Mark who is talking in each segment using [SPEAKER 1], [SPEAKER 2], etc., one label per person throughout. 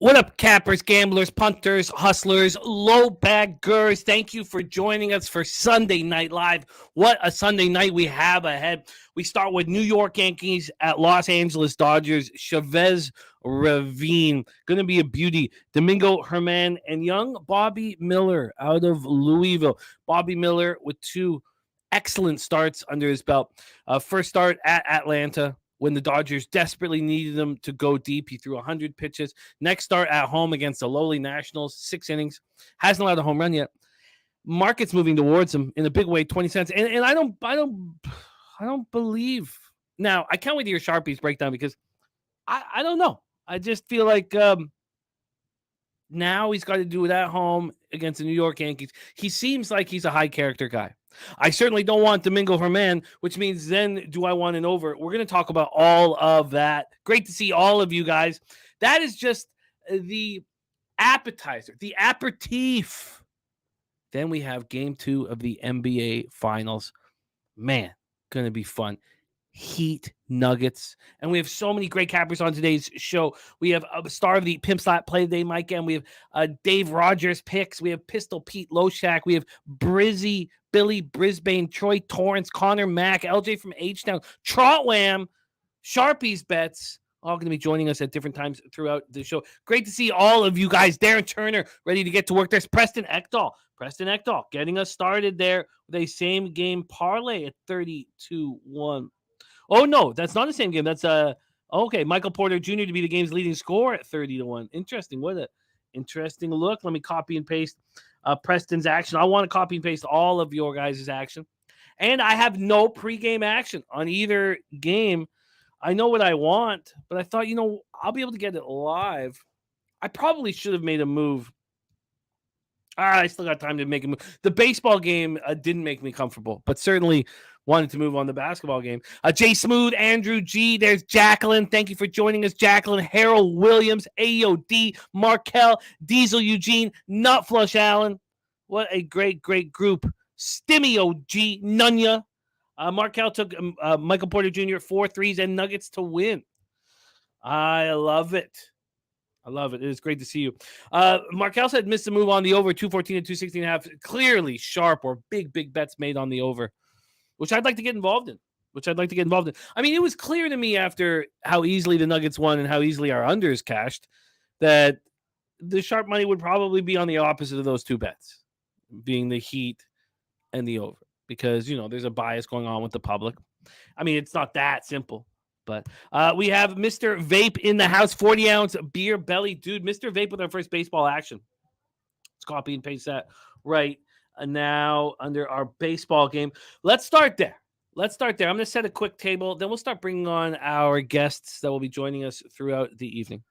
[SPEAKER 1] What up, cappers, gamblers, punters, hustlers, low baggers? Thank you for joining us for Sunday Night Live. What a Sunday night we have ahead. We start with New York Yankees at Los Angeles Dodgers. Chavez Ravine. Going to be a beauty. Domingo Herman and young Bobby Miller out of Louisville. Bobby Miller with two excellent starts under his belt. First start at Atlanta, when the Dodgers desperately needed him to go deep. He threw 100 pitches. Next start at home against the lowly Nationals, 6 innings. Hasn't allowed a home run yet. Market's moving towards him in a big way, 20 cents. And I don't believe. Now, I can't wait to hear Sharpie's breakdown because I don't know. I just feel like now he's got to do it at home against the New York Yankees. He seems like he's a high character guy. I certainly don't want Domingo Herman, which means then do I want an over? We're going to talk about all of that. Great to see all of you guys. That is just the appetizer, the aperitif. Then we have game 2 of the NBA Finals. Man, going to be fun. Heat Nuggets. And we have so many great cappers on today's show. We have a star of the Pimp Slap Play Day, Mike M. We have Dave Rogers picks. We have Pistol Pete Loshak. We have Brizzy, Billy Brisbane, Troy Torrance, Connor Mack, LJ from H-Town, Trot Wham, Sharpie's bets. All going to be joining us at different times throughout the show. Great to see all of you guys. Darren Turner ready to get to work. There's Preston Ekdahl. Preston Ekdahl getting us started there with a same game parlay at 32-1. Oh, no, that's not the same game. That's okay. Michael Porter Jr. to be the game's leading scorer at 30-1. Interesting. What an interesting look. Let me copy and paste Preston's action. I want to copy and paste all of your guys' action. And I have no pregame action on either game. I know what I want, but I thought, I'll be able to get it live. I probably should have made a move. I still got time to make a move. The baseball game didn't make me comfortable, but certainly wanted to move on the basketball game. Jay Smooth, Andrew G, there's Jacqueline. Thank you for joining us, Jacqueline. Harold Williams, AOD, Markel, Diesel Eugene, Nutflush Allen. What a great, great group. Stimmy OG, Nunya. Markel took Michael Porter Jr. 4 threes and Nuggets to win. I love it. I love it. It is great to see you. Markel said missed the move on the over 214 and 216.5. Clearly sharp or big bets made on the over, which I'd like to get involved in. I mean, it was clear to me after how easily the Nuggets won and how easily our unders cashed that the sharp money would probably be on the opposite of those two bets, being the Heat and the over, because, there's a bias going on with the public. I mean, it's not that simple. But we have Mr. Vape in the house, 40-ounce beer belly. Dude, Mr. Vape with our first baseball action. Let's copy and paste that right now under our baseball game. Let's start there. I'm going to set a quick table. Then we'll start bringing on our guests that will be joining us throughout the evening.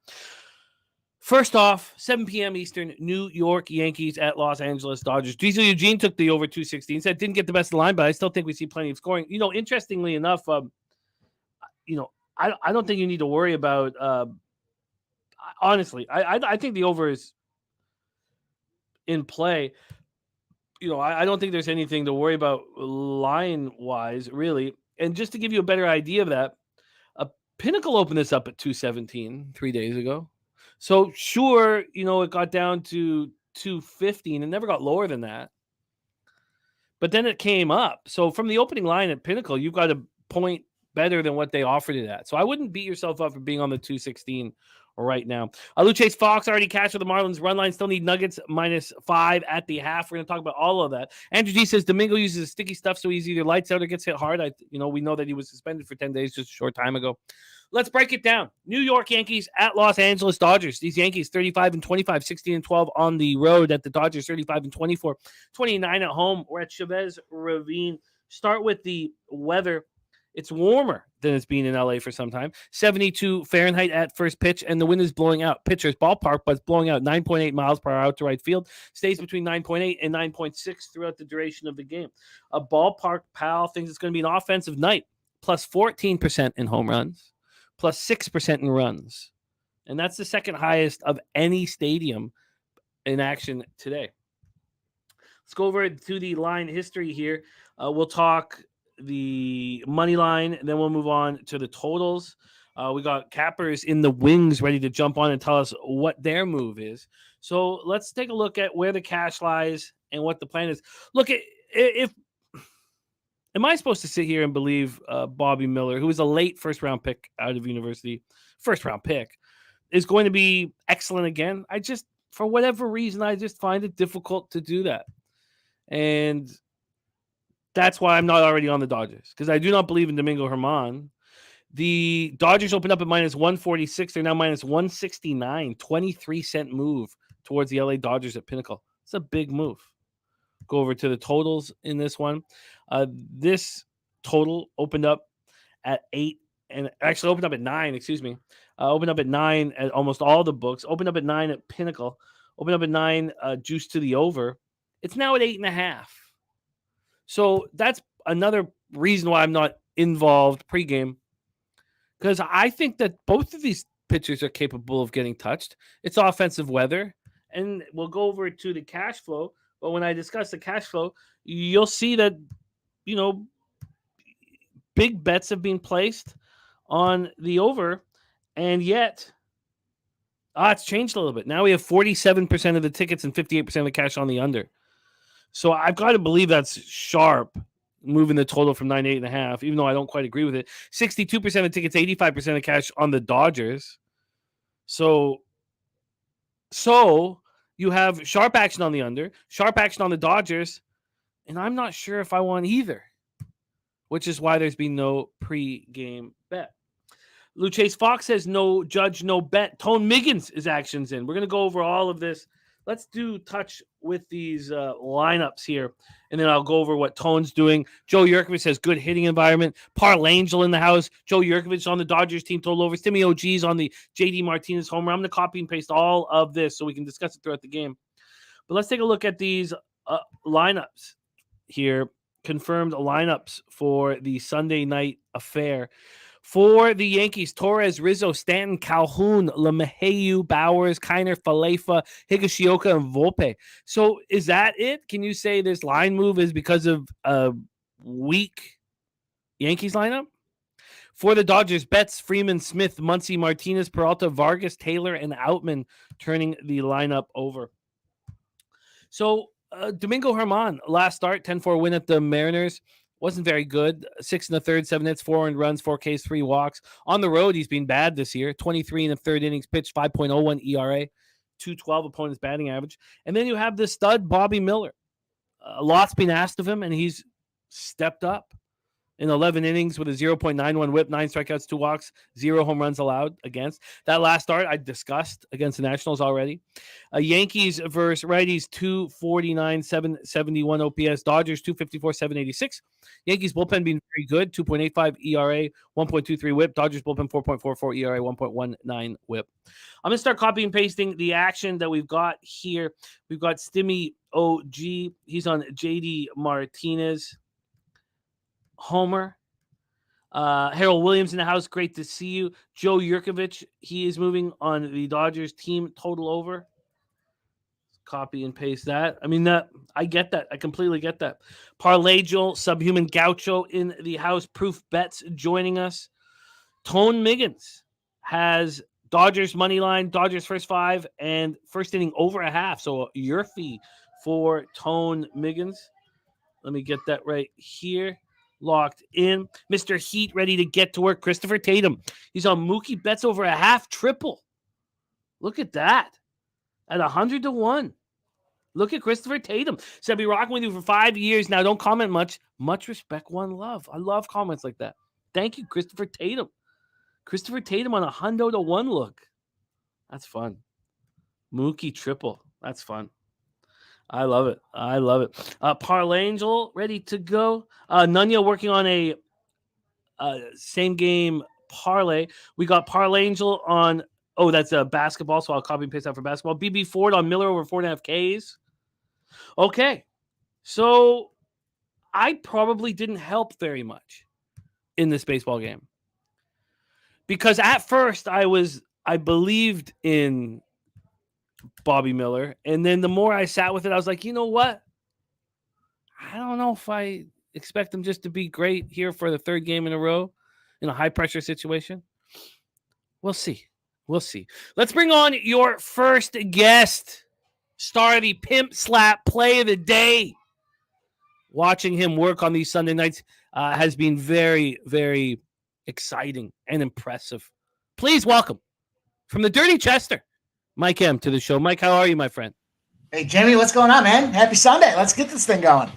[SPEAKER 1] First off, 7 p.m. Eastern, New York Yankees at Los Angeles Dodgers. Diesel Eugene took the over 216. Said didn't get the best of the line, but I still think we see plenty of scoring. Interestingly enough, I don't think you need to worry about. Honestly, I think the over is in play. I don't think there's anything to worry about line-wise, really. And just to give you a better idea of that, Pinnacle opened this up at 217 3 days ago. So sure, it got down to 215 and never got lower than that. But then it came up. So from the opening line at Pinnacle, you've got a point better than what they offered it at. So I wouldn't beat yourself up for being on the 216 right now. Luchase Fox already cashed with the Marlins. Run line still need Nuggets -5 at the half. We're going to talk about all of that. Andrew G says Domingo uses sticky stuff so he's either lights out or gets hit hard. We know that he was suspended for 10 days just a short time ago. Let's break it down. New York Yankees at Los Angeles Dodgers. These Yankees 35-25, 16-12 on the road at the Dodgers 35-24, 29 at home. We're at Chavez Ravine. Start with the weather. It's warmer than it's been in LA for some time. 72 Fahrenheit at first pitch, and the wind is blowing out. Pitcher's ballpark, but it's blowing out 9.8 miles per hour out to right field. Stays between 9.8 and 9.6 throughout the duration of the game. A ballpark pal thinks it's going to be an offensive night. Plus 14% in home runs. Plus 6% in runs. And that's the second highest of any stadium in action today. Let's go over to the line history here. We'll talk the money line, and then we'll move on to the totals. We got cappers in the wings ready to jump on and tell us what their move is. So let's take a look at where the cash lies and what the plan is. Look, if am I supposed to sit here and believe Bobby Miller, who was a late first round pick out of university, first round pick, is going to be excellent again? I just, for whatever reason, I just find it difficult to do that. And that's why I'm not already on the Dodgers, because I do not believe in Domingo Germán. The Dodgers opened up at minus 146. They're now minus 169. 23-cent move towards the LA Dodgers at Pinnacle. It's a big move. Go over to the totals in this one. This total opened up at 8 and actually opened up at 9, excuse me. Opened up at 9 at almost all the books. Opened up at 9 at Pinnacle. Opened up at 9, juice to the over. It's now at 8.5. So that's another reason why I'm not involved pregame, because I think that both of these pitchers are capable of getting touched. It's offensive weather, and we'll go over to the cash flow. But when I discuss the cash flow, you'll see that, big bets have been placed on the over, and yet it's changed a little bit. Now we have 47% of the tickets and 58% of the cash on the under. So I've got to believe that's sharp, moving the total from 9 to 8.5, even though I don't quite agree with it. 62% of the tickets, 85% of cash on the Dodgers. So you have sharp action on the under, sharp action on the Dodgers, and I'm not sure if I want either, which is why there's been no pre-game bet. Lou Chase Fox says no judge, no bet. Tone Miggins is actions in. We're going to go over all of this. Let's touch with these lineups here, and then I'll go over what Tone's doing. Joe Yurkovich has good hitting environment. Parlangel in the house. Joe Yurkovich on the Dodgers team total over. Timmy OG's on the JD Martinez homer. I'm going to copy and paste all of this so we can discuss it throughout the game. But let's take a look at these lineups here. Confirmed lineups for the Sunday night affair. For the Yankees, Torres, Rizzo, Stanton, Calhoun, LeMahieu, Bowers, Kiner, Falefa, Higashioka, and Volpe. So is that it? Can you say this line move is because of a weak Yankees lineup? For the Dodgers, Betts, Freeman, Smith, Muncy, Martinez, Peralta, Vargas, Taylor, and Outman turning the lineup over. So Domingo Germán, last start, 10-4 win at the Mariners. Wasn't very good. 6 1/3, 7 hits, 4 earned runs, 4 Ks, 3 walks. On the road, he's been bad this year. 23 1/3 innings pitched, 5.01 ERA, 212 opponent's batting average. And then you have the stud Bobby Miller. A lot's been asked of him, and he's stepped up in 11 innings with a 0.91 whip, 9 strikeouts, 2 walks, 0 home runs allowed against. That last start I discussed against the Nationals already. Yankees versus righties, 249, 771 OPS. Dodgers, 254, 786. Yankees bullpen being very good, 2.85 ERA, 1.23 whip. Dodgers bullpen, 4.44 ERA, 1.19 whip. I'm going to start copying and pasting the action that we've got here. We've got Stimmy OG. He's on JD Martinez homer. Harold Williams in the house. Great to see you. Joe Yurkovich. He is moving on the Dodgers team total over. Copy and paste that. I mean, I get that. I completely get that. Parlangel, Subhuman Gaucho in the house. Proof Bets joining us. Tone Miggins has Dodgers money line, Dodgers first 5, and first inning over a half. So your fee for Tone Miggins. Let me get that right here. Locked in. Mr. Heat ready to get to work. Christopher Tatum. He's on Mookie Betts over a half triple. Look at that. At 100 to 1. Look at Christopher Tatum. So I've been rocking with you for 5 years now. Don't comment much. Much respect, one love. I love comments like that. Thank you, Christopher Tatum. Christopher Tatum on a 100 to 1 look. That's fun. Mookie triple. That's fun. I love it. I love it. Parlangel ready to go. Nunya working on a same game parlay. We got Parlangel on. Oh, that's a basketball, so I'll copy and paste that for basketball. BB Ford on Miller over 4.5 Ks. Okay. So I probably didn't help very much in this baseball game. Because at first I believed in Bobby Miller. And then the more I sat with it, I was like, you know what? I don't know if I expect him just to be great here for the third game in a row in a high pressure situation. We'll see. We'll see. Let's bring on your first guest. Star of the Pimp Slap Play of the Day. Watching him work on these Sunday nights has been very, very exciting and impressive. Please welcome from the Dirty Chester, Mike M. to the show. Mike, how are you, my friend?
[SPEAKER 2] Hey, Jimmy, what's going on, man? Happy Sunday. Let's get this thing going.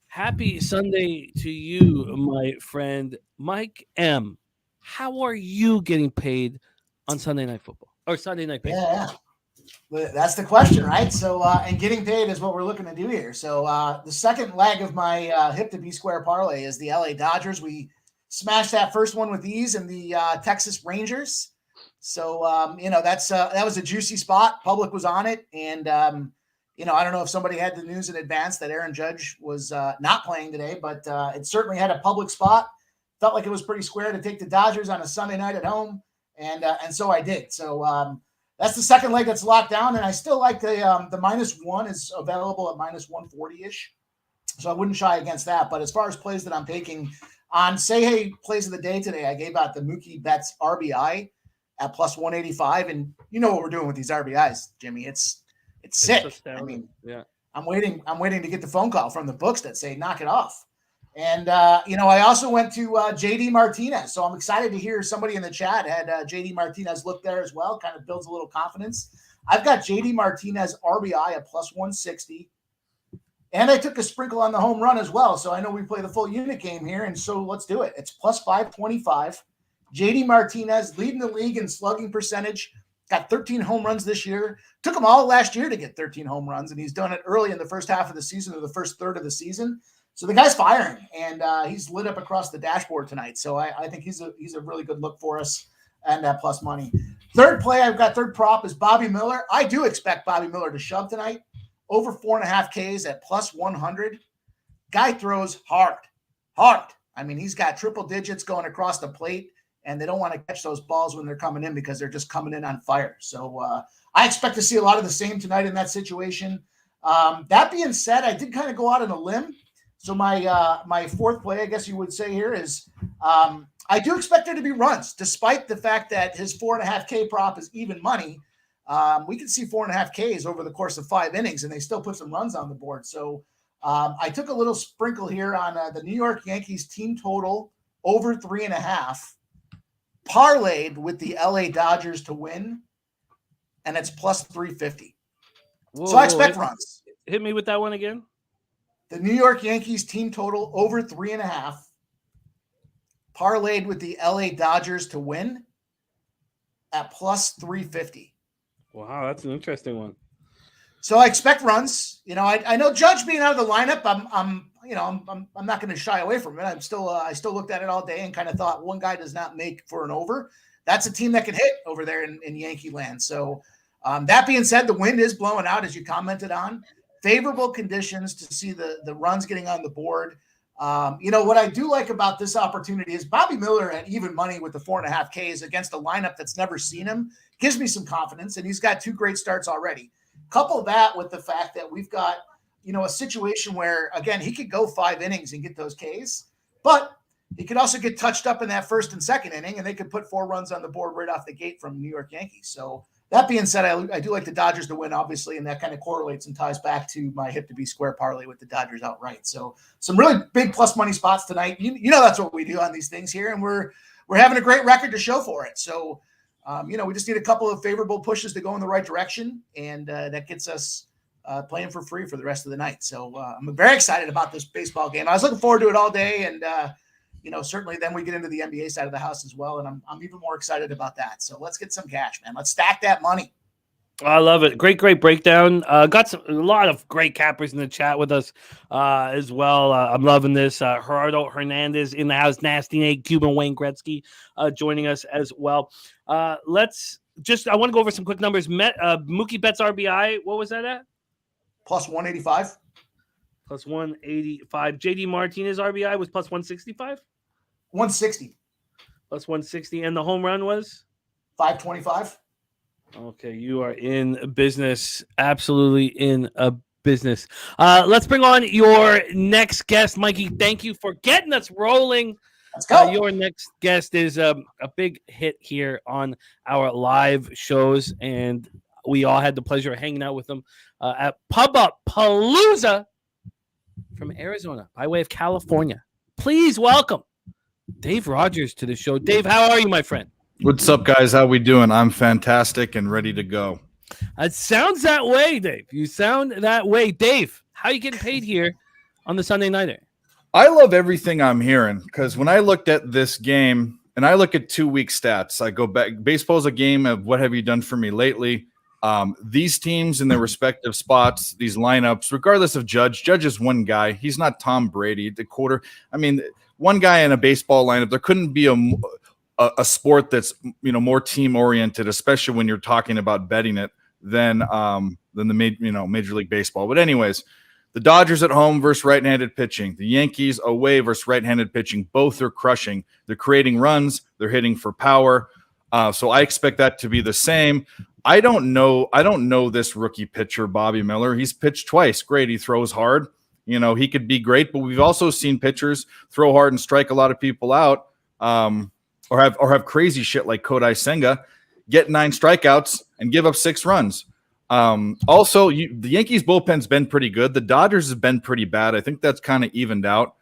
[SPEAKER 1] Happy Sunday to you, my friend. Mike M., how are you getting paid on Sunday Night Football or Sunday Night Baseball?
[SPEAKER 2] Yeah. That's the question, right? So, and getting paid is what we're looking to do here. So, the second leg of my hip to B square parlay is the LA Dodgers. We smashed that first one with ease in the Texas Rangers. So, that was a juicy spot. Public was on it. And, I don't know if somebody had the news in advance that Aaron Judge was not playing today, but it certainly had a public spot. Felt like it was pretty square to take the Dodgers on a Sunday night at home. And so I did. So that's the second leg that's locked down. And I still like the -1 is available at -140-ish. So I wouldn't shy against that. But as far as plays that I'm taking on Say plays of the day today, I gave out the Mookie Betts RBI at +185. And you know what we're doing with these RBIs, Jimmy. It's sick. I mean,
[SPEAKER 1] yeah.
[SPEAKER 2] I'm waiting to get the phone call from the books that say knock it off. And, I also went to JD Martinez. So I'm excited to hear somebody in the chat had JD Martinez look there as well. Kind of builds a little confidence. I've got JD Martinez RBI at +160. And I took a sprinkle on the home run as well. So I know we play the full unit game here. And so let's do it. It's +525. JD Martinez leading the league in slugging percentage. Got 13 home runs this year. Took him all last year to get 13 home runs. And he's done it early in the first half of the season or the first third of the season. So the guy's firing, and he's lit up across the dashboard tonight. So I think he's a really good look for us and plus money. Third play, I've got third prop is Bobby Miller. I do expect Bobby Miller to shove tonight. Over 4.5 Ks at +100. Guy throws hard. I mean, he's got triple digits going across the plate, and they don't want to catch those balls when they're coming in because they're just coming in on fire. So I expect to see a lot of the same tonight in that situation. That being said, I did kind of go out on a limb. So my fourth play, I guess you would say here is I do expect there to be runs, despite the fact that his 4.5 K prop is even money. We can see 4.5 Ks over the course of 5 innings, and they still put some runs on the board. So I took a little sprinkle here on the New York Yankees team total over 3.5, parlayed with the LA Dodgers to win, and it's +350. So I expect runs.
[SPEAKER 1] Hit me with that one again.
[SPEAKER 2] The New York Yankees team total over 3.5, parlayed with the LA Dodgers to win at +350.
[SPEAKER 1] Wow, that's an interesting one.
[SPEAKER 2] So I expect runs. I know Judge being out of the lineup, I'm not going to shy away from it. I still looked at it all day and kind of thought one guy does not make for an over. That's a team that can hit over there in Yankee land. So that being said, the wind is blowing out, as you commented on. Favorable conditions to see the runs getting on the board. What I do like about this opportunity is Bobby Miller at even money with the 4.5 Ks against a lineup that's never seen him gives me some confidence, and he's got 2 great starts already. Couple that with the fact that we've got, a situation where, again, he could go 5 innings and get those Ks, but he could also get touched up in that first and second inning, and they could put 4 runs on the board right off the gate from New York Yankees. So that being said, I do like the Dodgers to win, obviously, and that kind of correlates and ties back to my hip to be square parlay with the Dodgers outright. So some really big plus money spots tonight. That's what we do on these things here, and we're having a great record to show for it. So, we just need a couple of favorable pushes to go in the right direction, and that gets us playing for free for the rest of the night. So I'm very excited about this baseball game. I was looking forward to it all day, and certainly then we get into the NBA side of the house as well. And I'm even more excited about that. So let's get some cash, man. Let's stack that money.
[SPEAKER 1] I love it. Great breakdown. Got a lot of great cappers in the chat with us as well. I'm loving this. Gerardo Hernandez in the house. Nasty Nate, Cuban Wayne Gretzky joining us as well. I want to go over some quick numbers. Mookie Betts RBI, what was that at?
[SPEAKER 2] +185.
[SPEAKER 1] +185. JD Martinez RBI was +165?
[SPEAKER 2] 160.
[SPEAKER 1] +160. And the home run was?
[SPEAKER 2] 525.
[SPEAKER 1] Okay, you are in business. Absolutely in a business. Let's bring on your next guest, Mikey. Thank you for getting us rolling.
[SPEAKER 2] Let's go.
[SPEAKER 1] Your next guest is a big hit here on our live shows, and we all had the pleasure of hanging out with him at Pub-Up-Palooza from Arizona by way of California. Please welcome Dave Rogers to the show. Dave, how are you, my friend?
[SPEAKER 3] What's up, guys? How we doing? I'm fantastic and ready to go.
[SPEAKER 1] It sounds that way, Dave. You sound that way. Dave, how are you getting paid here on the Sunday Nighter?
[SPEAKER 3] I love everything I'm hearing because when I looked at this game and I look at 2-week stats, I go back. Baseball's a game of what have you done for me lately? These teams in their respective spots, these lineups, regardless of Judge is one guy. He's not Tom Brady. One guy in a baseball lineup. There couldn't be a sport that's more team oriented, especially when you're talking about betting it than the Major League Baseball. But anyways. The Dodgers at home versus right-handed pitching. The Yankees away versus right-handed pitching. Both are crushing. They're creating runs. They're hitting for power. So I expect that to be the same. I don't know this rookie pitcher, Bobby Miller. He's pitched twice. Great. He throws hard. He could be great, but we've also seen pitchers throw hard and strike a lot of people out, or have crazy shit like Kodai Senga, get 9 strikeouts and give up 6 runs. Also, the Yankees bullpen's been pretty good. The Dodgers has been pretty bad. I think that's kind of evened out.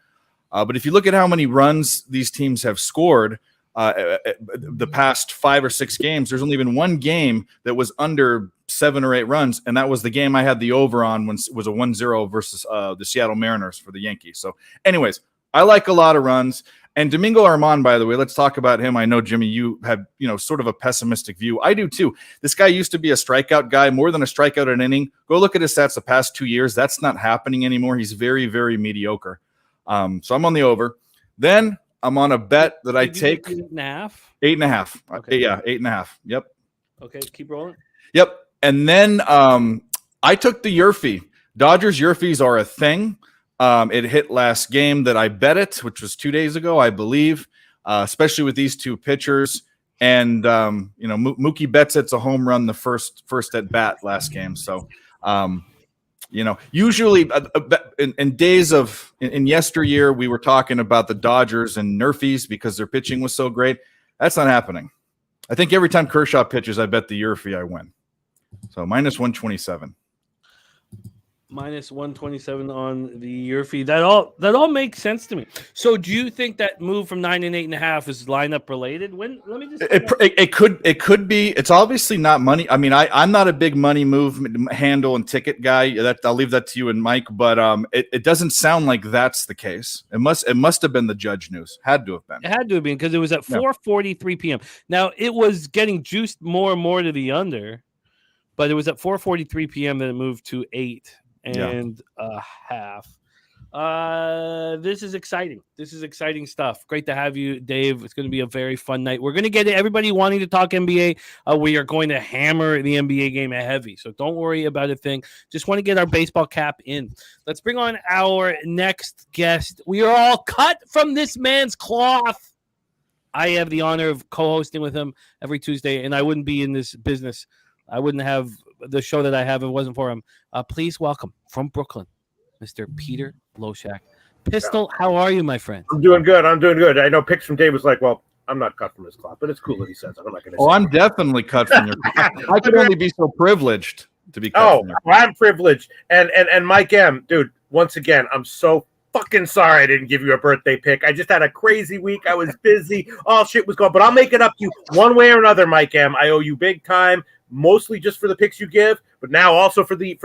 [SPEAKER 3] But if you look at how many runs these teams have scored the past 5 or 6 games, there's only been one game that was under 7 or 8 runs, and that was the game I had the over on when it was a 1-0 versus the Seattle Mariners for the Yankees. So anyways, I like a lot of runs. And Domingo Armand, by the way, let's talk about him. I know, Jimmy, you have sort of a pessimistic view. I do too. This guy used to be a strikeout guy, more than a strikeout an inning. Go look at his stats the past 2 years. That's not happening anymore. He's very, very mediocre. So I'm on the over. Then I'm on a bet that I take
[SPEAKER 1] 8.5.
[SPEAKER 3] 8.5.
[SPEAKER 1] Okay.
[SPEAKER 3] Yeah, 8.5. Yep.
[SPEAKER 1] Okay, keep rolling.
[SPEAKER 3] Yep. And then I took the Yurfee. Dodgers Yurfees are a thing. It hit last game that I bet it, which was 2 days ago, I believe, especially with these two pitchers. And, Mookie Betts it's a home run the first at bat last game. So, usually in days of in yesteryear, we were talking about the Dodgers and Nerfies because their pitching was so great. That's not happening. I think every time Kershaw pitches, I bet the Yurfee I win. So minus 127.
[SPEAKER 1] Minus 127 on the Yurfee. That all makes sense to me. So do you think that move from 9 and 8.5 is lineup related? Let me just
[SPEAKER 3] it could be. It's obviously not money. I mean, I'm not a big money move handle and ticket guy. That I'll leave that to you and Mike. But it doesn't sound like that's the case. It must have been the Judge news. Had to have been.
[SPEAKER 1] It had to have been because it was at 4:43 p.m. Now it was getting juiced more and more to the under, but it was at 4:43 p.m. that it moved to 8 and a half. This is exciting. This is exciting stuff. Great to have you, Dave. It's going to be a very fun night. We're going to get everybody wanting to talk NBA. We are going to hammer the NBA game heavy, so don't worry about a thing. Just want to get our baseball cap in. Let's bring on our next guest. We are all cut from this man's cloth. I have the honor of co-hosting with him every Tuesday, and I wouldn't be in this business. I wouldn't have the show that I have if it wasn't for him. Please welcome from Brooklyn, Mr. Peter Loshak. Pistol, how are you, my friend?
[SPEAKER 4] I'm doing good. I know Picks from Dave was like, well, I'm not cut from his cloth, but it's cool that he says it. I'm not going to say
[SPEAKER 3] I'm definitely cut from your cloth. I could only be so privileged to be cut from your cloth.
[SPEAKER 4] I'm privileged. And Mike M., dude, once again, I'm so fucking sorry I didn't give you a birthday pick. I just had a crazy week. I was busy. All shit was going, but I'll make it up to you one way or another, Mike M. I owe you big time. Mostly just for the picks you give, but now also for the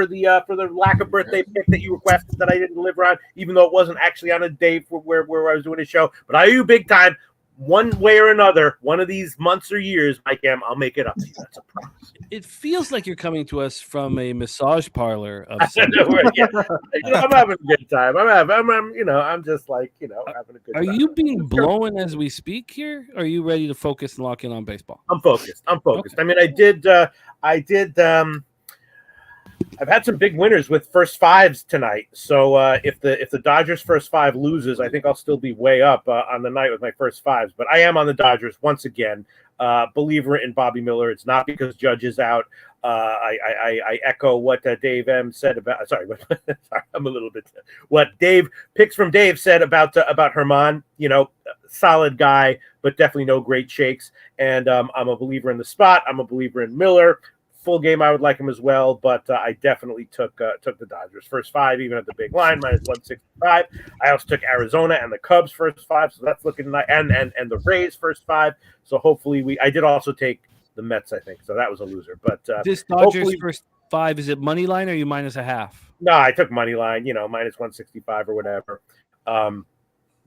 [SPEAKER 4] lack of birthday pick that you requested that I didn't deliver on, even though it wasn't actually on a day where I was doing a show. But I owe you big time. One way or another, one of these months or years, Mike M, I'll make it up to you. That's a promise.
[SPEAKER 1] It feels like you're coming to us from a massage parlor. Of
[SPEAKER 4] I'm having a good time. I'm just like, having a good time.
[SPEAKER 1] Are you being blown as we speak here? Or are you ready to focus and lock in on baseball?
[SPEAKER 4] I'm focused.
[SPEAKER 1] Okay.
[SPEAKER 4] I mean, I did I've had some big winners with first fives tonight. So if the Dodgers first five loses, I think I'll still be way up on the night with my first fives. But I am on the Dodgers once again. Believer in Bobby Miller. It's not because Judge is out. I echo what Dave M said about. Sorry, I'm a little bit. What Dave picks from Dave said about Herman. You know, solid guy, but definitely no great shakes. And I'm a believer in the spot. I'm a believer in Miller. Full game, I would like him as well, but I definitely took the Dodgers first five, even at the big line minus 165. I also took Arizona and the Cubs first five, so that's looking nice, and the Rays first five. So hopefully I did also take the Mets, I think, so that was a loser. But
[SPEAKER 1] this Dodgers first five, is it money line or are you minus a half?
[SPEAKER 4] No, I took money line, minus 165 or whatever.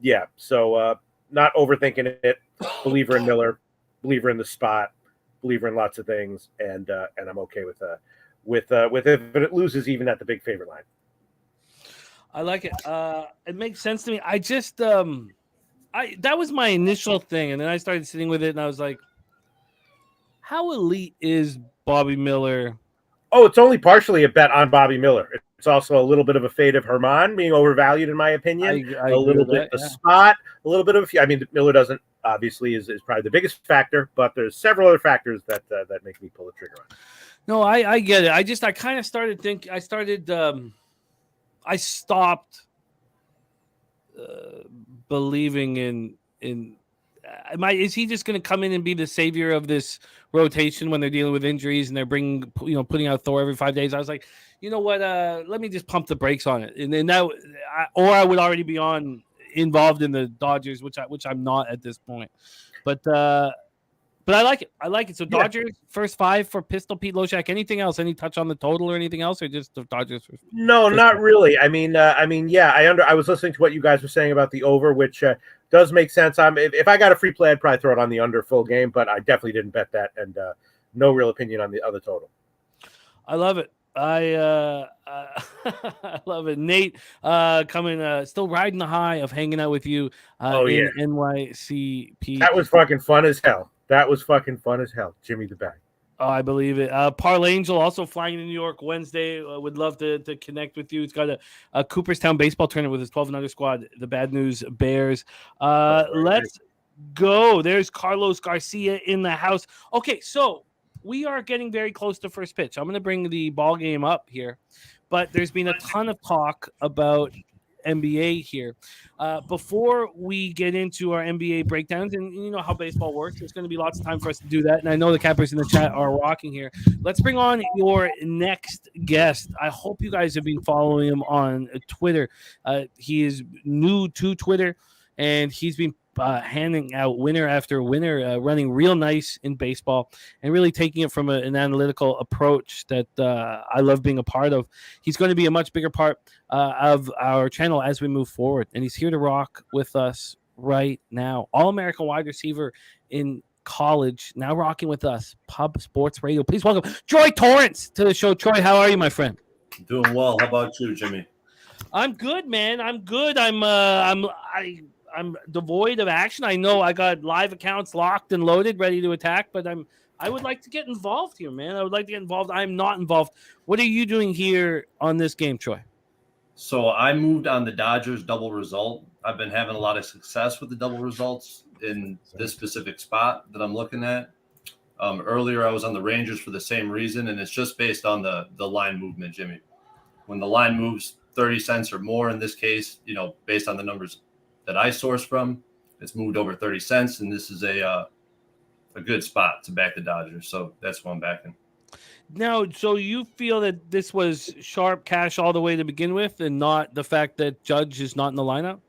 [SPEAKER 4] Yeah, so not overthinking it. Believer in Miller, believer in the spot. Believer in lots of things, and I'm okay with if it loses even at the big favorite line.
[SPEAKER 1] I like it. It makes sense to me. I just that was my initial thing, and then I started sitting with it, and I was like, how elite is Bobby Miller?
[SPEAKER 4] Oh, it's only partially a bet on Bobby Miller. It's also a little bit of a fade of Herman being overvalued, in my opinion.
[SPEAKER 1] I
[SPEAKER 4] a little bit the spot, a little bit of. I mean, Miller doesn't obviously is probably the biggest factor, but there's several other factors that make me pull the trigger on.
[SPEAKER 1] No, I get it. I kind of started thinking. I stopped believing in. Is he just going to come in and be the savior of this rotation when they're dealing with injuries and they're putting out Thor every 5 days? I was like, you know what? Let me just pump the brakes on it, and then I would already be involved in the Dodgers, which I'm not at this point. But I like it. I like it. So Dodgers first five for Pistol Pete Loshak. Anything else? Any touch on the total or anything else, or just the Dodgers?
[SPEAKER 4] No, not really. I mean, yeah. I was listening to what you guys were saying about the over, which does make sense. If I got a free play, I'd probably throw it on the under full game, but I definitely didn't bet that, and no real opinion on the other total.
[SPEAKER 1] I love it. I love it. Nate coming still riding the high of hanging out with you in NYCP.
[SPEAKER 4] That was fucking fun as hell. Jimmy the Bag.
[SPEAKER 1] Oh, I believe it. Parlangel also flying to New York Wednesday. Would love to connect with you. He's got a Cooperstown baseball tournament with his 12 and under squad, the Bad News Bears. Let's go. There's Carlos Garcia in the house. Okay, so we are getting very close to first pitch. I'm going to bring the ball game up here, but there's been a ton of talk about NBA here. Before we get into our NBA breakdowns, and you know how baseball works, there's going to be lots of time for us to do that. And I know the cappers in the chat are rocking here. Let's bring on your next guest. I hope you guys have been following him on Twitter. He is new to Twitter, and he's been handing out winner after winner, running real nice in baseball and really taking it from an analytical approach that I love being a part of. He's going to be a much bigger part of our channel as we move forward, and he's here to rock with us right now. All-American wide receiver in college, now rocking with us, Pub Sports Radio. Please welcome Troy Torrance to the show. Troy, how are you, my friend?
[SPEAKER 5] Doing well. How about you, Jimmy?
[SPEAKER 1] I'm good, man. I'm good. I'm devoid of action. I know I got live accounts locked and loaded, ready to attack, but I would like to get involved here, man. I would like to get involved. I'm not involved. What are you doing here on this game, Troy?
[SPEAKER 5] So I moved on the Dodgers double result. I've been having a lot of success with the double results in this specific spot that I'm looking at. Earlier, I was on the Rangers for the same reason, and it's just based on the line movement, Jimmy. When the line moves 30 cents or more in this case, based on the numbers that I source from, it's moved over 30 cents, and this is a good spot to back the Dodgers. So that's what I'm backing.
[SPEAKER 1] Now, so you feel that this was sharp cash all the way to begin with, and not the fact that Judge is not in the lineup?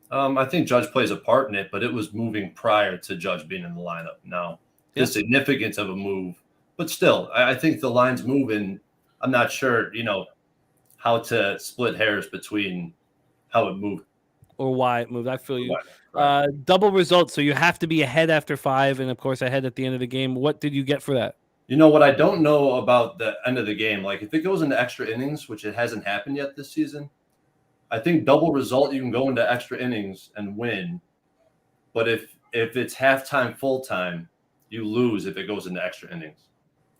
[SPEAKER 5] I think Judge plays a part in it, but it was moving prior to Judge being in the lineup. Now, the significance of a move, but still, I think the line's moving. I'm not sure, how to split hairs between how it moved.
[SPEAKER 1] Or why it moved. I feel you.
[SPEAKER 5] Right.
[SPEAKER 1] Double result, so you have to be ahead after 5, and of course ahead at the end of the game. What did you get for that?
[SPEAKER 5] What I don't know about the end of the game, like if it goes into extra innings, which it hasn't happened yet this season, I think double result, you can go into extra innings and win. But if it's halftime, full time, you lose if it goes into extra innings.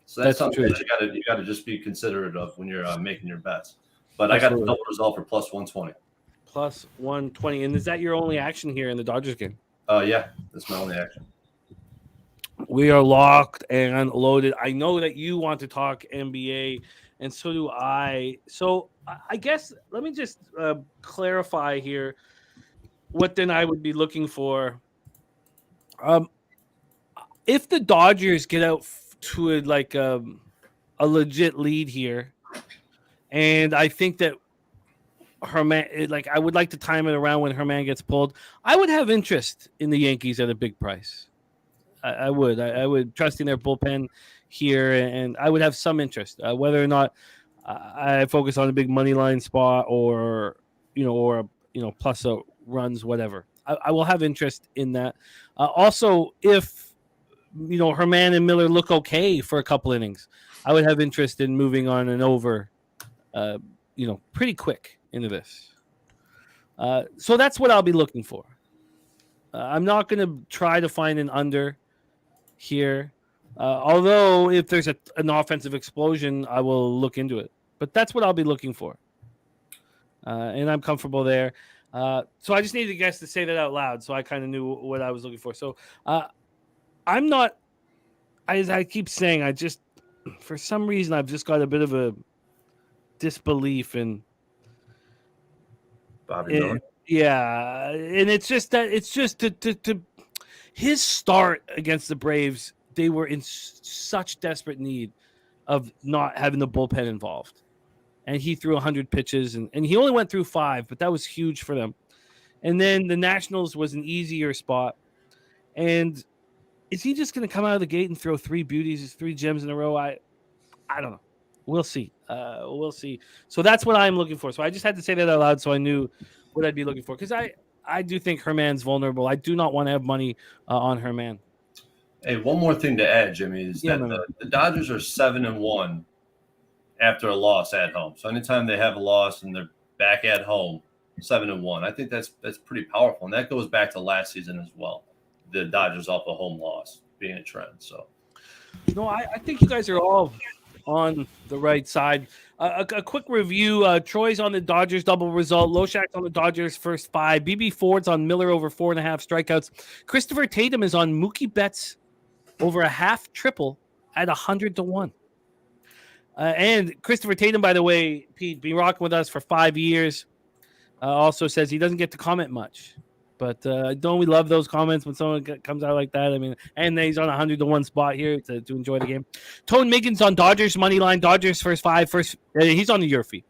[SPEAKER 5] So that's something that you got to just be considerate of when you're making your bets. But
[SPEAKER 1] Absolutely.
[SPEAKER 5] I got the double result for plus 120.
[SPEAKER 1] Plus 120. And is that your only action here in the Dodgers game?
[SPEAKER 5] Yeah, that's my only action.
[SPEAKER 1] We are locked and loaded. I know that you want to talk NBA, and so do I. So I guess let me just clarify here what then I would be looking for. If the Dodgers get out to a legit lead here, and I think that Herman, like I would like to time it around when Herman gets pulled, I would have interest in the Yankees at a big price. I would trust in their bullpen here, and I would have some interest. Whether or not I focus on a big money line spot or plus runs, whatever. I will have interest in that. Also, if Herman and Miller look okay for a couple innings, I would have interest in moving on and over, pretty quick into this. So that's what I'll be looking for. I'm not going to try to find an under here. Although if there's an offensive explosion, I will look into it. But that's what I'll be looking for. And I'm comfortable there. So I just needed a guess to say that out loud, so I kind of knew what I was looking for. So I'm not, as I keep saying, I just, for some reason, I've just got a bit of a disbelief in
[SPEAKER 4] Bobby Miller.
[SPEAKER 1] Yeah, and it's just to his start against the Braves, they were in such desperate need of not having the bullpen involved. And he threw 100 pitches, and he only went through 5, but that was huge for them. And then the Nationals was an easier spot. And is he just going to come out of the gate and throw 3 beauties, 3 gems in a row? I don't know. We'll see. We'll see. So that's what I'm looking for. So I just had to say that out loud so I knew what I'd be looking for. Because I do think Herman's vulnerable. I do not want to have money on Herman.
[SPEAKER 5] Hey, one more thing to add, Jimmy, is that the Dodgers are 7-1 after a loss at home. So anytime they have a loss and they're back at home, 7-1, I think that's pretty powerful. And that goes back to last season as well. The Dodgers off a home loss being a trend. So,
[SPEAKER 1] I think you guys are all on the right side. A quick review. Troy's on the Dodgers double result. Loshak's on the Dodgers first 5. BB Ford's on Miller over 4.5 strikeouts. Christopher Tatum is on Mookie Betts over a half triple at 100-1. And Christopher Tatum, by the way, Pete, been rocking with us for 5 years. Also says he doesn't get to comment much. But don't we love those comments when someone comes out like that? I mean, and he's on 100-1 spot here to enjoy the game. Tone Miggins on Dodgers money line. Dodgers first 5. He's on the Yurfie.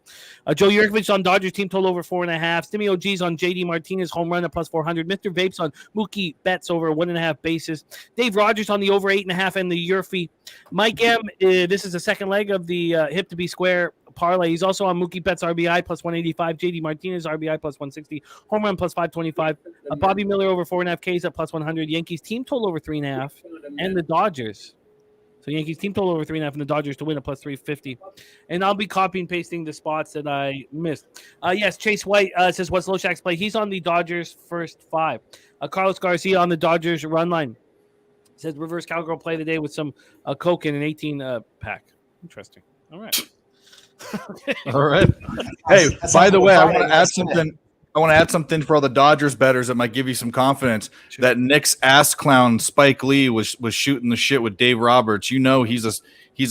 [SPEAKER 1] Joe Yurkovich on Dodgers team total over 4.5. Stimmy OG's on JD Martinez home run at plus 400. Mr. Vapes on Mookie Betts over 1.5 bases. Dave Rogers on the over 8.5 and the Yurfie. Mike M. This is the second leg of the hip to be square parlay. He's also on Mookie Betts RBI plus 185. JD Martinez RBI plus 160. Home run plus 525. Bobby Miller over 4.5 Ks at plus 100. Yankees team total over 3.5. And the Dodgers. So Yankees team total over 3.5 and the Dodgers to win at plus 350. And I'll be copying and pasting the spots that I missed. Yes, Chase White says, what's Loshak's play? He's on the Dodgers first 5. Carlos Garcia on the Dodgers run line. Says reverse cowgirl play today with some Coke in an 18 pack. Interesting. All right.
[SPEAKER 3] All right. Hey, by the way, I want to add something. I want to add something for all the Dodgers bettors that might give you some confidence. Sure. That Knicks ass clown Spike Lee was shooting the shit with Dave Roberts. You know he's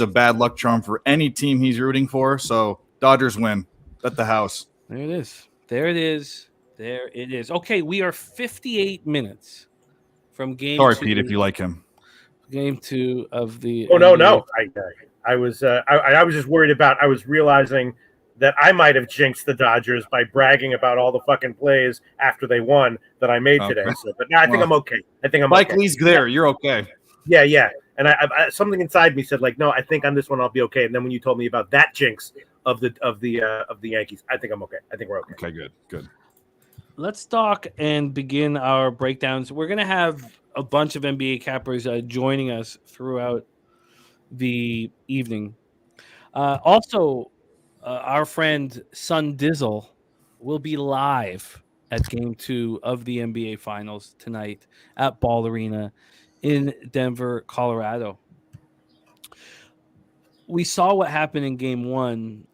[SPEAKER 3] a bad luck charm for any team he's rooting for. So Dodgers win. Bet the house.
[SPEAKER 1] There it is. There it is. There it is. Okay, we are 58 minutes from game.
[SPEAKER 3] Sorry,
[SPEAKER 1] 2,
[SPEAKER 3] Pete, if you like him.
[SPEAKER 1] Game 2 of the.
[SPEAKER 4] Oh no! I was just worried about. I was realizing that I might have jinxed the Dodgers by bragging about all the fucking plays after they won that I made today. So, but now I think I'm okay. I think I'm
[SPEAKER 3] Mike
[SPEAKER 4] okay.
[SPEAKER 3] Lee's there. You're okay.
[SPEAKER 4] Yeah. And I something inside me said like, no, I think on this one I'll be okay. And then when you told me about that jinx of the Yankees, I think I'm okay. I think we're okay.
[SPEAKER 3] Okay, good.
[SPEAKER 1] Let's talk and begin our breakdowns. We're gonna have a bunch of NBA cappers joining us throughout the evening. Also. Our friend Sun Dizzle will be live at Game 2 of the NBA Finals tonight at Ball Arena in Denver, Colorado. we saw what happened in game one.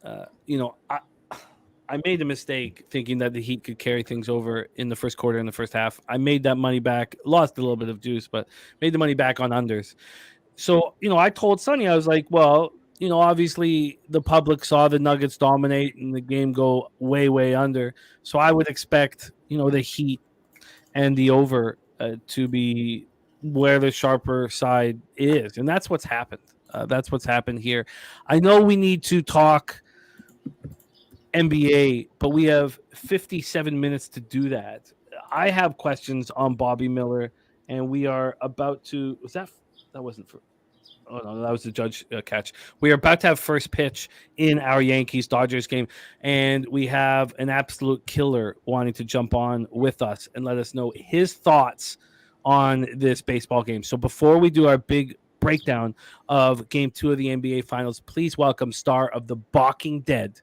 [SPEAKER 1] I made a mistake thinking that the Heat could carry things over in the first quarter and the first half. I made that money back, lost a little bit of juice, but made the money back on unders. So, I told Sonny, I was like, well, obviously the public saw the Nuggets dominate and the game go way, way under. So I would expect, the Heat and the over to be where the sharper side is. And that's what's happened. That's what's happened here. I know we need to talk NBA, but we have 57 minutes to do that. I have questions on Bobby Miller, and we are about to. That wasn't for. Oh no, that was the judge catch. We are about to have first pitch in our Yankees-Dodgers game, and we have an absolute killer wanting to jump on with us and let us know his thoughts on this baseball game. So before we do our big breakdown of Game 2 of the NBA Finals, please welcome star of the Balking Dead,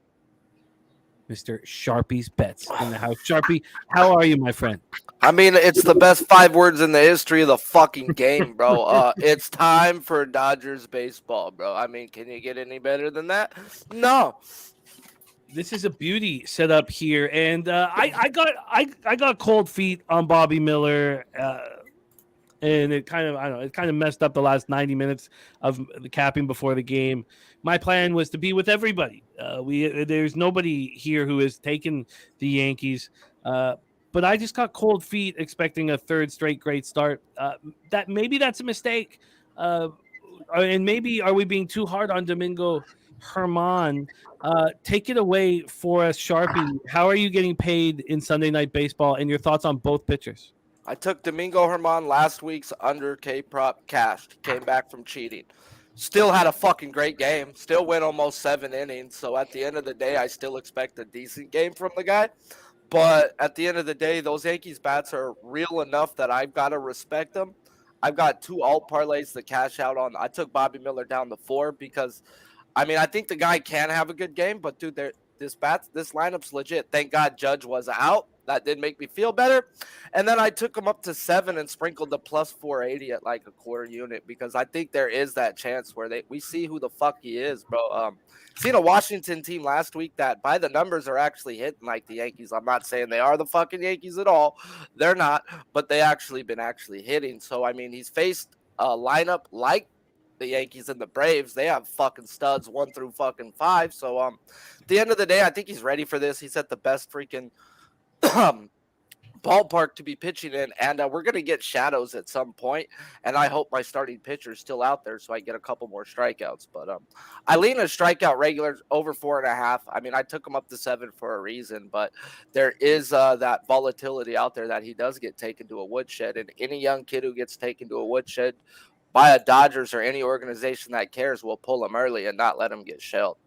[SPEAKER 1] Mr. Sharpie's Bets in the house. Sharpie, how are you, my friend?
[SPEAKER 6] I mean, it's the best 5 words in the history of the fucking game, bro. It's time for Dodgers baseball, bro. I mean, can you get any better than that? No.
[SPEAKER 1] This is a beauty set up here, and I got cold feet on Bobby Miller, and it kind of messed up the last 90 minutes of the capping before the game. My plan was to be with everybody. There's nobody here who has taken the Yankees. But I just got cold feet expecting a third straight great start. That's a mistake. And maybe are we being too hard on Domingo Germán? Take it away for us, Sharpie. How are you getting paid in Sunday Night Baseball, and your thoughts on both pitchers?
[SPEAKER 6] I took Domingo Germán last week's under K-prop cashed. Came back from cheating. Still had a fucking great game. Still went almost 7 innings. So at the end of the day, I still expect a decent game from the guy. But at the end of the day, those Yankees bats are real enough that I've got to respect them. I've got 2 alt parlays to cash out on. I took Bobby Miller down to 4 because, I mean, I think the guy can have a good game. But, dude, this lineup's legit. Thank God Judge was out. That did make me feel better. And then I took him up to 7 and sprinkled the plus 480 at like a quarter unit because I think there is that chance where we see who the fuck he is, bro. Seen a Washington team last week that by the numbers are actually hitting like the Yankees. I'm not saying they are the fucking Yankees at all. They're not, but they been hitting. So, I mean, he's faced a lineup like the Yankees and the Braves. They have fucking studs 1 through fucking 5. So, at the end of the day, I think he's ready for this. He's at the best freaking ballpark to be pitching in, and we're going to get shadows at some point, and I hope my starting pitcher is still out there so I get a couple more strikeouts. But I lean a strikeout regular over 4.5. I mean, I took him up to 7 for a reason, but there is that volatility out there that he does get taken to a woodshed, and any young kid who gets taken to a woodshed by a Dodgers or any organization that cares will pull him early and not let him get shelled.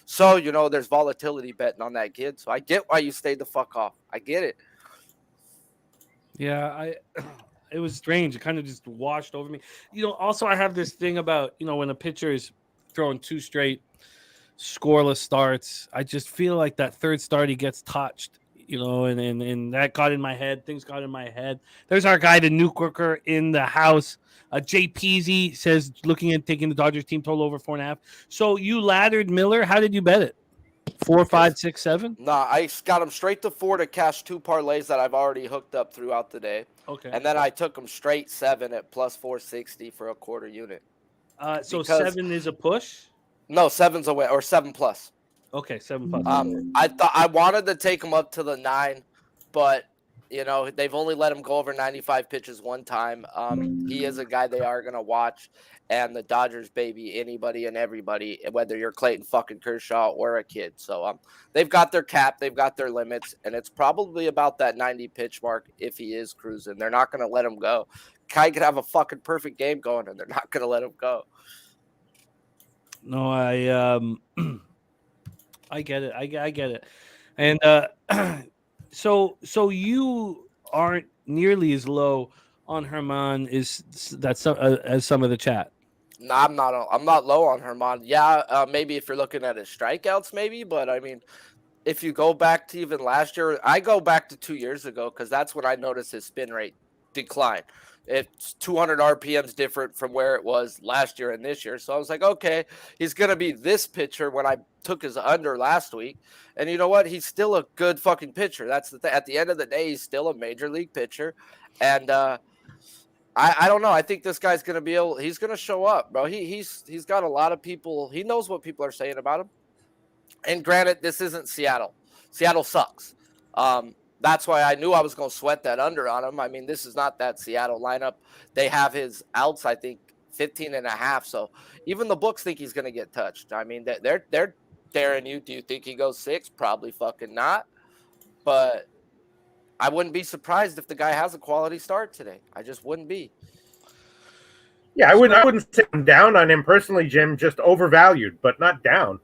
[SPEAKER 6] So, there's volatility betting on that kid. So I get why you stayed the fuck off. I get it.
[SPEAKER 1] Yeah, it was strange. It kind of just washed over me. Also I have this thing about, when a pitcher is throwing 2 straight scoreless starts, I just feel like that third start he gets touched, and that got in my head. Things got in my head. There's our guy, the Nuke Worker in the house. Jay Peasy says looking at taking the Dodgers team total over 4.5. So you laddered Miller. How did you bet it? 4, 5, 6, 7?
[SPEAKER 6] Nah, I got him straight to 4 to cash 2 parlays that I've already hooked up throughout the day.
[SPEAKER 1] Okay.
[SPEAKER 6] And then I took him straight 7 at plus 460 for a quarter unit.
[SPEAKER 1] So 7 is a push?
[SPEAKER 6] No, 7's away or 7 plus.
[SPEAKER 1] Okay, 7 plus.
[SPEAKER 6] I wanted to take him up to the 9, but they've only let him go over 95 pitches one time. He is a guy they are gonna watch, and the Dodgers, baby, anybody and everybody, whether you're Clayton fucking Kershaw or a kid. So they've got their cap, they've got their limits, and it's probably about that 90 pitch mark if he is cruising. They're not gonna let him go. Guy could have a fucking perfect game going, and they're not gonna let him go.
[SPEAKER 1] No, I get it. I get it. And so you aren't nearly as low on Germán as some of the chat.
[SPEAKER 6] No, I'm not low on Germán. Yeah, maybe if you're looking at his strikeouts, maybe. But I mean, if you go back to even last year, I go back to 2 years ago because that's when I noticed his spin rate decline. It's 200 RPMs different from where it was last year and this year. So I was like, okay, he's going to be this pitcher when I took his under last week. And you know what? He's still a good fucking pitcher. That's at the end of the day, he's still a major league pitcher. And I don't know. I think this guy's going to be able. He's going to show up, bro. He's got a lot of people. He knows what people are saying about him. And granted, this isn't Seattle. Seattle sucks. That's why I knew I was going to sweat that under on him. I mean, this is not that Seattle lineup. They have his outs, I think, 15.5. So even the books think he's going to get touched. I mean, they're daring you. Do you think he goes 6? Probably fucking not. But I wouldn't be surprised if the guy has a quality start today. I just wouldn't be.
[SPEAKER 4] Yeah, I wouldn't say I'm down on him personally, Jim. Just overvalued, but not down.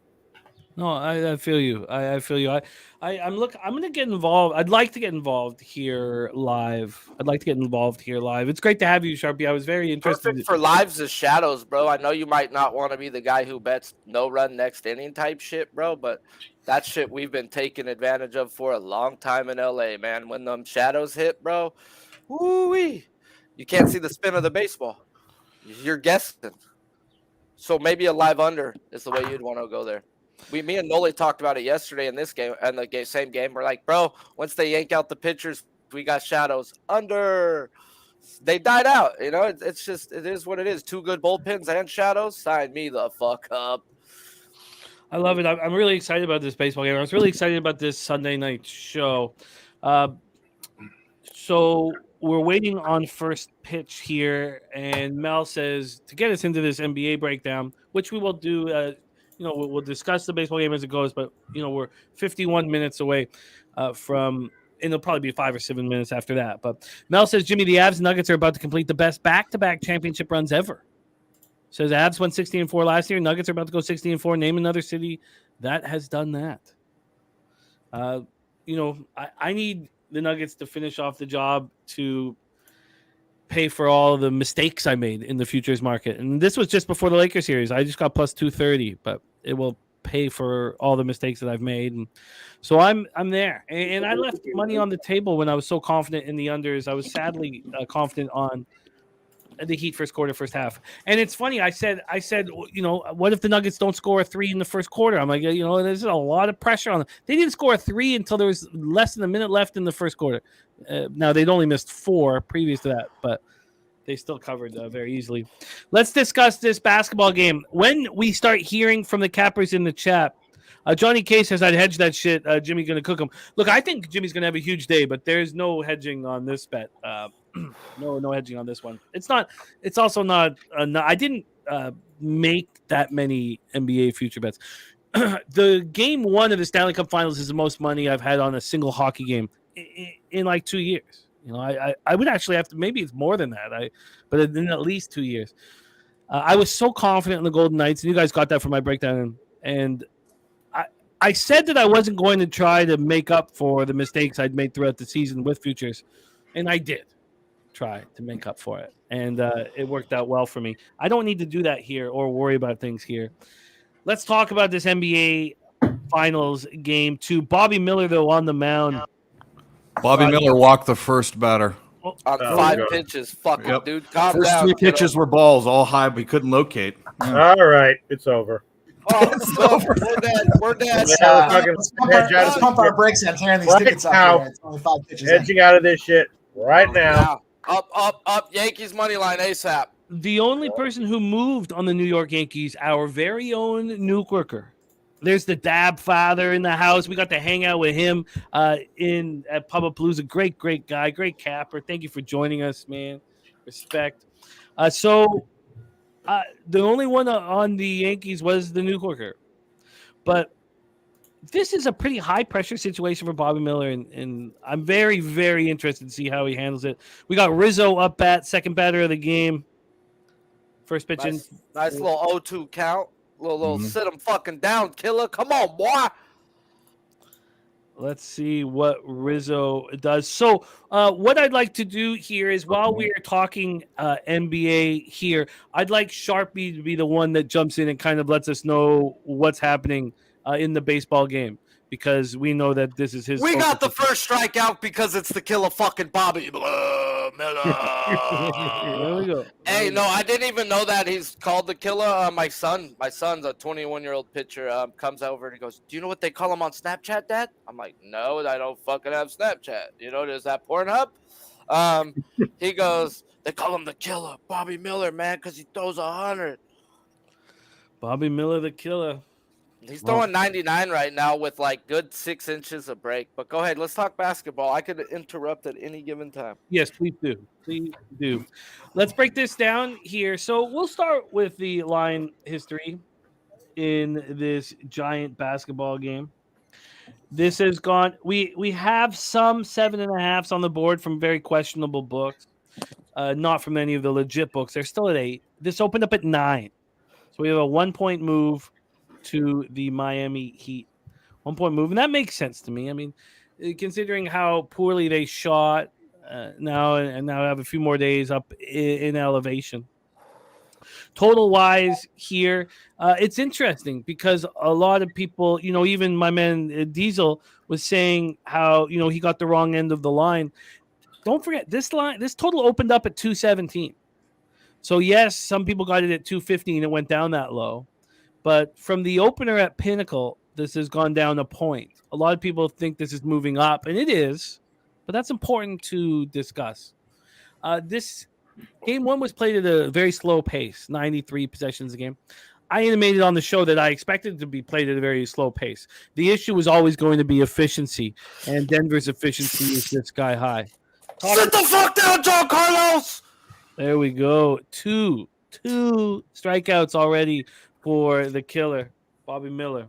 [SPEAKER 1] No, I feel you. I feel you. I'm going to get involved. I'd like to get involved here live. It's great to have you, Sharpie. I was very interested.
[SPEAKER 6] Perfect for lives as shadows, bro. I know you might not want to be the guy who bets no run next inning type shit, bro, but that shit we've been taking advantage of for a long time in LA, man. When them shadows hit, bro, woo-wee, you can't see the spin of the baseball. You're guessing. So maybe a live under is the way you'd want to go there. Me and Noli talked about it yesterday in this game, and the same game. We're like, bro, once they yank out the pitchers, we got shadows under. They died out. You know, it is what it is. 2 good bullpens and shadows. Sign me the fuck up.
[SPEAKER 1] I love it. I'm really excited about this baseball game. I was really excited about this Sunday night show. So we're waiting on first pitch here, and Mel says to get us into this NBA breakdown, which we will do. We'll discuss the baseball game as it goes, but we're 51 minutes away from, and it'll probably be 5 or 7 minutes after that. But Mel says, Jimmy, the Avs Nuggets are about to complete the best back-to-back championship runs ever. Says Avs went 16-4 last year. Nuggets are about to go 16-4. Name another city that has done that. I need the Nuggets to finish off the job to pay for all the mistakes I made in the futures market. And this was just before the Lakers series. I just got plus 230, but it will pay for all the mistakes that I've made. And so I'm there. And I left money on the table when I was so confident in the unders. I was sadly confident on the Heat first quarter, first half. And it's funny. I said, what if the Nuggets don't score a 3 in the first quarter? I'm like, there's a lot of pressure on them. They didn't score a 3 until there was less than a minute left in the first quarter. Now they'd only missed 4 previous to that, but they still covered very easily. Let's discuss this basketball game. When we start hearing from the cappers in the chat, Johnny K says, I'd hedge that shit. Jimmy's going to cook him. Look, I think Jimmy's going to have a huge day, but there's no hedging on this bet. No hedging on this one. It's also not. I didn't make that many NBA future bets. The game 1 of the Stanley Cup Finals is the most money I've had on a single hockey game in like 2 years. I would actually have to. Maybe it's more than that. But in at least 2 years, I was so confident in the Golden Knights, and you guys got that from my breakdown. And I said that I wasn't going to try to make up for the mistakes I'd made throughout the season with futures, and I did try to make up for it, and it worked out well for me. I don't need to do that here or worry about things here. Let's talk about this NBA Finals game 2. Bobby Miller, though, on the mound.
[SPEAKER 3] Bobby Miller walked the first batter.
[SPEAKER 6] On 5 pitches. Fuck it, dude. Calm
[SPEAKER 3] First
[SPEAKER 6] down.
[SPEAKER 3] 3 pitches were balls, all high, but he couldn't locate.
[SPEAKER 4] All right, it's over.
[SPEAKER 2] It's over.
[SPEAKER 6] We're dead.
[SPEAKER 2] Let's pump our brakes and tearing these tickets out here. It's only 5 pitches.
[SPEAKER 4] Edging out of this shit right now.
[SPEAKER 6] Up. Yankees money line ASAP.
[SPEAKER 1] The only person who moved on the New York Yankees, our very own Nuke Worker. There's the Dab father in the house. We got to hang out with him at Pubapalooza. Great guy, great capper. Thank you for joining us, man. Respect. So the only one on the Yankees was the Nuke Worker. But this is a pretty high-pressure situation for Bobby Miller, and I'm very, very interested to see how he handles it. We got Rizzo up bat, second batter of the game. First pitch in.
[SPEAKER 6] Nice little 0-2 count. Little sit him fucking down, killer. Come on, boy.
[SPEAKER 1] Let's see what Rizzo does. So what I'd like to do here is while we are talking NBA here, I'd like Sharpie to be the one that jumps in and kind of lets us know what's happening in the baseball game, because we know that this is his.
[SPEAKER 6] We got the first strikeout because it's the killer fucking Bobby
[SPEAKER 1] There we go.
[SPEAKER 6] Hey, no, I didn't even know that he's called the killer. My son's a 21-year-old pitcher. Comes over and he goes, "Do you know what they call him on Snapchat, Dad?" I'm like, "No, I don't fucking have Snapchat. There's that Pornhub." He goes, "They call him the killer, Bobby Miller, man, because he throws 100."
[SPEAKER 1] Bobby Miller, the killer.
[SPEAKER 6] He's throwing 99 right now with like good 6 inches of break. But go ahead, let's talk basketball. I could interrupt at any given time.
[SPEAKER 1] Yes, please do. Please do. Let's break this down here. So we'll start with the line history in this giant basketball game. This has gone. We have some 7.5s on the board from very questionable books, not from any of the legit books. They're still at 8. This opened up at 9, so we have a 1-point move to the Miami Heat. 1-point move, and that makes sense to me. I mean, considering how poorly they shot now have a few more days up in elevation. Total wise here, it's interesting because a lot of people, even my man Diesel was saying how, he got the wrong end of the line. Don't forget, this total opened up at 217. So yes, some people got it at 250 and it went down that low. But from the opener at Pinnacle, this has gone down a point. A lot of people think this is moving up, and it is, but that's important to discuss. This game 1 was played at a very slow pace, 93 possessions a game. I intimated on the show that I expected it to be played at a very slow pace. The issue was always going to be efficiency, and Denver's efficiency is this sky high.
[SPEAKER 6] Sit the fuck down, John Carlos!
[SPEAKER 1] There we go. Two strikeouts already for the killer, Bobby Miller.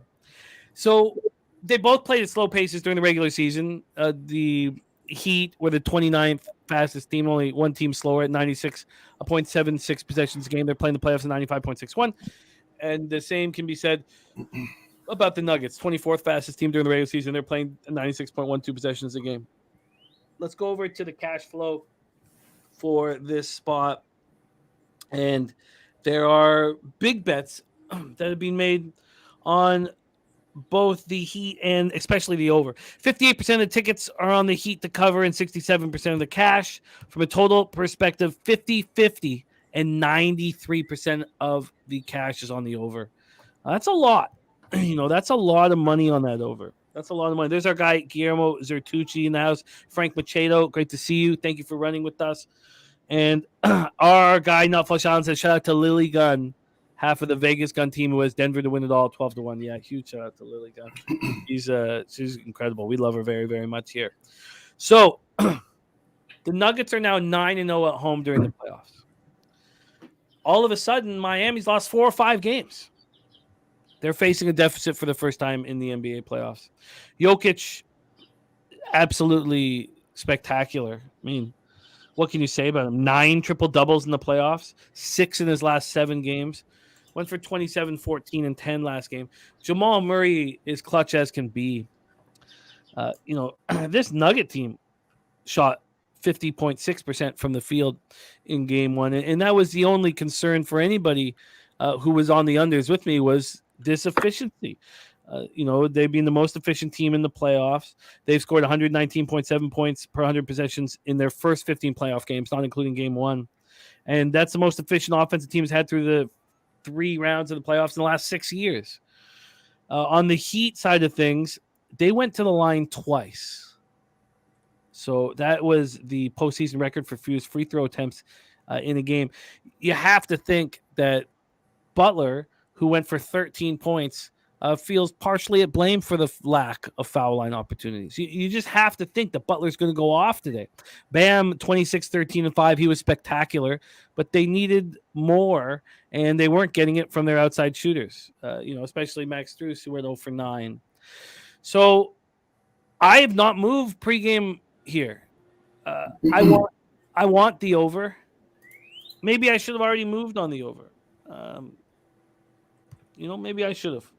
[SPEAKER 1] So they both played at slow paces during the regular season. The Heat were the 29th fastest team, only one team slower at 96.76 possessions a game. They're playing the playoffs at 95.61. And the same can be said about the Nuggets, 24th fastest team during the regular season. They're playing 96.12 possessions a game. Let's go over to the cash flow for this spot. And there are big bets that have been made on both the Heat and especially the over. 58% of the tickets are on the Heat to cover and 67% of the cash. From a total perspective, 50-50 and 93% of the cash is on the over. That's a lot. That's a lot of money on that over. That's a lot of money. There's our guy, Guillermo Zertucci in the house. Frank Machado, great to see you. Thank you for running with us. And our guy, Nutflush Allen, says, shout out to Lily Gunn, half of the Vegas Gun team who has Denver to win it all, 12-1. Yeah, huge shout out to Lily Gunn. She's incredible. We love her very, very much here. So the Nuggets are now 9-0 at home during the playoffs. All of a sudden, Miami's lost 4 or 5 games. They're facing a deficit for the first time in the NBA playoffs. Jokic, absolutely spectacular. I mean, what can you say about him? 9 triple-doubles in the playoffs, 6 in his last 7 games. Went for 27, 14, and 10 last game. Jamal Murray is clutch as can be. This Nugget team shot 50.6% from the field in game 1. And that was the only concern for anybody who was on the unders with me was this efficiency. They've been the most efficient team in the playoffs. They've scored 119.7 points per 100 possessions in their first 15 playoff games, not including game 1. And that's the most efficient offense the team has had through the 3 rounds of the playoffs in the last 6 years. On the Heat side of things, they went to the line twice. So that was the postseason record for fewest free throw attempts in a game. You have to think that Butler, who went for 13 points, feels partially at blame for the lack of foul line opportunities. You just have to think that Butler's going to go off today. Bam, 26, 13, and 5. He was spectacular, but they needed more, and they weren't getting it from their outside shooters, especially Max Strus, who went 0 for 9. So I have not moved pregame here. I want the over. Maybe I should have already moved on the over. Maybe I should have.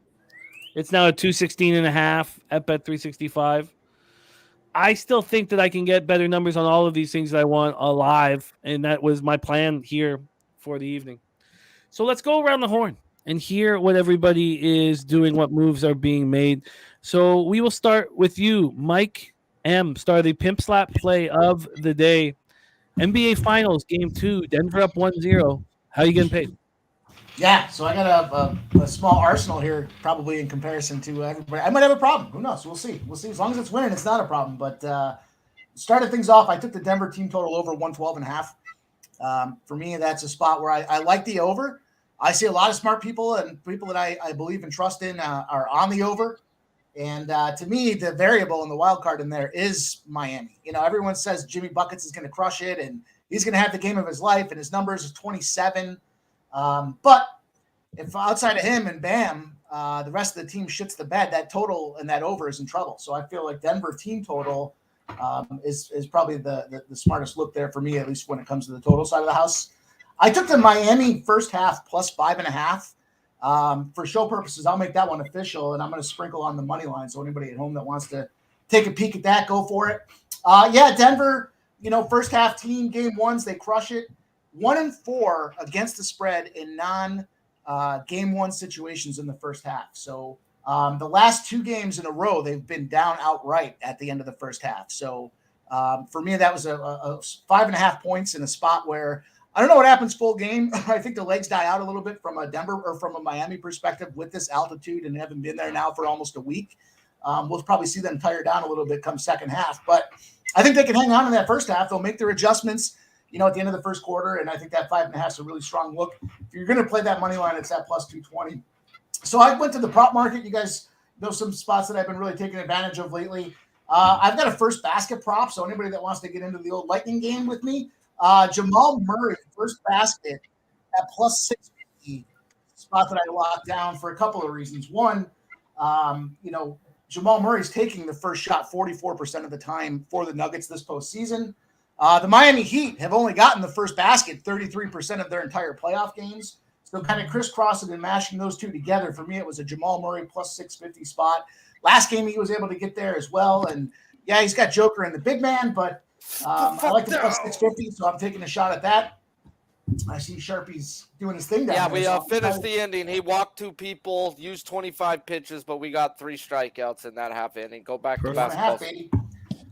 [SPEAKER 1] It's now at 216.5 at Bet 365. I still think that I can get better numbers on all of these things that I want alive, and that was my plan here for the evening. So let's go around the horn and hear what everybody is doing, what moves are being made. So we will start with you, Mike M. Star the Pimp Slap play of the day. NBA Finals, Game 2, Denver up 1-0. How are you getting paid?
[SPEAKER 2] Yeah, so I got a small arsenal here, probably in comparison to everybody. I might have a problem. Who knows? We'll see. We'll see. As long as it's winning, it's not a problem. But started things off, I took the Denver team total over 112.5. For me, that's a spot where I like the over. I see a lot of smart people and people that I believe and trust in are on the over. And to me, the variable and the wild card in there is Miami. You know, everyone says Jimmy Buckets is going to crush it and he's going to have the game of his life, and his numbers is 27. But if outside of him and Bam, the rest of the team shits the bed, that total and that over is in trouble. So I feel like Denver team total is probably the smartest look there for me, at least when it comes to the total side of the house. I took the Miami first half plus 5.5. For show purposes, I'll make that one official, and I'm going to sprinkle on the money line. So anybody at home that wants to take a peek at that, go for it. Yeah, Denver, first half team, game ones, they crush it. 1-4 against the spread in game one situations in the first half. So the last 2 games in a row, they've been down outright at the end of the first half. So for me, that was a 5.5 points in a spot where I don't know what happens full game. I think the legs die out a little bit from a Denver or from a Miami perspective with this altitude and haven't been there now for almost a week. We'll probably see them tire down a little bit come second half, but I think they can hang on in that first half. They'll make their adjustments, at the end of the first quarter, and I think that 5.5 is a really strong look. If you're going to play that money line, it's at plus 220. So I went to the prop market. You guys know some spots that I've been really taking advantage of lately. I've got a first basket prop, so anybody that wants to get into the old Lightning game with me, Jamal Murray, first basket at plus 650, spot that I locked down for a couple of reasons. One, Jamal Murray's taking the first shot 44% of the time for the Nuggets this postseason. The Miami Heat have only gotten the first basket 33% of their entire playoff games. So kind of crisscrossing and mashing those two together, for me, it was a Jamal Murray plus 650 spot. Last game, he was able to get there as well. And, yeah, he's got Joker and the big man, but I like the plus 650, so I'm taking a shot at that. I see Sharpie's doing his thing down there.
[SPEAKER 6] Yeah, we finished the inning. He walked 2 people, used 25 pitches, but we got 3 strikeouts in that half inning. Go back to basketball.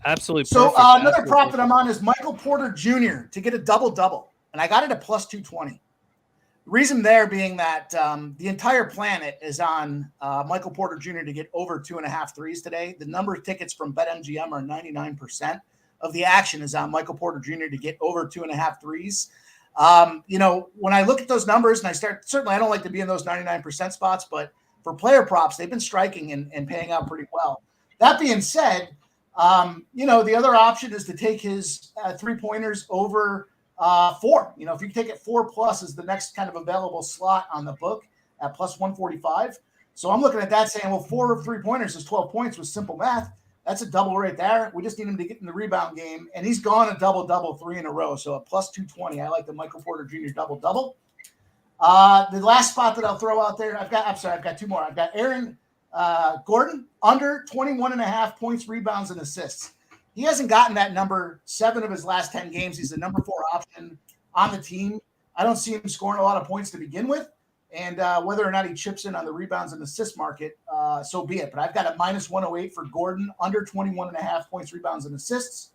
[SPEAKER 1] Absolutely.
[SPEAKER 2] So
[SPEAKER 1] perfect.
[SPEAKER 2] another
[SPEAKER 1] Absolutely
[SPEAKER 2] prop
[SPEAKER 1] perfect.
[SPEAKER 2] that I'm on is Michael Porter Jr. to get a double-double, and I got it at plus 220. The reason there being that the entire planet is on Michael Porter Jr. to get over 2.5 threes today. The number of tickets from BetMGM are 99% of the action is on Michael Porter Jr. to get over 2.5 threes. When I look at those numbers and certainly I don't like to be in those 99% spots, but for player props, they've been striking and paying out pretty well. That being said, the other option is to take his 3-pointers over 4. If you take it 4+ is the next kind of available slot on the book at plus 145. So I'm looking at that saying, well, 4 of 3-pointers is 12 points with simple math. That's a double right there. We just need him to get in the rebound game, and he's gone a double-double 3 in a row. So at plus 220, I like the Michael Porter Jr. double-double. The last spot that I'll throw out there, I've got 2 more. I've got Aaron Gordon under 21.5 points, rebounds, and assists. He hasn't gotten that number 7 of his last 10 games. He's the number 4 option on the team. I don't see him scoring a lot of points to begin with. And whether or not he chips in on the rebounds and assist market, so be it. But I've got a minus 108 for Gordon, under 21.5 points, rebounds, and assists.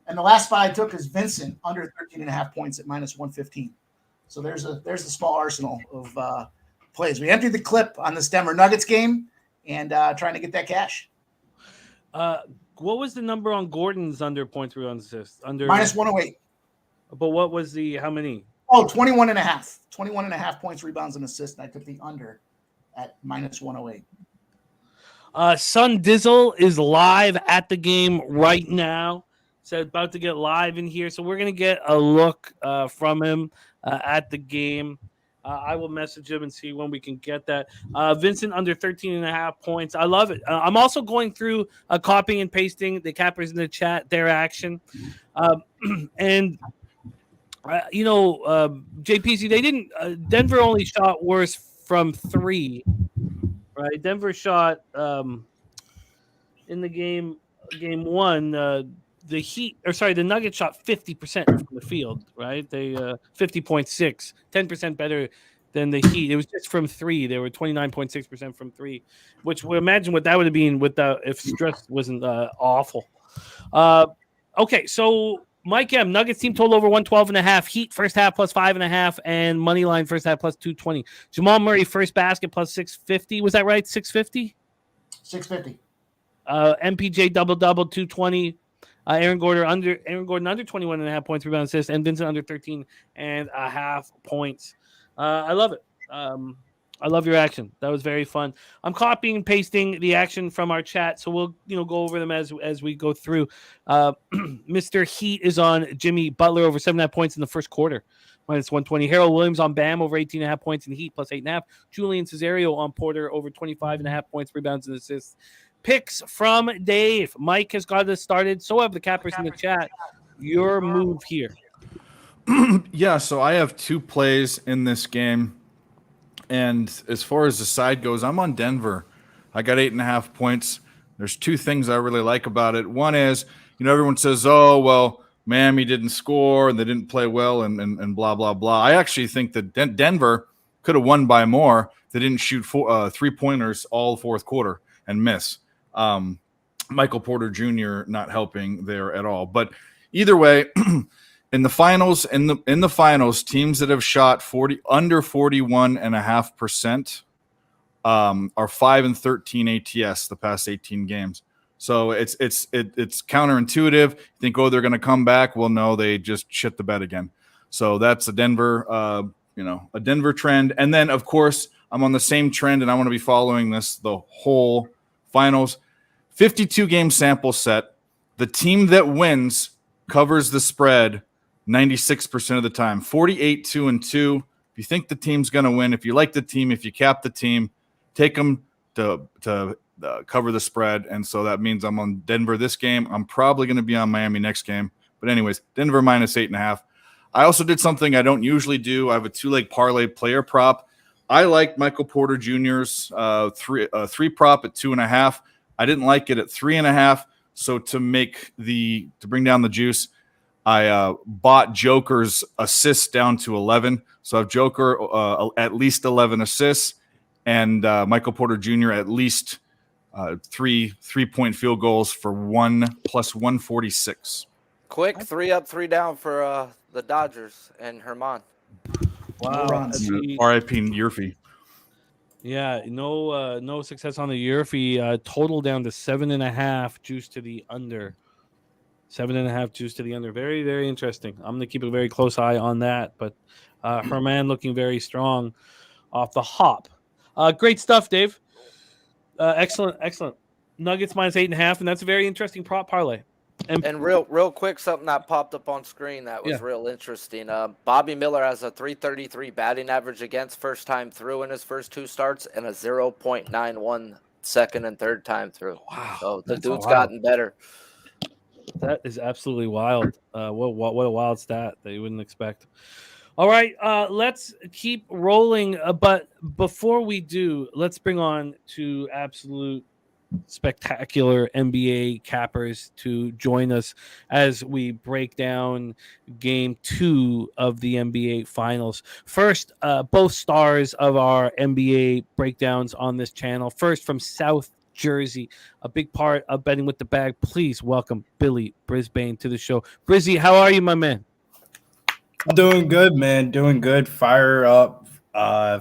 [SPEAKER 2] And the last spot I took is Vincent, under 13.5 points at minus 115. So there's a small arsenal of plays. We emptied the clip on this Denver Nuggets game and trying to get that cash.
[SPEAKER 1] What was the number on Gordon's under points, rebounds, assists? Under
[SPEAKER 2] minus 108.
[SPEAKER 1] But what was how many?
[SPEAKER 2] Oh, 21.5. 21.5 points, rebounds, and assists. And I took the under at minus 108.
[SPEAKER 1] Sun Dizzle is live at the game right now. So about to get live in here. So we're going to get a look from him at the game. I will message him and see when we can get that. Vincent under 13.5 points. I love it. I'm also going through copying and pasting the cappers in the chat, their action. JPC, they didn't. Denver only shot worse from 3, right? Denver shot in the game 1. The Nuggets shot 50% from the field, right? They 50.6, 10% better than the Heat. It was just from 3. They were 29.6% from 3, which we imagine what that would have been if stress wasn't awful. Okay, so Mike M. Nuggets team total over 112.5. Heat first half plus 5.5, and money line first half plus 220. Jamal Murray first basket plus 650. Was that right? 650.
[SPEAKER 2] 650.
[SPEAKER 1] MPJ double 220. Aaron Gordon under 21.5 points, rebound, assist, and Vincent under 13.5 points. I love it. I love your action. That was very fun. I'm copying and pasting the action from our chat, so we'll go over them as we go through. Mr. Heat is on Jimmy Butler over 7.5 points in the first quarter, minus 120. Harold Williams on Bam over 18.5 points in the Heat, plus 8.5. Julian Cesario on Porter over 25.5 points, rebounds, and assists. Picks from Dave. Mike has got us started. So have the cappers in the chat. Your move here.
[SPEAKER 3] Yeah, so I have 2 plays in this game. And as far as the side goes, I'm on Denver. I got 8.5 points. There's 2 things I really like about it. One is, everyone says, oh, well, Miami didn't score and they didn't play well and blah, blah, blah. I actually think that Denver could have won by more. They didn't shoot 3-pointers all fourth quarter and miss. Michael Porter Jr. not helping there at all. But either way, in the finals, teams that have shot under 41.5% are 5-13 ATS the past 18 games. So it's counterintuitive. You think, oh, they're going to come back. Well, no, they just shit the bed again. So that's a Denver, a Denver trend. And then, of course, I'm on the same trend, and I want to be following this the whole finals. 52-game sample set. The team that wins covers the spread 96% of the time. 48-2-2. If you think the team's going to win, if you like the team, if you cap the team, take them to cover the spread. And so that means I'm on Denver this game. I'm probably going to be on Miami next game. But anyways, Denver minus 8.5. I also did something I don't usually do. I have a 2-leg parlay player prop. I like Michael Porter Jr.'s three prop at 2.5. I didn't like it at 3.5. So to bring down the juice, I bought Joker's assists down to 11. So I have Joker at least 11 assists, and Michael Porter Jr. at least 3-point field goals for 1 plus 146.
[SPEAKER 6] Quick 3 up, 3 down for the Dodgers and Herman.
[SPEAKER 1] Wow.
[SPEAKER 3] R.I.P. Yurfie.
[SPEAKER 1] Yeah, no success on the Yurfie. Total down to 7.5, juice to the under. 7.5 juice to the under. Very, very interesting. I'm going to keep a very close eye on that. But Herman looking very strong off the hop. Great stuff, Dave. Excellent. Nuggets minus 8.5, and that's a very interesting prop parlay.
[SPEAKER 6] And real quick, something that popped up on screen that was real interesting. Bobby Miller has a 333 batting average against first time through in his first 2 starts and a 0.91 second and third time through.
[SPEAKER 1] Wow.
[SPEAKER 6] So the dude's gotten better.
[SPEAKER 1] That is absolutely wild. What a wild stat that you wouldn't expect. All right, let's keep rolling. But before we do, let's bring on 2 absolute spectacular NBA cappers to join us as we break down game 2 of the NBA Finals. First, both stars of our NBA breakdowns on this channel. First, from South Jersey, a big part of Betting with the Bag. Please welcome Billy Brisbane to the show. Brizzy, how are you, my man?
[SPEAKER 7] I'm doing good, man. Doing good. Fire up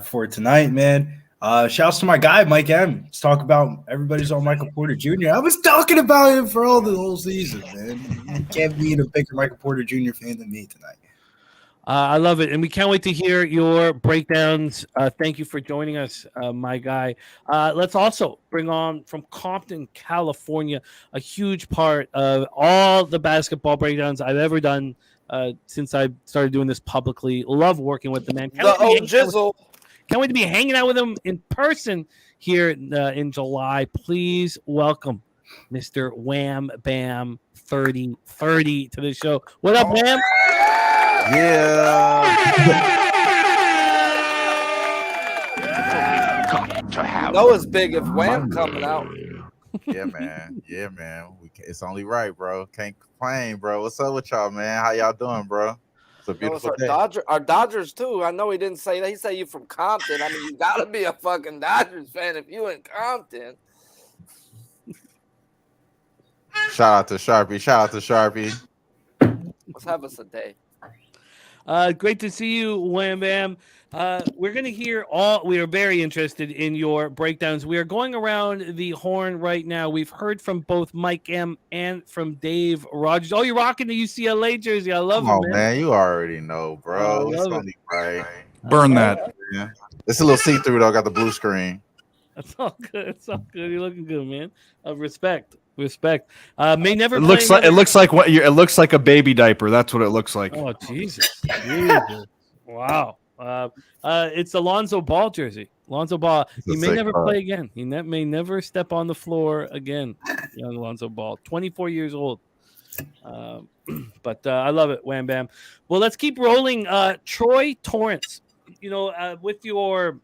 [SPEAKER 7] for tonight, man. Shouts to my guy, Mike M. Let's talk about everybody's on Michael Porter Jr. I was talking about him for all the whole season, man. You can't be a bigger Michael Porter Jr. fan than me tonight.
[SPEAKER 1] I love it, and we can't wait to hear your breakdowns. Thank you for joining us, my guy. Let's also bring on from Compton, California, a huge part of all the basketball breakdowns I've ever done since I started doing this publicly. Love working with the man. Can't wait to be hanging out with him in person here in July. Please welcome Mr. Wham Bam 3030 to the show. What up, Wham?
[SPEAKER 8] Yeah.
[SPEAKER 6] Noah's big if Wham coming out.
[SPEAKER 8] Yeah, man. It's only right, bro. Can't complain, bro. What's up with y'all, man? How y'all doing, bro? It's a beautiful day.
[SPEAKER 6] Our Dodgers too. I know he didn't say that. He said you from Compton. I mean, you gotta be a fucking Dodgers fan if you in Compton.
[SPEAKER 8] Shout out to Sharpie.
[SPEAKER 6] Let's have us a day.
[SPEAKER 1] Great to see you, Wham Bam. We're going to hear all. We are very interested in your breakdowns. We are going around the horn right now. We've heard from both Mike M and from Dave Rogers. Oh, you're rocking the UCLA jersey. I love
[SPEAKER 8] Come
[SPEAKER 1] it,
[SPEAKER 8] on,
[SPEAKER 1] man.
[SPEAKER 8] man. You already know, bro.
[SPEAKER 1] I
[SPEAKER 8] It's
[SPEAKER 1] love it.
[SPEAKER 8] only right.
[SPEAKER 3] Burn that.
[SPEAKER 8] Yeah. It's a little see-through though. Got the blue screen.
[SPEAKER 1] That's all good. It's all good. You're looking good, man. Respect. May never.
[SPEAKER 3] It
[SPEAKER 1] play
[SPEAKER 3] looks like
[SPEAKER 1] another-
[SPEAKER 3] it looks like a baby diaper. That's what it looks like.
[SPEAKER 1] Oh Jesus! Wow. It's Alonzo Ball jersey. Alonzo Ball. He may never play again. He may never step on the floor again. Young Alonzo Ball, 24 years old. But I love it, Wham Bam. Well, let's keep rolling. Troy Torrance. With your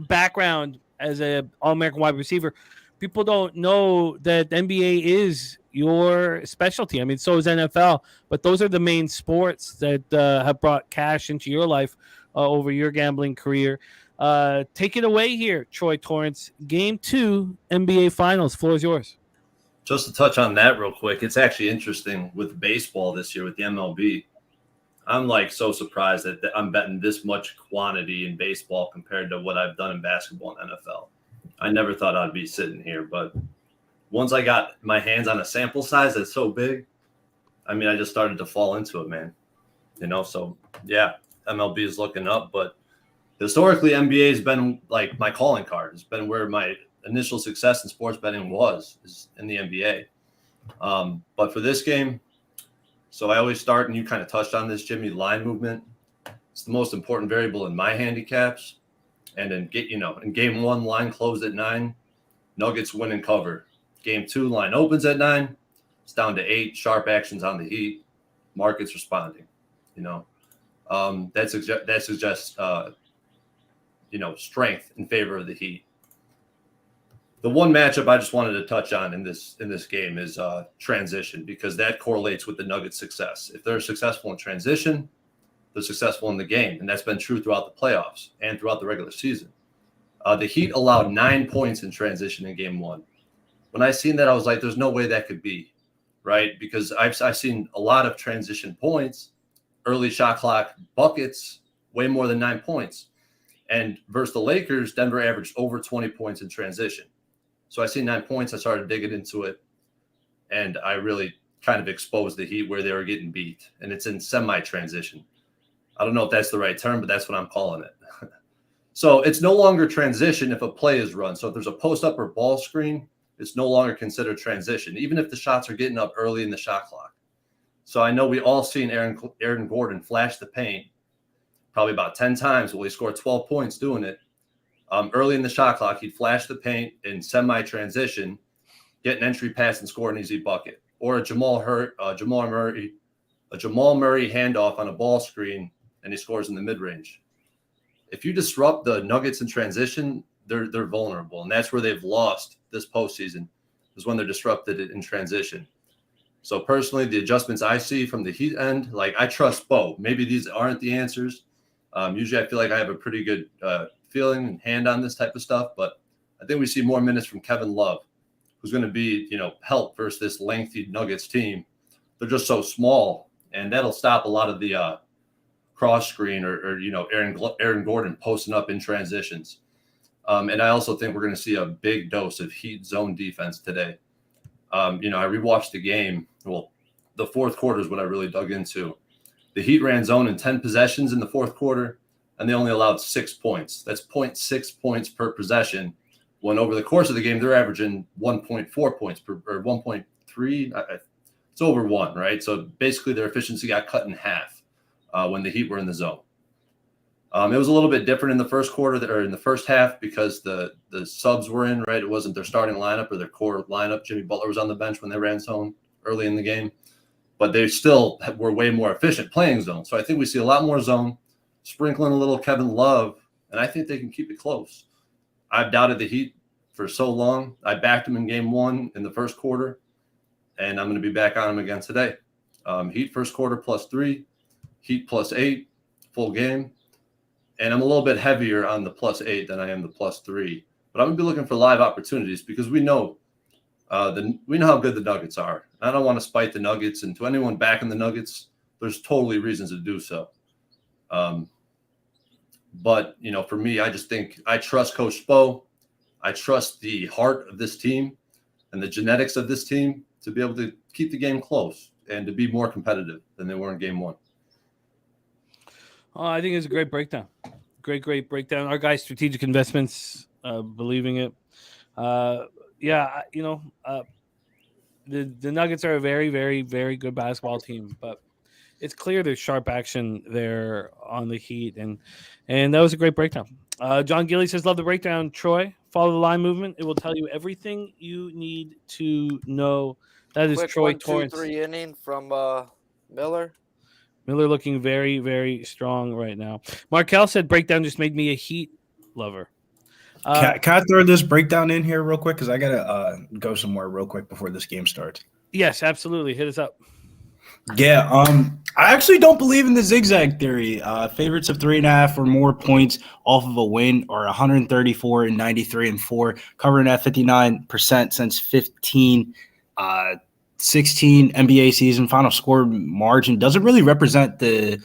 [SPEAKER 1] background as a All-American wide receiver, people don't know that NBA is your specialty. I mean, so is NFL, but those are the main sports that have brought cash into your life over your gambling career. Take it away here, Troy Torrance. Game 2, NBA Finals. Floor is yours.
[SPEAKER 5] Just to touch on that real quick, it's actually interesting with baseball this year with the MLB. I'm so surprised that I'm betting this much quantity in baseball compared to what I've done in basketball and NFL. I never thought I'd be sitting here, but once I got my hands on a sample size that's so big, I just started to fall into it, man. So yeah, MLB is looking up, but historically NBA has been like my calling card. It's been where my initial success in sports betting is in the NBA. But for this game, so I always start, and you kind of touched on this, Jimmy, line movement. It's the most important variable in my handicaps. And in game 1, line closed at 9, Nuggets win and cover. Game 2, line opens at 9, it's down to 8. Sharp actions on the Heat, markets responding. That suggests strength in favor of the Heat. The one matchup I just wanted to touch on in this game is transition, because that correlates with the Nuggets' success. If they're successful in transition, they're successful in the game, and that's been true throughout the playoffs and throughout the regular season. The Heat allowed 9 points in transition in game 1. When I seen that, I was like, there's no way that could be, right? Because I've seen a lot of transition points, early shot clock buckets, way more than 9 points. And versus the Lakers, Denver averaged over 20 points in transition. So I see 9 points. I started digging into it, and I really kind of exposed the Heat where they were getting beat. And it's in semi-transition. I don't know if that's the right term, but that's what I'm calling it. So it's no longer transition if a play is run. So if there's a post-up or ball screen, it's no longer considered transition, even if the shots are getting up early in the shot clock. So I know we all seen Aaron Gordon flash the paint probably about 10 times. Well, he scored 12 points doing it. Early in the shot clock, he'd flash the paint in semi-transition, get an entry pass, and score an easy bucket. Or a Jamal Murray handoff on a ball screen, and he scores in the mid-range. If you disrupt the Nuggets in transition, they're vulnerable, and that's where they've lost this postseason, is when they're disrupted in transition. So personally, the adjustments I see from the Heat end, I trust Bo. Maybe these aren't the answers. Usually I feel like I have a pretty good feeling and hand on this type of stuff, but I think we see more minutes from Kevin Love, who's going to be, help versus this lengthy Nuggets team. They're just so small, and that'll stop a lot of the cross screen or Aaron Gordon posting up in transitions. And I also think we're going to see a big dose of Heat zone defense today. I rewatched the game. Well, the fourth quarter is what I really dug into. The Heat ran zone in 10 possessions in the fourth quarter, and they only allowed 6 points. That's 0.6 points per possession, when over the course of the game, they're averaging 1.4 points or 1.3. It's over 1, right? So basically their efficiency got cut in half when the Heat were in the zone. It was a little bit different in the first quarter or in the first half because the subs were in, right? It wasn't their starting lineup or their core lineup. Jimmy Butler was on the bench when they ran zone early in the game, but they still were way more efficient playing zone. So I think we see a lot more zone, sprinkling a little Kevin Love, and I think they can keep it close. I've doubted the Heat for so long. I backed them in game 1 in the first quarter, and I'm going to be back on them again today. Heat first quarter +3, Heat +8, full game. And I'm a little bit heavier on the +8 than I am the +3. But I'm going to be looking for live opportunities because we know how good the Nuggets are. I don't want to spite the Nuggets. And to anyone backing the Nuggets, there's totally reasons to do so. But, for me, I just think I trust Coach Spo. I trust the heart of this team and the genetics of this team to be able to keep the game close and to be more competitive than they were in game one.
[SPEAKER 1] I think it's a great breakdown. Great breakdown. Our guys, strategic investments, believing it. The Nuggets are a very, very, very good basketball team, but it's clear there's sharp action there on the Heat, and that was a great breakdown. John Gilly says, love the breakdown, Troy. Follow the line movement. It will tell you everything you need to know. That is
[SPEAKER 6] Quick
[SPEAKER 1] Troy
[SPEAKER 6] 1, 2,
[SPEAKER 1] Torrance.
[SPEAKER 6] 3 inning from Miller.
[SPEAKER 1] Miller looking very, very strong right now. Markel said breakdown just made me a Heat lover.
[SPEAKER 7] Can I throw this breakdown in here real quick? Because I got to go somewhere real quick before this game starts.
[SPEAKER 1] Yes, absolutely. Hit us up.
[SPEAKER 7] Yeah, I actually don't believe in the zigzag theory. Favorites of 3.5 or more points off of a win are 134 and 93 and 4, covering at 59% since 16 NBA season. Final score margin doesn't really represent the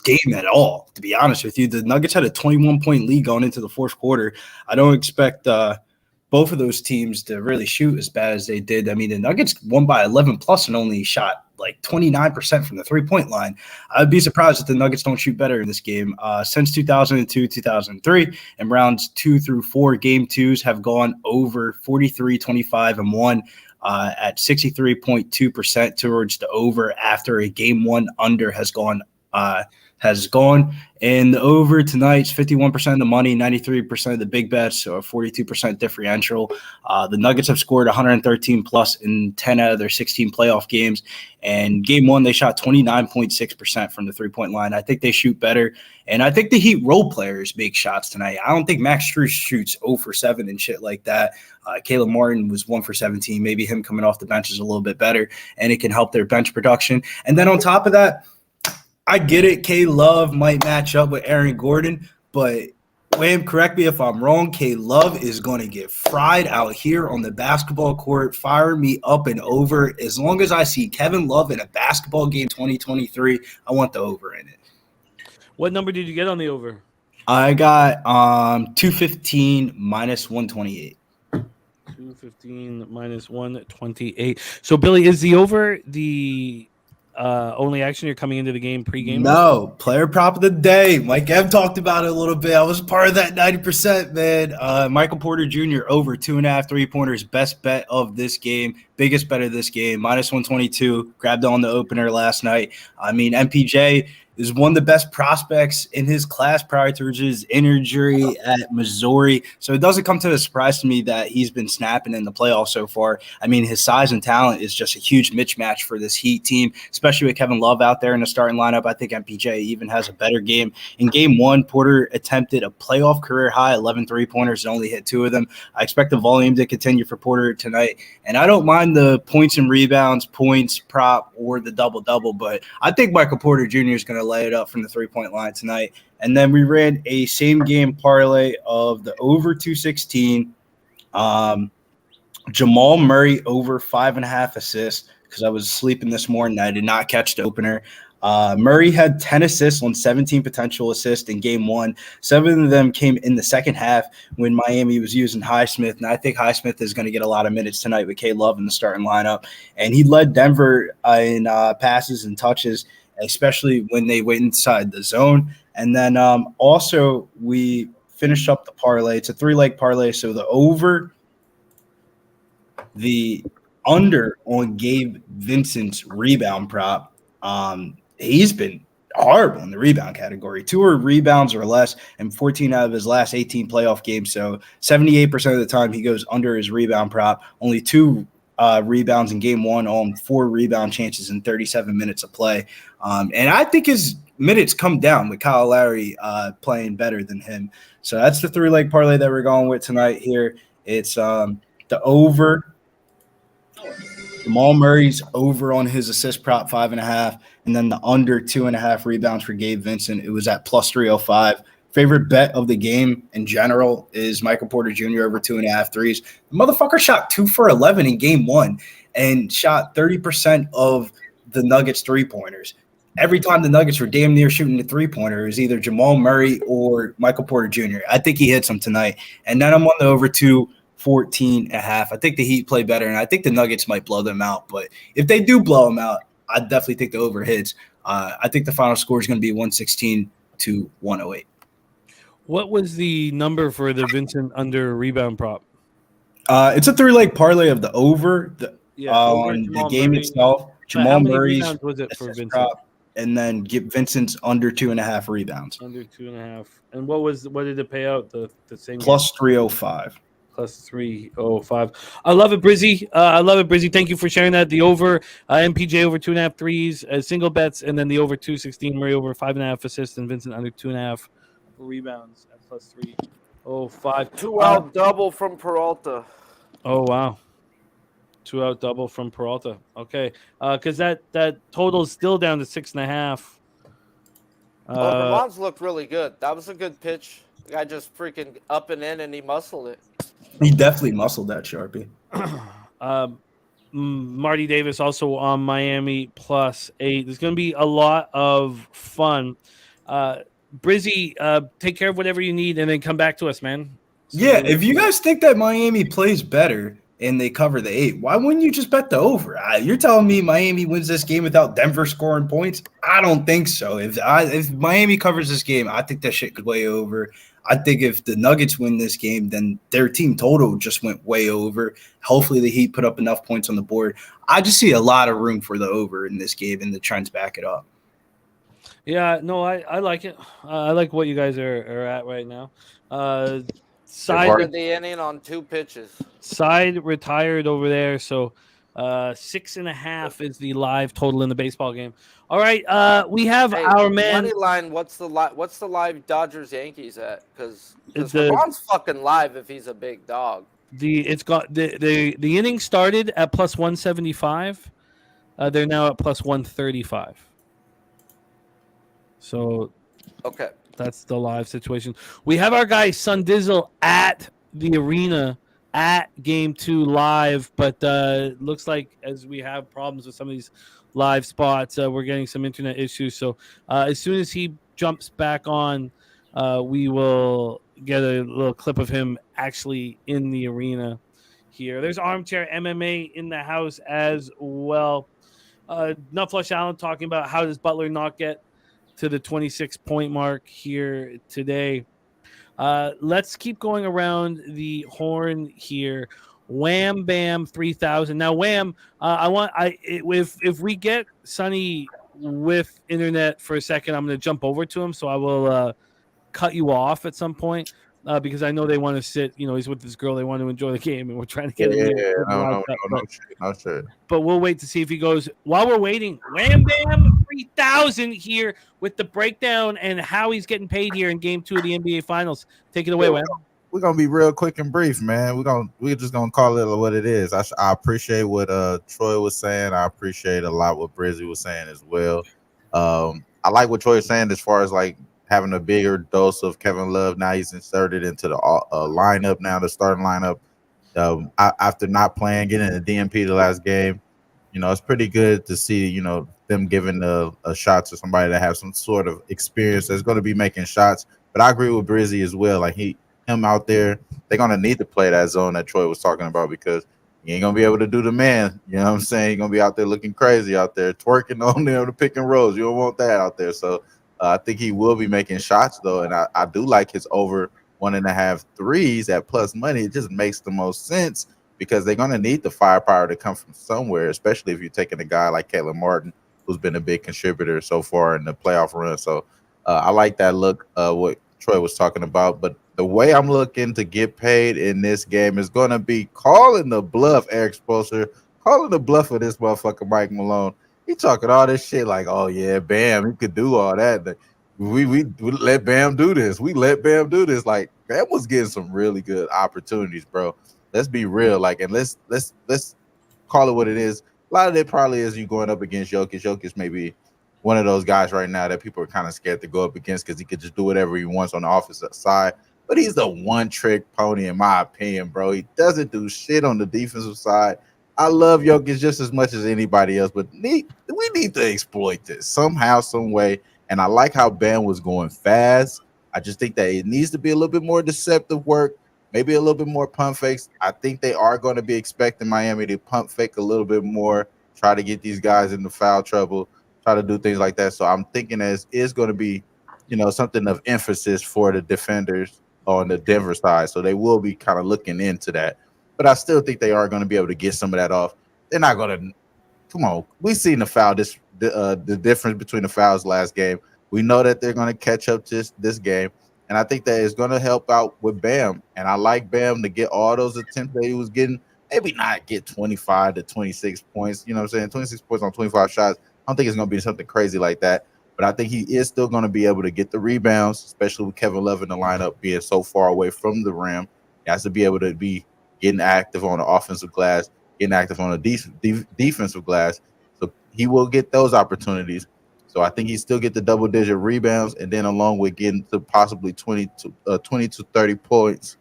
[SPEAKER 7] game at all, to be honest with you. The Nuggets had a 21-point lead going into the fourth quarter. I don't expect both of those teams to really shoot as bad as they did. I mean, the Nuggets won by 11 plus and only shot like 29% from the three-point line. I'd be surprised if the Nuggets don't shoot better in this game. Since 2002, 2003, and rounds 2 through 4, game twos have gone over 43, 25, and 1 at 63.2% towards the over after a game one under has gone. And the over tonight's 51% of the money, 93% of the big bets, so a 42% differential. The Nuggets have scored 113 plus in 10 out of their 16 playoff games. And game one, they shot 29.6% from the three-point line. I think they shoot better. And I think the Heat role players make shots tonight. I don't think Max Strus shoots 0 for 7 and shit like that. Caleb Martin was 1 for 17. Maybe him coming off the bench is a little bit better, and it can help their bench production. And then on top of that, I get it. K-Love might match up with Aaron Gordon, but Wham, correct me if I'm wrong. K-Love is going to get fried out here on the basketball court. Fire me up and over. As long as I see Kevin Love in a basketball game 2023, I want the over in it.
[SPEAKER 1] What number did you get on the over?
[SPEAKER 7] I got 215 minus 128.
[SPEAKER 1] 215 minus 128. So, Billy, is the over the only action you're coming into the game pregame?
[SPEAKER 7] No, player prop of the day. Mike M talked about it a little bit. I was part of that 90%, man. Michael Porter Jr. over 2.5 3-pointers. Best bet of this game. Biggest bet of this game. Minus 122. Grabbed on the opener last night. I mean, MPJ is one of the best prospects in his class prior to his injury at Missouri. So it doesn't come to a surprise to me that he's been snapping in the playoffs so far. I mean, his size and talent is just a huge mismatch for this Heat team, especially with Kevin Love out there in the starting lineup. I think MPJ even has a better game. In game one, Porter attempted a playoff career high 11 3-pointers and only hit 2 of them. I expect the volume to continue for Porter tonight. And I don't mind the points and rebounds, points, prop, or the double-double, but I think Michael Porter Jr. is going to lay it up from the three-point line tonight. And then we ran a same-game parlay of the over 216. Jamal Murray over 5.5 assists because I was sleeping this morning. I did not catch the opener. Murray had 10 assists on 17 potential assists in game one. 7 of them came in the second half when Miami was using Highsmith, and I think Highsmith is going to get a lot of minutes tonight with K-Love in the starting lineup. And he led Denver in passes and touches, especially when they went inside the zone. And then also we finished up the parlay. It's a 3-leg parlay, so the over, the under on Gabe Vincent's rebound prop. He's been horrible in the rebound category. 2 rebounds or less in 14 out of his last 18 playoff games. So 78% of the time he goes under his rebound prop. Only 2 rebounds in game one on 4 rebound chances in 37 minutes of play. And I think his minutes come down with Kyle Lowry playing better than him. So that's the 3-leg parlay that we're going with tonight here. It's the over. Jamal Murray's over on his assist prop 5.5, and then the under 2.5 rebounds for Gabe Vincent. It was at plus 305. Favorite bet of the game in general is Michael Porter Jr. over 2.5 threes. The motherfucker shot 2 for 11 in game one and shot 30% of the Nuggets 3-pointers. every time the Nuggets were damn near shooting the three-pointer, it was either Jamal Murray or Michael Porter Jr. I think he hits them tonight. And then I'm on the over 214.5. I think the Heat play better, and I think the Nuggets might blow them out. But if they do blow them out, I definitely think the over hits. I think the final score is going to be 116 to 108.
[SPEAKER 1] What was the number for the Vincent under rebound prop?
[SPEAKER 7] It's a 3-leg parlay of the over
[SPEAKER 1] over
[SPEAKER 7] on the
[SPEAKER 1] Jamal
[SPEAKER 7] game
[SPEAKER 1] Murray.
[SPEAKER 7] itself.
[SPEAKER 1] How
[SPEAKER 7] Jamal
[SPEAKER 1] many
[SPEAKER 7] Murray's
[SPEAKER 1] rebounds was it for Vincent?
[SPEAKER 7] prop, and then get Vincent's under 2.5 rebounds.
[SPEAKER 1] Under 2.5. And what did it pay out? The same
[SPEAKER 7] Plus 305.
[SPEAKER 1] Plus 305. I love it, Brizzy. I love it, Brizzy. Thank you for sharing that. The over MPJ over 2.5 threes, single bets, and then the over 216. Murray over 5.5 assists, and Vincent under 2.5 rebounds at plus 305.
[SPEAKER 6] 2 out double from Peralta.
[SPEAKER 1] Oh wow. 2 out double from Peralta. Okay. Because that total is still down to 6.5.
[SPEAKER 6] Herman's looked really good. That was a good pitch. The guy just freaking up and in, and he muscled it.
[SPEAKER 7] He definitely muscled that, Sharpie.
[SPEAKER 1] Marty Davis also on Miami plus 8. There's going to be a lot of fun. Brizzy, take care of whatever you need and then come back to us, man.
[SPEAKER 7] Yeah, if you guys think that Miami plays better and they cover the 8, why wouldn't you just bet the over? You're telling me Miami wins this game without Denver scoring points? I don't think so. If Miami covers this game, I think that shit could way over. I think if the Nuggets win this game, then their team total just went way over. Hopefully the Heat put up enough points on the board. I just see a lot of room for the over in this game, and the trends back it up.
[SPEAKER 1] Yeah, no, I like it. I like what you guys are at right now.
[SPEAKER 6] Part of the inning on 2 pitches.
[SPEAKER 1] Side retired over there, so 6.5 is the live total in the baseball game. All right, we have our man.
[SPEAKER 6] Money line. What's the live Dodgers Yankees at? Because LeBron's fucking live if he's a big dog.
[SPEAKER 1] The inning started at plus 175. They're now at plus 135. So
[SPEAKER 6] okay,
[SPEAKER 1] that's the live situation. We have our guy Sun Dizzle at the arena at Game 2 live, but looks like as we have problems with some of these live spots, we're getting some internet issues. So as soon as he jumps back on, we will get a little clip of him actually in the arena here. There's Armchair MMA in the house as well. Nutflush Allen talking about how does Butler not get to the 26-point mark here today. Let's keep going around the horn here. Wham Bam 3000. Now, Wham, if we get Sonny with internet for a second, I'm going to jump over to him. So I will cut you off at some point because I know they want to sit. You know, he's with this girl. They want to enjoy the game, and we're trying to get him.
[SPEAKER 8] No shit.
[SPEAKER 1] But we'll wait to see if he goes. While we're waiting, Wham Bam 3000 here with the breakdown and how he's getting paid here in Game 2 of the NBA Finals. Take it away, Wham.
[SPEAKER 8] We're gonna be real quick and brief, man. We're just gonna call it what it is. I appreciate what Troy was saying. I appreciate a lot what Brizzy was saying as well. I like what Troy was saying as far as like having a bigger dose of Kevin Love. Now he's inserted into the lineup now, the starting lineup. After not playing, getting a DNP the last game, you know, it's pretty good to see, you know, them giving a shot to somebody that has some sort of experience that's going to be making shots. But I agree with Brizzy as well. Like him out there, they're going to need to play that zone that Troy was talking about because he ain't going to be able to do the man. You know what I'm saying? He's going to be out there looking crazy out there, twerking on there, the pick and rolls. You don't want that out there. So I think he will be making shots, though. And I do like his over 1.5 threes at plus money. It just makes the most sense because they're going to need the firepower to come from somewhere, especially if you're taking a guy like Caleb Martin, who's been a big contributor so far in the playoff run. So I like that look, what Troy was talking about. But the way I'm looking to get paid in this game is going to be calling the bluff, Eric Spoelstra, calling the bluff of this motherfucker Mike Malone. He talking all this shit like, oh, yeah, Bam, he could do all that. We let Bam do this. We let Bam do this. Like, Bam was getting some really good opportunities, bro. Let's be real. Like, and let's call it what it is. A lot of it probably is you going up against Jokic. Jokic may be one of those guys right now that people are kind of scared to go up against because he could just do whatever he wants on the offensive side. But he's the one-trick pony, in my opinion, bro. He doesn't do shit on the defensive side. I love Jokic just as much as anybody else, but we need to exploit this somehow, some way. And I like how Bam was going fast. I just think that it needs to be a little bit more deceptive work, maybe a little bit more pump fakes. I think they are going to be expecting Miami to pump fake a little bit more, try to get these guys into foul trouble, try to do things like that. So I'm thinking that it's going to be, something of emphasis for the defenders on the Denver side. So they will be kind of looking into that. But I still think they are going to be able to get some of that off. They're not going to. Come on, we've seen the difference between the fouls last game. We know that they're going to catch up to this game, and I think that it's going to help out with Bam. And I like Bam to get all those attempts that he was getting. Maybe not get 25 to 26 points. You know what I'm saying? 26 points on 25 shots. I don't think it's going to be something crazy like that. But I think he is still going to be able to get the rebounds, especially with Kevin Love in the lineup being so far away from the rim. He has to be able to be getting active on the offensive glass, getting active on the defensive glass. So he will get those opportunities. So I think he still get the double-digit rebounds, and then along with getting to possibly 20 to 30 points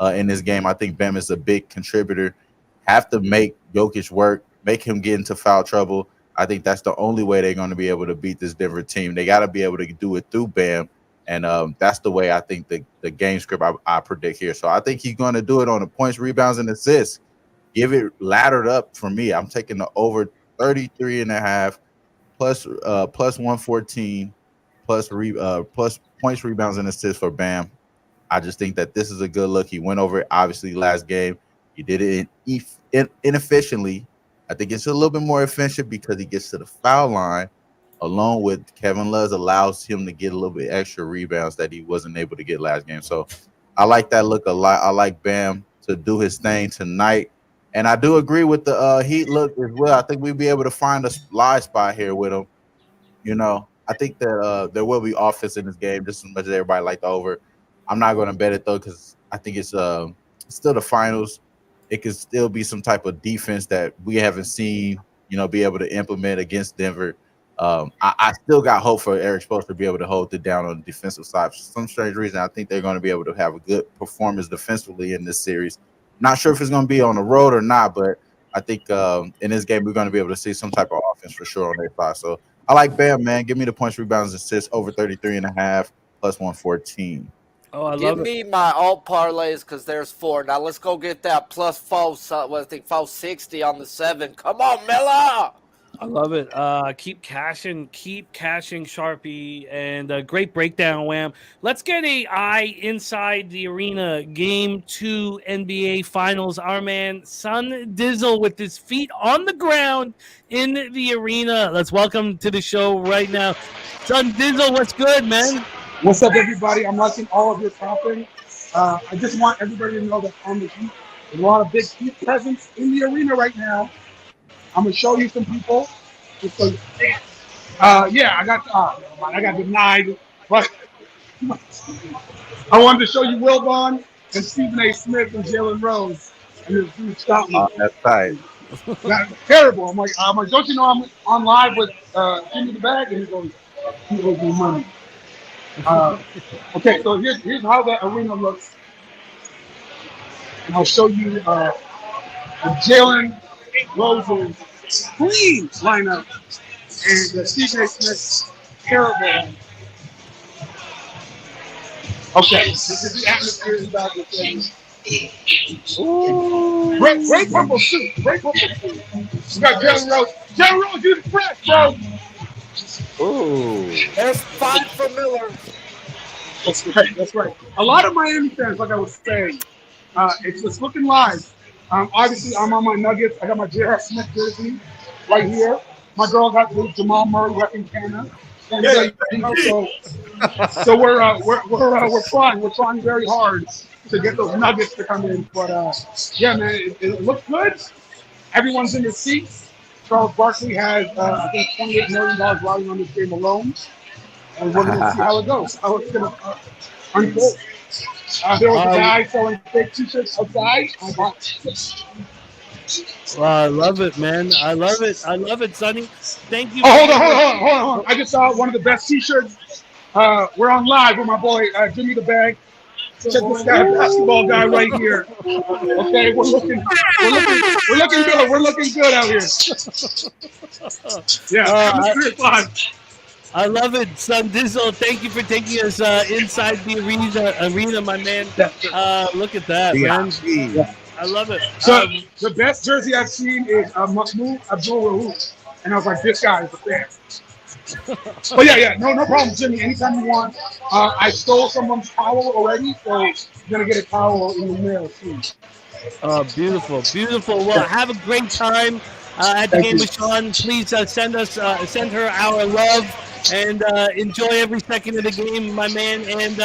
[SPEAKER 8] in this game, I think Bam is a big contributor. Have to make Jokic work, make him get into foul trouble. I think that's the only way they're going to be able to beat this Denver team. They got to be able to do it through Bam, and that's the way I think the game script I predict here. So I think he's going to do it on the points, rebounds, and assists. Give it laddered up for me. I'm taking the over 33.5 plus 114 plus points, rebounds, and assists for Bam. I just think that this is a good look. He went over it, obviously, last game. He did it inefficiently. I think it's a little bit more efficient because he gets to the foul line, along with Kevin Love allows him to get a little bit extra rebounds that he wasn't able to get last game. So I like that look a lot. I like Bam to do his thing tonight. And I do agree with the Heat look as well. I think we'll be able to find a live spot here with him. I think that there will be offense in this game just as much as everybody liked the over. I'm not going to bet it, though, because I think it's still the finals. It could still be some type of defense that we haven't seen, be able to implement against Denver. I still got hope for Eric Spoelstra to be able to hold it down on the defensive side. For some strange reason, I think they're going to be able to have a good performance defensively in this series. Not sure if it's going to be on the road or not, but I think in this game we're going to be able to see some type of offense for sure on their side. So I like Bam, man. Give me the points, rebounds, assists over 33.5 plus 114.
[SPEAKER 1] Oh, I love
[SPEAKER 6] Give
[SPEAKER 1] it.
[SPEAKER 6] me my alt parlays because there's 4. Now let's go get that plus 460 on the 7. Come on, Miller.
[SPEAKER 1] I love it. Keep cashing, Sharpie, and great breakdown, Wham. Let's get a eye inside the arena. Game 2 NBA Finals. Our man, Son Dizzle, with his feet on the ground in the arena. Let's welcome to the show right now. Son Dizzle, what's good, man?
[SPEAKER 9] What's up, everybody? I'm watching all of your talking. I just want everybody to know that on the Heat, there's a lot of big Heat presence in the arena right now. I'm gonna show you some people. I got denied, but I wanted to show you Will Vaughn and Stephen A. Smith and Jalen Rose, and this dude stopped me.
[SPEAKER 8] Oh, that's tight.
[SPEAKER 9] That's terrible. I'm like, don't you know I'm on live with Jimmy the Bag? And he goes, no money. Okay, so here's how the arena looks, and I'll show you the Jalen Rose's clean lineup and the Stephen A. Smith terrible. Okay, this is the atmosphere is about to change. Great purple suit. Great purple suit. We got Jalen Rose. Jalen Rose, you the fresh, bro.
[SPEAKER 8] Ooh.
[SPEAKER 6] There's 5 for Miller.
[SPEAKER 9] That's right. A lot of Miami fans, like I was saying, it's just looking live. Obviously, I'm on my Nuggets. I got my J.R. Smith jersey right here. My girl got the Jamal Murray repping Canada. So we're trying. We're trying very hard to get those Nuggets to come in. But yeah, man, it looks good. Everyone's in their seats. Charles Barkley has I think $28 million riding on this game alone, and we're going to see how it goes. How it's going to unfold. There was a guy selling fake t-shirts outside. I bought
[SPEAKER 1] I love it, man. I love it, Sonny. Thank you.
[SPEAKER 9] Oh, hold on. I just saw one of the best t-shirts. We're on live with my boy Jimmy the Bag. Check this guy, basketball guy right here. Okay, we're looking good. We're looking good out here. Yeah, atmosphere fine.
[SPEAKER 1] I love it, Son Dizzle. Thank you for taking us inside the arena, my man. Look at that, man.
[SPEAKER 8] Yeah.
[SPEAKER 1] I love it.
[SPEAKER 9] So the best jersey I've seen is Mahmoud Abdul-Rahuf, and I was like, this guy is a fan. But yeah, no problem, Jimmy. Anytime you want. I stole someone's towel already, so you're gonna get a towel in the mail soon.
[SPEAKER 1] Beautiful. Well, have a great time at the game with Sean. Please send her our love. And enjoy every second of the game, my man. And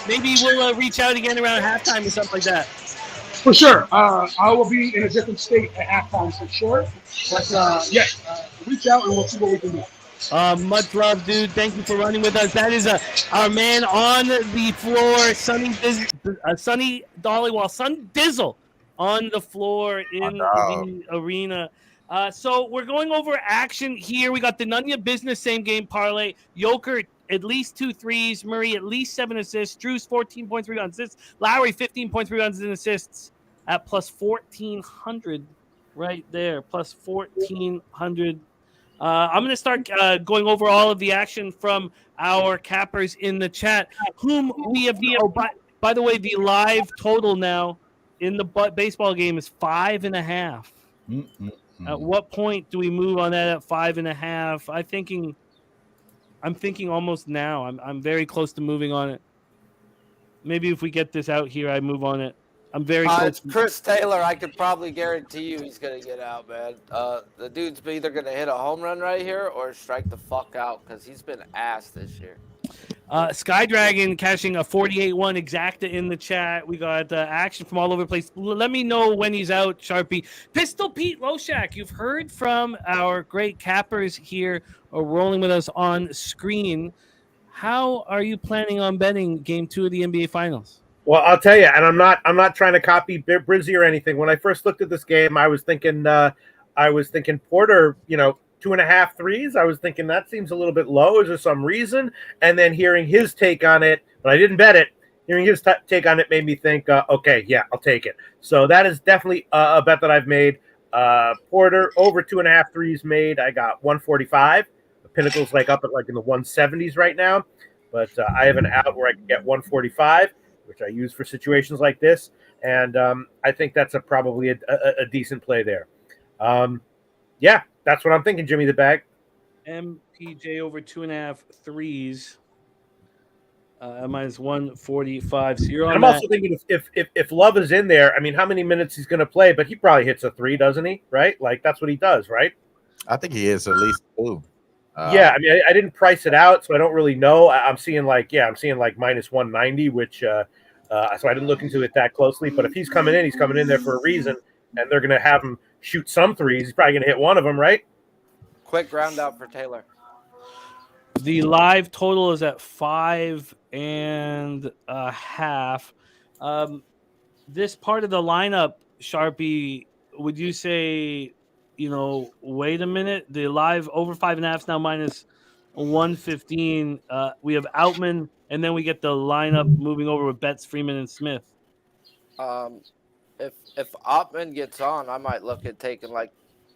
[SPEAKER 1] maybe we'll reach out again around halftime or something like that.
[SPEAKER 9] For sure. I will be in a different state at halftime for sure. But reach out and we'll see what we can do.
[SPEAKER 1] Much love, dude. Thank you for running with us. That is our man on the floor, Sonny Dollywall, Son Dizzle on the floor in the arena. So we're going over action here. We got the Nunya business same game parlay. Jokic at least 2 threes. Murray at least 7 assists. Drews 14 points, rebounds, assists. Lowry 15 points, rebounds, and assists at plus 1,400 right there. Plus 1,400. I'm going to start going over all of the action from our cappers in the chat, whom we have. Oh, by the way, the live total now in the baseball game is 5.5. At what point do we move on that at 5.5? I'm thinking almost now. I'm very close to moving on it. Maybe if we get this out here, I move on it. I'm very close.
[SPEAKER 6] It's Chris Taylor. I could probably guarantee you he's going to get out, man. The dude's either going to hit a home run right here or strike the fuck out because he's been ass this year.
[SPEAKER 1] Sky Dragon cashing a 48-1 exacta in the chat. We got action from all over the place. Let me know when he's out, Sharpie. Pistol Pete Loshak, you've heard from our great cappers here rolling with us on screen. How are you planning on betting Game 2 of the NBA Finals?
[SPEAKER 4] Well, I'll tell you, and I'm not trying to copy Brizzy or anything. When I first looked at this game, I was thinking Porter, 2.5 threes. I was thinking that seems a little bit low. Is there some reason? And then hearing his take on it, but I didn't bet it. Hearing his take on it made me think, okay, yeah, I'll take it. So that is definitely a bet that I've made. Porter over 2.5 threes made. I got 145. The Pinnacle's up at in the 170s right now, but I have an out where I can get 145, which I use for situations like this, and I think that's probably a decent play there. Yeah. That's what I'm thinking, Jimmy the Bag.
[SPEAKER 1] MPJ over 2.5 threes. Minus 145. So you're on.
[SPEAKER 4] I'm also thinking if Love is in there, I mean, how many minutes he's going to play? But he probably hits a 3, doesn't he? Right? That's what he does, right?
[SPEAKER 8] I think he hits at least 2.
[SPEAKER 4] Yeah, I mean, I didn't price it out, so I don't really know. I'm seeing minus 190, which so I didn't look into it that closely. But if he's coming in there for a reason, and they're going to have him shoot some threes. He's probably going to hit one of them, right?
[SPEAKER 6] Quick ground out for Taylor.
[SPEAKER 1] The live total is at 5.5. This part of the lineup, Sharpie, would you say, wait a minute? The live over 5.5 is now minus 115. We have Outman, and then we get the lineup moving over with Betts, Freeman, and Smith.
[SPEAKER 6] If Ottman gets on, I might look at taking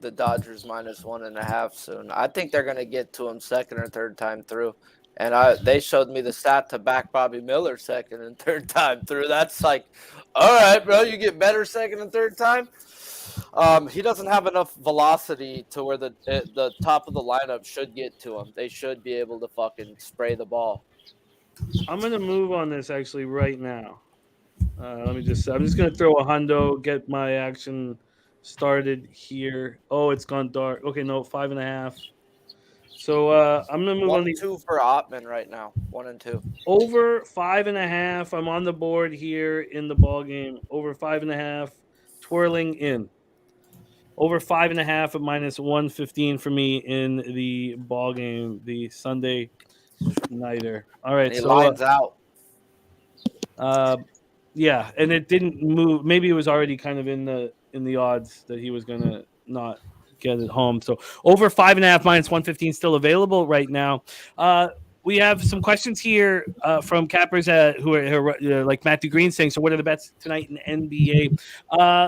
[SPEAKER 6] the Dodgers minus 1.5 soon. I think they're going to get to him second or third time through. And they showed me the stat to back Bobby Miller second and third time through. That's all right, bro, you get better second and third time. He doesn't have enough velocity to where the top of the lineup should get to him. They should be able to fucking spray the ball.
[SPEAKER 1] I'm going to move on this actually right now. I'm just going to throw a hundo, get my action started here. Oh, it's gone dark. Okay, no, 5.5. So I'm going to move
[SPEAKER 6] 1
[SPEAKER 1] on.
[SPEAKER 6] 2 for Ottman right now. 1 and 2.
[SPEAKER 1] Over 5.5. I'm on the board here in the ball game. Over 5.5. Twirling in. Over 5.5 at minus 115 for me in the ball game, the Sunday nighter. All right,
[SPEAKER 6] and he lines out.
[SPEAKER 1] Yeah, and it didn't move. Maybe it was already kind of in the odds that he was gonna not get it home. So over 5.5 minus 115 still available right now. we have some questions here from cappers who are like Matthew Green saying, so what are the bets tonight in NBA?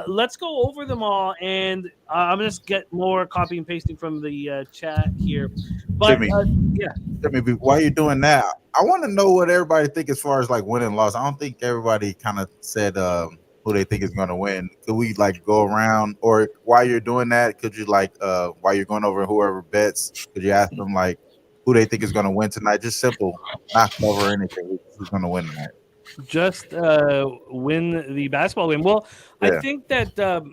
[SPEAKER 1] Let's go over them all, and I'm going to get more copy and pasting from the chat here. But
[SPEAKER 8] Jimmy,
[SPEAKER 1] yeah.
[SPEAKER 8] Jimmy, while you're doing that, I want to know what everybody think as far as like win and loss. I don't think everybody kind of said who they think is going to win. Could we like go around, or while you're doing that, could you like while you're going over whoever bets, could you ask them like who they think is going to win tonight? Just simple, not cover anything. Who's going to win tonight?
[SPEAKER 1] Just win the basketball game. Well,
[SPEAKER 8] Yeah.
[SPEAKER 1] I think that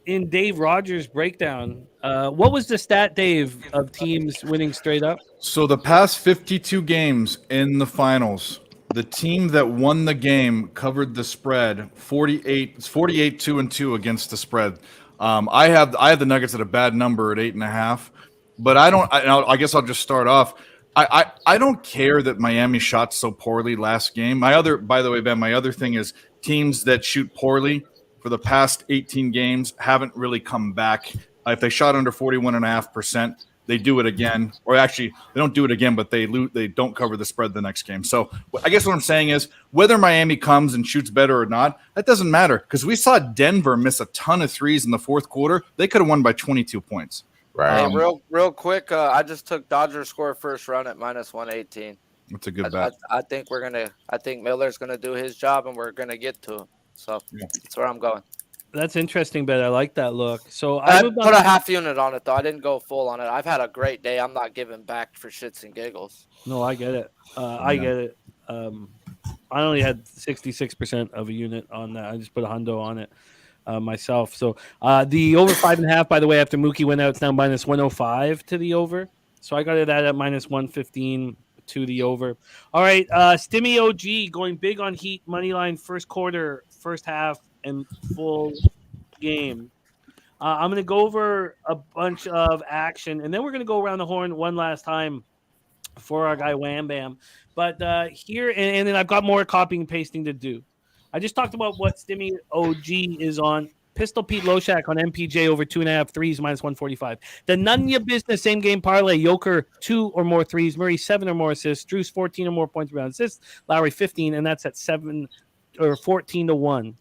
[SPEAKER 1] in Dave Rogers' breakdown, what was the stat, Dave, of teams winning straight up?
[SPEAKER 3] So the past 52 games in the finals, the team that won the game covered the spread 48 2-2 against the spread. I have the Nuggets at a bad number at 8.5, but I guess I'll just start off. I don't care that Miami shot so poorly last game. By the way, Ben, my other thing is teams that shoot poorly for the past 18 games haven't really come back. If they shot under 41.5%, they do it again, or actually they don't do it again, but they don't cover the spread the next game. So I guess what I'm saying is whether Miami comes and shoots better or not, that doesn't matter because we saw Denver miss a ton of threes in the fourth quarter. They could have won by 22 points.
[SPEAKER 8] Right.
[SPEAKER 6] Hey, real quick, I just took Dodgers score first run at -118.
[SPEAKER 3] That's a good bet.
[SPEAKER 6] I think Miller's gonna do his job and we're gonna get to him. So that's where I'm going.
[SPEAKER 1] That's interesting, bet. I like that look. So
[SPEAKER 6] I
[SPEAKER 1] moved
[SPEAKER 6] put
[SPEAKER 1] on-
[SPEAKER 6] a half unit on it though. I didn't go full on it. I've had a great day. I'm not giving back for shits and giggles.
[SPEAKER 1] No, I get it. I get it. I only had 66% of a unit on that. I just put a hundo on it myself. So the over 5.5, by the way, after Mookie went out, it's now -105 to the over. So I got it at -115 to the over. All right, Stimmy OG going big on Heat money line first quarter, first half, and full game. I'm going to go over a bunch of action, and then we're going to go around the horn one last time for our guy Wham Bam. But here, and then I've got more copying and pasting to do. I just talked about what Stimmy OG is on. Pistol Pete Loshak on MPJ over 2.5 threes -145. The Nunya business same game parlay. Joker 2 or more threes. Murray 7 or more assists. Drews 14 or more points around assists. Lowry 15, and that's at 7 or 14-1.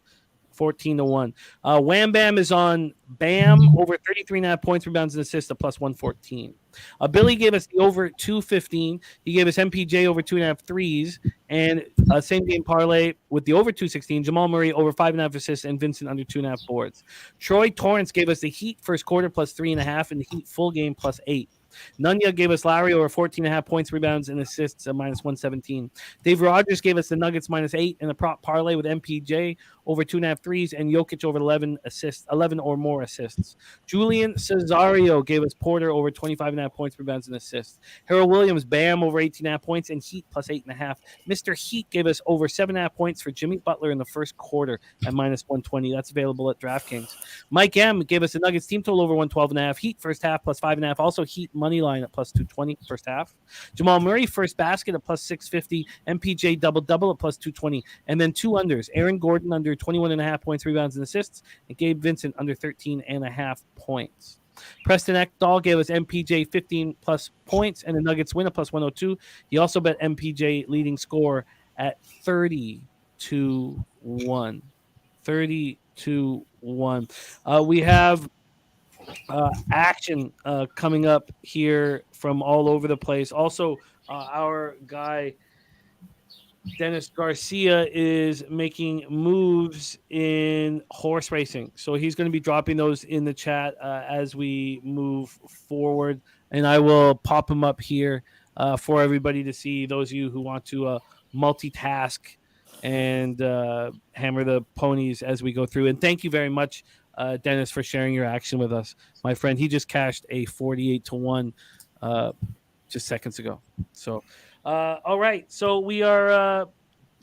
[SPEAKER 1] 14-1. Wham Bam is on Bam over 33.5 points, rebounds, and assists at +114. Billy gave us the over 215. He gave us MPJ over 2.5 threes, and same game parlay with the over 216. Jamal Murray over 5.5 assists, and Vincent under 2.5 boards. Troy Torrance gave us the Heat first quarter +3.5, and the Heat full game +8. Nunya gave us Lowry over 14.5 points, rebounds, and assists at -117. Dave Rogers gave us the Nuggets -8 in the prop parlay with MPJ over 2.5 threes and Jokic over 11 or more assists. Julian Cesario gave us Porter over 25.5 points, rebounds, and assists. Harold Williams, Bam over 18.5 points and Heat +8.5. Mr. Heat gave us over 7.5 points for Jimmy Butler in the first quarter at -120. That's available at DraftKings. Mike M gave us the Nuggets team total over 112.5. Heat first half +5.5. Also Heat money line at +220 first half. Jamal Murray first basket at +650. MPJ double at +220. And then two unders. Aaron Gordon under 21.5 points, rebounds, and assists. And Gabe Vincent under 13.5 points. Preston Ekdahl gave us MPJ 15+ points and the Nuggets win at +102. He also bet MPJ leading score at 30-1. 30-1. We have action coming up here from all over the place. Also, our guy Dennis Garcia is making moves in horse racing, so he's going to be dropping those in the chat as we move forward, and I will pop them up here for everybody to see. Those of you who want to multitask and hammer the ponies as we go through. And thank you very much, Dennis, for sharing your action with us, my friend. He just cashed a 48-1 just seconds ago. So, all right. So we are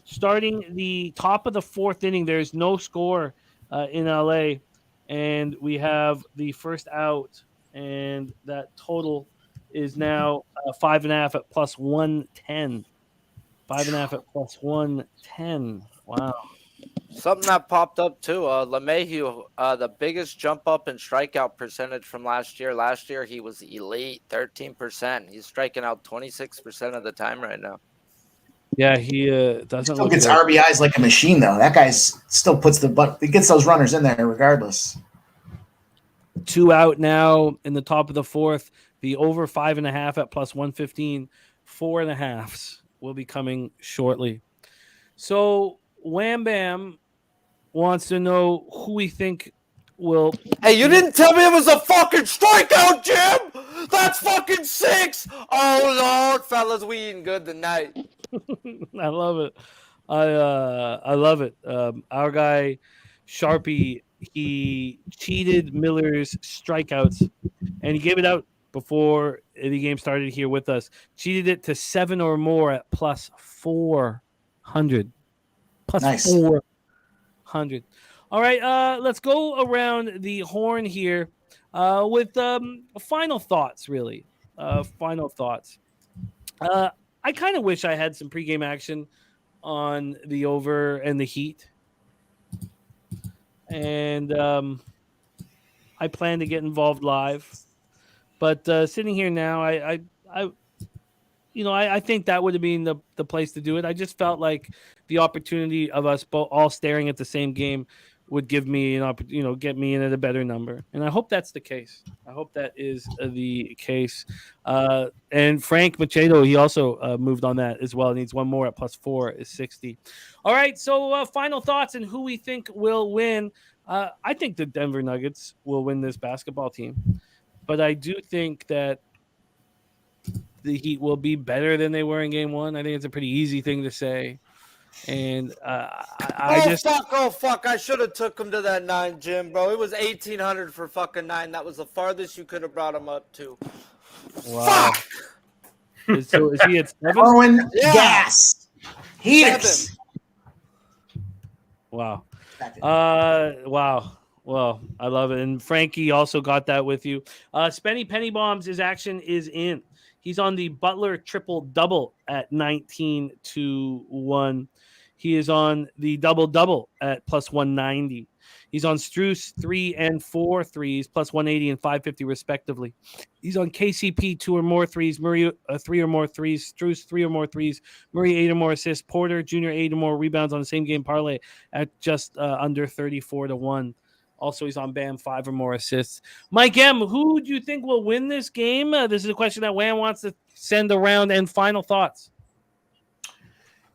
[SPEAKER 1] starting the top of the fourth inning. There's no score in LA, and we have the first out, and that total is now 5.5 at +110. 5.5 at +110. Wow.
[SPEAKER 6] Something that popped up too, LeMahieu, the biggest jump up in strikeout percentage from last year. Last year he was elite, 13%. He's striking out 26% of the time right now.
[SPEAKER 1] Yeah, he doesn't
[SPEAKER 2] Still
[SPEAKER 1] look
[SPEAKER 2] gets
[SPEAKER 1] good.
[SPEAKER 2] RBIs like a machine, though. That guy's still puts the butt. He gets those runners in there regardless.
[SPEAKER 1] 2 out now in the top of the fourth. The over 5.5 at plus 115. 4.5s will be coming shortly. So Wham Bam wants to know who we think will.
[SPEAKER 6] Hey, you didn't tell me it was a fucking strikeout, Jim! That's fucking 6! Oh, Lord, fellas, we eating good tonight.
[SPEAKER 1] I love it. I love it. Our guy Sharpie, he cheated Miller's strikeouts, and he gave it out before the game started here with us. Cheated it to 7 or more at plus 400. Plus
[SPEAKER 2] Nice.
[SPEAKER 1] 400. All right, let's go around the horn here with final thoughts. Really, final thoughts. I kind of wish I had some pregame action on the over and the Heat, and I plan to get involved live. But sitting here now, I think that would have been the place to do it. I just felt like the opportunity of us both all staring at the same game would give me get me in at a better number, and I hope that's the case. I hope that is the case. And Frank Machado, he also moved on that as well. He needs one more at plus 4 is 60. All right, so final thoughts and who we think will win. I think the Denver Nuggets will win this basketball team, but I do think that the Heat will be better than they were in Game 1. I think it's a pretty easy thing to say. And
[SPEAKER 6] Oh fuck! I should have took him to that 9, Jim, bro. It was 1,800 for fucking 9. That was the farthest you could have brought him up to.
[SPEAKER 1] wow. So is he at 7?
[SPEAKER 2] Throwing
[SPEAKER 6] Yeah.
[SPEAKER 2] gas. Heaters.
[SPEAKER 6] 7.
[SPEAKER 1] Wow. Wow. Well, I love it. And Frankie also got that with you. Spenny Penny Bombs, his action is in. He's on the Butler triple-double at 19-1. He is on the double-double at plus 190. He's on Strus 3 and 4 threes, plus 180 and 550 respectively. He's on KCP 2 or more threes, Murray 3 or more threes, Strus 3 or more threes, Murray 8 or more assists, Porter Jr. 8 or more rebounds on the same game parlay at just under 34-1. Also, he's on Bam 5 or more assists. Mike M., who do you think will win this game? This is a question that Wham wants to send around. And final thoughts.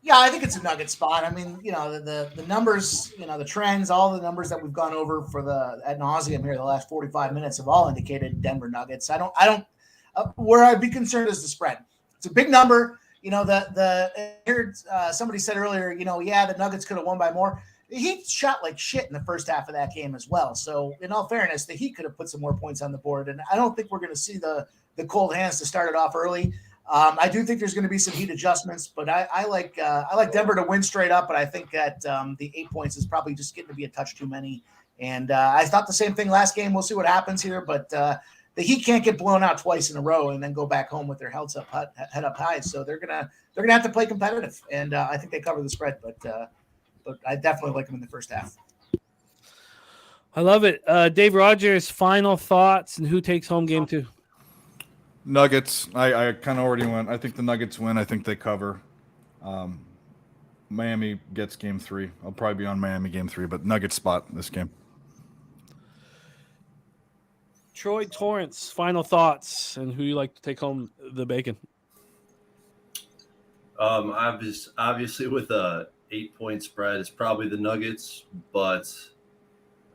[SPEAKER 2] Yeah, I think it's a Nugget spot. I mean, the numbers, the trends, all the numbers that we've gone over for the ad nauseum here the last 45 minutes have all indicated Denver Nuggets. I don't. Where I'd be concerned is the spread. It's a big number. I heard somebody said earlier, the Nuggets could have won by more. The Heat shot like shit in the first half of that game as well. So, in all fairness, the Heat could have put some more points on the board. And I don't think we're going to see the cold hands to start it off early. I do think there's going to be some Heat adjustments, but I like Denver to win straight up. But I think that the 8 points is probably just getting to be a touch too many. And I thought the same thing last game. We'll see what happens here. But the Heat can't get blown out twice in a row and then go back home with their head up high. So they're gonna have to play competitive. And I think they cover the spread. But I definitely like them in the first half.
[SPEAKER 1] I love it. Dave Rogers, final thoughts and who takes home game 2?
[SPEAKER 3] Nuggets. I kind of already went. I think the Nuggets win. I think they cover. Miami gets game 3. I'll probably be on Miami game 3, but Nuggets spot this game.
[SPEAKER 1] Troy Torrance, final thoughts and who you like to take home the bacon?
[SPEAKER 5] Obviously with a 8-point spread, it's probably the Nuggets, but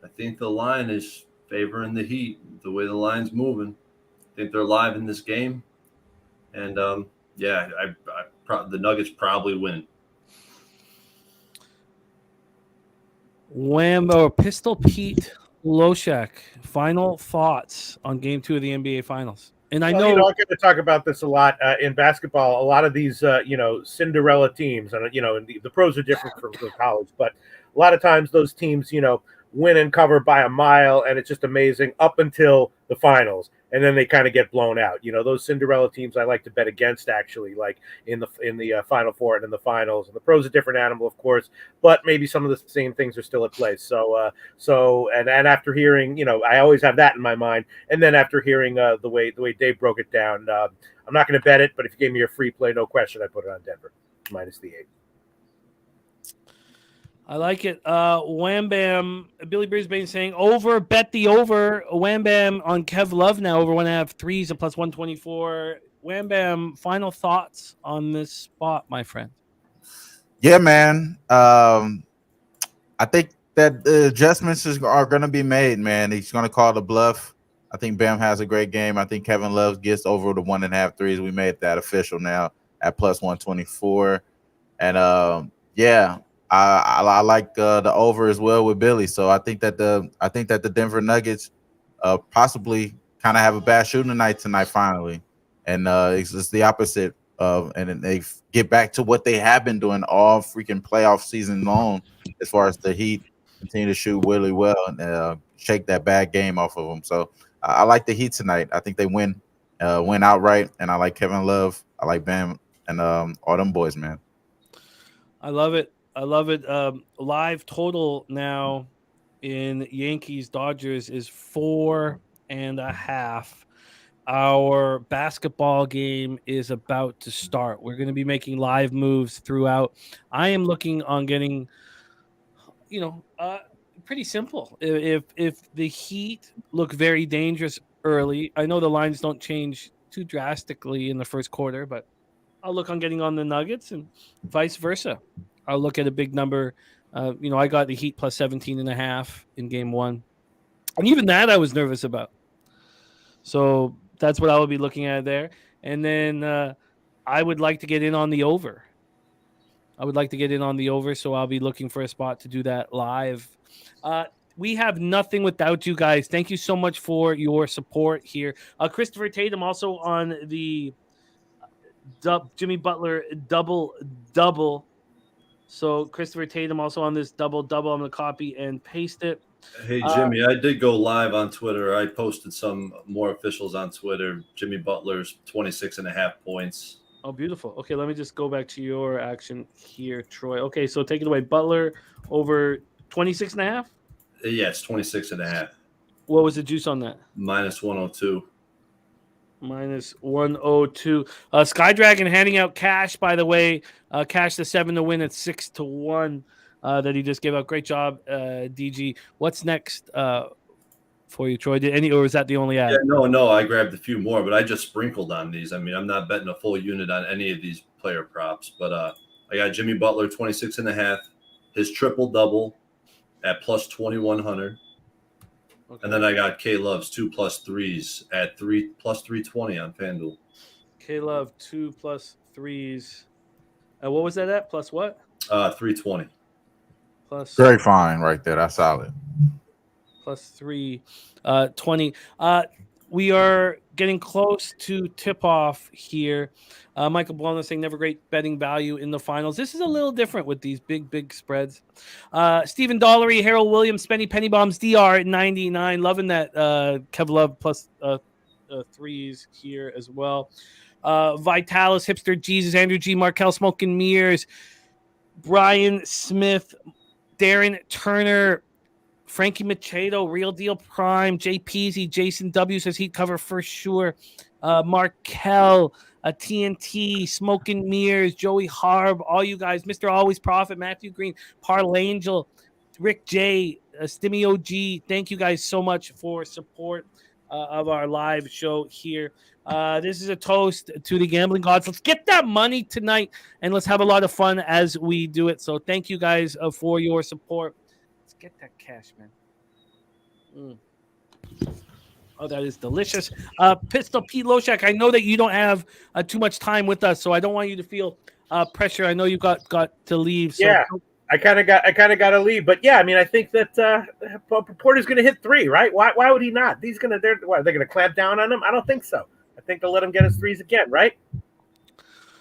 [SPEAKER 5] I think the line is favoring the Heat. The way the line's moving, I think they're live in this game, and the Nuggets probably win.
[SPEAKER 1] Whambo, Pistol Pete Loshak, final thoughts on game 2 of the NBA Finals. And I know
[SPEAKER 4] I get to talk about this a lot in basketball. A lot of these, Cinderella teams, and the pros are different from college, but a lot of times those teams, win and cover by a mile, and it's just amazing up until the finals. and then they kind of get blown out. Those Cinderella teams I like to bet against, actually, like in the Final Four and in the finals. And the pro's a different animal, of course, but maybe some of the same things are still at play. So and after hearing, I always have that in my mind, and then after hearing the way Dave broke it down, I'm not going to bet it, but if you gave me a free play, no question, I put it on Denver minus the 8.
[SPEAKER 1] I like it. Wham Bam, Billy Brisbane saying over, bet the over. Wham Bam on Kev Love now over 1.5 threes at plus 124. Wham Bam, final thoughts on this spot, my friend.
[SPEAKER 8] Yeah, man. I think that the adjustments are going to be made, man. He's going to call the bluff. I think Bam has a great game. I think Kevin Love gets over the 1.5 threes. We made that official now at plus 124. And yeah. I like the over as well with Billy. So I think that the Denver Nuggets possibly kind of have a bad shooting night tonight finally, and it's the opposite of, and then they get back to what they have been doing all freaking playoff season long, as far as the Heat continue to shoot really well and shake that bad game off of them. So I like the Heat tonight. I think they win outright, and I like Kevin Love. I like Bam and all them boys, man.
[SPEAKER 1] I love it. Live total now in Yankees Dodgers is 4.5. Our basketball game is about to start. We're going to be making live moves throughout. I am looking on getting, pretty simple. If the Heat look very dangerous early, I know the lines don't change too drastically in the first quarter, but I'll look on getting on the Nuggets and vice versa. I'll look at a big number. I got the Heat plus 17.5 in game 1. And even that I was nervous about. So that's what I will be looking at there. And then I would like to get in on the over. So I'll be looking for a spot to do that live. We have nothing without you guys. Thank you so much for your support here. Christopher Tatum also on the Jimmy Butler double. So Christopher Tatum also on this double. I'm going to copy and paste it.
[SPEAKER 5] Hey, Jimmy, I did go live on Twitter. I posted some more officials on Twitter. Jimmy Butler's 26.5 points.
[SPEAKER 1] Oh, beautiful. Okay, let me just go back to your action here, Troy. Okay, so take it away. Butler over 26.5?
[SPEAKER 5] Yeah, it's 26.5.
[SPEAKER 1] What was the juice on that?
[SPEAKER 5] Minus 102.
[SPEAKER 1] Minus 102. Sky Dragon handing out cash, by the way. Cash the 7 to win at 6-1 that he just gave out. Great job, DG. What's next for you, Troy? Or is that the only ad?
[SPEAKER 5] Yeah, no. I grabbed a few more, but I just sprinkled on these. I mean, I'm not betting a full unit on any of these player props, but I got Jimmy Butler 26.5. His triple double at plus 2,100. Okay. And then I got K Love's 2 plus 3s at plus 320 on FanDuel.
[SPEAKER 1] K Love 2 plus 3s. What was that at? Plus what?
[SPEAKER 5] 320.
[SPEAKER 8] Plus very fine right there. That's solid.
[SPEAKER 1] Plus 320. We are getting close to tip-off here. Michael Blona saying never great betting value in the finals. This is a little different with these big spreads. Stephen Dollery, Harold Williams, Spenny Penny Bombs, DR at 99. Loving that Kev Love plus 3s here as well. Vitalis, Hipster Jesus, Andrew G, Markel, Smoking Mirrors, Brian Smith, Darren Turner, Frankie Machado, Real Deal Prime, Jay Peasy, Jason W says he'd cover for sure. Markel, TNT, Smoking Mirrors, Joey Harb, all you guys, Mr. Always Profit, Matthew Green, Parl Angel, Rick J, Stimmy OG. Thank you guys so much for support of our live show here. This is a toast to the gambling gods. Let's get that money tonight and let's have a lot of fun as we do it. So thank you guys for your support. Let's get that cash, man. Oh, that is delicious. Pistol Pete Loshak, I know that you don't have too much time with us, so I don't want you to feel pressure. I know you got to leave. So.
[SPEAKER 4] Yeah, I kind of got to leave, but yeah, I mean, I think that Porter's going to hit 3, right? Why would he not? They're going to clamp down on him? I don't think so. I think they'll let him get his 3s again, right?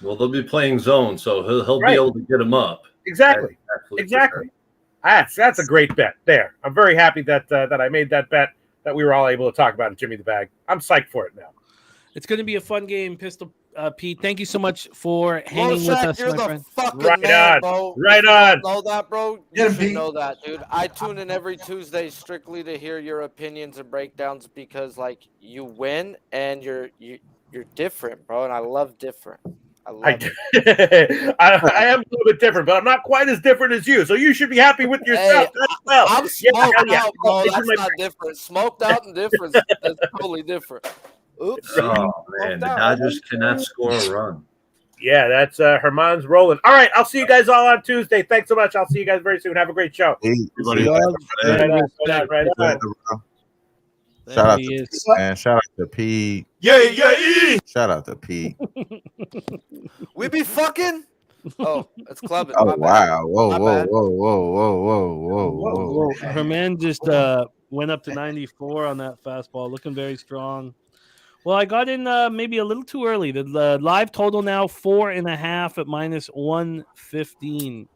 [SPEAKER 5] Well, they'll be playing zone, so he'll be able to get him up.
[SPEAKER 4] Exactly. That's a great bet there. I'm very happy that I made that bet. that we were all able to talk about in Jimmy the Bag. I'm psyched for it now.
[SPEAKER 1] It's going to be a fun game, Pistol Pete. Thank you so much for hanging with
[SPEAKER 6] Loshak,
[SPEAKER 1] us,
[SPEAKER 6] you're
[SPEAKER 1] my
[SPEAKER 6] the
[SPEAKER 1] friend.
[SPEAKER 6] fucking
[SPEAKER 4] Right
[SPEAKER 6] man,
[SPEAKER 4] on.
[SPEAKER 6] bro.
[SPEAKER 4] Right
[SPEAKER 6] If you
[SPEAKER 4] on.
[SPEAKER 6] don't know that, bro?
[SPEAKER 2] Get
[SPEAKER 6] You
[SPEAKER 2] him,
[SPEAKER 6] should
[SPEAKER 2] Pete.
[SPEAKER 6] know that, dude. I tune in every Tuesday strictly to hear your opinions and breakdowns because, like, you win and you're different, bro. And I love different. I love it.
[SPEAKER 4] I am a little bit different, but I'm not quite as different as you. So you should be happy with yourself
[SPEAKER 6] Hey,
[SPEAKER 4] as well.
[SPEAKER 6] I'm
[SPEAKER 4] Yeah,
[SPEAKER 6] smoked
[SPEAKER 4] hell yeah.
[SPEAKER 6] out, bro.
[SPEAKER 4] This is
[SPEAKER 6] That's
[SPEAKER 4] my-
[SPEAKER 6] not different. Smoked out and different. That's totally different. Oops.
[SPEAKER 5] Oh man, the
[SPEAKER 6] out.
[SPEAKER 5] Dodgers cannot score a run.
[SPEAKER 4] Yeah, that's Herman's rolling. All right, I'll see you guys all on Tuesday. Thanks so much. I'll see you guys very soon. Have a great show.
[SPEAKER 8] Hey,
[SPEAKER 5] Everybody-
[SPEAKER 8] see you
[SPEAKER 1] Love
[SPEAKER 8] later,
[SPEAKER 1] and
[SPEAKER 4] Right on,
[SPEAKER 1] respect.
[SPEAKER 4] right on.
[SPEAKER 8] later, bro.
[SPEAKER 1] There
[SPEAKER 8] Shout out
[SPEAKER 1] he
[SPEAKER 8] to
[SPEAKER 1] is.
[SPEAKER 8] Pete, man. Shout out to Pete.
[SPEAKER 3] Yeah.
[SPEAKER 8] Shout out to Pete.
[SPEAKER 6] We be fucking? Oh, it's clubbing.
[SPEAKER 8] Oh
[SPEAKER 6] My bad.
[SPEAKER 8] wow! Whoa,
[SPEAKER 6] My
[SPEAKER 8] whoa,
[SPEAKER 6] bad.
[SPEAKER 8] whoa, whoa, whoa, whoa, whoa,
[SPEAKER 2] Whoa.
[SPEAKER 8] whoa.
[SPEAKER 1] Well, her man just went up to 94 on that fastball, looking very strong. Well, I got in maybe a little too early. The live total now 4.5 at minus 115.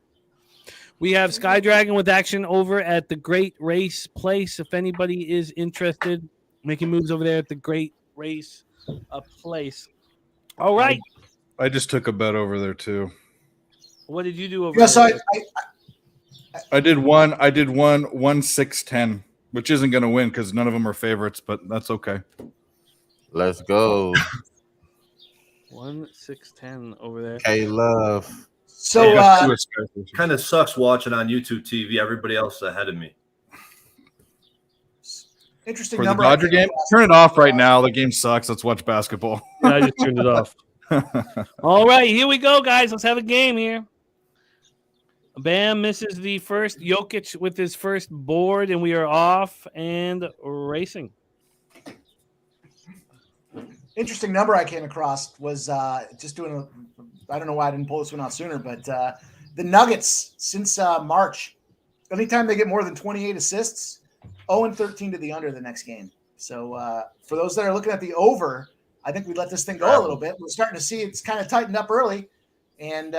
[SPEAKER 1] We have Sky Dragon with action over at the Great Race Place. If anybody is interested, making moves over there at the Great Race Place. All right.
[SPEAKER 3] I just took a bet over there too.
[SPEAKER 1] What did you do over
[SPEAKER 2] Yeah, so
[SPEAKER 1] there?
[SPEAKER 3] I did one 1-6-10, which isn't going to win because none of them are favorites, but that's okay.
[SPEAKER 8] Let's go,
[SPEAKER 1] 1-6-10 over there.
[SPEAKER 8] K Love.
[SPEAKER 2] So
[SPEAKER 5] Kind of sucks watching on YouTube TV. Everybody else is ahead of me.
[SPEAKER 2] interesting
[SPEAKER 3] For the
[SPEAKER 2] number.
[SPEAKER 3] Dodger game, turn it off right now. The game sucks. Let's watch basketball.
[SPEAKER 1] Yeah, I just turned it off. All right, here we go, guys. Let's have a game here. Bam misses the first. Jokic with his first board, and we are off and racing.
[SPEAKER 2] Interesting number I came across was just doing I don't know why I didn't pull this one out sooner, but the Nuggets since March, anytime they get more than 28 assists, 0-13 to the under the next game. So for those that are looking at the over, I think we let this thing go a little bit. We're starting to see it's kind of tightened up early, and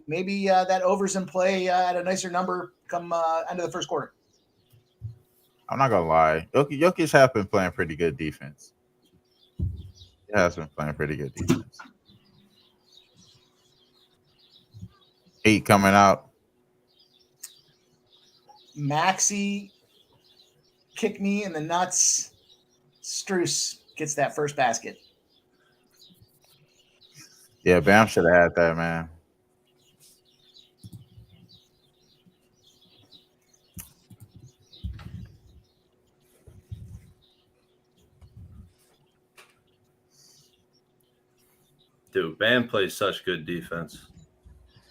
[SPEAKER 2] maybe that over's in play at a nicer number come end of the first quarter.
[SPEAKER 8] I'm not gonna lie. Jokic has been playing pretty good defense. He has been playing pretty good defense. Heat coming out.
[SPEAKER 2] Maxi kick me in the nuts. Struce gets that first basket.
[SPEAKER 8] Yeah, Bam should have had that, man.
[SPEAKER 5] Dude, Bam plays such good defense.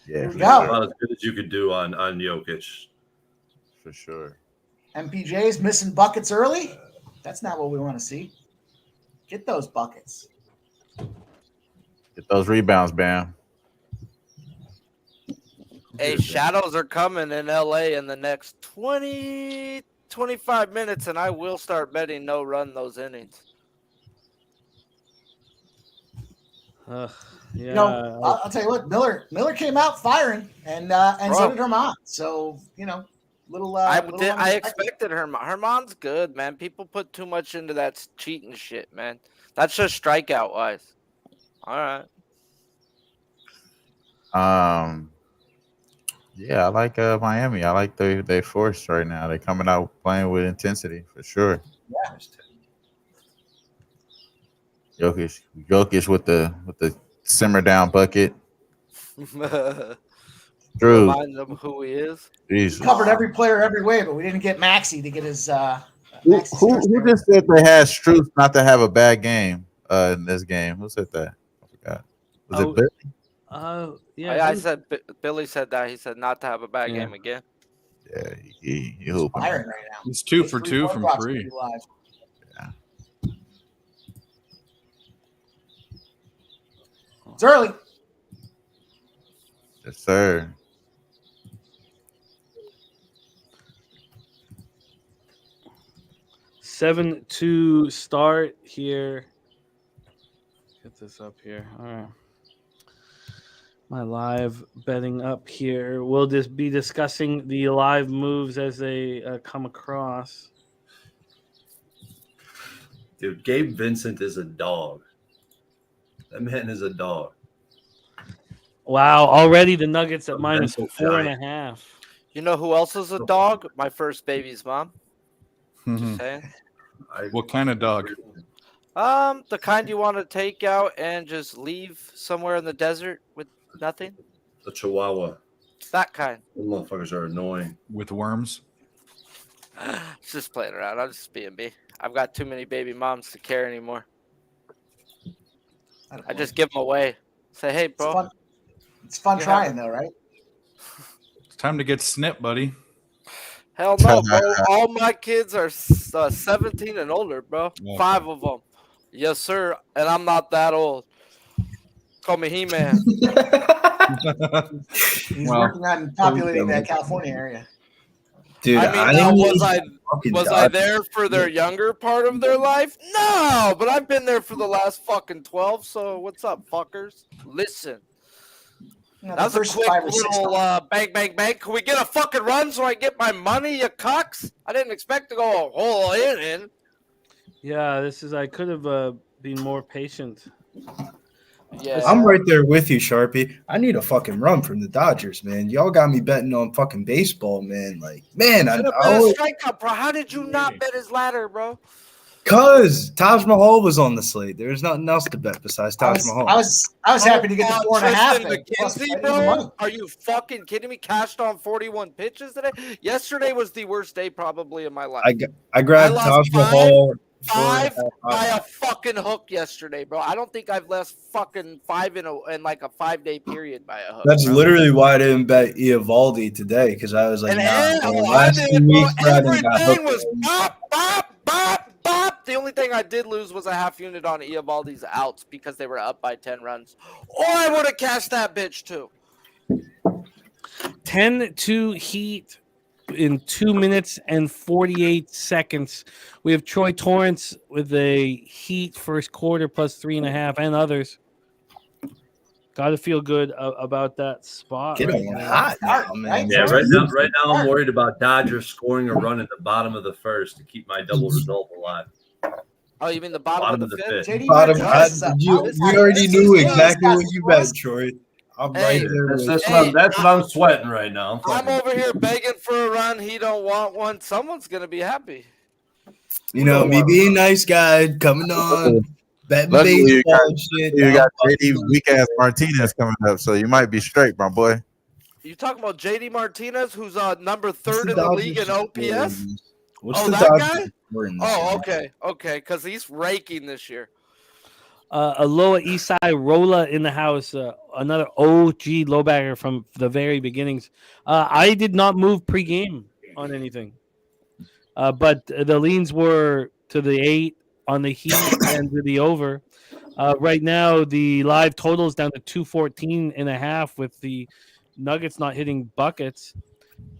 [SPEAKER 8] Yeah, for
[SPEAKER 2] Yeah.
[SPEAKER 5] About as good as you could do on Jokic.
[SPEAKER 8] For sure.
[SPEAKER 2] MPJ's missing buckets early. That's not what we want to see. Get those buckets.
[SPEAKER 8] Get those rebounds, Bam.
[SPEAKER 6] Hey, shadows are coming in LA in the next 20, 25 minutes, and I will start betting no run those innings.
[SPEAKER 1] Yeah.
[SPEAKER 2] You know, I'll tell you what, Miller came out firing, and so did Herman. So little.
[SPEAKER 6] I expected Herman. Herman's good, man. People put too much into that cheating shit, man. That's just strikeout wise. All right.
[SPEAKER 8] Yeah, I like Miami. I like they force right now. They're coming out playing with intensity for sure.
[SPEAKER 2] Yeah.
[SPEAKER 8] Jokic with the simmer down bucket. Drew,
[SPEAKER 6] Remind them who he is.
[SPEAKER 8] Jesus.
[SPEAKER 2] Covered every player every way, but we didn't get Maxi to get his.
[SPEAKER 8] Who just said they had Struth not to have a bad game in this game? Who said that? I forgot. Was it Billy?
[SPEAKER 1] Yeah.
[SPEAKER 6] I said Billy said that. He said not to have a bad game again.
[SPEAKER 8] Yeah, he hooping.
[SPEAKER 2] Firing right now.
[SPEAKER 3] He's 2 for 2 from 3.
[SPEAKER 2] It's early.
[SPEAKER 8] Yes, sir.
[SPEAKER 1] Seven to start here. Get this up here. All right. My live betting up here. We'll just be discussing the live moves as they come across.
[SPEAKER 5] Dude, Gabe Vincent is a dog. That man is a dog.
[SPEAKER 1] Wow, already the Nuggets at
[SPEAKER 5] A
[SPEAKER 1] minus
[SPEAKER 5] mental
[SPEAKER 1] 4.5.
[SPEAKER 6] You know who else is a dog? My first baby's mom. Just saying.
[SPEAKER 3] What kind of dog?
[SPEAKER 6] The kind you want to take out and just leave somewhere in the desert with nothing.
[SPEAKER 5] The Chihuahua.
[SPEAKER 6] That kind.
[SPEAKER 5] Those motherfuckers are annoying.
[SPEAKER 3] With worms?
[SPEAKER 6] Just playing around. I'm just being me. I've got too many baby moms to care anymore. I just give them away. Say, hey, bro.
[SPEAKER 2] It's fun trying, though, right?
[SPEAKER 3] It's time to get snipped, buddy.
[SPEAKER 6] Hell no, bro. All my kids are 17 and older, bro.
[SPEAKER 3] Okay.
[SPEAKER 6] 5 of them. Yes, sir. And I'm not that old. Call me He-Man.
[SPEAKER 2] He's working on populating that California area.
[SPEAKER 7] Dude,
[SPEAKER 6] I mean, was I there for their younger part of their life? No, but I've been there for the last fucking 12. So what's up, fuckers? Listen.
[SPEAKER 2] Yeah,
[SPEAKER 6] that was a quick little bang, bang, bang. Can we get a fucking run so I get my money, you cucks? I didn't expect to go a whole in.
[SPEAKER 1] Yeah, I could have been more patient.
[SPEAKER 6] Yeah,
[SPEAKER 7] I'm right there with you, Sharpie. I need a fucking run from the Dodgers, man. Y'all got me betting on fucking baseball, man. Like, man, I always...
[SPEAKER 6] strikeout, bro. How did you not bet his ladder, bro?
[SPEAKER 7] Cause Taj Mahal was on the slate. There's nothing else to bet besides Taj Mahal.
[SPEAKER 2] I was happy to get the 4.5.
[SPEAKER 6] McKenzie, bro? Are you fucking kidding me? Cashed on 41 pitches today. Yesterday was the worst day probably in my life.
[SPEAKER 7] I grabbed Taj Mahal.
[SPEAKER 6] 5 by a fucking hook yesterday, bro. I don't think I've lost fucking 5 in like a 5-day period by a hook.
[SPEAKER 7] That's
[SPEAKER 6] bro.
[SPEAKER 7] literally why I didn't bet Eovaldi today, because I was like, last 2 weeks,
[SPEAKER 6] everything was bop, bop, bop, bop. The only thing I did lose was a half unit on Eovaldi's outs because they were up by 10 runs. Or I would have cashed that bitch too.
[SPEAKER 1] 10-2 Heat in 2 minutes and 48 seconds. We have Troy Torrance with a Heat first quarter plus 3.5 and others. Got to feel good about that spot.
[SPEAKER 3] Hot
[SPEAKER 5] now, man. Yeah, right now I'm worried about Dodgers scoring a run at the bottom of the first to keep my double result alive.
[SPEAKER 6] Oh, you mean the bottom of the fifth?
[SPEAKER 7] We already knew exactly what you bet, Troy. I'm right there.
[SPEAKER 5] That's what I'm sweating right now.
[SPEAKER 6] I'm over here begging for a run. He don't want one. Someone's gonna be happy.
[SPEAKER 7] You know, me being nice guy coming on.
[SPEAKER 8] You got JD weak ass Martinez coming up, so you might be straight, my boy.
[SPEAKER 6] You talking about JD Martinez, who's number 3rd in the league in OPS? That guy? Oh, okay, because he's raking this year.
[SPEAKER 1] Aloha Isai Rolla in the house, another OG low bagger from the very beginnings. I did not move pregame on anything, but the leans were to the 8 on the Heat and to the over. Right now, the live total is down to 214.5 with the Nuggets not hitting buckets.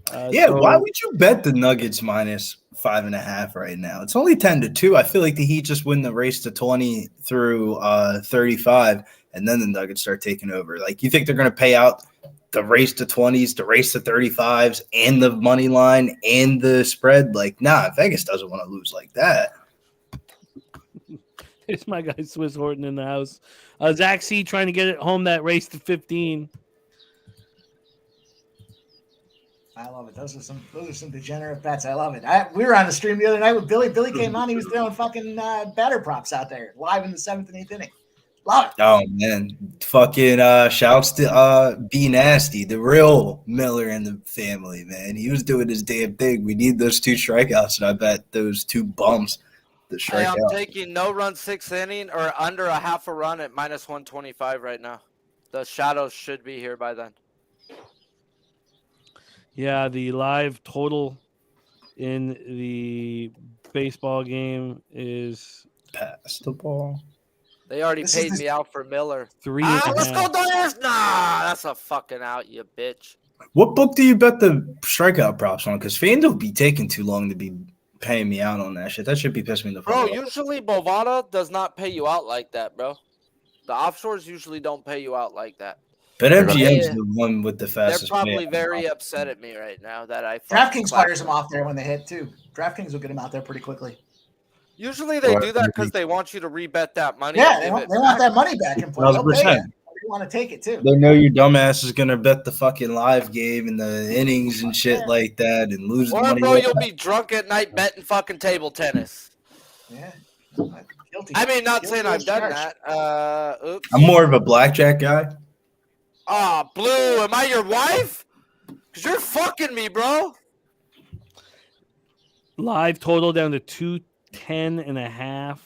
[SPEAKER 7] Why would you bet the Nuggets minus 5.5 right now? It's only 10-2. I feel like the Heat just win the race to 20 through 35, and then the Nuggets start taking over. Like, you think they're going to pay out the race to 20s, the race to 35s, and the money line and the spread? Like, nah, Vegas doesn't want to lose like that.
[SPEAKER 1] There's my guy Swiss Horton in the house. Zach C trying to get it home that race to 15.
[SPEAKER 2] I love it. Those are some degenerate bets. I love it. We were on the stream the other night with Billy. Billy came on. He was throwing fucking batter props out there live in the 7th and 8th inning. Love it.
[SPEAKER 7] Oh man, fucking shouts to B Nasty, the real Miller in the family, man. He was doing his damn thing. We need those 2 strikeouts, and I bet those 2 bums.
[SPEAKER 6] Hey, I'm taking no run 6th inning or under a half a run at minus 125 right now. The shadows should be here by then.
[SPEAKER 1] Yeah, the live total in the baseball game is
[SPEAKER 7] pass the ball.
[SPEAKER 6] They already paid me out for Miller.
[SPEAKER 1] 3.5.
[SPEAKER 6] Let's go Dodgers! Nah, that's a fucking out, you bitch.
[SPEAKER 7] What book do you bet the strikeout props on? Because FanDuel be taking too long to be paying me out on that shit. That should be pissing me the fuck
[SPEAKER 6] off.
[SPEAKER 7] Bro,
[SPEAKER 6] usually Bovada does not pay you out like that, bro. The offshores usually don't pay you out like that.
[SPEAKER 7] But MGM's the one with the fastest.
[SPEAKER 6] They're probably very upset at me right now that I
[SPEAKER 2] DraftKings fires them off there when they hit too. DraftKings will get them out there pretty quickly.
[SPEAKER 6] Usually they do that because they want you to rebet that money.
[SPEAKER 2] Yeah, they want that money back in play. They'll pay it.
[SPEAKER 7] 100%.
[SPEAKER 2] They want to take it too.
[SPEAKER 7] They know your dumbass is gonna bet the fucking live game and the innings and shit like that and lose the
[SPEAKER 6] Or,
[SPEAKER 7] money.
[SPEAKER 6] bro, you'll be drunk at night betting fucking table tennis.
[SPEAKER 2] Yeah. Guilty.
[SPEAKER 6] I mean, not
[SPEAKER 2] Guilty
[SPEAKER 6] saying I've
[SPEAKER 2] as
[SPEAKER 6] done
[SPEAKER 2] charged.
[SPEAKER 6] that. Oops.
[SPEAKER 7] I'm more of a blackjack guy.
[SPEAKER 6] Blue, am I your wife? Because you're fucking me, bro.
[SPEAKER 1] Live total down to 210.5.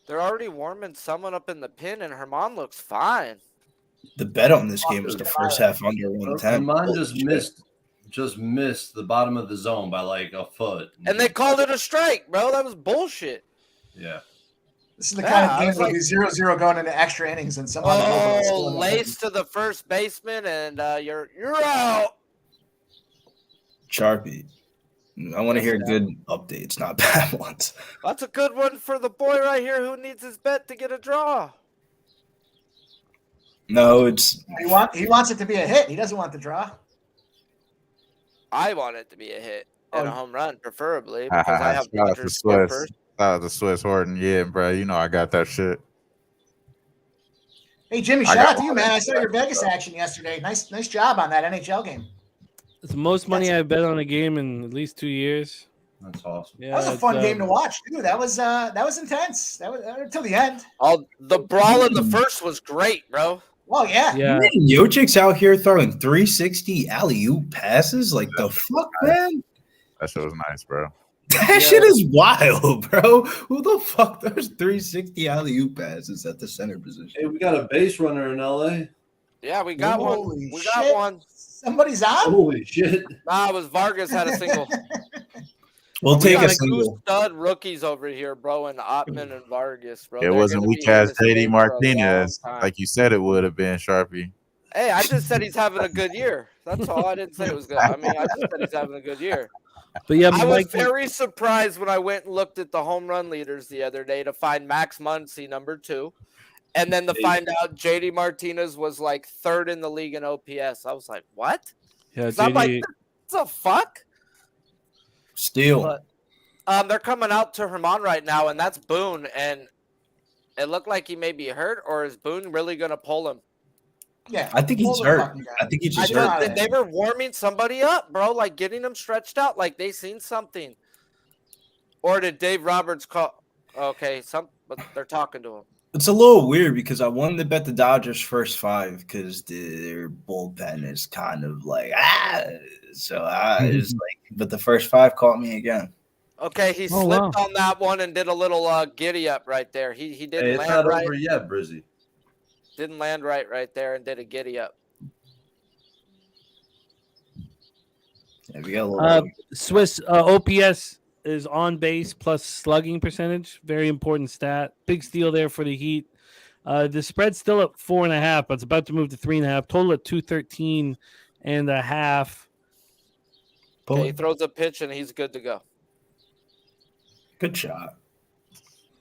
[SPEAKER 6] They're already warming someone up in the pin, and Herman looks fine.
[SPEAKER 7] The bet on this game was the first half under 110.
[SPEAKER 5] Mine just missed the bottom of the zone by like a foot.
[SPEAKER 6] And they called it a strike, bro. That was bullshit.
[SPEAKER 5] Yeah.
[SPEAKER 2] This is the kind of game
[SPEAKER 6] it's
[SPEAKER 2] where
[SPEAKER 6] like-
[SPEAKER 2] be 0-0 going into extra innings and someone.
[SPEAKER 6] Lace to the first baseman, and you're out.
[SPEAKER 7] Sharpie. I want to hear good updates, not bad ones.
[SPEAKER 6] That's a good one for the boy right here who needs his bet to get a draw.
[SPEAKER 7] No, it's
[SPEAKER 2] He wants it to be a hit. He doesn't want the draw.
[SPEAKER 6] I want it to be a hit and a home run, preferably, because
[SPEAKER 8] Shout
[SPEAKER 6] I have
[SPEAKER 8] out to
[SPEAKER 6] Dodgers score
[SPEAKER 8] Swiss.
[SPEAKER 6] first.
[SPEAKER 8] Shout out to Swiss Horton. Yeah, bro. You know I got that shit.
[SPEAKER 2] Hey Jimmy,
[SPEAKER 8] I
[SPEAKER 2] shout
[SPEAKER 8] got
[SPEAKER 2] out to you,
[SPEAKER 8] one.
[SPEAKER 2] man. I saw your Vegas action yesterday. Nice job on that NHL game.
[SPEAKER 1] It's the most money I've bet on a game in at least 2 years.
[SPEAKER 5] That's awesome.
[SPEAKER 1] Yeah,
[SPEAKER 2] That was a fun game to watch, too. That was intense. That was until the end.
[SPEAKER 6] The brawl in the first was great, bro.
[SPEAKER 2] Well, yeah.
[SPEAKER 1] Yeah.
[SPEAKER 7] Jokic's out here throwing 360 alley-oop passes. Like the fuck, man.
[SPEAKER 8] That shit was nice, bro.
[SPEAKER 7] That shit is wild, bro. Who the fuck throws 360 alley-oop passes at the center position?
[SPEAKER 5] Hey, we got a base runner in LA.
[SPEAKER 6] Yeah, we got one.
[SPEAKER 2] Holy
[SPEAKER 6] We
[SPEAKER 2] shit.
[SPEAKER 6] got one.
[SPEAKER 2] Somebody's on.
[SPEAKER 5] Holy shit.
[SPEAKER 6] Nah, it was Vargas had a single.
[SPEAKER 7] We'll
[SPEAKER 6] We
[SPEAKER 7] take
[SPEAKER 6] got
[SPEAKER 7] a
[SPEAKER 6] two
[SPEAKER 7] single.
[SPEAKER 6] stud rookies over here, bro, and Ottman and Vargas, bro.
[SPEAKER 8] It
[SPEAKER 6] They're
[SPEAKER 8] wasn't
[SPEAKER 6] gonna
[SPEAKER 8] weak
[SPEAKER 6] be in
[SPEAKER 8] ass
[SPEAKER 6] this
[SPEAKER 8] JD
[SPEAKER 6] game for a long
[SPEAKER 8] Martinez
[SPEAKER 6] time.
[SPEAKER 8] like you said it would have been, Sharpie.
[SPEAKER 6] Hey, I just said he's having a good year. That's all. I didn't say it was good. I mean, I just said he's having a good year.
[SPEAKER 1] But yeah,
[SPEAKER 6] I was
[SPEAKER 1] Mike,
[SPEAKER 6] very surprised when I went and looked at the home run leaders the other day to find Max Muncy #2, and then to find out JD Martinez was like 3rd in the league in OPS. I was like, what?
[SPEAKER 1] yeah,
[SPEAKER 6] So I'm like,
[SPEAKER 1] JD,
[SPEAKER 6] what the fuck?
[SPEAKER 7] Still.
[SPEAKER 6] But, they're coming out to Herman right now, and that's Boone, and it looked like he may be hurt, or is Boone really going to pull him?
[SPEAKER 2] Yeah.
[SPEAKER 7] I think
[SPEAKER 2] Pull
[SPEAKER 7] he's
[SPEAKER 2] the
[SPEAKER 7] hurt.
[SPEAKER 2] fucking guy.
[SPEAKER 7] I think he
[SPEAKER 6] I
[SPEAKER 7] just
[SPEAKER 2] know.
[SPEAKER 7] hurt.
[SPEAKER 6] thought that they were warming somebody up, bro, like getting them stretched out, like they seen something. Or did Dave Roberts call? Okay, but they're talking to him.
[SPEAKER 7] It's a little weird because I wanted to bet the Dodgers first 5 because their bullpen is kind of like so I just like, but the first 5 caught me again.
[SPEAKER 6] Okay, he
[SPEAKER 1] Oh,
[SPEAKER 6] slipped
[SPEAKER 1] wow.
[SPEAKER 6] on that one and did a little giddy up right there. He
[SPEAKER 5] Hey,
[SPEAKER 6] didn't
[SPEAKER 5] it's
[SPEAKER 6] land
[SPEAKER 5] not
[SPEAKER 6] right.
[SPEAKER 5] over yet, Brizzy.
[SPEAKER 6] Didn't land right there and did a giddy up.
[SPEAKER 7] Yeah, we got a little.
[SPEAKER 1] Swiss OPS is on base plus slugging percentage. Very important stat. Big steal there for the Heat. The spread's still at 4.5, but it's about to move to 3.5. Total at 213.5.
[SPEAKER 6] Okay, he throws a pitch and he's good to go.
[SPEAKER 7] Good shot.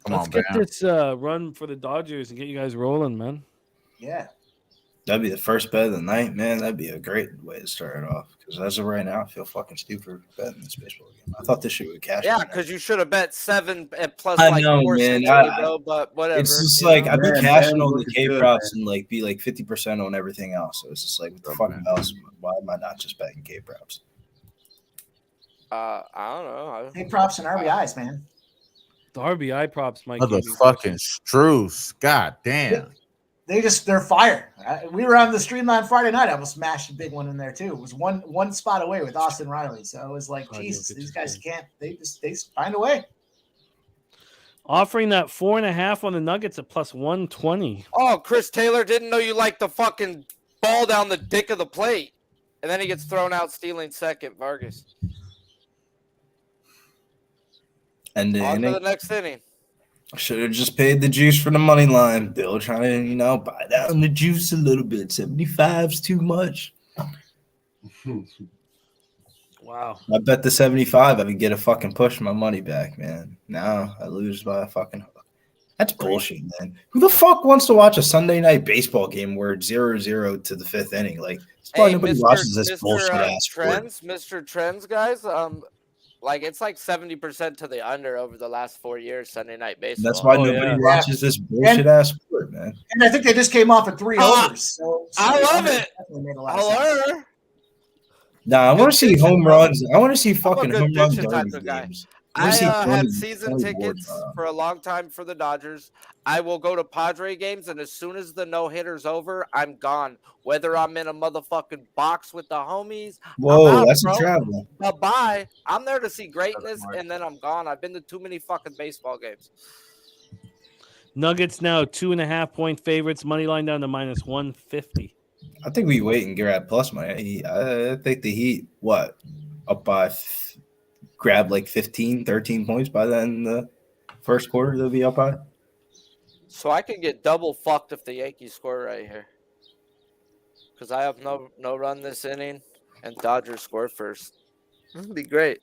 [SPEAKER 8] Come
[SPEAKER 1] Let's
[SPEAKER 8] on,
[SPEAKER 1] get
[SPEAKER 8] man.
[SPEAKER 1] this run for the Dodgers and get you guys rolling, man.
[SPEAKER 2] Yeah.
[SPEAKER 7] That'd be the first bet of the night, man. That'd be a great way to start it off. Because as of right now, I feel fucking stupid for betting this baseball game. I thought this shit would cash.
[SPEAKER 6] Yeah,
[SPEAKER 7] in.
[SPEAKER 6] because you should have bet 7 at plus
[SPEAKER 7] I
[SPEAKER 6] like
[SPEAKER 7] know,
[SPEAKER 6] 460,
[SPEAKER 7] man.
[SPEAKER 6] bro. But whatever.
[SPEAKER 7] It's just
[SPEAKER 6] you
[SPEAKER 7] like
[SPEAKER 6] know?
[SPEAKER 7] I'd be
[SPEAKER 5] Man,
[SPEAKER 7] cashing
[SPEAKER 5] man,
[SPEAKER 7] on the
[SPEAKER 5] looking
[SPEAKER 7] K
[SPEAKER 5] good,
[SPEAKER 7] props
[SPEAKER 5] man.
[SPEAKER 7] and like be like 50% on everything else. So it's just like what the
[SPEAKER 8] Oh,
[SPEAKER 7] fuck
[SPEAKER 8] man.
[SPEAKER 7] else? Why am I not just betting K props?
[SPEAKER 6] I don't know.
[SPEAKER 2] Take props and RBIs, man.
[SPEAKER 1] The RBI props might give you
[SPEAKER 8] Motherfucking Struce. God damn.
[SPEAKER 2] They're fire. We were on the Streamline Friday night. I almost smashed a big one in there too. It was one spot away with Austin Riley. So it was like,
[SPEAKER 1] Oh,
[SPEAKER 2] Jesus,
[SPEAKER 1] Jokic
[SPEAKER 2] these
[SPEAKER 1] is
[SPEAKER 2] guys
[SPEAKER 1] good.
[SPEAKER 2] can't. They find a way.
[SPEAKER 1] offering that 4.5 on the Nuggets at plus 120.
[SPEAKER 6] Oh, Chris Taylor didn't know you liked the fucking ball down the dick of the plate. And then he gets thrown out stealing second, Vargas.
[SPEAKER 7] And
[SPEAKER 6] On to the
[SPEAKER 7] then
[SPEAKER 6] next inning.
[SPEAKER 7] should have just paid the juice for the money line. Bill trying to, buy down the juice a little bit. 75's too much.
[SPEAKER 1] Wow.
[SPEAKER 7] I bet the 75 I would get a fucking push my money back, man. Now I lose by a fucking hook. That's bullshit, man. Who the fuck wants to watch a Sunday night baseball game where it's 0-0 to the 5th inning? Like, it's probably nobody watches this bullshit ass sport.
[SPEAKER 6] Mr. Trends, guys. Like it's like 70% to the under over the last 4 years Sunday night baseball.
[SPEAKER 7] That's why
[SPEAKER 1] Oh,
[SPEAKER 7] nobody
[SPEAKER 1] yeah.
[SPEAKER 7] watches this bullshit ass sport, man.
[SPEAKER 2] And I think they just came off of 3 overs. So
[SPEAKER 6] I
[SPEAKER 2] the
[SPEAKER 6] love
[SPEAKER 2] under
[SPEAKER 6] it.
[SPEAKER 2] definitely made a lot of sense.
[SPEAKER 6] Hello.
[SPEAKER 7] Nah, I want to see
[SPEAKER 6] Good
[SPEAKER 7] home
[SPEAKER 6] pitching, bro.
[SPEAKER 7] runs. I want to see fucking
[SPEAKER 6] good
[SPEAKER 7] home run
[SPEAKER 6] pitching type
[SPEAKER 7] derby
[SPEAKER 6] of guy.
[SPEAKER 7] games.
[SPEAKER 6] I
[SPEAKER 7] wanna see
[SPEAKER 6] had
[SPEAKER 7] 20
[SPEAKER 6] season
[SPEAKER 7] 20
[SPEAKER 6] tickets
[SPEAKER 7] boards,
[SPEAKER 6] for a long time for the Dodgers. I will go to Padre games, and as soon as the no-hitter's over, I'm gone. Whether I'm in a motherfucking box with the homies,
[SPEAKER 7] Whoa,
[SPEAKER 6] I'm out,
[SPEAKER 7] that's
[SPEAKER 6] bro.
[SPEAKER 7] a travel.
[SPEAKER 6] Bye-bye. I'm there to see greatness, and then I'm gone. I've been to too many fucking baseball games.
[SPEAKER 1] Nuggets now 2.5-point favorites. Money line down to -150.
[SPEAKER 7] I think we wait and grab plus money. I think the Heat, up by grab like 15, 13 points by then the first quarter they'll be up by.
[SPEAKER 6] So I can get double fucked if the Yankees score right here. Because I have no run this inning, and Dodgers score first. It'd be great.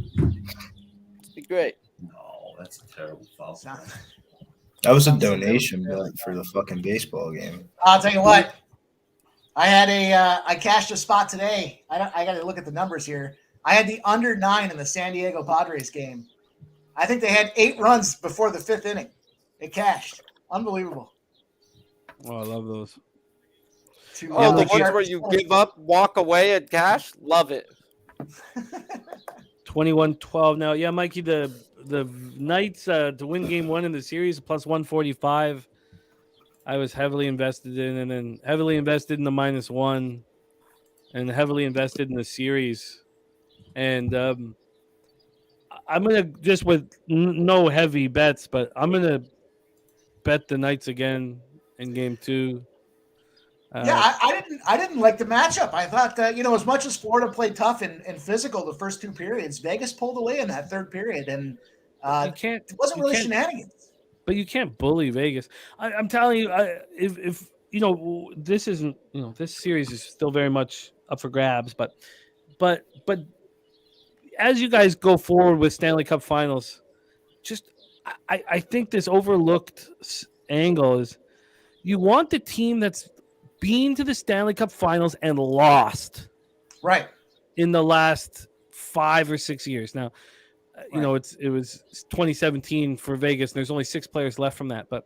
[SPEAKER 6] It'd be great.
[SPEAKER 5] No, that's a terrible foul.
[SPEAKER 7] That was a donation for the fucking baseball game.
[SPEAKER 2] I'll tell you what. I had I cashed a spot today. I got to look at the numbers here. I had the under 9 in the San Diego Padres game. I think they had 8 runs before the 5th inning. It cashed. Unbelievable.
[SPEAKER 1] Oh, I love those.
[SPEAKER 6] Oh, the ones where you give up, walk away, and cash? Love it.
[SPEAKER 1] 21-12 now. Yeah, Mikey, the Knights to win game 1 in the series plus 145. I was heavily invested in, and then heavily invested in the -1 and heavily invested in the series. And I'm going to just with no heavy bets, but I'm going to bet the Knights again in game 2.
[SPEAKER 2] Yeah, I didn't like the matchup. I thought as much as Florida played tough and physical the first 2 periods, Vegas pulled away in that 3rd period, and it wasn't really shenanigans.
[SPEAKER 1] But you can't bully Vegas. I'm telling you, if this isn't, this series is still very much up for grabs. But as you guys go forward with Stanley Cup Finals, I think this overlooked angle is you want the team that's been to the Stanley Cup Finals and lost,
[SPEAKER 2] right,
[SPEAKER 1] in the last 5 or 6 years. Now, it was 2017 for Vegas, and there's only 6 players left from that, but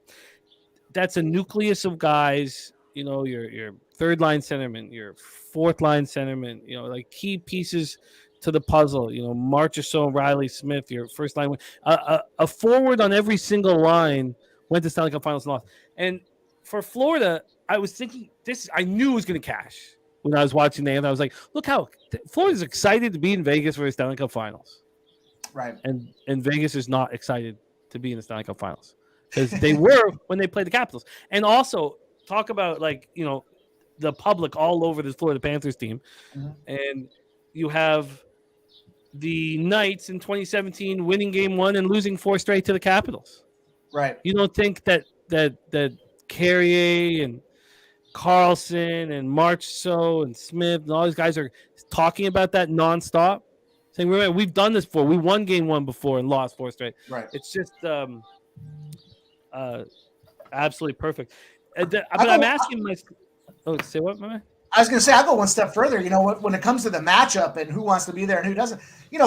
[SPEAKER 1] that's a nucleus of guys. Your 3rd line centerman, your 4th line centerman, like key pieces to the puzzle. Marchessault, Riley Smith, your first line. A forward on every single line went to Stanley Cup Finals and lost. And for Florida, I was thinking I knew it was going to cash when I was watching the game. I was like, look how Florida's excited to be in Vegas for the Stanley Cup Finals.
[SPEAKER 2] Right.
[SPEAKER 1] And Vegas is not excited to be in the Stanley Cup Finals because they were when they played the Capitals. And also talk about the public all over the Florida Panthers team. Mm-hmm. And you have the Knights in 2017 winning game 1 and losing 4 straight to the Capitals.
[SPEAKER 2] Right.
[SPEAKER 1] You don't think that Carrier and Carlson and Marchessault and Smith and all these guys are talking about that nonstop? Saying, we've done this before. We won game 1 before and lost 4 straight.
[SPEAKER 2] Right.
[SPEAKER 1] It's just absolutely perfect. But I'm asking myself. Oh, say what, my man?
[SPEAKER 2] I was going to say, I'll go one step further. When it comes to the matchup and who wants to be there and who doesn't,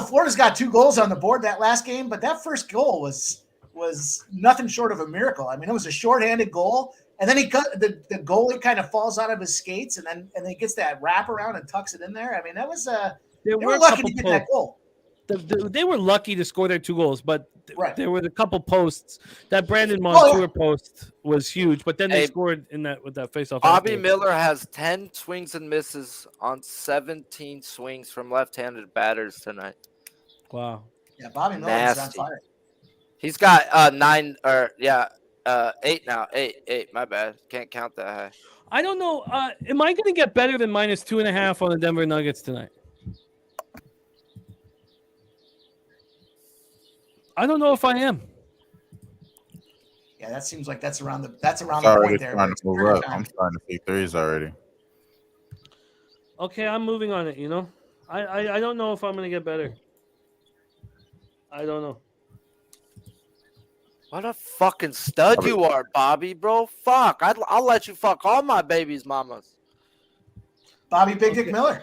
[SPEAKER 2] Florida's got 2 goals on the board that last game, but that first goal was nothing short of a miracle. I mean, it was a shorthanded goal, and then the goalie kind of falls out of his skates, and then he gets that wraparound and tucks it in there. I mean, that was they were lucky to get that goal.
[SPEAKER 1] They were lucky to score their 2 goals, but there were a couple posts. That Brandon Montour post was huge, but then they scored with that faceoff.
[SPEAKER 6] Bobby Miller has 10 swings and misses on 17 swings from left-handed batters tonight.
[SPEAKER 1] Wow.
[SPEAKER 2] Yeah, Bobby Miller is on fire.
[SPEAKER 6] He's got 8 now. 8. My bad. Can't count that high.
[SPEAKER 1] I don't know. Am I going to get better than -2.5 on the Denver Nuggets tonight? I don't know if I am.
[SPEAKER 2] Yeah, that seems like that's around the
[SPEAKER 8] already
[SPEAKER 2] point there.
[SPEAKER 8] Trying to move up. I'm starting to see threes already.
[SPEAKER 1] Okay, I'm moving on it. I don't know if I'm going to get better. I don't know.
[SPEAKER 6] What a fucking stud you are, Bobby, bro. Fuck. I'll let you fuck all my baby's mamas.
[SPEAKER 2] Bobby Big Dick Miller.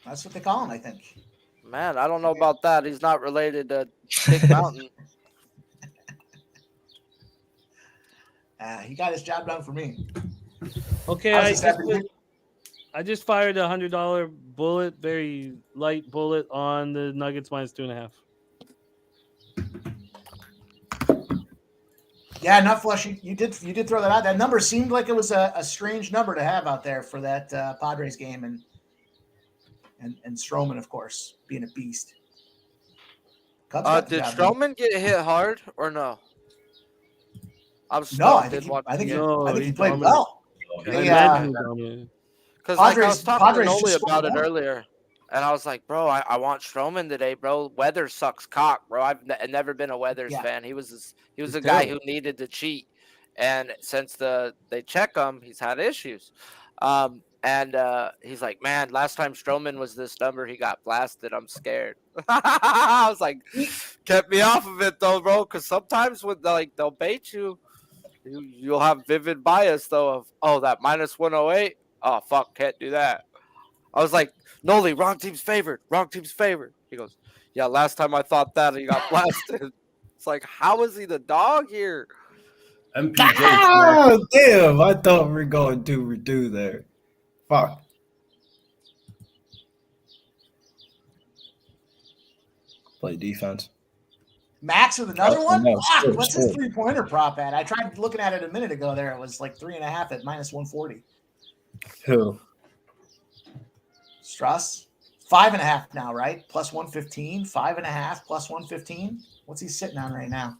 [SPEAKER 2] That's what they call him, I think.
[SPEAKER 6] Man, I don't know about that. He's not related to Big Mountain.
[SPEAKER 2] He got his job done for me.
[SPEAKER 1] Okay, I just fired a $100 bullet, very light bullet on the Nuggets -2.5.
[SPEAKER 2] Yeah, not flushing. You did throw that out. That number seemed like it was a strange number to have out there for that Padres game, and Stroman, of course, being a beast.
[SPEAKER 6] Did Stroman get hit hard or no? I'm
[SPEAKER 2] No, I
[SPEAKER 6] still
[SPEAKER 2] think he played
[SPEAKER 1] dominated.
[SPEAKER 2] well.
[SPEAKER 6] Because like, I was talking
[SPEAKER 2] Padres
[SPEAKER 6] to Noli
[SPEAKER 2] just
[SPEAKER 6] about it
[SPEAKER 2] scored.
[SPEAKER 6] earlier, and I was like, bro, I want Stroman today, bro. Weather sucks cock, bro. I've never been a Weathers fan. He was a guy who needed to cheat, and since they check him, he's had issues. And he's like, man, last time Stroman was this number, he got blasted. I'm scared. I was like, kept me off of it though, bro, because sometimes when they'll bait you. You'll have vivid bias though of that -108. Oh fuck, can't do that. I was like, Noli, wrong team's favored. He goes, yeah, last time I thought that he got blasted. It's like, how is he the dog here?
[SPEAKER 5] MPJ.
[SPEAKER 7] Oh, damn! I thought we were going to redo there. Fuck. Play defense.
[SPEAKER 2] Max with another one?
[SPEAKER 7] No,
[SPEAKER 2] Fuck, what's his 3-pointer prop at? I tried looking at it a minute ago there. It was like 3.5 at -140.
[SPEAKER 7] Who?
[SPEAKER 2] Struss? 5.5 now, right? +115. 5.5 +115. What's he sitting on right now?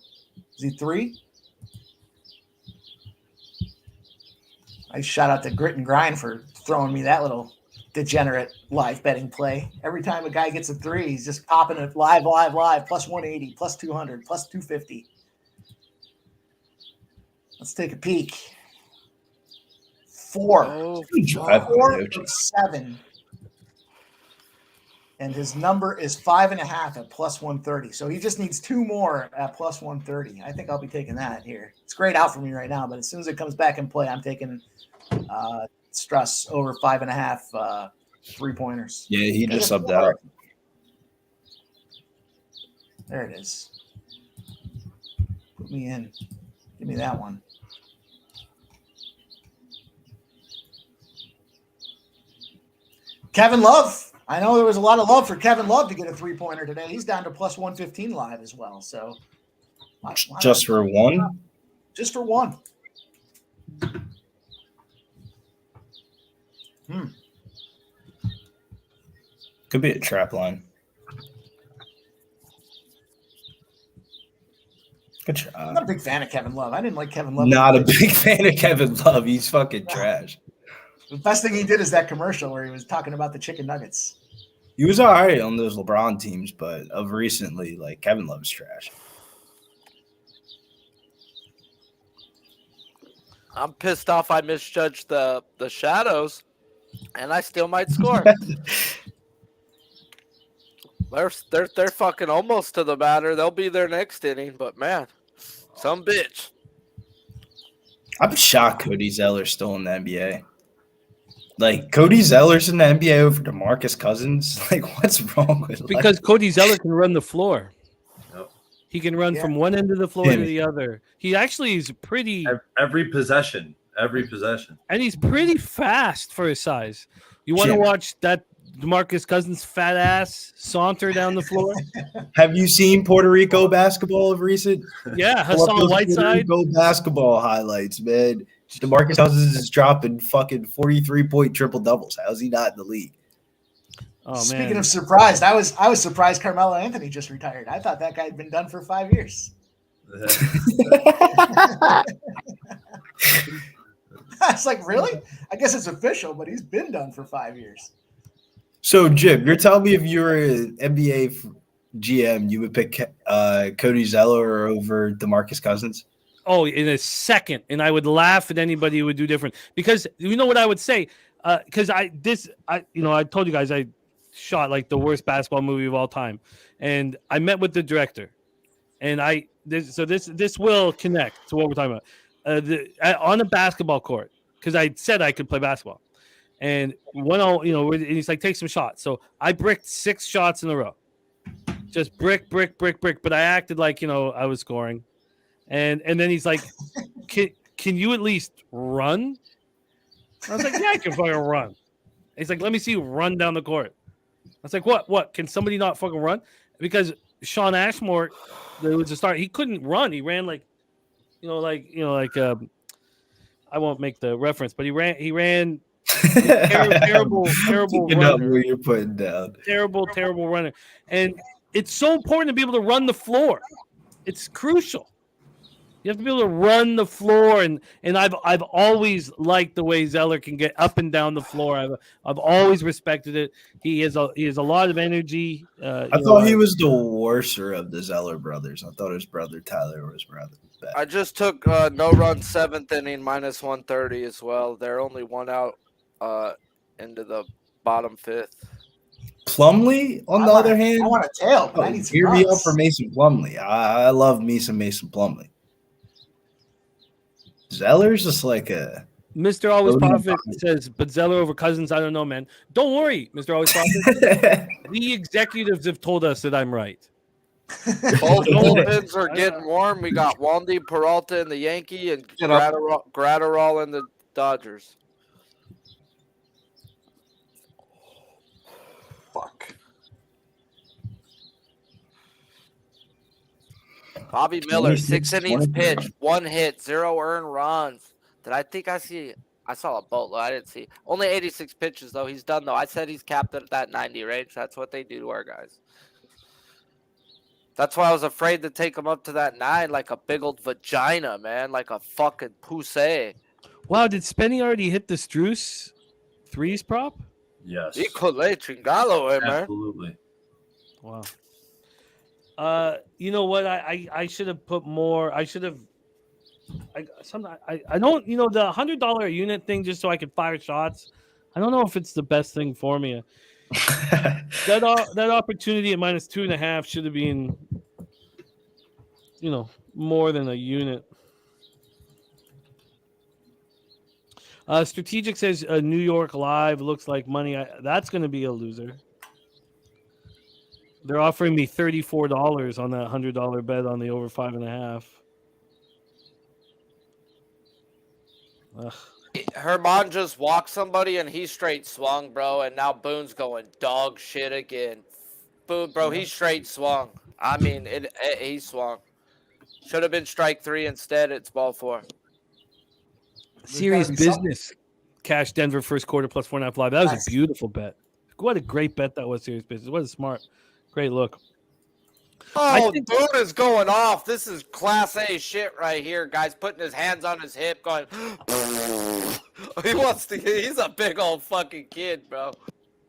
[SPEAKER 2] Is he 3? I shout out to Grit and Grind for throwing me that little degenerate live betting play. Every time a guy gets a 3, he's just popping it live, +180, +200, +250. Let's take a peek. 4.
[SPEAKER 6] Oh,
[SPEAKER 2] 4 of 7. And his number is 5.5 at +130. So he just needs 2 more at +130. I think I'll be taking that here. It's grayed out for me right now, but as soon as it comes back in play, I'm taking Struss over 5.5 3-pointers.
[SPEAKER 7] Yeah, he just subbed out.
[SPEAKER 2] There it is. Put me in. Give me that one. Kevin Love. I know there was a lot of love for Kevin Love to get a 3-pointer today. He's down to +115 live as well. So
[SPEAKER 7] just for one?
[SPEAKER 2] Just for one.
[SPEAKER 7] Could be a trap line. Good try.
[SPEAKER 2] I'm not a big fan of Kevin Love. I didn't like Kevin Love.
[SPEAKER 7] Not a big fan of Kevin Love. He's fucking trash.
[SPEAKER 2] The best thing he did is that commercial where he was talking about the chicken nuggets.
[SPEAKER 7] He was all right on those LeBron teams, but of recently, like, Kevin Love's trash.
[SPEAKER 6] I'm pissed off I misjudged the Shadows, and I still might score. They're fucking almost to the batter. They'll be there next inning, but man, some bitch.
[SPEAKER 7] I'm shocked Cody Zeller's still in the NBA. Like, Cody Zeller's in the NBA over DeMarcus Cousins. Like, what's wrong with
[SPEAKER 1] Because Cody Zeller can run the floor.
[SPEAKER 5] Yep.
[SPEAKER 1] He can run from one end of the floor to the other. He actually is pretty
[SPEAKER 5] every possession.
[SPEAKER 1] And he's pretty fast for his size. You want to watch that DeMarcus Cousins fat ass saunter down the floor?
[SPEAKER 7] Have you seen Puerto Rico basketball of recent?
[SPEAKER 1] Yeah, Hassan Whiteside.
[SPEAKER 7] Puerto Rico basketball highlights, man. DeMarcus Cousins is dropping fucking 43-point triple doubles. How's he not in the league?
[SPEAKER 1] Oh,
[SPEAKER 2] Speaking of surprised, I was surprised Carmelo Anthony just retired. I thought that guy had been done for 5 years. I was like, really? I guess it's official, but he's been done for 5 years.
[SPEAKER 7] So, Jim, you're telling me if you were an NBA GM, you would pick Cody Zeller over DeMarcus Cousins?
[SPEAKER 1] Oh, in a second. And I would laugh at anybody who would do different. Because you know what I would say? Because I told you guys I shot like the worst basketball movie of all time. And I met with the director. And this will connect to what we're talking about. On a basketball court, because I said I could play basketball. And and he's like, take some shots. So I bricked 6 shots in a row. Just brick. But I acted like, I was scoring. And then he's like, can you at least run? I was like, yeah, I can fucking run. He's like, let me see you run down the court. I was like, what? Can somebody not fucking run? Because Sean Ashmore, there was a start. He couldn't run. He ran like I won't make the reference, but he ran terrible runner.
[SPEAKER 7] Where you're putting down.
[SPEAKER 1] Terrible runner. And it's so important to be able to run the floor. It's crucial. You have to be able to run the floor, and I've always liked the way Zeller can get up and down the floor. I've always respected it. He has a lot of energy.
[SPEAKER 7] I thought he was the worser of the Zeller brothers. I thought his brother Tyler was rather bad.
[SPEAKER 6] I just took no run 7th inning minus 130 as well. They're only 1 out into the bottom 5th.
[SPEAKER 7] Plumlee, on the other hand,
[SPEAKER 2] I want a tail. But I need some
[SPEAKER 7] hear me up
[SPEAKER 2] runs.
[SPEAKER 7] for Mason Plumlee. I love me some Mason Plumlee. Zeller's just like a
[SPEAKER 1] Mr. Always Profit says, but Zeller over Cousins, I don't know, man. Don't worry, Mr. Always Profit. The executives have told us that I'm right.
[SPEAKER 6] Both bullpens are getting warm. We got Wandy Peralta in the Yankee and Gratterall in the Dodgers.
[SPEAKER 2] Fuck.
[SPEAKER 6] Bobby Miller,
[SPEAKER 7] 26,
[SPEAKER 6] 6 innings
[SPEAKER 7] 24.
[SPEAKER 6] pitched, 1 hit, 0 earned runs. I saw a boatload. I didn't see. Only 86 pitches, though. He's done, though. I said he's capped at that 90 range. That's what they do to our guys. That's why I was afraid to take him up to that 9 like a big old vagina, man. Like a fucking pussy.
[SPEAKER 1] Wow, did Spenny already hit the Struce 3s prop?
[SPEAKER 5] Yes.
[SPEAKER 6] Híjole, chingalo, man.
[SPEAKER 5] Absolutely.
[SPEAKER 1] Wow. You know what? I should have put more. I should have. I don't. The $100 a unit thing just so I could fire shots. I don't know if it's the best thing for me. That opportunity at minus 2.5 should have been, more than a unit. Strategic says New York Live looks like money. That's going to be a loser. They're offering me $34 on that $100 bet on the over 5.5.
[SPEAKER 6] Herman just walked somebody and he straight swung, bro. And now Boone's going dog shit again. Boone, bro, he straight swung. I mean, he swung. Should have been strike 3 instead. It's ball 4.
[SPEAKER 1] Serious business. Cash Denver first quarter plus 4.5 live. That was a beautiful bet. What a great bet that was. Serious business. What a smart. Great look.
[SPEAKER 6] Oh, Boone is going off. This is class A shit right here, guys. Putting his hands on his hip, going. He's a big old fucking kid, bro.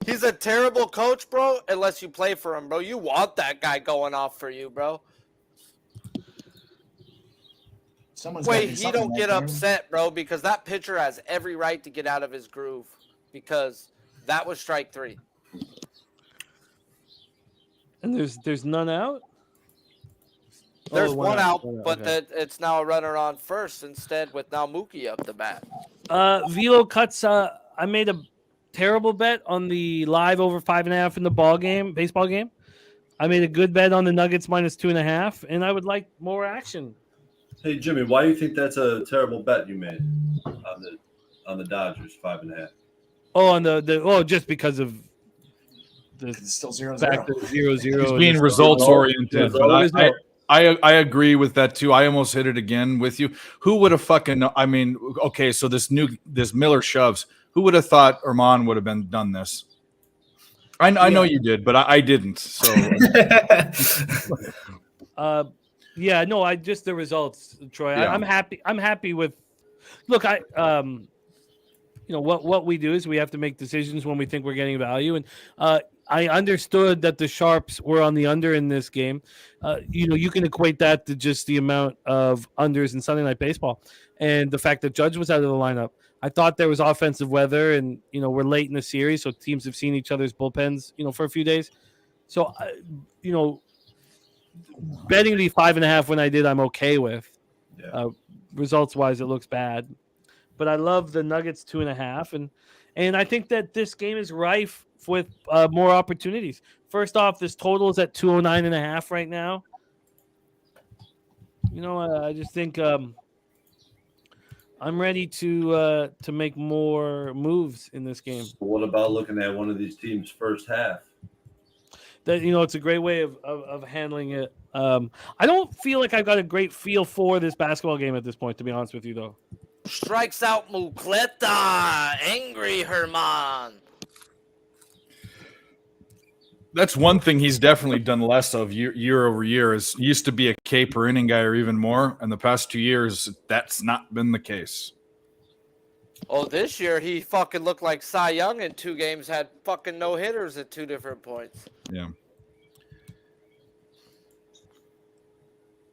[SPEAKER 6] He's a terrible coach, bro. Unless you play for him, bro. You want that guy going off for you, bro. Wait, he don't get upset, bro, because that pitcher has every right to get out of his groove because that was strike 3.
[SPEAKER 1] And there's none out?
[SPEAKER 6] There's one out, but it's now a runner on first instead with now Mookie up the bat.
[SPEAKER 1] Velo cuts. I made a terrible bet on the live over 5.5 in the baseball game. I made a good bet on the Nuggets minus 2.5, and I would like more action.
[SPEAKER 5] Hey Jimmy, why do you think that's a terrible bet you made on the Dodgers 5.5?
[SPEAKER 1] Oh, just because of
[SPEAKER 2] it's still 0-0.
[SPEAKER 1] Back to 0-0.
[SPEAKER 3] He's being results oriented. But I agree with that too. I almost hit it again with you. Who would have fucking? I mean, okay, so this Miller shoves. Who would have thought Herman would have done this? I know you did, but I didn't. So.
[SPEAKER 1] I just the results, Troy. Yeah. I'm happy with. Look, what we do is we have to make decisions when we think we're getting value, and I understood that the Sharps were on the under in this game. You can equate that to just the amount of unders in Sunday Night Baseball and the fact that Judge was out of the lineup. I thought there was offensive weather, and we're late in the series, so teams have seen each other's bullpens, for a few days. So, betting the 5.5 when I did, I'm okay with. Yeah. Results wise, it looks bad, but I love the Nuggets 2.5, And I think that this game is rife with more opportunities. First off, this total is at 209.5 right now. I just think I'm ready to make more moves in this game.
[SPEAKER 5] So what about looking at one of these teams' first half?
[SPEAKER 1] That it's a great way of handling it. I don't feel like I've got a great feel for this basketball game at this point, to be honest with you, though.
[SPEAKER 6] Strikes out Mucleta. Angry Herman.
[SPEAKER 3] That's one thing he's definitely done less of year over year. Is he used to be a K per inning guy or even more. And the past 2 years, that's not been the case.
[SPEAKER 6] Oh, this year he fucking looked like Cy Young in 2 games, had fucking no hitters at 2 different points.
[SPEAKER 3] Yeah.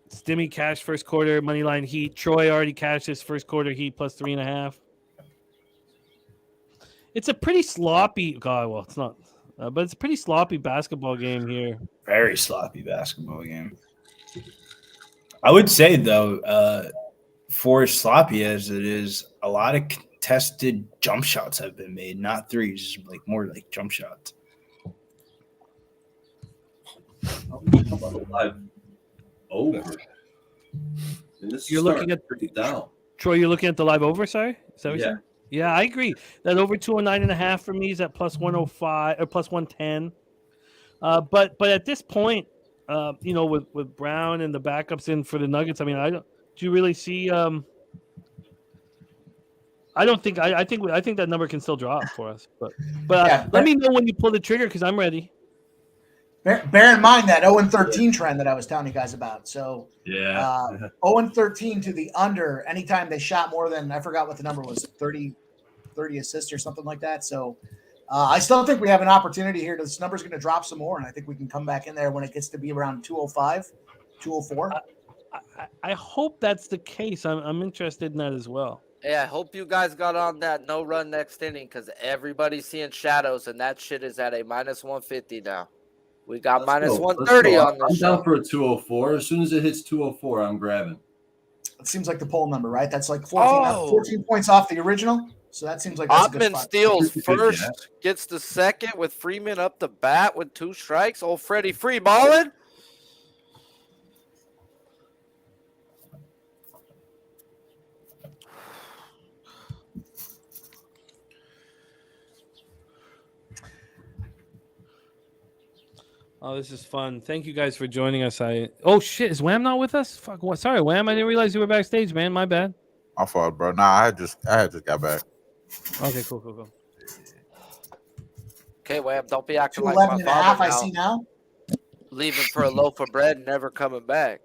[SPEAKER 1] Stimmy cash first quarter, money line Heat. Troy already cashed his first quarter Heat plus 3.5. It's a pretty sloppy. God, well, it's not. But it's a pretty sloppy basketball game here.
[SPEAKER 7] Very sloppy basketball game. I would say, though, for as sloppy as it is, a lot of contested jump shots have been made, not threes, like more like jump shots.
[SPEAKER 5] Over.
[SPEAKER 1] You're looking at
[SPEAKER 5] down.
[SPEAKER 1] Troy, you're looking at the live over, sorry? Is that what
[SPEAKER 5] Yeah.
[SPEAKER 1] you're saying? Yeah, I agree. That over 209.5 for me is at plus 105 or plus 110. But at this point, with Brown and the backups in for the Nuggets, I mean, do you really see? I don't think. I think that number can still drop for us. But let me know when you pull the trigger because I'm ready.
[SPEAKER 2] Bear in mind that 0-13 trend that I was telling you guys about. So
[SPEAKER 5] yeah,
[SPEAKER 2] 0-13 to the under anytime they shot more than, I forgot what the number was, 30 assists or something like that. So I still think we have an opportunity here. This number's going to drop some more, and I think we can come back in there when it gets to be around 205, 204.
[SPEAKER 1] I hope that's the case. I'm interested in that as well.
[SPEAKER 6] Yeah, I hope you guys got on that no run next inning because everybody's seeing shadows, and that shit is at a minus 150 now. We got minus 130 on this.
[SPEAKER 5] I'm
[SPEAKER 6] show.
[SPEAKER 5] down for a 204. As soon as it hits 204, I'm grabbing.
[SPEAKER 2] It seems like the poll number, right? That's like 14 points off the original. So that seems like that's a good
[SPEAKER 6] Ottman
[SPEAKER 2] spot.
[SPEAKER 6] steals first, gets the second with Freeman up the bat with 2 strikes. Old Freddie free balling.
[SPEAKER 1] Oh, this is fun. Thank you guys for joining us. Oh shit, is Wham not with us? Fuck, what? Sorry, Wham. I didn't realize you were backstage, man. My bad.
[SPEAKER 8] My fault, bro. Nah, I had just got back.
[SPEAKER 1] Okay, cool.
[SPEAKER 6] Okay, Wham, don't be acting like my
[SPEAKER 2] 211 and a half
[SPEAKER 6] father
[SPEAKER 2] I
[SPEAKER 6] now.
[SPEAKER 2] see now.
[SPEAKER 6] Leaving for a loaf of bread and never coming back.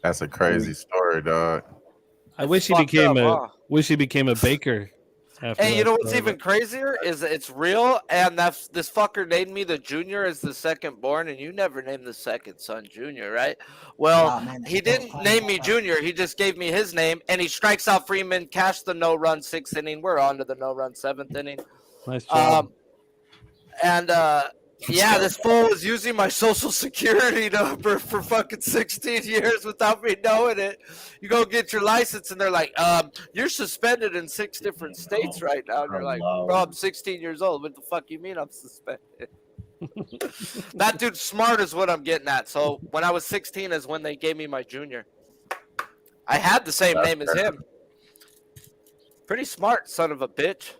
[SPEAKER 8] That's a crazy story, dog.
[SPEAKER 1] I wish he
[SPEAKER 6] Fucked
[SPEAKER 1] became
[SPEAKER 6] up,
[SPEAKER 1] a baker. After
[SPEAKER 6] Hey, you
[SPEAKER 1] that
[SPEAKER 6] know what's
[SPEAKER 1] story.
[SPEAKER 6] even crazier is it's real, and this fucker named me the junior as the second born, and you never named the second son junior, right? Well,
[SPEAKER 2] man,
[SPEAKER 6] he didn't name me junior. He just gave me his name, and he strikes out Freeman, cashed the no-run 6th inning. We're on to the no-run 7th inning.
[SPEAKER 1] Nice job.
[SPEAKER 6] Yeah, this fool was using my social security number for fucking 16 years without me knowing it. You go get your license, and they're like, you're suspended in 6 different states right now. And you're like, bro, I'm 16 years old. What the fuck you mean I'm suspended? That dude's smart is what I'm getting at. So when I was 16 is when they gave me my junior. I had the same name as him. Pretty smart, son of a bitch.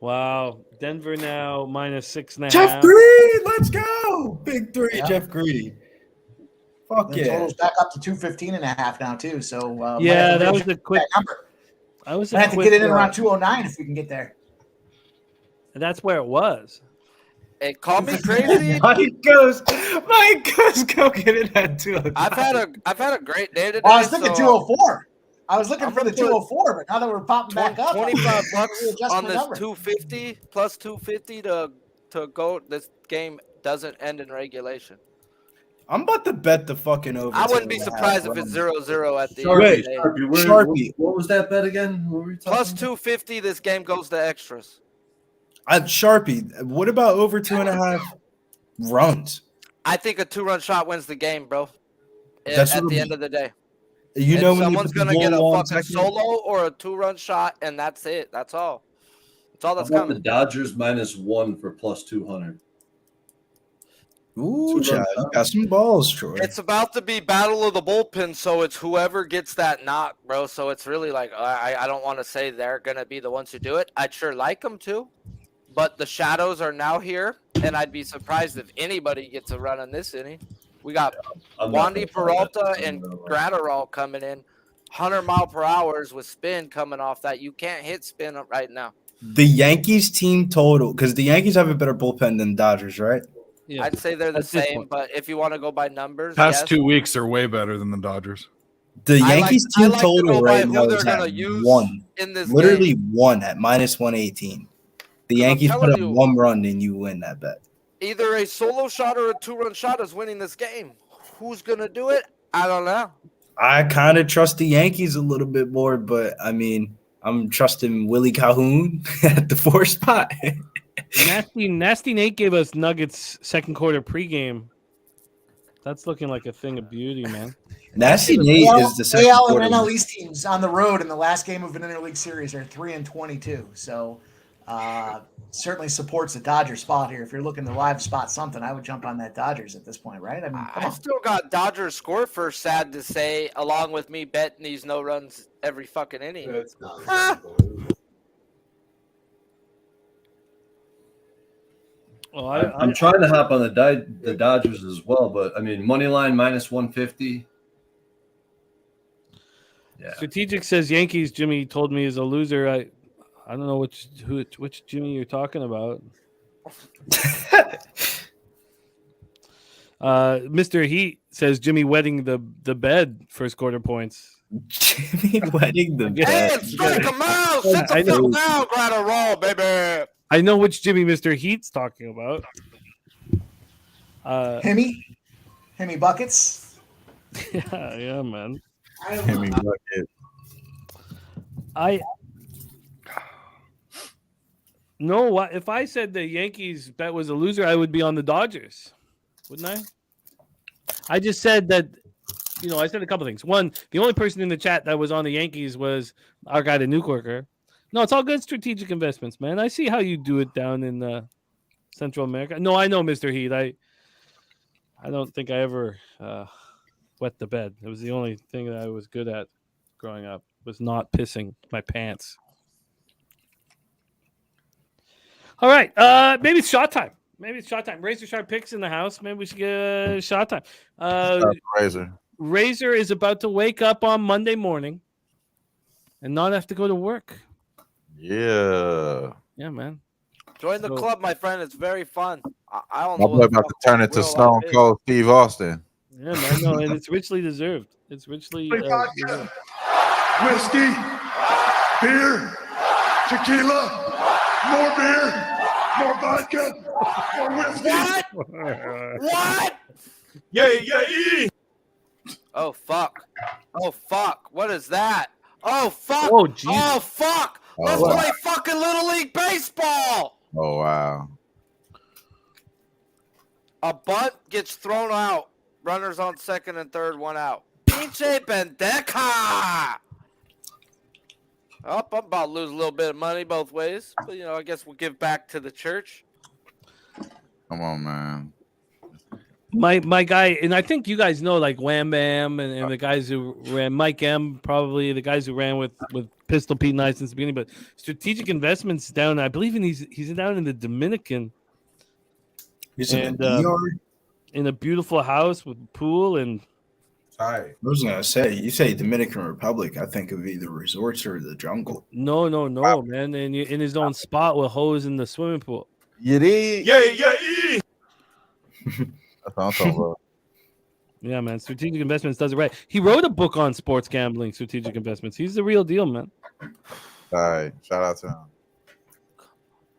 [SPEAKER 1] Wow, Denver now minus 6.5.
[SPEAKER 7] Jeff Greedy, let's go. Big 3,
[SPEAKER 2] Yeah.
[SPEAKER 7] Jeff Greedy. Fuck
[SPEAKER 2] The
[SPEAKER 7] yeah.
[SPEAKER 2] total's back up to 215 and a half now too. So
[SPEAKER 1] Yeah, that was a quick
[SPEAKER 2] number.
[SPEAKER 1] I was
[SPEAKER 2] I have to get it in around 209 if we can get there.
[SPEAKER 1] That's where it was.
[SPEAKER 6] Hey, call me crazy.
[SPEAKER 7] Mike goes, go get it at 209.
[SPEAKER 6] I've had a great day today.
[SPEAKER 2] Well, I was thinking
[SPEAKER 6] so,
[SPEAKER 2] 204. I was looking
[SPEAKER 6] I'm
[SPEAKER 2] for the
[SPEAKER 6] gonna put
[SPEAKER 2] 204, but now that we're popping back up,
[SPEAKER 6] $25
[SPEAKER 2] readjust
[SPEAKER 6] on
[SPEAKER 2] my
[SPEAKER 6] this
[SPEAKER 2] number.
[SPEAKER 6] 250 plus 250 to go. This game doesn't end in regulation.
[SPEAKER 7] I'm about to bet the fucking over.
[SPEAKER 6] I wouldn't be
[SPEAKER 7] 2.5
[SPEAKER 6] surprised if it's
[SPEAKER 7] runs.
[SPEAKER 6] 0-0 at the
[SPEAKER 7] Wait,
[SPEAKER 6] end of the day.
[SPEAKER 7] Sharpie.
[SPEAKER 5] What was that bet again? What were we talking
[SPEAKER 6] Plus
[SPEAKER 5] about?
[SPEAKER 6] 250, this game goes to extras.
[SPEAKER 7] Sharpie, what about over 2.5 runs?
[SPEAKER 6] I think a 2-run shot wins the game, bro.
[SPEAKER 7] That's
[SPEAKER 6] At
[SPEAKER 7] what
[SPEAKER 6] the
[SPEAKER 7] I'm-
[SPEAKER 6] end of the day.
[SPEAKER 7] You
[SPEAKER 6] And
[SPEAKER 7] know when
[SPEAKER 6] someone's
[SPEAKER 7] you put the
[SPEAKER 6] gonna get a
[SPEAKER 7] ball on
[SPEAKER 6] fucking
[SPEAKER 7] second?
[SPEAKER 6] solo or a 2-run shot, and that's it. That's all. That's all
[SPEAKER 5] How
[SPEAKER 6] that's
[SPEAKER 5] about the
[SPEAKER 6] coming.
[SPEAKER 5] Dodgers -1 for +200?
[SPEAKER 7] Ooh,
[SPEAKER 5] 2-run
[SPEAKER 7] child, you
[SPEAKER 5] shot.
[SPEAKER 7] got some balls, Troy.
[SPEAKER 6] It's about to be battle of the bullpen, so it's whoever gets that knock, bro. So it's really like I don't want to say they're gonna be the ones who do it. I'd sure like them to, but the shadows are now here, and I'd be surprised if anybody gets a run in this inning. We got
[SPEAKER 5] I'm not
[SPEAKER 6] Wandy
[SPEAKER 5] gonna find that.
[SPEAKER 6] Peralta
[SPEAKER 5] I
[SPEAKER 6] and
[SPEAKER 5] don't know.
[SPEAKER 6] Gratterall coming in, 100-mile-per-hours with spin coming off that. You can't hit spin right now.
[SPEAKER 7] The Yankees team total, because the Yankees have a better bullpen than Dodgers, right?
[SPEAKER 1] Yeah.
[SPEAKER 6] I'd say they're the
[SPEAKER 1] At this
[SPEAKER 6] same,
[SPEAKER 1] point.
[SPEAKER 6] but if you want to go by numbers,
[SPEAKER 3] Past
[SPEAKER 6] yes.
[SPEAKER 3] 2 weeks are way better than the Dodgers.
[SPEAKER 7] The
[SPEAKER 6] I
[SPEAKER 7] Yankees
[SPEAKER 6] I
[SPEAKER 7] team
[SPEAKER 6] like to
[SPEAKER 7] total
[SPEAKER 6] go by
[SPEAKER 7] right
[SPEAKER 6] who
[SPEAKER 7] now
[SPEAKER 6] they're
[SPEAKER 7] is
[SPEAKER 6] gonna
[SPEAKER 7] at
[SPEAKER 6] use
[SPEAKER 7] 1.
[SPEAKER 6] in this
[SPEAKER 7] Literally
[SPEAKER 6] game.
[SPEAKER 7] 1 at -118. The
[SPEAKER 6] I'm
[SPEAKER 7] Yankees put
[SPEAKER 6] telling
[SPEAKER 7] up
[SPEAKER 6] you.
[SPEAKER 7] 1 run and you win that bet.
[SPEAKER 6] Either a solo shot or a 2-run shot is winning this game. Who's gonna do it? I don't know.
[SPEAKER 7] I kind of trust the Yankees a little bit more, but I mean, I'm trusting Willie Calhoun at the 4 spot.
[SPEAKER 1] Nasty Nate gave us Nuggets second quarter pregame. That's looking like a thing of beauty, man.
[SPEAKER 7] Nasty Nate is the second
[SPEAKER 2] AL
[SPEAKER 7] quarter.
[SPEAKER 2] and NL East teams on the road in the last game of an interleague series are 3-22. So certainly supports the Dodgers spot here. If you're looking to live spot something, I would jump on that Dodgers at this point, right? I mean, come
[SPEAKER 6] I
[SPEAKER 2] on.
[SPEAKER 6] still got Dodgers score first, sad to say, along with me betting these no runs every fucking inning.
[SPEAKER 1] Well,
[SPEAKER 5] I'm trying to hop on the Dodgers as well, but I mean money line -150. Yeah.
[SPEAKER 1] Strategic says Yankees. Jimmy told me is a loser. I don't know which Jimmy you're talking about. Mr. Heat says Jimmy wetting the bed first quarter points.
[SPEAKER 7] Jimmy wetting the
[SPEAKER 6] Hey,
[SPEAKER 7] bed.
[SPEAKER 6] strike him out! Sit the
[SPEAKER 1] I know.
[SPEAKER 6] fuck down, Gratterall, baby!
[SPEAKER 1] I know which Jimmy Mr. Heat's talking about.
[SPEAKER 2] Hemi buckets.
[SPEAKER 1] Yeah, man.
[SPEAKER 8] Hemi bucket.
[SPEAKER 1] No, what if I said the Yankees bet was a loser, I would be on the Dodgers, wouldn't I? I just said that, I said a couple things. One, the only person in the chat that was on the Yankees was our guy, the Nuke Worker. No, it's all good strategic investments, man. I see how you do it down in Central America. No, I know, Mr. Heat. I don't think I ever wet the bed. It was the only thing that I was good at growing up, was not pissing my pants. All right. Maybe it's shot time. Razor Sharp picks in the house. Maybe we should get shot time.
[SPEAKER 8] Razor.
[SPEAKER 1] Razor is about to wake up on Monday morning and not have to go to work.
[SPEAKER 8] Yeah.
[SPEAKER 1] Yeah, man.
[SPEAKER 6] Join the club, my friend. It's very fun. I don't
[SPEAKER 8] My
[SPEAKER 6] know
[SPEAKER 8] boy
[SPEAKER 6] what
[SPEAKER 8] about to turn into
[SPEAKER 6] real
[SPEAKER 8] Stone
[SPEAKER 6] life is.
[SPEAKER 8] Cold Steve Austin.
[SPEAKER 1] Yeah, man. No, and it's richly deserved. It's richly deserved.
[SPEAKER 9] Whiskey, beer, tequila, more beer, more vodka, more whiskey.
[SPEAKER 6] What?
[SPEAKER 9] Yeah.
[SPEAKER 6] Oh fuck! What is that? Oh fuck!
[SPEAKER 1] Oh, Jesus.
[SPEAKER 6] Oh fuck!
[SPEAKER 8] Oh,
[SPEAKER 6] Let's
[SPEAKER 8] wow.
[SPEAKER 6] play fucking Little League Baseball!
[SPEAKER 8] Oh wow.
[SPEAKER 6] A bunt gets thrown out. Runners on second and third, 1 out. Pinche pendeja! Oh, I'm about to lose a little bit of money both ways. But, I guess we'll give back to the church.
[SPEAKER 8] Come on, man.
[SPEAKER 1] My guy, and I think you guys know, like Wham Bam and the guys who ran, Mike M, probably the guys who ran with Pistol Pete Nice since the beginning. But strategic investments down, I believe he's down in the Dominican.
[SPEAKER 7] He's in the DR.
[SPEAKER 1] In a beautiful house with pool and.
[SPEAKER 8] Hi.
[SPEAKER 7] I was gonna say, you say Dominican Republic, I think of either resorts or the jungle.
[SPEAKER 1] No, man. And in his own spot with hose in the swimming pool.
[SPEAKER 8] You did?
[SPEAKER 9] Yeah.
[SPEAKER 8] That's what I'm talking about.
[SPEAKER 1] Yeah, man. Strategic Investments does it right. He wrote a book on sports gambling, Strategic Investments. He's the real deal, man.
[SPEAKER 8] All right. Shout out to him.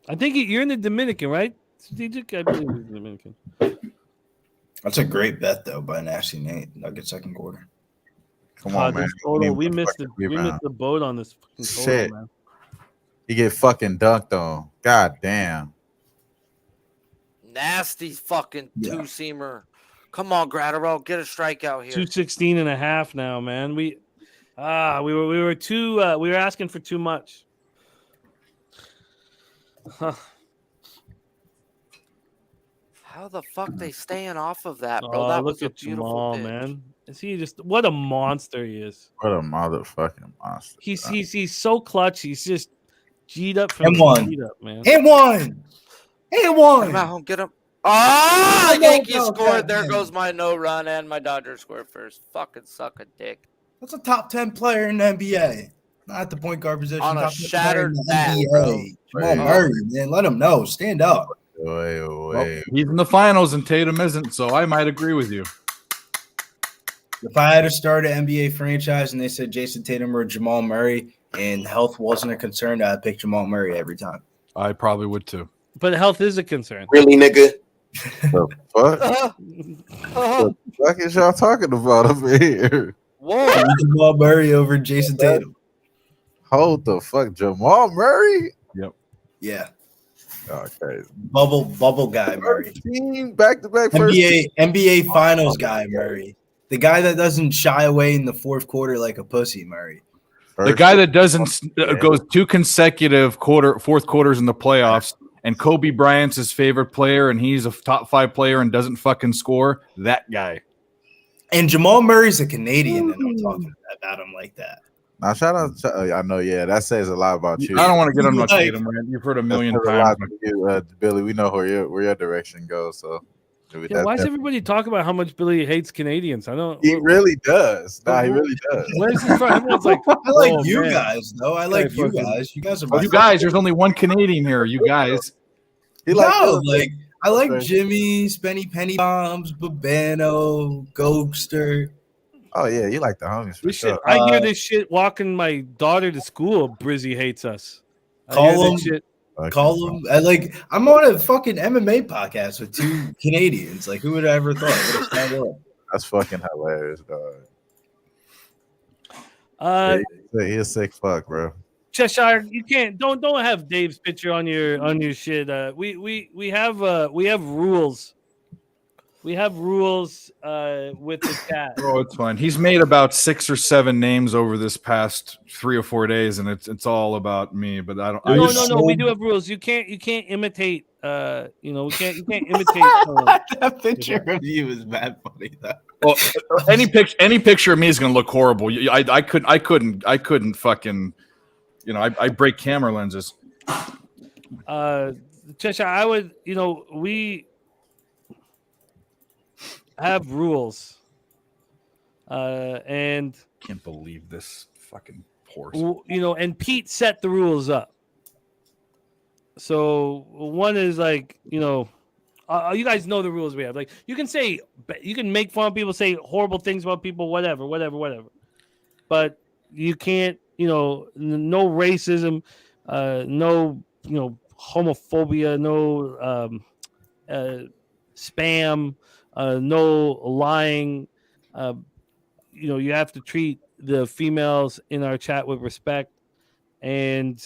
[SPEAKER 1] I think you're in the Dominican, right? Strategic? I believe he's Dominican.
[SPEAKER 7] That's a great bet though by Nasty Nate. Nuggets second quarter.
[SPEAKER 8] Come on, man.
[SPEAKER 1] This total, we missed
[SPEAKER 8] Rebound.
[SPEAKER 1] the boat on this fucking total,
[SPEAKER 8] Shit.
[SPEAKER 1] man.
[SPEAKER 8] He get fucking dunked on. God damn.
[SPEAKER 6] Nasty fucking
[SPEAKER 7] Yeah.
[SPEAKER 6] two-seamer. Come on, Gratterall, get a strikeout here.
[SPEAKER 1] 216 and a half now, man. We were asking for too much. Huh.
[SPEAKER 6] How the fuck they staying off of that, bro?
[SPEAKER 1] Oh,
[SPEAKER 6] That
[SPEAKER 1] look
[SPEAKER 6] was a
[SPEAKER 1] at
[SPEAKER 6] beautiful
[SPEAKER 1] Jamal,
[SPEAKER 6] pitch.
[SPEAKER 1] man. Is he just what a monster he is?
[SPEAKER 8] What a motherfucking monster.
[SPEAKER 1] He's so clutch. He's just G'd up from
[SPEAKER 7] And
[SPEAKER 1] the
[SPEAKER 7] one.
[SPEAKER 1] G'd up, man.
[SPEAKER 7] And one.
[SPEAKER 6] Get him out home. Get him. Oh, Yankees scored. There goes my no run and my Dodgers scored first. Fucking suck a dick.
[SPEAKER 7] That's a top 10 player in the NBA. Not at the point guard position.
[SPEAKER 6] On a
[SPEAKER 7] top 10 player
[SPEAKER 6] shattered
[SPEAKER 7] in the
[SPEAKER 6] bat,
[SPEAKER 7] NBA.
[SPEAKER 6] bro.
[SPEAKER 7] Jamal Murray, man. Let him know. Stand up.
[SPEAKER 3] Well, he's in the finals and Tatum isn't, so I might agree with you.
[SPEAKER 7] If I had to start an NBA franchise and they said Jason Tatum or Jamal Murray and health wasn't a concern, I'd pick Jamal Murray every time.
[SPEAKER 3] I probably would too.
[SPEAKER 1] But health is a concern.
[SPEAKER 10] Really, nigga?
[SPEAKER 8] The fuck? The fuck is y'all talking about over here?
[SPEAKER 6] Whoa.
[SPEAKER 7] Jamal Murray over Jason Tatum.
[SPEAKER 8] Hold the fuck, Jamal Murray?
[SPEAKER 3] Yep.
[SPEAKER 7] Yeah.
[SPEAKER 8] Okay.
[SPEAKER 7] Bubble guy Murray.
[SPEAKER 8] Back-to-back first
[SPEAKER 7] NBA Finals guy Murray. The guy that doesn't shy away in the fourth quarter like a pussy, Murray.
[SPEAKER 3] The guy that doesn't goes 2 consecutive fourth quarters in the playoffs, and Kobe Bryant's his favorite player, and he's a top 5 player and doesn't fucking score. That guy.
[SPEAKER 7] And Jamal Murray's a Canadian, and I'm talking about him like that.
[SPEAKER 8] Now, shout out. I know, yeah, that says a lot about you.
[SPEAKER 3] I don't want to get on Tatum, man. You've heard a million times.
[SPEAKER 8] Billy, we know where your direction goes. So,
[SPEAKER 1] why does everybody talk about how much Billy hates Canadians? I don't.
[SPEAKER 8] He really does. Nah, he really does.
[SPEAKER 1] Where's this from? Everyone's like,
[SPEAKER 7] I like
[SPEAKER 1] oh,
[SPEAKER 7] you
[SPEAKER 1] man.
[SPEAKER 7] guys, though. I like you guys. You guys are.
[SPEAKER 3] You guys, there's only one Canadian here. You guys.
[SPEAKER 7] I like Jimmy, Spenny Penny Bombs, Babano, Ghoster.
[SPEAKER 8] Oh yeah, you like the homies for sure.
[SPEAKER 1] I hear this shit walking my daughter to school. Brizzy hates us.
[SPEAKER 7] Call him. I'm on a fucking MMA podcast with 2 Canadians. Like, who would have ever thought?
[SPEAKER 8] That's fucking hilarious, dog. He's a sick fuck, bro.
[SPEAKER 1] Cheshire, you can't don't have Dave's picture on your shit. We have rules. We have rules with the chat.
[SPEAKER 3] Oh, it's fine. He's made about 6 or 7 names over this past 3 or 4 days, and it's all about me. But I don't.
[SPEAKER 1] No. We do have rules. You can't imitate. You can't imitate.
[SPEAKER 7] That picture of you is mad funny though.
[SPEAKER 3] Well, any picture of me is gonna look horrible. I couldn't fucking. I break camera lenses.
[SPEAKER 1] Cheshire, I would. We have rules, and
[SPEAKER 3] can't believe this fucking horse.
[SPEAKER 1] And Pete set the rules up. So one is like, you guys know the rules we have. Like, you can make fun of people, say horrible things about people, whatever. But you can't, no racism, no, homophobia, no spam. No lying. You have to treat the females in our chat with respect, and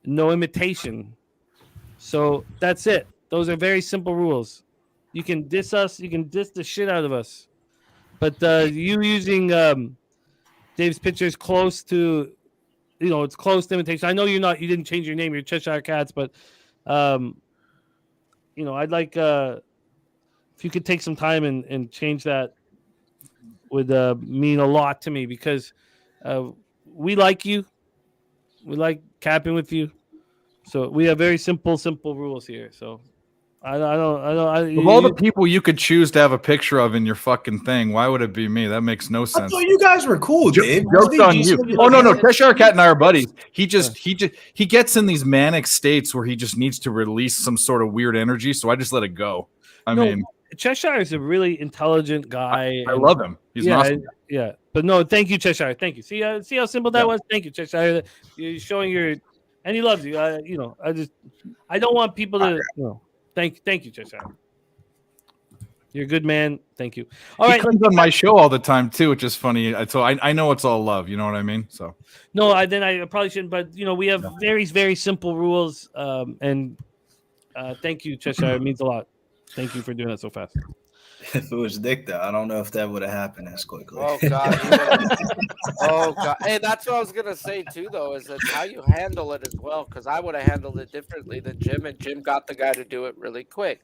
[SPEAKER 1] no imitation. So that's it. Those are very simple rules. You can diss us. You can diss the shit out of us. But you using Dave's picture is close to, it's close to imitation. I know you didn't change your name. You're Cheshire Cats, but I'd like. If you could take some time and change that, would mean a lot to me, because we like you. We like capping with you. So we have very simple rules here. So I don't.
[SPEAKER 3] Of all the people you could choose to have a picture of in your fucking thing, why would it be me? That makes no sense.
[SPEAKER 7] I thought you guys were cool, Dave.
[SPEAKER 3] Joke's on you. Oh no, Cheshire Cat and I are buddies. He gets in these manic states where he just needs to release some sort of weird energy. So I just let it go. I mean,
[SPEAKER 1] Cheshire is a really intelligent guy.
[SPEAKER 3] I love him. He's awesome.
[SPEAKER 1] Yeah, but no, thank you, Cheshire. Thank you. See how simple that was. Thank you, Cheshire. You're showing and he loves you. I don't want people to. Thank you, Cheshire. You're a good man. Thank you. All right,
[SPEAKER 3] comes on my show all the time too, which is funny. So I know it's all love. You know what I mean? So
[SPEAKER 1] no, I probably shouldn't. But we have very, very simple rules. And thank you, Cheshire. It means a lot. Thank you for doing that so fast.
[SPEAKER 7] If it was Nick, though, I don't know if that would have happened as quickly.
[SPEAKER 6] Oh God. Oh God. Hey, that's what I was gonna say too, though, is that how you handle it as well. Because I would have handled it differently than Jim, and Jim got the guy to do it really quick.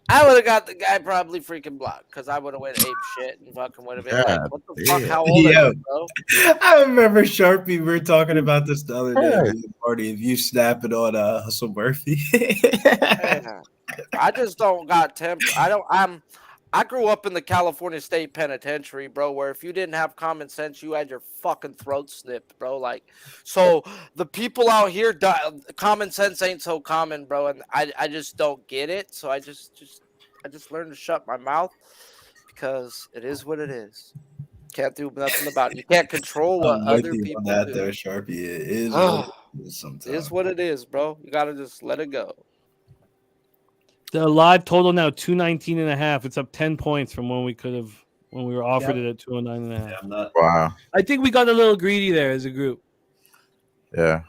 [SPEAKER 6] I would have got the guy probably freaking blocked because I would have went ape shit and fucking would have been like, "What the fuck? How old are you, bro?"
[SPEAKER 7] I remember Sharpie. We were talking about this the other day at the party. If you snap it on Hustle Murphy,
[SPEAKER 6] Man, I just don't got temper. I grew up in the California State Penitentiary, bro, where if you didn't have common sense, you had your fucking throat snipped, bro. Like, so the people out here, common sense ain't so common, bro, and I just don't get it. So I just learned to shut my mouth because it is what it is. Can't do nothing about it. You can't control what other people do.
[SPEAKER 7] There, Sharpie, it is what it is sometimes.
[SPEAKER 6] It is what it is, bro. You gotta just let it go.
[SPEAKER 1] The live total now 219.5. It's up 10 points from when we were offered it at 209.5.
[SPEAKER 8] Wow.
[SPEAKER 1] I think we got a little greedy there as a group.
[SPEAKER 8] Yeah.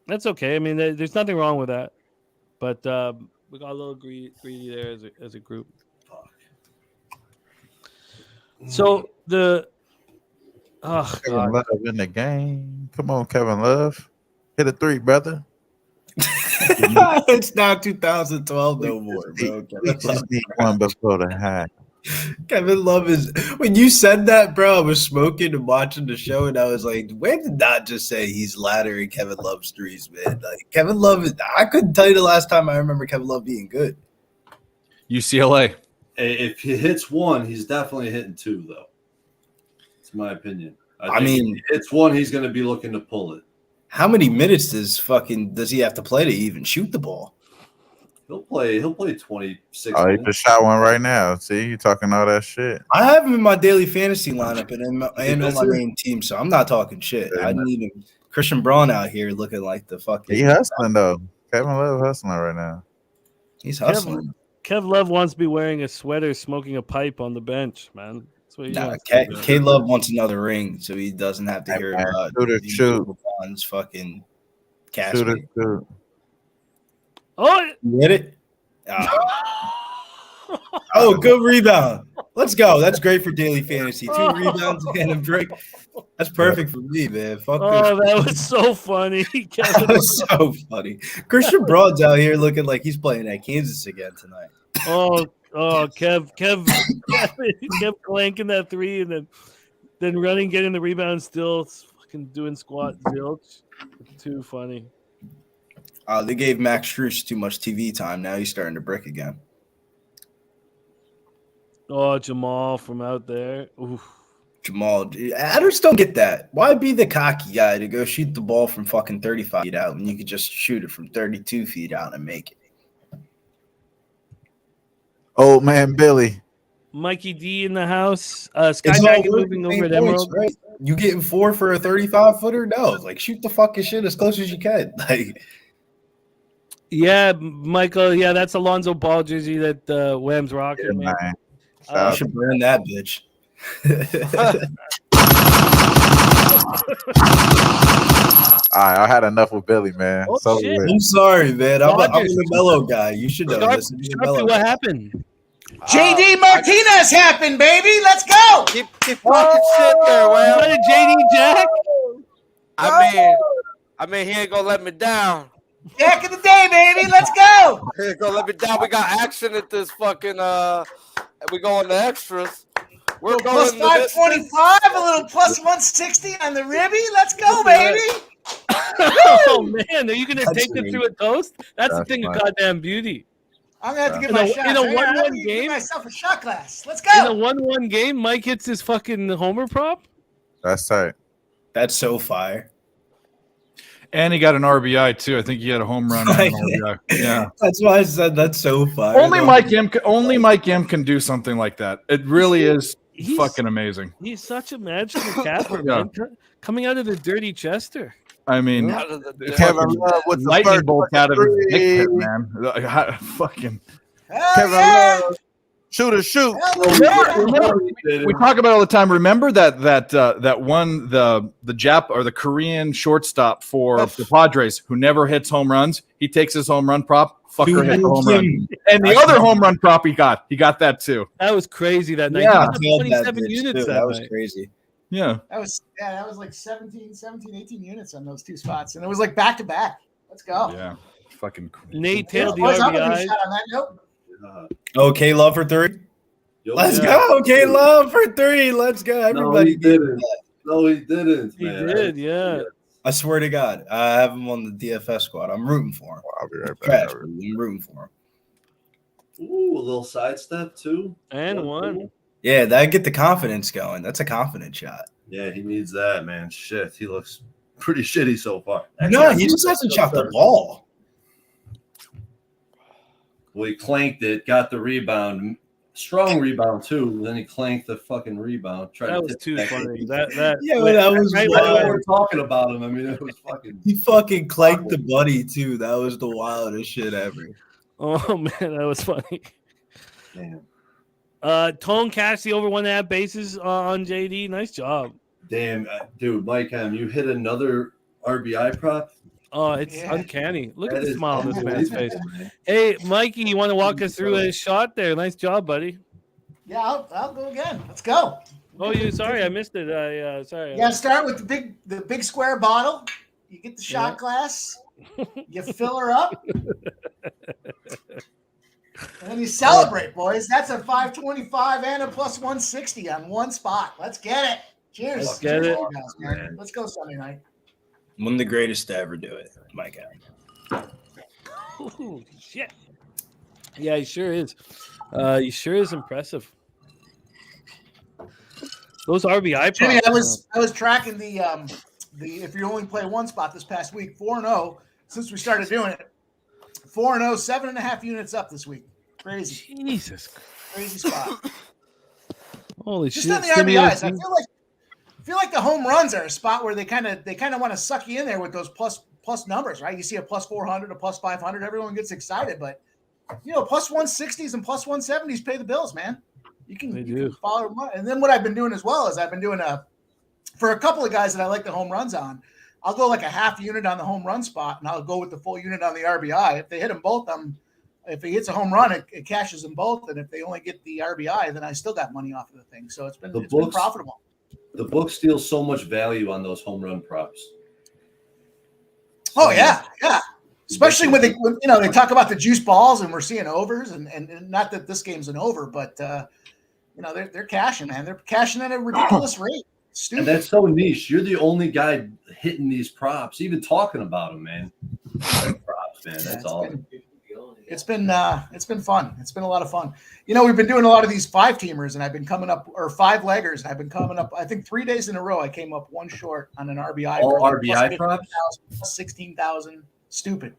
[SPEAKER 1] That's okay. I mean, there's nothing wrong with that. But we got a little greedy there as a group. So Kevin
[SPEAKER 8] Love in the game. Come on, Kevin Love. Hit a 3, brother.
[SPEAKER 7] It's not 2012 no more, bro.
[SPEAKER 8] We just need one before the high.
[SPEAKER 7] Kevin Love is when you said that, bro. I was smoking and watching the show, and I was like, "Where did not just say he's laddering Kevin Love's threes, man?" Like Kevin Love, I couldn't tell you the last time I remember Kevin Love being good.
[SPEAKER 3] UCLA.
[SPEAKER 5] If he hits one, he's definitely hitting two, though. It's my opinion. I mean, if he hits one, he's going to be looking to pull it.
[SPEAKER 7] How many minutes does he have to play to even shoot the ball?
[SPEAKER 5] He'll play 26
[SPEAKER 8] Oh, he
[SPEAKER 5] minutes.
[SPEAKER 8] just shot one right now. See, you talking all that shit.
[SPEAKER 7] I have him in my daily fantasy lineup and on my main team, so I'm not talking shit. I need him. Christian Braun out here looking like the fucking.
[SPEAKER 8] He hustling though. Kevin Love hustling right now.
[SPEAKER 7] He's hustling.
[SPEAKER 1] Kev Love wants to be wearing a sweater, smoking a pipe on the bench, man. That's what he wants.
[SPEAKER 7] K Love wants another ring, so he doesn't have to hear about LeBron's fucking cash.
[SPEAKER 8] Shoot.
[SPEAKER 1] Oh,
[SPEAKER 7] you hit it? Oh, good rebound. Let's go. That's great for daily fantasy. 2 rebounds and a break. That's perfect for me, man. Fuck this.
[SPEAKER 1] That was so funny.
[SPEAKER 7] That was so funny. Christian Braun's out here looking like he's playing at Kansas again tonight.
[SPEAKER 1] Kev clanking that 3 and then running, getting the rebound, still fucking doing squat zilch. It's too funny.
[SPEAKER 7] They gave Max Strus too much TV time. Now he's starting to brick again.
[SPEAKER 1] Oh, Jamal from out there. Oof.
[SPEAKER 7] Jamal, I just don't get that. Why be the cocky guy to go shoot the ball from fucking 35 feet out when you could just shoot it from 32 feet out and make it?
[SPEAKER 8] Old man Billy.
[SPEAKER 1] Mikey D in the house. Skytag moving over to Emerald.
[SPEAKER 7] Right? You getting 4 for a 35-footer? No. Like, shoot the fucking shit as close as you can. Like,
[SPEAKER 1] yeah, Michael. Yeah, that's Alonzo Ball jersey that Wham's rocking, man.
[SPEAKER 7] You should burn that bitch.
[SPEAKER 8] All right, I had enough with Billy, man.
[SPEAKER 7] I'm sorry, man. I'm a mellow guy. You should know this.
[SPEAKER 1] What happened?
[SPEAKER 2] JD Martinez happened, baby. Let's go.
[SPEAKER 6] Keep talking shit there, Wham.
[SPEAKER 1] What did JD Jack?
[SPEAKER 6] I mean, he ain't gonna let me down.
[SPEAKER 2] Jack of the day, baby. Let's go.
[SPEAKER 6] He ain't gonna let me down. We got action at this fucking. We going to extras. We're going
[SPEAKER 2] plus 525, a little plus 160 on the ribby. Let's go, baby.
[SPEAKER 1] Oh man, are you gonna take it through a toast? That's the thing of goddamn beauty.
[SPEAKER 2] I'm gonna have to get my shot.
[SPEAKER 1] In a 1-1 game,
[SPEAKER 2] give myself a shot glass. Let's go.
[SPEAKER 1] In a 1-1 game, Mike hits his fucking homer prop.
[SPEAKER 8] That's tight.
[SPEAKER 7] That's so fire.
[SPEAKER 3] And he got an RBI too. I think he had a home run. On an RBI. Yeah,
[SPEAKER 7] that's why I said that's so fire.
[SPEAKER 3] Only Mike M can do something like that. It really is fucking amazing.
[SPEAKER 1] He's such a magical capper, man. Coming out of the dirty Chester.
[SPEAKER 3] I mean,
[SPEAKER 8] Kevin Love with the
[SPEAKER 3] lightning bolt out of his dick pit, man. Fucking
[SPEAKER 8] Kevin Love Shooter, shoot.
[SPEAKER 3] We talk about it all the time. Remember that one the Jap or the Korean shortstop for the Padres who never hits home runs. He takes his home run prop. Fucker hit the home run. And the other home run prop he got that too.
[SPEAKER 1] That was crazy that night.
[SPEAKER 3] Yeah.
[SPEAKER 1] He got 27 units
[SPEAKER 7] That was
[SPEAKER 1] night.
[SPEAKER 7] crazy.
[SPEAKER 3] Yeah.
[SPEAKER 2] That was like 17, 18 units on those two spots. And it was like back to back. Let's go.
[SPEAKER 3] Yeah. Fucking
[SPEAKER 1] Nate tailed the
[SPEAKER 2] Boys, I'm gonna do a
[SPEAKER 1] RBI.
[SPEAKER 2] shot on that note.
[SPEAKER 7] Okay, Love for 3. Let's go. Okay, Love for 3. Let's go. Everybody
[SPEAKER 5] didn't. No, he didn't.
[SPEAKER 1] He
[SPEAKER 5] Man.
[SPEAKER 1] did, yeah.
[SPEAKER 7] I swear to God, I have him on the DFS squad. I'm rooting for him.
[SPEAKER 8] I'll be right
[SPEAKER 7] Trash,
[SPEAKER 8] back.
[SPEAKER 7] but I'm rooting for him.
[SPEAKER 5] Ooh, a little sidestep too.
[SPEAKER 1] And one.
[SPEAKER 7] Yeah, that get the confidence going. That's a confident shot.
[SPEAKER 5] Yeah, he needs that, man. Shit, he looks pretty shitty so far.
[SPEAKER 7] No, he just hasn't shot the ball.
[SPEAKER 5] Well, he clanked it, got the rebound. Strong rebound too. Then he clanked the fucking rebound.
[SPEAKER 1] That was too funny. That
[SPEAKER 7] was
[SPEAKER 5] I know
[SPEAKER 7] wild.
[SPEAKER 5] we're talking about him. I mean, it was fucking.
[SPEAKER 7] He fucking clanked the buddy too. That was the wildest shit ever.
[SPEAKER 1] Oh man, that was funny.
[SPEAKER 5] Damn.
[SPEAKER 1] Tone cashed the over 1.5 bases on JD. Nice job.
[SPEAKER 5] Damn, dude, Mike, you hit another RBI prop.
[SPEAKER 1] Oh, it's uncanny. Look at
[SPEAKER 5] That
[SPEAKER 1] the
[SPEAKER 5] is
[SPEAKER 1] smile on this man's face.
[SPEAKER 5] unbelievable, man.
[SPEAKER 1] Hey, Mikey, you want to walk us through a shot there? Nice job, buddy.
[SPEAKER 2] Yeah, I'll go again. Let's go.
[SPEAKER 1] Oh, sorry, I missed it. Sorry.
[SPEAKER 2] You gotta start with the big square bottle. You get the shot glass. You fill her up. And then you celebrate, boys. That's a 525 and a plus 160 on one spot. Let's get it. Cheers.
[SPEAKER 1] Let's get it.
[SPEAKER 2] Guys, man. Let's go Sunday night.
[SPEAKER 7] One of the greatest to ever do it, Mike.
[SPEAKER 1] Ooh, shit. Yeah, he sure is. He sure is impressive. Those RBI
[SPEAKER 2] Jimmy,
[SPEAKER 1] props,
[SPEAKER 2] I was tracking the if you only play one spot this past week, 4-0 since we started doing it. 4-0, 7.5 units up this week. Crazy.
[SPEAKER 1] Jesus.
[SPEAKER 2] Crazy spot.
[SPEAKER 1] Holy
[SPEAKER 2] Just
[SPEAKER 1] shit.
[SPEAKER 2] on the RBIs, I feel like the home runs are a spot where they kind of want to suck you in there with those plus numbers, right? You see a plus 400, a plus 500, everyone gets excited, but plus 160s and plus 170s pay the bills, man. You can follow them. And then what I've been doing as well is I've been doing for a couple of guys that I like the home runs on, I'll go like a half unit on the home run spot and I'll go with the full unit on the RBI. If they hit them both, if he hits a home run, it cashes them both. And if they only get the RBI, then I still got money off of the thing. So it's been profitable.
[SPEAKER 5] The book steals so much value on those home run props.
[SPEAKER 2] Oh yeah. Especially when they talk about the juice balls and we're seeing overs and not that this game's an over, but they're cashing, man. They're cashing at a ridiculous rate. Stupid.
[SPEAKER 5] And that's so niche. You're the only guy hitting these props, even talking about them, man. Props, man. That's all.
[SPEAKER 2] It's been fun. It's been a lot of fun. We've been doing a lot of these 5-teamers, and I've been coming up, or 5-leggers, and I've been coming up. I think 3 days in a row, I came up one short on an RBI.
[SPEAKER 5] All RBI props,
[SPEAKER 2] plus 16,000. Stupid.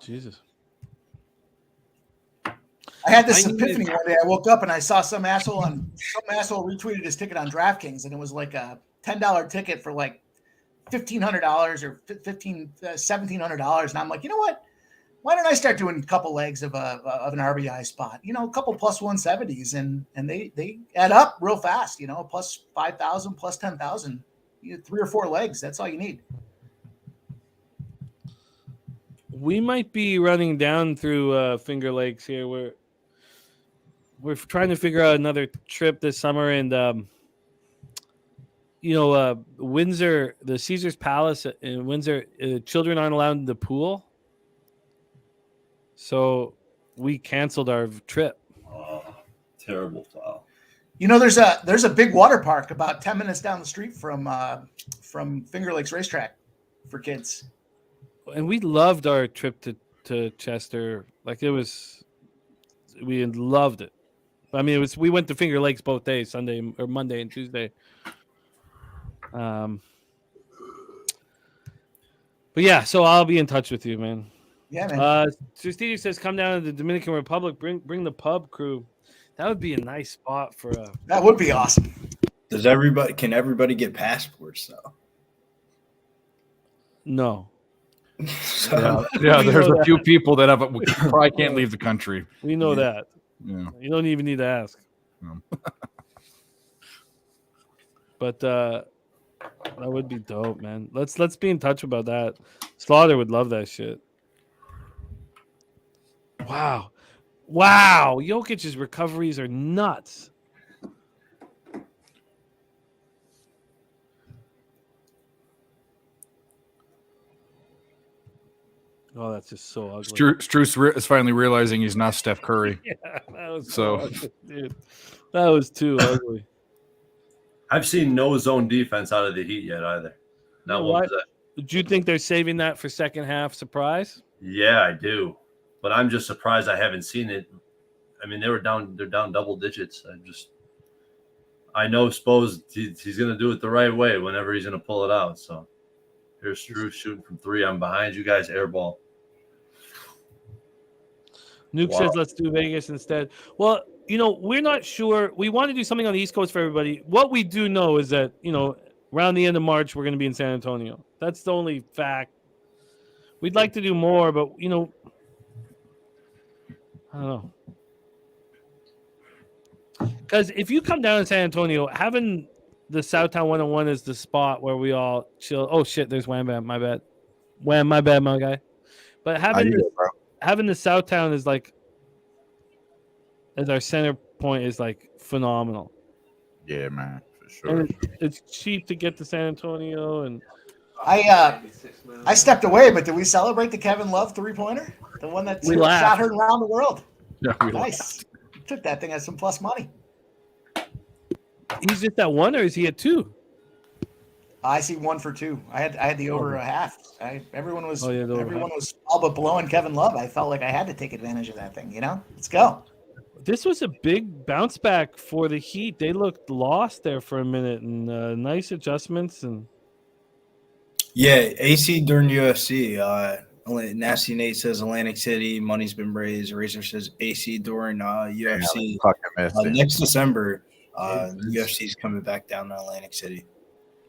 [SPEAKER 1] Jesus.
[SPEAKER 2] I had this epiphany one day. I woke up and I saw some asshole retweeted his ticket on DraftKings, and it was like a $10 ticket for like $1,500 or $1,700, and I'm like, you know what? Why don't I start doing a couple legs of an RBI spot? A couple plus 170s, and they add up real fast. Plus 5,000, plus 10,000. 3 or 4 legs. That's all you need.
[SPEAKER 1] We might be running down through Finger Lakes here. We're trying to figure out another trip this summer, and Windsor, the Caesar's Palace in Windsor, children aren't allowed in the pool. So we canceled our trip.
[SPEAKER 5] Oh, terrible foul.
[SPEAKER 2] There's a big water park about 10 minutes down the street from Finger Lakes Racetrack for kids.
[SPEAKER 1] And we loved our trip to Chester. Like we loved it. I mean, we went to Finger Lakes both days, Sunday or Monday and Tuesday. But yeah, so I'll be in touch with you, man.
[SPEAKER 2] Yeah, man.
[SPEAKER 1] Steve says, "Come down to the Dominican Republic. Bring the pub crew. That would be a nice spot for a."
[SPEAKER 2] That would be awesome.
[SPEAKER 7] Can everybody get passports though?
[SPEAKER 1] No.
[SPEAKER 3] Yeah, there's a few people that probably can't leave the country.
[SPEAKER 1] We know that.
[SPEAKER 3] Yeah.
[SPEAKER 1] You don't even need to ask.
[SPEAKER 3] No.
[SPEAKER 1] But that would be dope, man. Let's be in touch about that. Slaughter would love that shit. Wow. Jokic's recoveries are nuts. Oh, that's just so ugly.
[SPEAKER 3] Strus is finally realizing he's not Steph Curry.
[SPEAKER 1] Yeah, that was
[SPEAKER 3] So-
[SPEAKER 1] ugly, dude. That was too ugly.
[SPEAKER 5] I've seen no zone defense out of the Heat yet either. Not one
[SPEAKER 1] What?
[SPEAKER 5] possession.
[SPEAKER 1] Do you think they're saving that for second half surprise?
[SPEAKER 5] Yeah, I do. But I'm just surprised I haven't seen it. I mean, they're down double digits. I know Spo's he's going to do it the right way whenever he's going to pull it out. So here's Strus shooting from 3. I'm behind you guys, air ball.
[SPEAKER 1] Nuke
[SPEAKER 5] Wow.
[SPEAKER 1] says let's do Vegas instead. Well, we're not sure. We want to do something on the East Coast for everybody. What we do know is that, around the end of March, we're going to be in San Antonio. That's the only fact. We'd like to do more, but, I don't know. Because if you come down to San Antonio, having the Southtown 101 is the spot where we all chill. Oh, shit, there's Wham Bam. My bad. Wham, my bad, my guy. But having the Southtown is like, as our center point is like phenomenal.
[SPEAKER 8] Yeah, man, for sure.
[SPEAKER 1] And it's cheap to get to San Antonio. And
[SPEAKER 2] I stepped away, but did we celebrate the Kevin Love 3-pointer? The one that
[SPEAKER 1] We
[SPEAKER 2] shot
[SPEAKER 1] laughed.
[SPEAKER 2] her around the world.
[SPEAKER 3] Yeah,
[SPEAKER 2] Nice. Took that thing as some plus money.
[SPEAKER 1] he's just at 1, or is he at 2?
[SPEAKER 2] I see 1 for 2. I had the over a half. Everyone was
[SPEAKER 1] Oh, yeah, the over
[SPEAKER 2] everyone was all but blowing Kevin Love. I felt like I had to take advantage of that thing. Let's go.
[SPEAKER 1] This was a big bounce back for the Heat. They looked lost there for a minute, and nice adjustments. And
[SPEAKER 7] Yeah, AC during UFC. Nasty Nate says Atlantic City, money's been raised. Razor says AC during UFC. Next December, UFC's coming back down to Atlantic City.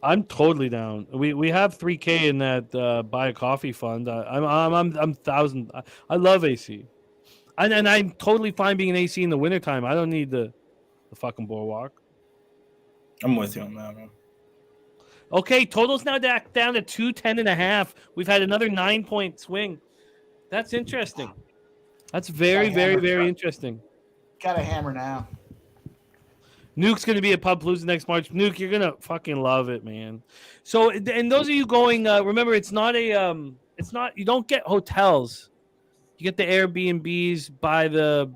[SPEAKER 1] I'm totally down. We have $3K in that buy a coffee fund. I'm 1,000. I love AC, and I'm totally fine being an AC in the wintertime. I don't need the fucking boardwalk.
[SPEAKER 7] I'm with you on that, man.
[SPEAKER 1] Okay, total's now down to 210.5. We've had another 9-point swing. That's interesting. That's very, very, very interesting.
[SPEAKER 2] Got a hammer now.
[SPEAKER 1] Nuke's going to be at Pub Palooza next March. Nuke, you're going to fucking love it, man. So, and those of you going, remember, it's not, you don't get hotels. You get the Airbnbs by the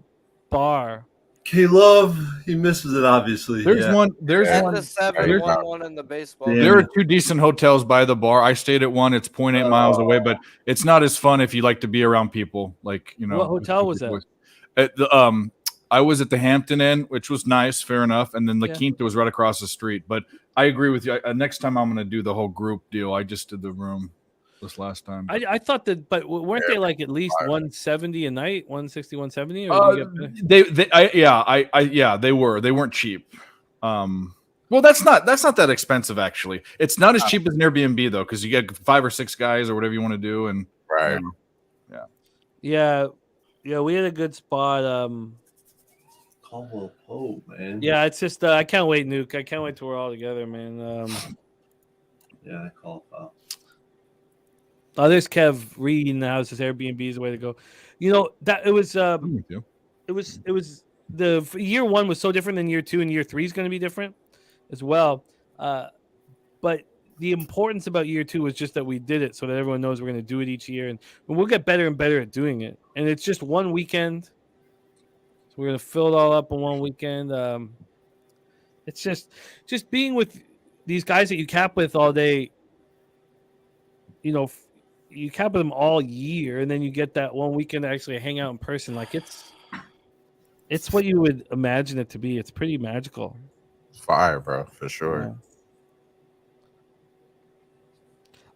[SPEAKER 1] bar.
[SPEAKER 5] K-Love, he misses it, obviously.
[SPEAKER 3] There's one. There's
[SPEAKER 6] And
[SPEAKER 3] one.
[SPEAKER 6] the 7-1-1 in the baseball.
[SPEAKER 5] Yeah.
[SPEAKER 3] There are 2 decent hotels by the bar. I stayed at one. It's 0.8 miles away, but it's not as fun if you like to be around people. Like,
[SPEAKER 1] What hotel was that?
[SPEAKER 3] At the, I was at the Hampton Inn, which was nice, fair enough, and then La
[SPEAKER 1] Yeah.
[SPEAKER 3] Quinta was right across the street. But I agree with you. Next time I'm going to do the whole group deal. I just did the room this last time.
[SPEAKER 1] I thought that, but weren't they like at least 170 a night, 160, 170? Or did you get
[SPEAKER 3] They were. They weren't cheap. Well, that's not that expensive actually. It's not as cheap as an Airbnb though, because you get 5 or 6 guys or whatever you want to do, and
[SPEAKER 8] Right.
[SPEAKER 1] Yeah, we had a good spot.
[SPEAKER 5] Caldwell Pope, man.
[SPEAKER 1] Yeah, it's just I can't wait, Nuke. I can't wait till we're all together, man.
[SPEAKER 5] Yeah, I call foul.
[SPEAKER 1] Oh, there's Kev Reed in the house. His Airbnb is the way to go. That it was.
[SPEAKER 3] I'm with you.
[SPEAKER 1] It was the year 1 was so different than year 2, and year 3 is going to be different as well. But the importance about year 2 was just that we did it, so that everyone knows we're going to do it each year, and we'll get better and better at doing it. And it's just one weekend, so we're going to fill it all up in one weekend. It's just being with these guys that you cap with all day. You cap with them all year, and then you get that one weekend to actually hang out in person. Like it's what you would imagine it to be. It's pretty magical.
[SPEAKER 8] Fire, bro, for sure.
[SPEAKER 1] Yeah.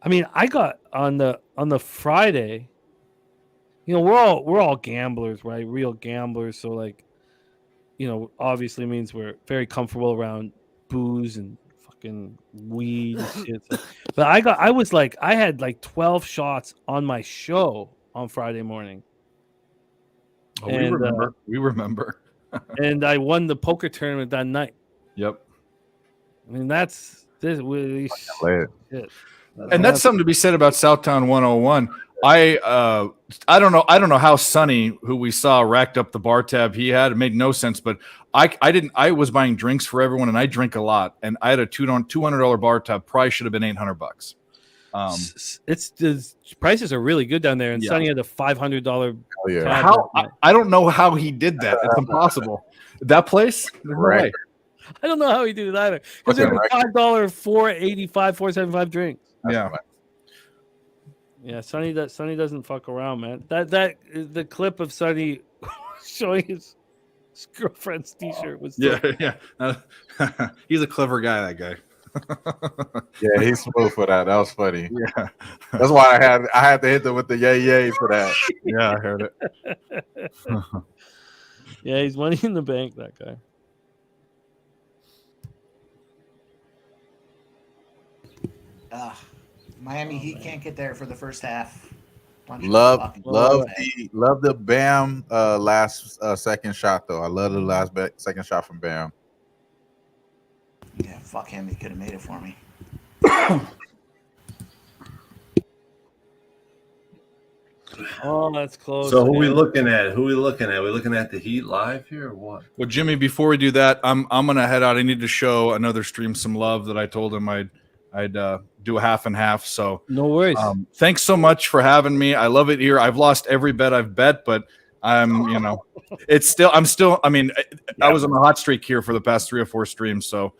[SPEAKER 1] I mean, I got on the Friday. We're all gamblers, right? Real gamblers. So like, obviously means we're very comfortable around booze and fucking weed and shit. But I had like 12 shots on my show on Friday morning.
[SPEAKER 3] Oh, we remember.
[SPEAKER 1] and I won the poker tournament that night.
[SPEAKER 3] Yep.
[SPEAKER 1] I mean, that's this.
[SPEAKER 8] Lit.
[SPEAKER 3] And that's something to be said about Southtown 101. I don't know how Sonny, who we saw, racked up the bar tab he had. It made no sense, but I was buying drinks for everyone, and I drink a lot, and I had a $200 bar tab. Probably should have been $800.
[SPEAKER 1] It's the prices are really good down there, and Sonny had a $500.
[SPEAKER 8] Oh, yeah.
[SPEAKER 1] tab.
[SPEAKER 3] How I don't know how he did that. It's impossible. That place, there's no way.
[SPEAKER 1] I don't know how he did it either. Because it was $5, $4.85, $4.75 drinks.
[SPEAKER 3] Yeah.
[SPEAKER 1] Yeah, Sonny doesn't fuck around, man. That the clip of Sonny showing his girlfriend's t-shirt was
[SPEAKER 3] Yeah. He's a clever guy, that guy.
[SPEAKER 8] Yeah, he's smooth for that. That was funny.
[SPEAKER 3] Yeah.
[SPEAKER 8] That's why I had to hit them with the yay for that.
[SPEAKER 3] Yeah, I heard it.
[SPEAKER 1] Yeah, he's money in the bank, that guy.
[SPEAKER 2] Miami Heat can't get there for the first half.
[SPEAKER 8] Love the Bam last second shot though. I love the second shot from Bam.
[SPEAKER 2] Yeah, fuck him. He could have made it for me.
[SPEAKER 1] Oh, that's close.
[SPEAKER 5] So who we looking at? We looking at the Heat live here or what?
[SPEAKER 3] Well, Jimmy, before we do that, I'm gonna head out. I need to show another stream some love that I told him I'd do a half and half. So
[SPEAKER 1] no worries.
[SPEAKER 3] Thanks so much for having me. I love it here. I've lost every bet I've bet, but I was on a hot streak here for the past 3 or 4 streams. So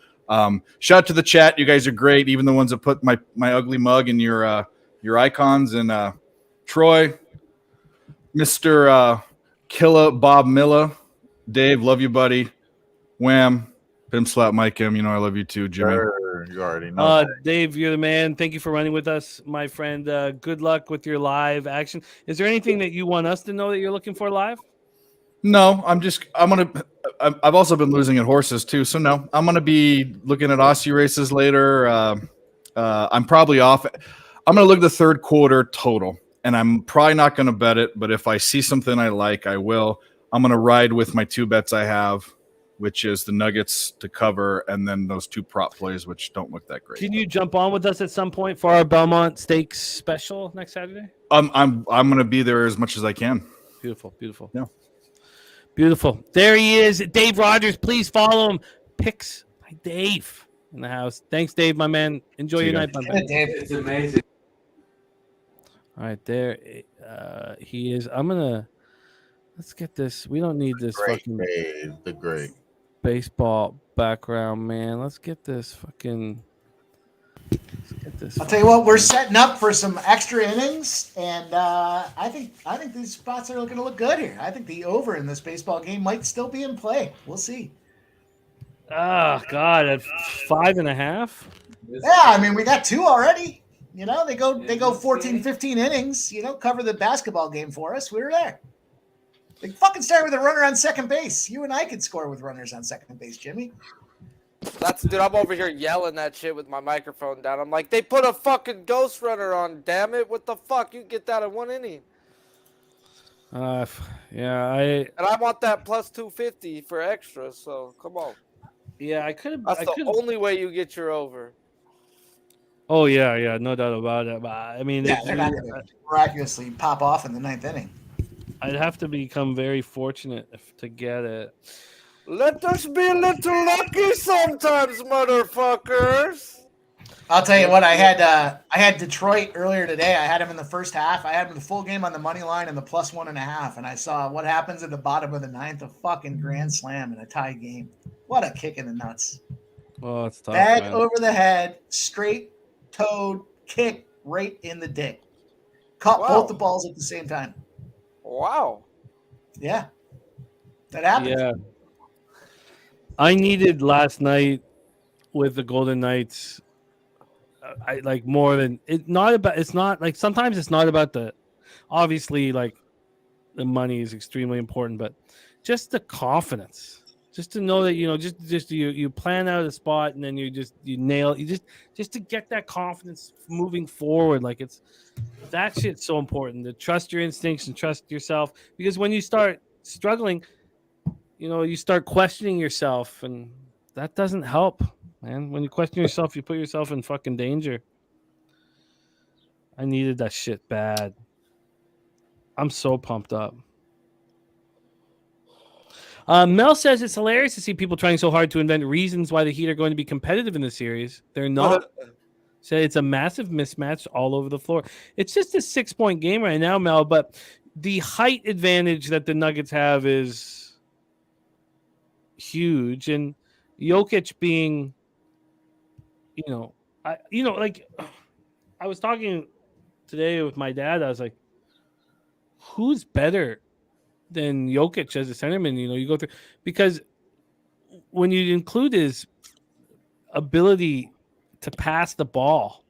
[SPEAKER 3] shout out to the chat. You guys are great. Even the ones that put my ugly mug in your icons. And Troy, Mr. Killa, Bob Milla, Dave, love you, buddy. Wham, Pim Slap, Mike M. I love you too, Jimmy.
[SPEAKER 8] Sure, you already know.
[SPEAKER 1] Dave, you're the man. Thank you for running with us, my friend. Good luck with your live action. Is there anything that you want us to know that you're looking for live?
[SPEAKER 3] No, I've also been losing at horses too. So no, I'm going to be looking at Aussie races later. I'm probably off. I'm going to look at the third quarter total, and I'm probably not going to bet it, but if I see something I like, I will. I'm going to ride with my 2 bets I have, which is the Nuggets to cover, and then those 2 prop plays, which don't look that great.
[SPEAKER 1] Can you jump on with us at some point for our Belmont Stakes special next Saturday?
[SPEAKER 3] I'm going to be there as much as I can.
[SPEAKER 1] Beautiful.
[SPEAKER 3] Yeah.
[SPEAKER 1] Beautiful. There he is, Dave Rogers. Please follow him. Picks by Dave in the house. Thanks, Dave, my man. Enjoy your night, my man.
[SPEAKER 2] Dave,
[SPEAKER 10] It's amazing.
[SPEAKER 1] All right, there he is. Let's get this. We don't need this
[SPEAKER 8] Great,
[SPEAKER 1] fucking
[SPEAKER 8] Dave, the great.
[SPEAKER 1] baseball background, man. Let's get this.
[SPEAKER 2] I'll tell you what, we're setting up for some extra innings, and I think these spots are going to look good here. I think the over in this baseball game might still be in play. We'll see.
[SPEAKER 1] Oh God, at 5.5.
[SPEAKER 2] Yeah, I mean, we got 2 already. They go 14, 15 innings. Cover the basketball game for us. We were there. They fucking start with a runner on second base. You and I could score with runners on second base, Jimmy.
[SPEAKER 6] Dude, I'm over here yelling that shit with my microphone down. I'm like, they put a fucking ghost runner on, damn it. What the fuck? You get that in 1 inning.
[SPEAKER 1] Yeah,
[SPEAKER 6] And I want that plus 250 for extra, so come on.
[SPEAKER 1] Yeah, I could have.
[SPEAKER 6] That's the only way you get your over.
[SPEAKER 1] Oh yeah, no doubt about it. But I mean,
[SPEAKER 2] Yeah, they're not going to miraculously pop off in the 9th inning.
[SPEAKER 1] I'd have to become very fortunate to get it.
[SPEAKER 6] Let us be a little lucky sometimes, motherfuckers.
[SPEAKER 2] I'll tell you what, I had Detroit earlier today. I had him in the first half. I had him the full game on the money line and the plus 1.5. And I saw what happens at the bottom of the 9th, a fucking grand slam in a tie game. What a kick in the nuts.
[SPEAKER 1] Oh, it's tough.
[SPEAKER 2] Bag
[SPEAKER 1] Man.
[SPEAKER 2] over the head, straight toed kick right in the dick. Caught both the balls at the same time.
[SPEAKER 6] Wow.
[SPEAKER 2] Yeah. That happened.
[SPEAKER 1] Yeah. I needed last night with the Golden Knights. I like more than it's not about. It's not like sometimes it's not about the. Obviously, like the money is extremely important, but just the confidence, just to know that just you plan out a spot and then you nail it. Just to get that confidence moving forward. Like that shit's so important. To trust your instincts and trust yourself, because when you start struggling, you start questioning yourself, and that doesn't help, man. When you question yourself, you put yourself in fucking danger. I needed that shit bad. I'm so pumped up. Mel says it's hilarious to see people trying so hard to invent reasons why the Heat are going to be competitive in the series. They're not. So it's a massive mismatch all over the floor. It's just a 6-point game right now, Mel, but the height advantage that the Nuggets have is huge. And Jokic being, I was talking today with my dad. I was like, who's better than Jokic as a centerman? You go through, because when you include his ability to pass the ball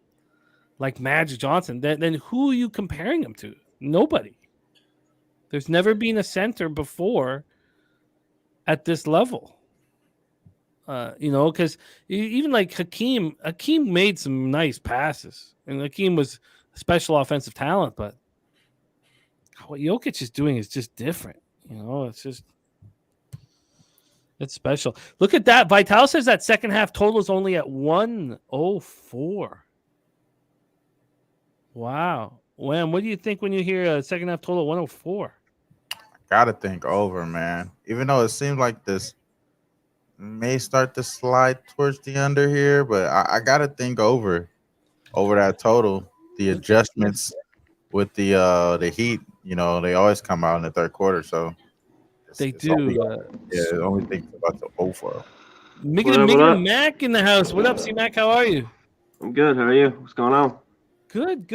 [SPEAKER 1] like Magic Johnson, then who are you comparing him to? Nobody. There's never been a center before at this level. Because even like Hakeem made some nice passes, and Hakeem was a special offensive talent, but what Jokic is doing is just different. It's special. Look at that. Vital says that second half total is only at 104. Wow. Wham, what do you think when you hear a second half total of 104?
[SPEAKER 8] Gotta think over, man. Even though it seems like this may start to slide towards the under here, but I gotta think over that total. The adjustments with the Heat, they always come out in the third quarter, so
[SPEAKER 1] they do.
[SPEAKER 8] The only thing about the over.
[SPEAKER 1] Miggity Mac in the house. What up, C-Mac? How are you?
[SPEAKER 10] I'm good. How are you? What's going on?
[SPEAKER 1] Good.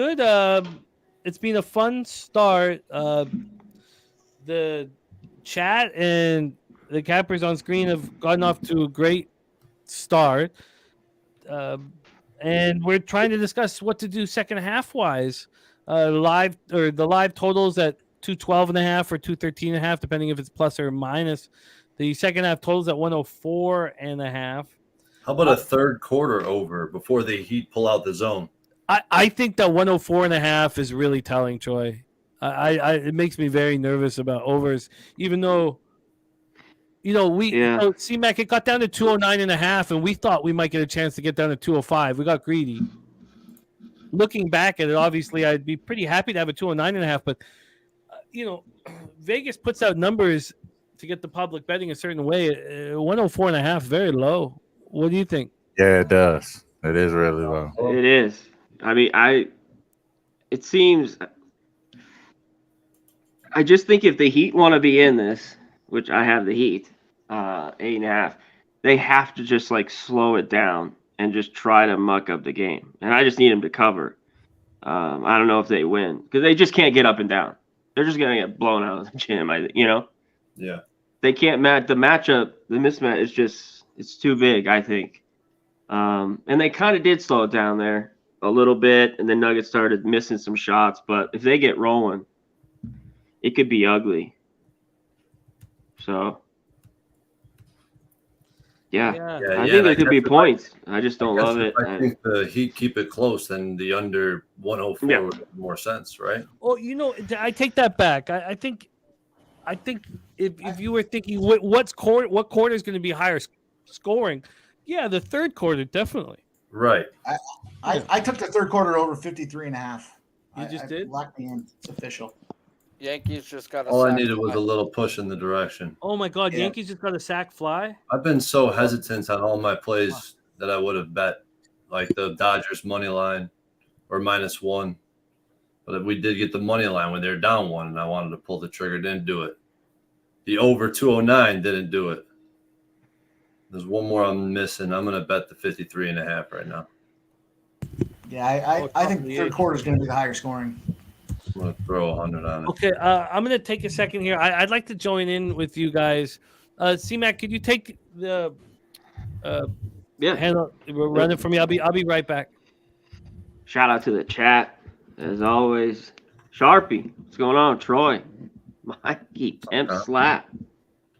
[SPEAKER 1] It's been a fun start. The chat and the cappers on screen have gotten off to a great start. And we're trying to discuss what to do second half wise. The live totals at 212.5 or 213.5, depending if it's plus or minus. The second half totals at 104.5.
[SPEAKER 5] How about a third quarter over before the Heat pull out the zone?
[SPEAKER 1] I think that 104.5 is really telling, Troy. It makes me very nervous about overs, even though, C-Mac, it got down to 209.5, and we thought we might get a chance to get down to 205. We got greedy. Looking back at it, obviously, I'd be pretty happy to have a 209.5, but, Vegas puts out numbers to get the public betting a certain way. 104.5, very low. What do you think?
[SPEAKER 8] Yeah, it does. It is really low.
[SPEAKER 10] It is. I mean, it seems. I just think if the Heat want to be in this, which I have the Heat, 8.5, they have to just slow it down and just try to muck up the game. And I just need them to cover. I don't know if they win because they just can't get up and down. They're just gonna get blown out of the gym.
[SPEAKER 5] Yeah.
[SPEAKER 10] They can't match the matchup. The mismatch is it's too big, I think. And they kind of did slow it down there a little bit, and then Nuggets started missing some shots. But if they get rolling, it could be ugly. So, yeah. I think there could be points. I just don't love it.
[SPEAKER 5] I think the Heat keep it close, then the under 104 would make more sense, right?
[SPEAKER 1] Well, I take that back. I think if you were thinking what quarter is going to be higher scoring, yeah, the third quarter definitely.
[SPEAKER 5] Right.
[SPEAKER 2] I took the third quarter over 53.5.
[SPEAKER 1] You just did?
[SPEAKER 2] Locked me in. It's official.
[SPEAKER 6] Yankees just got
[SPEAKER 5] all I needed was a little push in the direction.
[SPEAKER 1] Oh my God, Yankees just got a sack fly.
[SPEAKER 5] I've been so hesitant on all my plays that I would have bet, like the Dodgers money line or -1. But we did get the money line when they're down 1, and I wanted to pull the trigger. Didn't do it. The over 209 didn't do it. There's one more I'm missing. I'm going to bet the 53.5 right now.
[SPEAKER 2] Yeah, I think the third quarter is going to be the higher scoring.
[SPEAKER 5] I'm going to throw 100 on it.
[SPEAKER 1] Okay, I'm going to take a second here. I'd like to join in with you guys. C-Mac, could you take the handle, run it for me? I'll be right back.
[SPEAKER 10] Shout out to the chat, as always. Sharpie, what's going on? Troy, Mikey, Pimp Slap,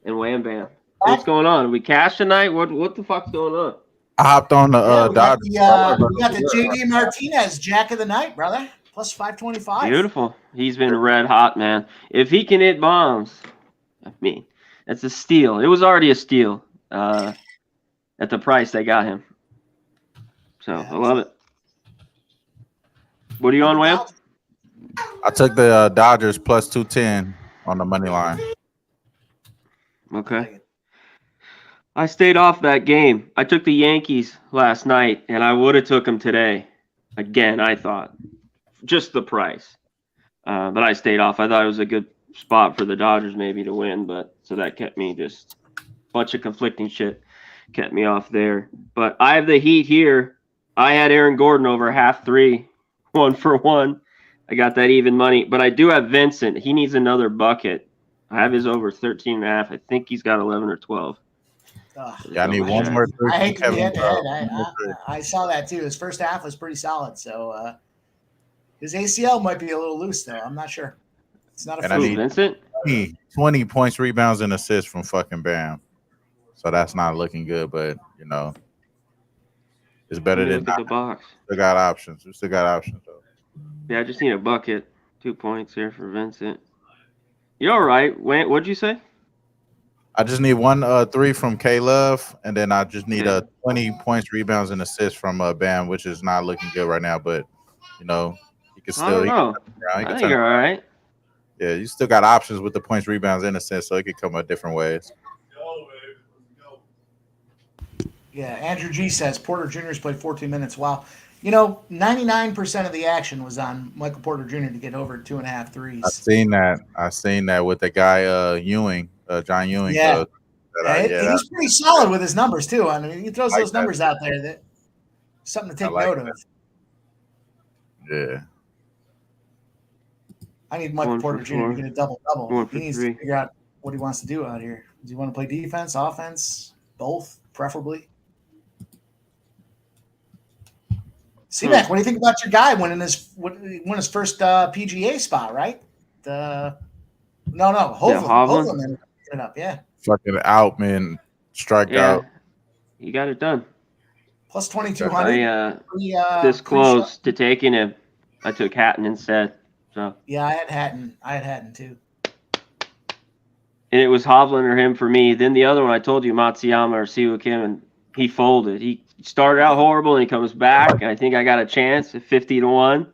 [SPEAKER 10] and Wham Bam. What's going on? Are we cash tonight? What the fuck's going on?
[SPEAKER 8] I hopped on the Dodgers.
[SPEAKER 2] We got the JD Martinez Jack of the Night, brother. Plus 525.
[SPEAKER 10] Beautiful. He's been red hot, man. If he can hit bombs, I mean, It's a steal. It was already a steal at the price they got him. So I love it. What are you on, Wham?
[SPEAKER 8] I took the Dodgers plus 210 on the money line.
[SPEAKER 10] Okay. I stayed off that game. I took the Yankees last night, and I would have took them today. Again, I thought. Just the price. But I stayed off. I thought it was a good spot for the Dodgers maybe to win, but so that kept me just a bunch of conflicting shit kept me off there. But I have the Heat here. I had Aaron Gordon over 0.5-3, 1-for-1. I got that even money, but I do have Vincent. He needs another bucket. I have his over 13.5. I think he's got 11 or 12.
[SPEAKER 8] Yeah, I need one more.
[SPEAKER 2] I hate to be head-to-head. I saw that too. His first half was pretty solid, so his ACL might be a little loose though. I'm not sure. It's not a
[SPEAKER 8] And I need
[SPEAKER 10] Vincent?
[SPEAKER 8] 20 points, rebounds, and assists from fucking Bam. So that's not looking good, but you know, it's better than
[SPEAKER 10] Look at the box.
[SPEAKER 8] We got options. We still got options though.
[SPEAKER 10] Yeah, I just need a bucket. 2 points here for Vincent. You're all right. What'd you say?
[SPEAKER 8] I just need one 3 from K Love, and then I just need 20 points, rebounds, and assists from Bam, which is not looking good right now. But you know, he can still.
[SPEAKER 10] I don't know. I think you're all right.
[SPEAKER 8] Yeah, you still got options with the points, rebounds, and assists, so it could come out different ways.
[SPEAKER 2] Yeah, Andrew G says Porter Jr.'s played 14 minutes. Wow. You know, 99% of the action was on Michael Porter Jr. to get over 2.5 threes.
[SPEAKER 8] I've seen that with the guy Ewing, John Ewing.
[SPEAKER 2] Yeah. He's pretty solid with his numbers too. I mean, he throws those numbers out there that something to take note of.
[SPEAKER 8] Yeah.
[SPEAKER 2] I need Michael Porter Jr. to get a double-double. He needs to figure out what he wants to do out here. Does he want to play defense, offense, both, preferably? C-Mac, what do you think about your guy winning his first PGA spot, right? Hovland it up, yeah.
[SPEAKER 8] Fucking out, man. Striked out.
[SPEAKER 10] You got it done.
[SPEAKER 2] Plus 2,200.
[SPEAKER 10] This close to taking him. I took Hatton instead. So
[SPEAKER 2] yeah, I had Hatton too.
[SPEAKER 10] And it was Hovland or him for me. Then the other one I told you, Matsuyama or Siwoo Kim, and he folded. He started out horrible and he comes back. And I think I got a chance at 50-1.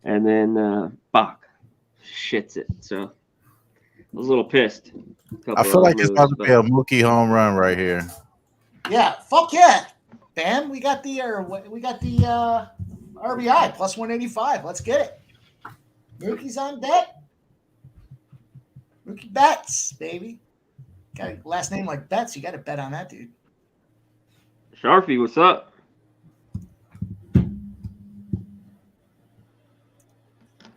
[SPEAKER 10] And then Bach shits it. So I was a little pissed.
[SPEAKER 8] I feel like it's about to be a Mookie home run right here.
[SPEAKER 2] Yeah, fuck yeah. Bam, we got the RBI plus 185. Let's get it. Mookie's on deck. Mookie Betts, baby. Got a last name like Betts. You got to bet on that, dude.
[SPEAKER 10] Sharpie, what's up?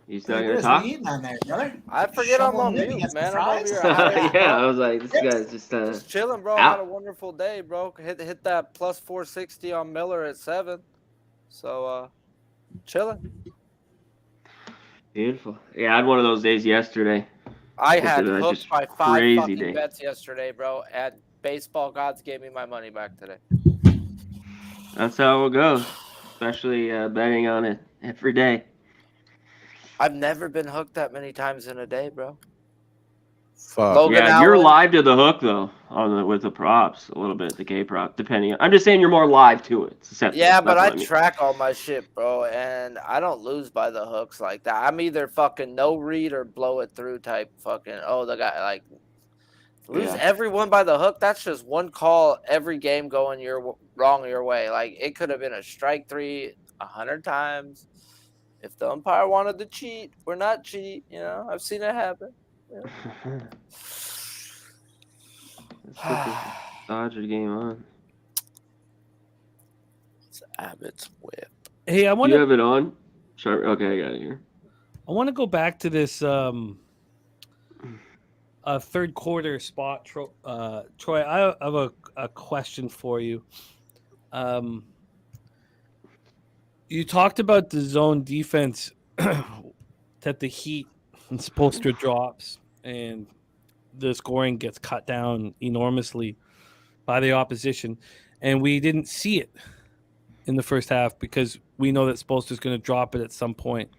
[SPEAKER 10] He's not going to talk?
[SPEAKER 2] What are you eating on there, brother?
[SPEAKER 6] I forget I'm on mute, man. I'm over here.
[SPEAKER 10] Yeah, I was like, this guy's just
[SPEAKER 6] chilling, bro. I had a wonderful day, bro. Hit that plus 460 on Miller at 7. So, chilling.
[SPEAKER 10] Beautiful. Yeah, I had one of those days yesterday.
[SPEAKER 6] I had hooked by 5 fucking bets yesterday, bro. And baseball gods gave me my money back today.
[SPEAKER 10] That's how it goes, especially betting on it every day.
[SPEAKER 6] I've never been hooked that many times in a day, bro.
[SPEAKER 8] Fuck.
[SPEAKER 10] Yeah, you're live to the hook though, with the props a little bit, the K prop, depending. I'm just saying you're more live to it.
[SPEAKER 6] Yeah, but I track all my shit, bro, and I don't lose by the hooks like that. I'm either fucking no read or blow it through type fucking. Oh, the guy like lose everyone by the hook. That's just one call every game going wrong your way. Like it could have been a strike 3 100 times. If the umpire wanted to cheat, we're not cheat. You know, I've seen it happen. Yeah.
[SPEAKER 10] Let's put this Dodger game on.
[SPEAKER 6] It's Abbott's whip.
[SPEAKER 1] Hey, I want
[SPEAKER 10] to have it on. Sharp. Okay, I got it here.
[SPEAKER 1] I want to go back to this third quarter spot. Troy, I have a question for you. You talked about the zone defense that the Heat and Spoelstra drops and the scoring gets cut down enormously by the opposition. And we didn't see it in the first half because we know that Spoelstra's going to drop it at some point.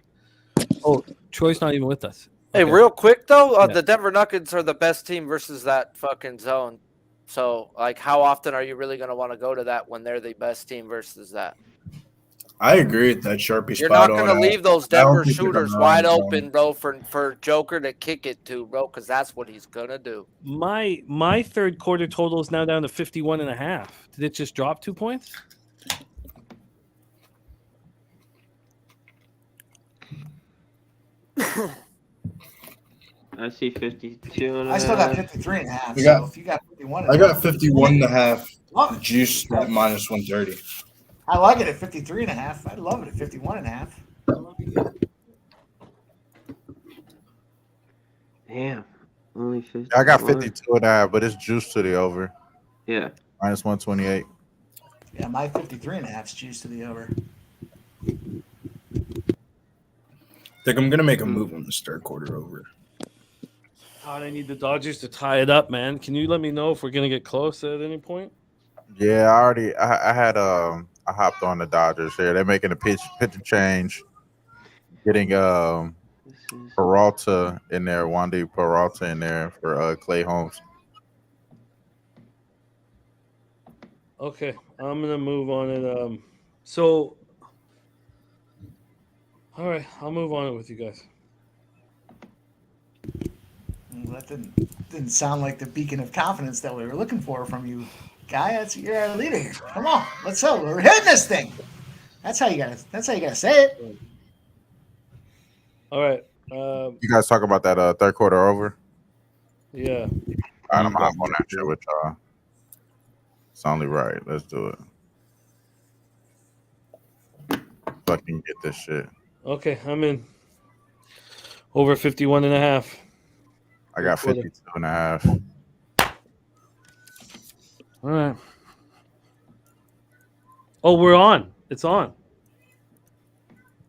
[SPEAKER 1] Oh, Troy's not even with us.
[SPEAKER 6] Hey,
[SPEAKER 1] Okay.
[SPEAKER 6] real quick though,
[SPEAKER 1] Yeah.
[SPEAKER 6] the Denver Nuggets are the best team versus that fucking zone. So, like, how often are you really going to want to go to that when they're the best team versus that?
[SPEAKER 7] I agree with that Sharpie
[SPEAKER 6] You're
[SPEAKER 7] spot
[SPEAKER 6] not
[SPEAKER 7] on.
[SPEAKER 6] going to leave those
[SPEAKER 7] I don't
[SPEAKER 6] Denver
[SPEAKER 7] think they're
[SPEAKER 6] shooters
[SPEAKER 7] gonna
[SPEAKER 6] wide
[SPEAKER 7] run zone.
[SPEAKER 6] open, bro, for Joker to kick it to, bro, because that's what he's going to do.
[SPEAKER 1] My third quarter total is now down to 51.5. Did it just drop 2 points?
[SPEAKER 10] I see 52 and a
[SPEAKER 2] I still got
[SPEAKER 10] half.
[SPEAKER 2] 53 and a half.
[SPEAKER 7] You
[SPEAKER 2] So
[SPEAKER 7] got-
[SPEAKER 2] if you got 51 and
[SPEAKER 7] I
[SPEAKER 2] a
[SPEAKER 7] got
[SPEAKER 2] half,
[SPEAKER 7] 51 and a half.
[SPEAKER 2] love it.
[SPEAKER 7] Juice at minus 130.
[SPEAKER 2] I like it at 53 and a half. I love it at 51 and a half.
[SPEAKER 10] Damn. Only 50.
[SPEAKER 8] I got 52 and a half, but it's juice to the over.
[SPEAKER 10] Yeah.
[SPEAKER 8] Minus 128.
[SPEAKER 2] Yeah, my 53 and a half is juice to the over.
[SPEAKER 7] I think I'm gonna make a move on this third quarter over.
[SPEAKER 1] God, I need the Dodgers to tie it up, man. Can you let me know if we're gonna get close at any point?
[SPEAKER 8] Yeah, I hopped on the Dodgers here. They're making a pitch change, getting Peralta in there, Wandy Peralta in there for Clay Holmes.
[SPEAKER 1] Okay, I'm gonna move on it. So, all right, I'll move on it with you guys.
[SPEAKER 2] Well, that didn't sound like the beacon of confidence that we were looking for from you, guy. You're our leader here. Come on, let's go. We're hitting this thing. That's how you gotta say it.
[SPEAKER 1] All right.
[SPEAKER 8] You guys talk about that third quarter over.
[SPEAKER 1] Yeah.
[SPEAKER 8] All right, I'm hop on that shit with y'all. It's only right. Let's do it. Fucking get this shit.
[SPEAKER 1] Okay, I'm in. Over 51 and a half.
[SPEAKER 8] I got 52 and a half.
[SPEAKER 1] All right. Oh, we're on. It's on.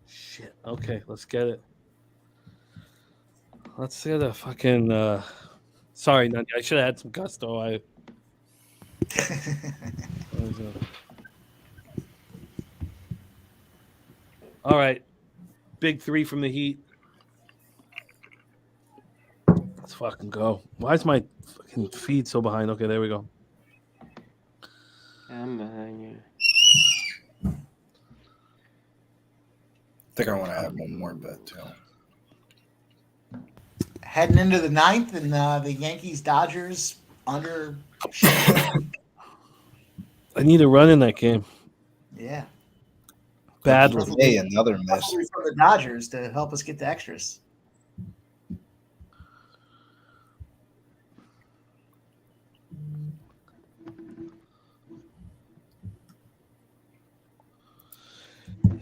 [SPEAKER 1] Shit. Okay, let's get it. Let's get a fucking. Sorry, Nani, I should have had some gusto. All right. Big three from the Heat. Let's fucking go. Why is my fucking feed so behind? Okay, there we go.
[SPEAKER 10] I'm behind you.
[SPEAKER 7] I think I want to add one more bet too.
[SPEAKER 2] Heading into the ninth, and the Yankees Dodgers under.
[SPEAKER 1] I need a run in that game.
[SPEAKER 2] Yeah.
[SPEAKER 1] Bad.
[SPEAKER 7] Hey, another miss.
[SPEAKER 2] From the Dodgers to help us get the extras.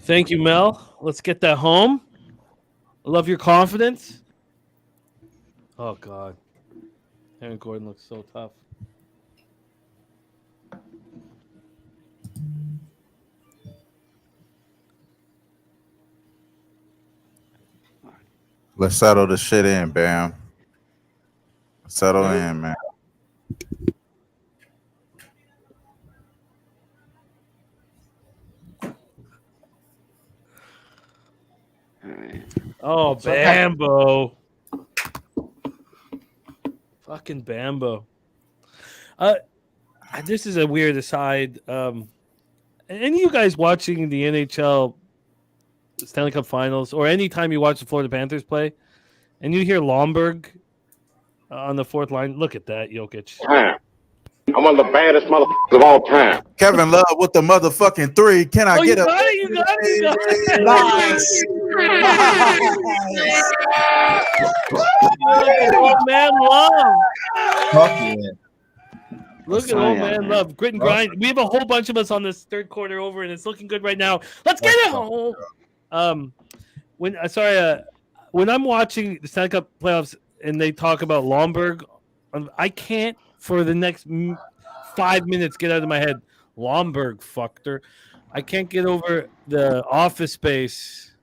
[SPEAKER 1] Thank you, Mel. Let's get that home. I love your confidence. Oh, God. Aaron Gordon looks so tough.
[SPEAKER 8] Let's settle the shit in, Bam. Settle in, man.
[SPEAKER 1] Oh, Bambo. Fucking Bambo. This is a weird aside. Any of you guys watching the NHL Stanley Cup Finals, or anytime you watch the Florida Panthers play, and you hear Lomberg on the fourth line, look at that, Jokic.
[SPEAKER 11] I'm one of the baddest motherfuckers of all time.
[SPEAKER 8] Kevin Love with the motherfucking three. Can I get
[SPEAKER 1] You
[SPEAKER 8] a
[SPEAKER 1] got it, you got it, you got it.
[SPEAKER 2] Nice.
[SPEAKER 1] Look at old man Love.
[SPEAKER 7] Fuck yeah.
[SPEAKER 1] Look at old man Love. Grit and grind. We have a whole bunch of us on this third quarter over, and it's looking good right now. Let's get it home. When I'm watching the Stanley Cup playoffs and they talk about Lomberg, I can't for the next 5 minutes get out of my head. Lomberg fucked her. I can't get over the Office Space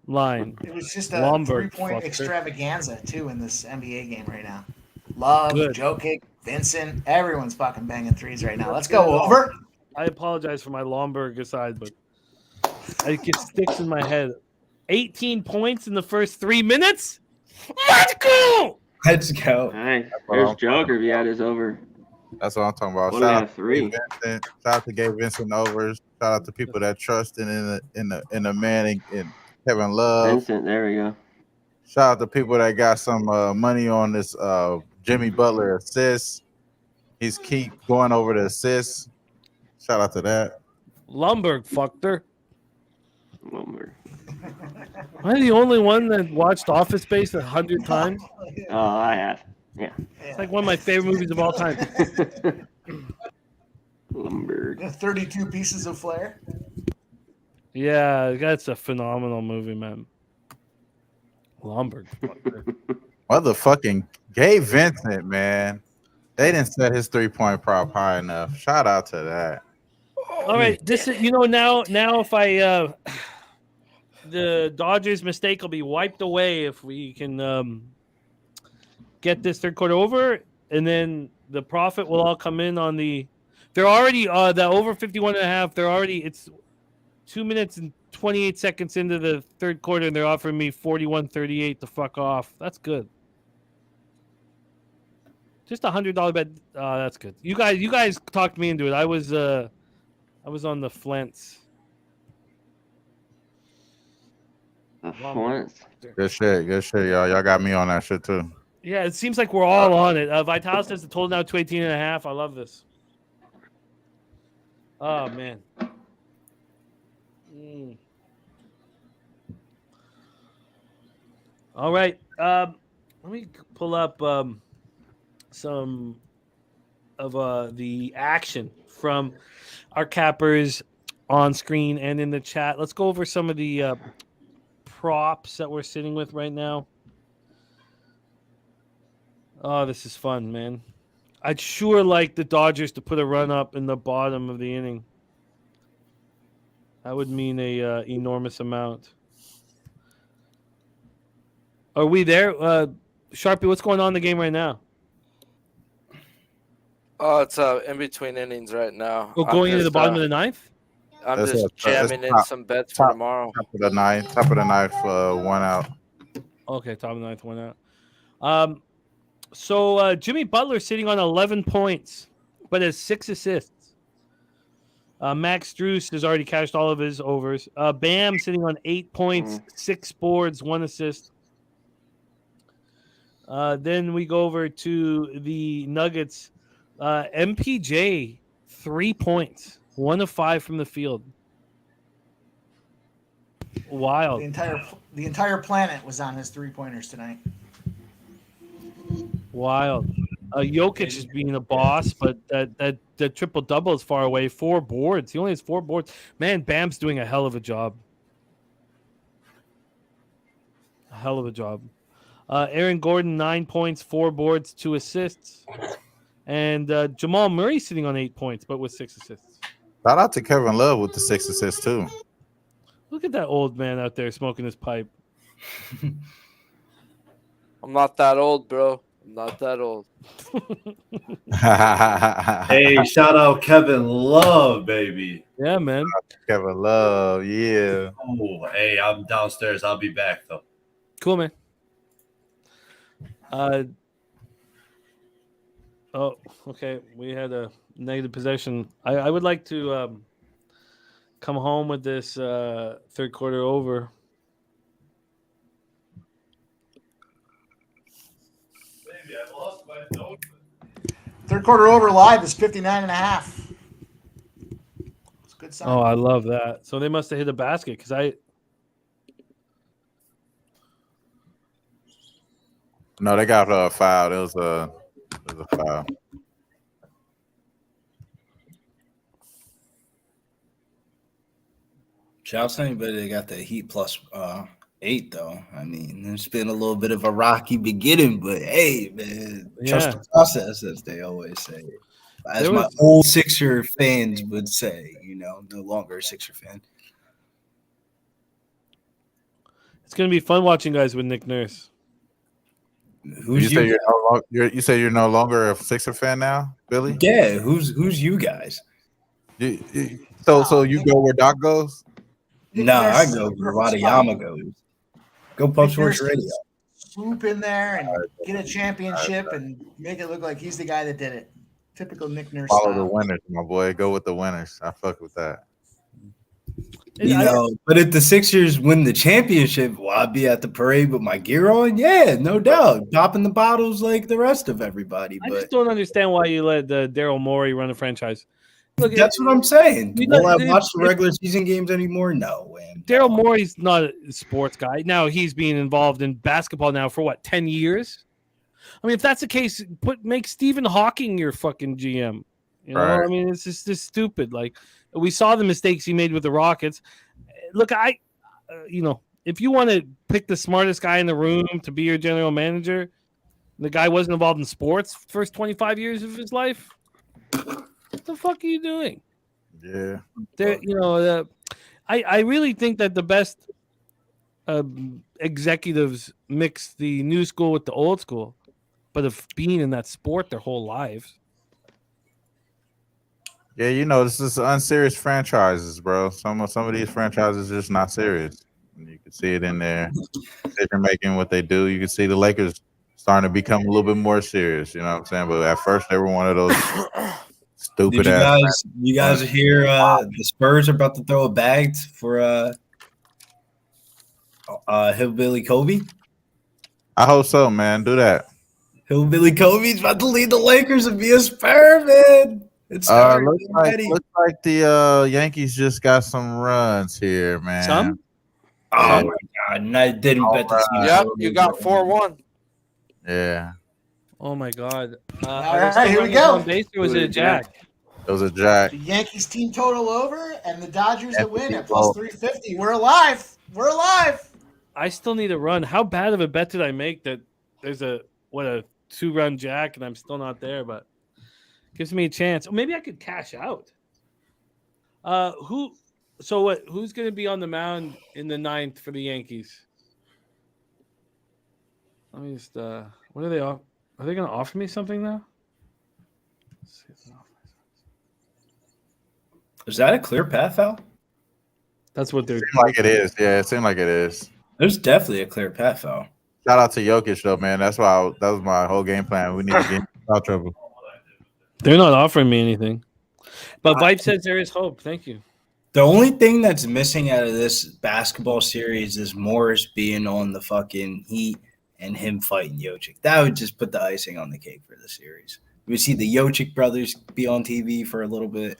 [SPEAKER 1] line.
[SPEAKER 2] It was just a
[SPEAKER 1] Lomberg
[SPEAKER 2] 3-point
[SPEAKER 1] fucker.
[SPEAKER 2] extravaganza too in this NBA game right now. Love,
[SPEAKER 1] Good.
[SPEAKER 2] Jokic, Vincent, everyone's fucking banging threes right now. Let's go over.
[SPEAKER 1] I apologize for my Lomberg aside, but it sticks in my head 18 points in the first 3 minutes. Let's go.
[SPEAKER 7] Let's go.
[SPEAKER 10] Nice. There's Joker. If he had his over.
[SPEAKER 8] That's what I'm talking about.
[SPEAKER 10] What
[SPEAKER 8] Shout
[SPEAKER 10] do we
[SPEAKER 8] out
[SPEAKER 10] have,
[SPEAKER 8] to
[SPEAKER 10] 3?
[SPEAKER 8] Gabe Vincent. Shout out to Gabe Vincent overs. Shout out to people that trust in the man in Kevin Love.
[SPEAKER 10] Vincent, there we go.
[SPEAKER 8] Shout out to people that got some money on this Jimmy Butler assist. He's keep going over the assists. Shout out to that.
[SPEAKER 1] Lumberg fucked her.
[SPEAKER 10] Lumber.
[SPEAKER 1] Am I the only one that watched Office Space 100 times?
[SPEAKER 10] Oh, I have. Yeah.
[SPEAKER 1] It's like one of my favorite movies of all time.
[SPEAKER 10] Lumber.
[SPEAKER 2] 32 pieces of flair.
[SPEAKER 1] Yeah, that's a phenomenal movie, man. Lumberg.
[SPEAKER 8] Motherfucking Gabe Vincent, man. They didn't set his 3-point prop high enough. Shout out to that.
[SPEAKER 1] All right, this is now if I the Dodgers' mistake will be wiped away if we can get this third quarter over, and then the profit will all come in on the. They're already the over 51.5. They're already it's 2 minutes and 28 seconds into the third quarter, and they're offering me 41.38 to fuck off. That's good. Just $100 bet. That's good. You guys talked me into it. I was on the Flents.
[SPEAKER 10] The Florence.
[SPEAKER 8] Good shit, y'all. Y'all got me on that shit too.
[SPEAKER 1] Yeah, it seems like we're all on it. Vitalis says the total now 218.5. I love this. Oh man. All right. Let me pull up some of the action from our cappers on screen and in the chat. Let's go over some of the props that we're sitting with right now. Oh, this is fun, man. I'd sure like the Dodgers to put a run up in the bottom of the inning. That would mean a enormous amount. Are we there? Sharpie, what's going on in the game right now?
[SPEAKER 6] Oh, it's in between innings right now.
[SPEAKER 1] Oh, going into the bottom of the ninth?
[SPEAKER 6] I'm
[SPEAKER 8] That's
[SPEAKER 6] just jamming in some bets for tomorrow.
[SPEAKER 8] Top of the ninth, 1 out.
[SPEAKER 1] Okay, top of the ninth, 1 out. So Jimmy Butler sitting on 11 points, but has 6 assists. Max Strus has already cashed all of his overs. Bam sitting on 8 points, 6 boards, 1 assist. Then we go over to the Nuggets. MPJ, 3 points, 1 of 5 from the field. Wild.
[SPEAKER 2] The entire planet was on his 3-pointers tonight.
[SPEAKER 1] Wild. Jokic is being a boss, but that triple double is far away. 4 boards. He only has 4 boards. Man, Bam's doing a hell of a job. A hell of a job. Aaron Gordon, 9 points, 4 boards, 2 assists. And Jamal Murray sitting on 8 points, but with 6 assists.
[SPEAKER 8] Shout out to Kevin Love with the 6 assists too.
[SPEAKER 1] Look at that old man out there smoking his pipe.
[SPEAKER 6] I'm not that old, bro. I'm not that old.
[SPEAKER 5] Hey, shout out Kevin Love, baby.
[SPEAKER 1] Yeah, man.
[SPEAKER 8] Kevin Love, yeah.
[SPEAKER 5] Oh, hey, I'm downstairs. I'll be back though.
[SPEAKER 1] Cool, man. Oh, okay. We had a negative possession. I would like to come home with this third quarter over.
[SPEAKER 5] Baby, I lost my note.
[SPEAKER 2] Third quarter over live is 59.5. It's a good sign.
[SPEAKER 1] Oh, I love that. So they must have hit a basket because I.
[SPEAKER 8] No, they got a foul. It was a foul.
[SPEAKER 7] Shouts to anybody that got the Heat plus 8, though. I mean, it's been a little bit of a rocky beginning, but hey, man, trust the process, as they always say. As my old Sixer fans would say, no longer a Sixer fan.
[SPEAKER 1] It's going to be fun watching guys with Nick Nurse.
[SPEAKER 8] You say you're no longer a Sixer fan now, Billy?
[SPEAKER 7] Yeah, who's you guys?
[SPEAKER 8] So you go where Doc goes?
[SPEAKER 7] No, I
[SPEAKER 2] Nurse is
[SPEAKER 7] go
[SPEAKER 2] the
[SPEAKER 7] where
[SPEAKER 2] perfect spot.
[SPEAKER 7] Wadayama goes. Go Pub
[SPEAKER 2] Nick
[SPEAKER 7] Sports
[SPEAKER 2] Nurse
[SPEAKER 7] Radio.
[SPEAKER 2] can swoop in there and get a championship and make it look like he's the guy that did it. Typical Nick Nurse
[SPEAKER 8] Follow the
[SPEAKER 2] style.
[SPEAKER 8] winners, my boy. Go with the winners. I fuck with that.
[SPEAKER 7] You know, but if the Sixers win the championship, will I be at the parade with my gear on? Yeah, no doubt. Popping the bottles like the rest of everybody.
[SPEAKER 1] I
[SPEAKER 7] But
[SPEAKER 1] just don't understand why you let Daryl Morey run the franchise. Look,
[SPEAKER 7] that's what I'm saying.
[SPEAKER 1] you
[SPEAKER 7] Will
[SPEAKER 1] know,
[SPEAKER 7] I watch the regular season games anymore? No, man.
[SPEAKER 1] Daryl Morey's not a sports guy. Now he's being involved in basketball now for what, 10 years? I mean, if that's the case, make Stephen Hawking your fucking GM. You know,
[SPEAKER 8] Right.
[SPEAKER 1] I mean, it's just this stupid. Like, we saw the mistakes he made with the Rockets. Look, if you want to pick the smartest guy in the room to be your general manager, the guy wasn't involved in sports first 25 years of his life. What the fuck are you doing?
[SPEAKER 8] Yeah.
[SPEAKER 1] I really think that the best executives mix the new school with the old school, but of being in that sport their whole lives.
[SPEAKER 8] Yeah, this is unserious franchises, bro. Some of these franchises are just not serious. You can see it in their decision making, what they do. You can see the Lakers starting to become a little bit more serious. You know what I'm saying? But at first, they were one of those stupid
[SPEAKER 7] Did
[SPEAKER 8] ass.
[SPEAKER 7] you guys hear the Spurs are about to throw a bag for Hillbilly Kobe?
[SPEAKER 8] I hope so, man. Do that.
[SPEAKER 7] Hillbilly Kobe's about to lead the Lakers and be a Spur, man. It's
[SPEAKER 8] looks like the Yankees just got some runs here, man.
[SPEAKER 1] Some?
[SPEAKER 7] Oh my god! And I didn't bet this.
[SPEAKER 6] Yep, you got 4-1.
[SPEAKER 8] Yeah.
[SPEAKER 1] Oh my god!
[SPEAKER 2] All right, here we go.
[SPEAKER 1] On base, or was it a jack?
[SPEAKER 8] It was a jack.
[SPEAKER 2] The Yankees team total over and the Dodgers to win at plus 350. We're alive. We're alive.
[SPEAKER 1] I still need a run. How bad of a bet did I make that there's a 2-run jack and I'm still not there, but gives me a chance. Or maybe I could cash out. Who's going to be on the mound in the 9th for the Yankees? Let me just what are they off? Are they going to offer me something now?
[SPEAKER 7] Is that a clear path foul?
[SPEAKER 1] That's what they're
[SPEAKER 8] It seemed like it is. Yeah, it seemed like it is.
[SPEAKER 7] There's definitely a clear path foul.
[SPEAKER 8] Shout out to Jokic though, man. That's why that was my whole game plan. We need to get in foul trouble.
[SPEAKER 1] They're not offering me anything. But Vibe says there is hope. Thank you.
[SPEAKER 7] The only thing that's missing out of this basketball series is Morris being on the fucking Heat and him fighting Jokic. That would just put the icing on the cake for the series. We see the Jokic brothers be on TV for a little bit.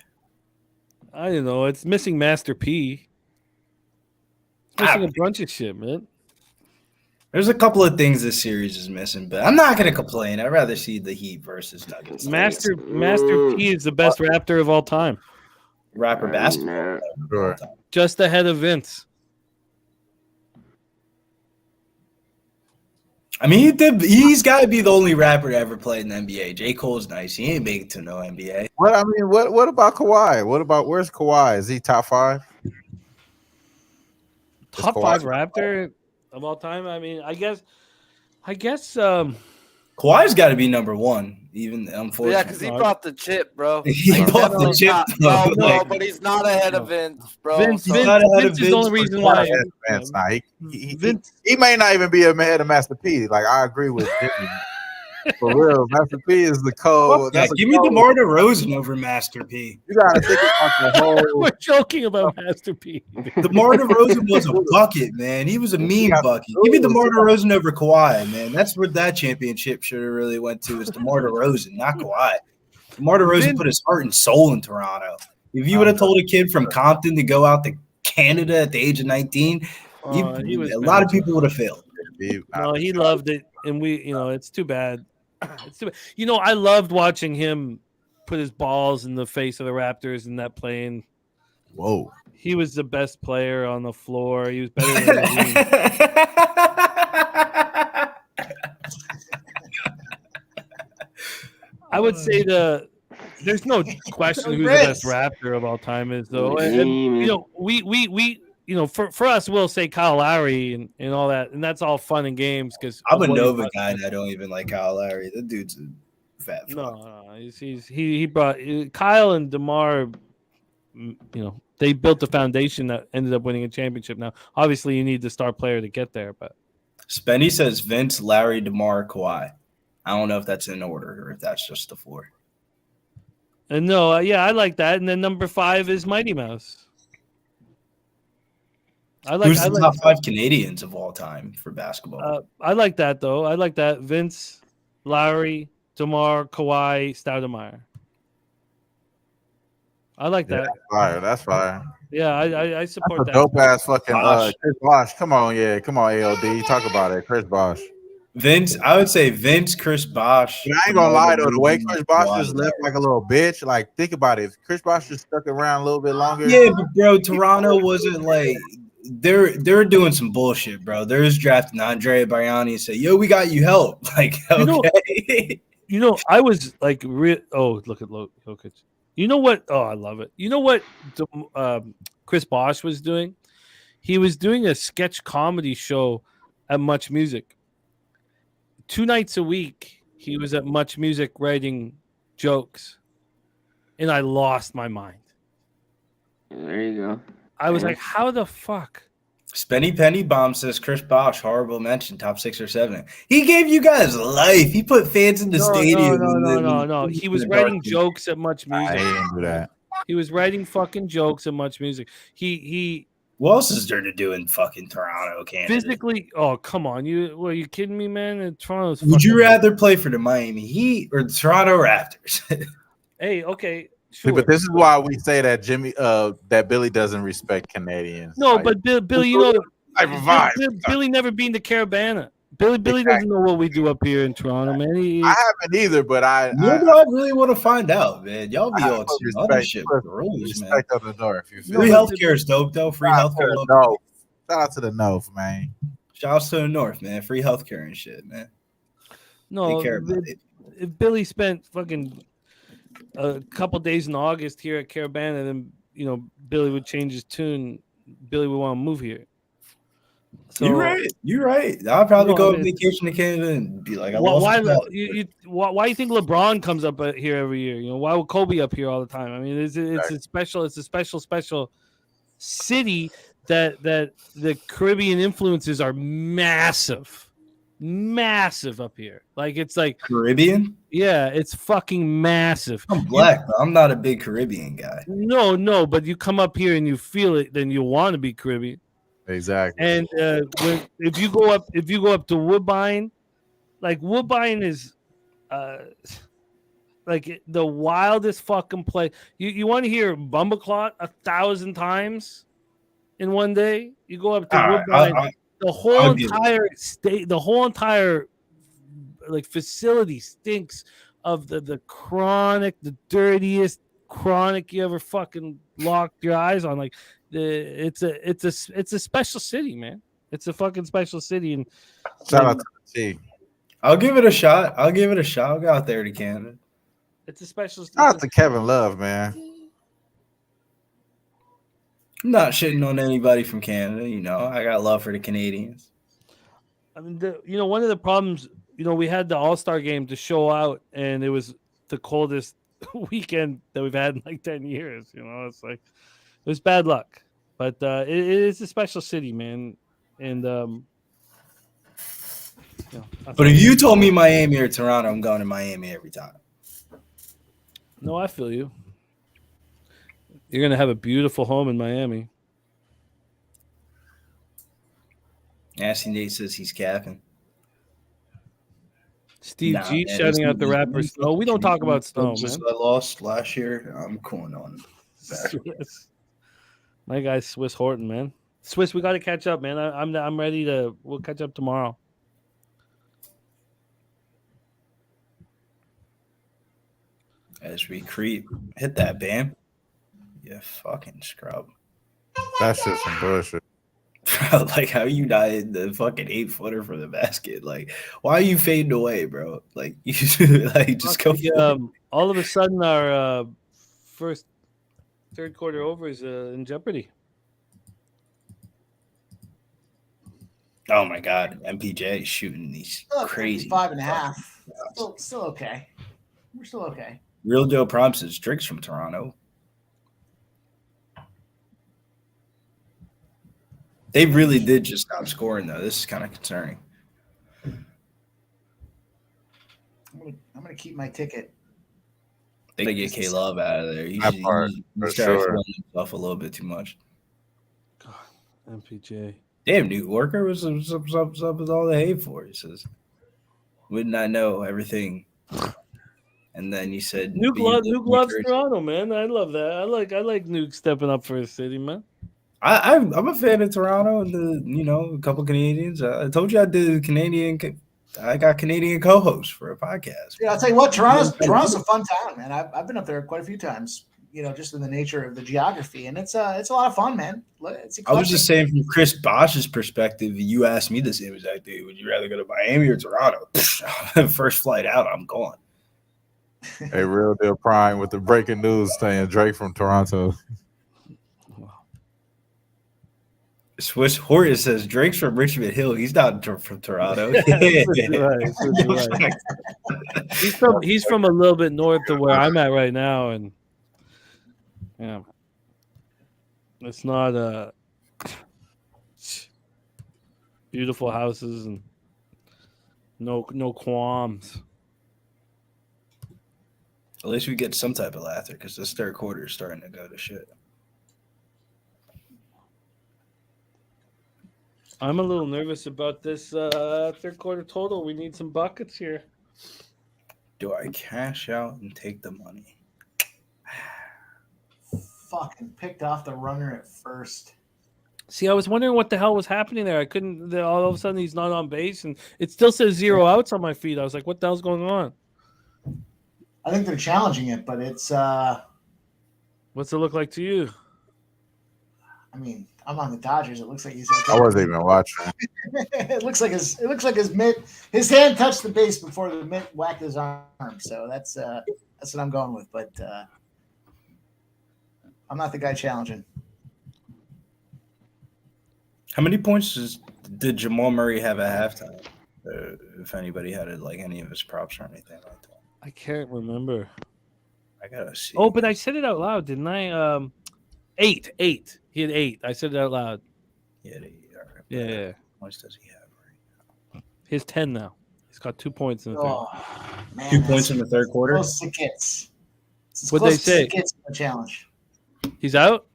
[SPEAKER 1] I don't know. It's missing Master P. It's missing a bunch of shit, man.
[SPEAKER 7] There's a couple of things this series is missing, but I'm not going to complain. I'd rather see the Heat versus Nuggets.
[SPEAKER 1] Master P is the best Raptor of all time.
[SPEAKER 7] Rapper basketball.
[SPEAKER 8] Sure.
[SPEAKER 1] Just ahead of Vince.
[SPEAKER 7] I mean, he's got to be the only rapper to ever play in the NBA. J. Cole's nice. He ain't make it to no NBA.
[SPEAKER 8] What about Kawhi? Where's Kawhi? Is he top 5?
[SPEAKER 1] Top 5 Raptor of all time. I mean, I guess
[SPEAKER 7] Kawhi's got to be number 1. Even unfortunately,
[SPEAKER 6] Yeah, because he brought the chip, bro.
[SPEAKER 7] He brought the chip,
[SPEAKER 6] No, bro,
[SPEAKER 7] like-
[SPEAKER 6] but he's not ahead of Vince, bro.
[SPEAKER 1] Vince
[SPEAKER 6] So-
[SPEAKER 1] is the only reason why.
[SPEAKER 8] He may not even be ahead of Master P. Like I agree with Jimmy. For real, Master P is the code.
[SPEAKER 7] Yeah, give me DeMar DeRozan over Master P.
[SPEAKER 8] You gotta think about the whole.
[SPEAKER 1] We're joking about Master P.
[SPEAKER 7] DeMar DeRozan was a bucket, man. He was a mean bucket. Give me DeMar DeRozan over Kawhi, man. That's where that championship should have really went to. Is DeMar DeRozan, not Kawhi. DeMar DeRozan put his heart and soul in Toronto. If you would have told a kid from Compton to go out to Canada at the age of 19, a lot of people would have failed.
[SPEAKER 1] No, he loved it, and it's too bad. It's too bad. I loved watching him put his balls in the face of the Raptors in that plane.
[SPEAKER 8] Whoa.
[SPEAKER 1] He was the best player on the floor. He was better than Levine. I would say there's no question who the best Raptor of all time is, though. And for us, we'll say Kyle Lowry and all that, and that's all fun and games because
[SPEAKER 7] I'm a Nova guy, and I don't even like Kyle Lowry. The dude's a fat fuck.
[SPEAKER 1] No, he brought Kyle and DeMar they built the foundation that ended up winning a championship. Now, obviously, you need the star player to get there, but
[SPEAKER 7] Spenny says Vince, Larry, DeMar, Kawhi. I don't know if that's in order or if that's just the 4.
[SPEAKER 1] and no, yeah, I like that. And then number 5 is Mighty Mouse.
[SPEAKER 7] Who's the top 5 Canadians of all time for basketball?
[SPEAKER 1] I like that though. I like that. Vince, Larry, DeMar, Kawhi, Stoudemire. I like that.
[SPEAKER 8] That's fire. That's fire.
[SPEAKER 1] Yeah, I support that.
[SPEAKER 8] Dope ass fucking
[SPEAKER 7] Bosh.
[SPEAKER 8] Chris Bosh. Come on, ALD. Talk about it, Chris Bosh.
[SPEAKER 7] Vince, I would say Vince, Chris Bosh.
[SPEAKER 8] But I ain't gonna lie though, the way Chris Bosh just left like a little bitch. Like, think about it. If Chris Bosh just stuck around a little bit longer.
[SPEAKER 7] Yeah, but bro, Toronto wasn't like they're doing some bullshit, bro. They're just drafting Andrea Bargnani and say, "Yo, we got you help." Like, okay.
[SPEAKER 1] I was like, oh, look at Jokic. You know what? Oh, I love it. You know what Chris Bosh was doing? He was doing a sketch comedy show at Much Music. 2 nights a week, he was at Much Music writing jokes, and I lost my mind.
[SPEAKER 10] There you go.
[SPEAKER 1] I was like, how the fuck?
[SPEAKER 7] Spenny Penny Bomb says Chris Bosh, horrible mention, top 6 or 7. He gave you guys life. He put fans in the stadium.
[SPEAKER 1] No. He was writing jokes at Much Music.
[SPEAKER 8] I didn't do that.
[SPEAKER 1] He was writing fucking jokes at Much Music. He
[SPEAKER 7] What else is there to do in fucking Toronto, Canada?
[SPEAKER 1] physically. Oh, come on! Are you kidding me, man? Toronto's.
[SPEAKER 7] Would you rather play for the Miami Heat or the Toronto Raptors?
[SPEAKER 1] Hey, okay.
[SPEAKER 8] See,
[SPEAKER 1] Sure.
[SPEAKER 8] but this is why we say that that Billy doesn't respect Canadians.
[SPEAKER 1] No,
[SPEAKER 8] Like,
[SPEAKER 1] but Billy, Billy never been to Caravana. Billy doesn't know what we do up here in Toronto, man.
[SPEAKER 8] I haven't either, but I
[SPEAKER 7] really want to find out, man. Y'all be on some other shit.
[SPEAKER 8] Respect on the north.
[SPEAKER 7] Free healthcare is dope, though. Free healthcare.
[SPEAKER 8] Shout out to the north, man.
[SPEAKER 7] Shout out to the north, man. Free healthcare and shit, man.
[SPEAKER 1] No,
[SPEAKER 7] Take care about it.
[SPEAKER 1] If Billy spent fucking a couple days in August here at Caravana, then Billy would change his tune. Billy would want to move here. So,
[SPEAKER 7] You're right. I'll probably go on vacation to Canada and be like,
[SPEAKER 1] why do you think LeBron comes up here every year? Why would Kobe up here all the time? I mean, it's a special city that the Caribbean influences are massive up here. Like, it's like
[SPEAKER 7] Caribbean.
[SPEAKER 1] Yeah, it's fucking massive.
[SPEAKER 7] I'm black, but I'm not a big Caribbean guy.
[SPEAKER 1] No, but you come up here and you feel it, then you want to be Caribbean.
[SPEAKER 8] Exactly.
[SPEAKER 1] And if you go up to Woodbine, like Woodbine is like the wildest fucking place. You want to hear Bumbleclot 1,000 times in one day? You go up to Woodbine, the whole entire like facility stinks of the chronic, the dirtiest chronic you ever fucking locked your eyes on. Like it's a special city, man. It's a fucking special city. And
[SPEAKER 8] shout out to the team.
[SPEAKER 7] I'll give it a shot. I'll go out there to Canada.
[SPEAKER 1] It's a special.
[SPEAKER 8] Shout out to Kevin Love, man.
[SPEAKER 7] I'm not shitting on anybody from Canada. I got love for the Canadians.
[SPEAKER 1] I mean, one of the problems, we had the All-Star game to show out, and it was the coldest weekend that we've had in like 10 years. It's like it was bad luck, but it is a special city, man. And
[SPEAKER 7] but if you told me Miami or Toronto, I'm going to Miami every time.
[SPEAKER 1] No, I feel you. You're gonna have a beautiful home in Miami.
[SPEAKER 7] Nasty Nate says he's capping.
[SPEAKER 1] Steve G shouting out the rappers. No, we don't talk about Snow, man.
[SPEAKER 7] I lost last year. I'm going on.
[SPEAKER 1] My guy Swiss Horton, man. Swiss, we got to catch up, man. I'm ready to. We'll catch up tomorrow.
[SPEAKER 7] As we creep, hit that, Bam. You fucking scrub.
[SPEAKER 8] That's just some bullshit.
[SPEAKER 7] Bro, like, how you not in the fucking 8-footer for the basket? Like, why are you fading away, bro? Like, you just go.
[SPEAKER 1] All of a sudden, our third quarter over is in jeopardy.
[SPEAKER 7] Oh my God, MPJ shooting these crazy
[SPEAKER 2] 5.5. Still okay. We're still okay.
[SPEAKER 7] Real Joe promises Drix from Toronto. They really did just stop scoring, though. This is kind of concerning.
[SPEAKER 2] I'm gonna keep my ticket.
[SPEAKER 7] They gotta get K Love out of there.
[SPEAKER 8] That part, for
[SPEAKER 7] started
[SPEAKER 8] sure.
[SPEAKER 7] feeling himself a little bit too much.
[SPEAKER 1] God, MPJ.
[SPEAKER 7] Damn, New Yorker, what's up with all the hate for? He says, "Wouldn't I know everything?" And then you said,
[SPEAKER 1] Nuke,
[SPEAKER 7] "But you live
[SPEAKER 1] Nuke
[SPEAKER 7] in New
[SPEAKER 1] loves
[SPEAKER 7] Jersey."
[SPEAKER 1] Toronto, man. I love that. I like Nuke stepping up for his city, man.
[SPEAKER 7] I'm a fan of Toronto and a couple Canadians. I told you I did Canadian. I got Canadian co-hosts for a podcast.
[SPEAKER 2] Yeah, I'll tell you what, Toronto's a fun town, man. I've been up there quite a few times. Just in the nature of the geography, and it's a lot of fun, man.
[SPEAKER 7] I was just saying, from Chris Bosch's perspective, you asked me the same exact thing. Would you rather go to Miami or Toronto? First flight out, I'm going.
[SPEAKER 8] A real deal prime with the breaking news saying Drake from Toronto.
[SPEAKER 7] Swiss Horse says Drake's from Richmond Hill. He's not from Toronto.
[SPEAKER 1] Right. He's from a little bit north of where I'm at right now, and yeah, it's not beautiful houses and no qualms.
[SPEAKER 7] At least we get some type of laughter because this third quarter is starting to go to shit.
[SPEAKER 1] I'm a little nervous about this third quarter total. We need some buckets here.
[SPEAKER 7] Do I cash out and take the money?
[SPEAKER 2] Fucking picked off the runner at first.
[SPEAKER 1] See, I was wondering what the hell was happening there. I couldn't. All of a sudden, he's not on base, and it still says 0 outs on my feed. I was like, "What the hell's going on?"
[SPEAKER 2] I think they're challenging it, but it's.
[SPEAKER 1] What's it look like to you?
[SPEAKER 2] I mean, I'm on the Dodgers. It looks like he's.
[SPEAKER 8] I wasn't even watching.
[SPEAKER 2] It looks like his mitt. His hand touched the base before the mitt whacked his arm. So that's what I'm going with. But I'm not the guy challenging.
[SPEAKER 7] How many points did Jamal Murray have at halftime? If anybody had any of his props or anything like that.
[SPEAKER 1] I can't remember.
[SPEAKER 7] I gotta see.
[SPEAKER 1] Oh, but I said it out loud, didn't I? 8. He had 8. I said it out loud.
[SPEAKER 7] Yeah.
[SPEAKER 1] Yeah.
[SPEAKER 7] How much does he have right now?
[SPEAKER 1] He's 10 now. He's got 2 points in the third.
[SPEAKER 2] Man,
[SPEAKER 7] 2 points in the third quarter.
[SPEAKER 2] Close to gets.
[SPEAKER 1] What'd they say?
[SPEAKER 2] Gets the challenge.
[SPEAKER 1] He's out?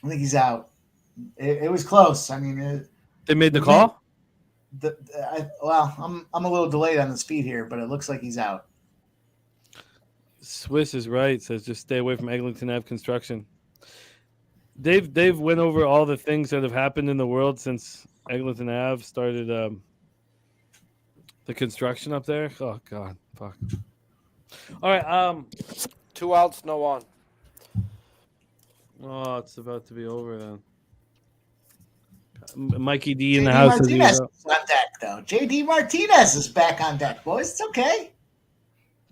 [SPEAKER 2] I think he's out. It was close. I mean,
[SPEAKER 1] they made the call?
[SPEAKER 2] I'm a little delayed on the speed here, but it looks like he's out.
[SPEAKER 1] Swiss is right. Says just stay away from Eglinton Ave construction. They've went over all the things that have happened in the world since Eglinton Ave started the construction up there. Oh God, fuck. All right.
[SPEAKER 6] 2 outs, no on.
[SPEAKER 1] Oh, it's about to be over then. Mikey D in
[SPEAKER 2] JD
[SPEAKER 1] the house.
[SPEAKER 2] Martinez is on deck, though. JD Martinez is back on deck, boys. It's okay.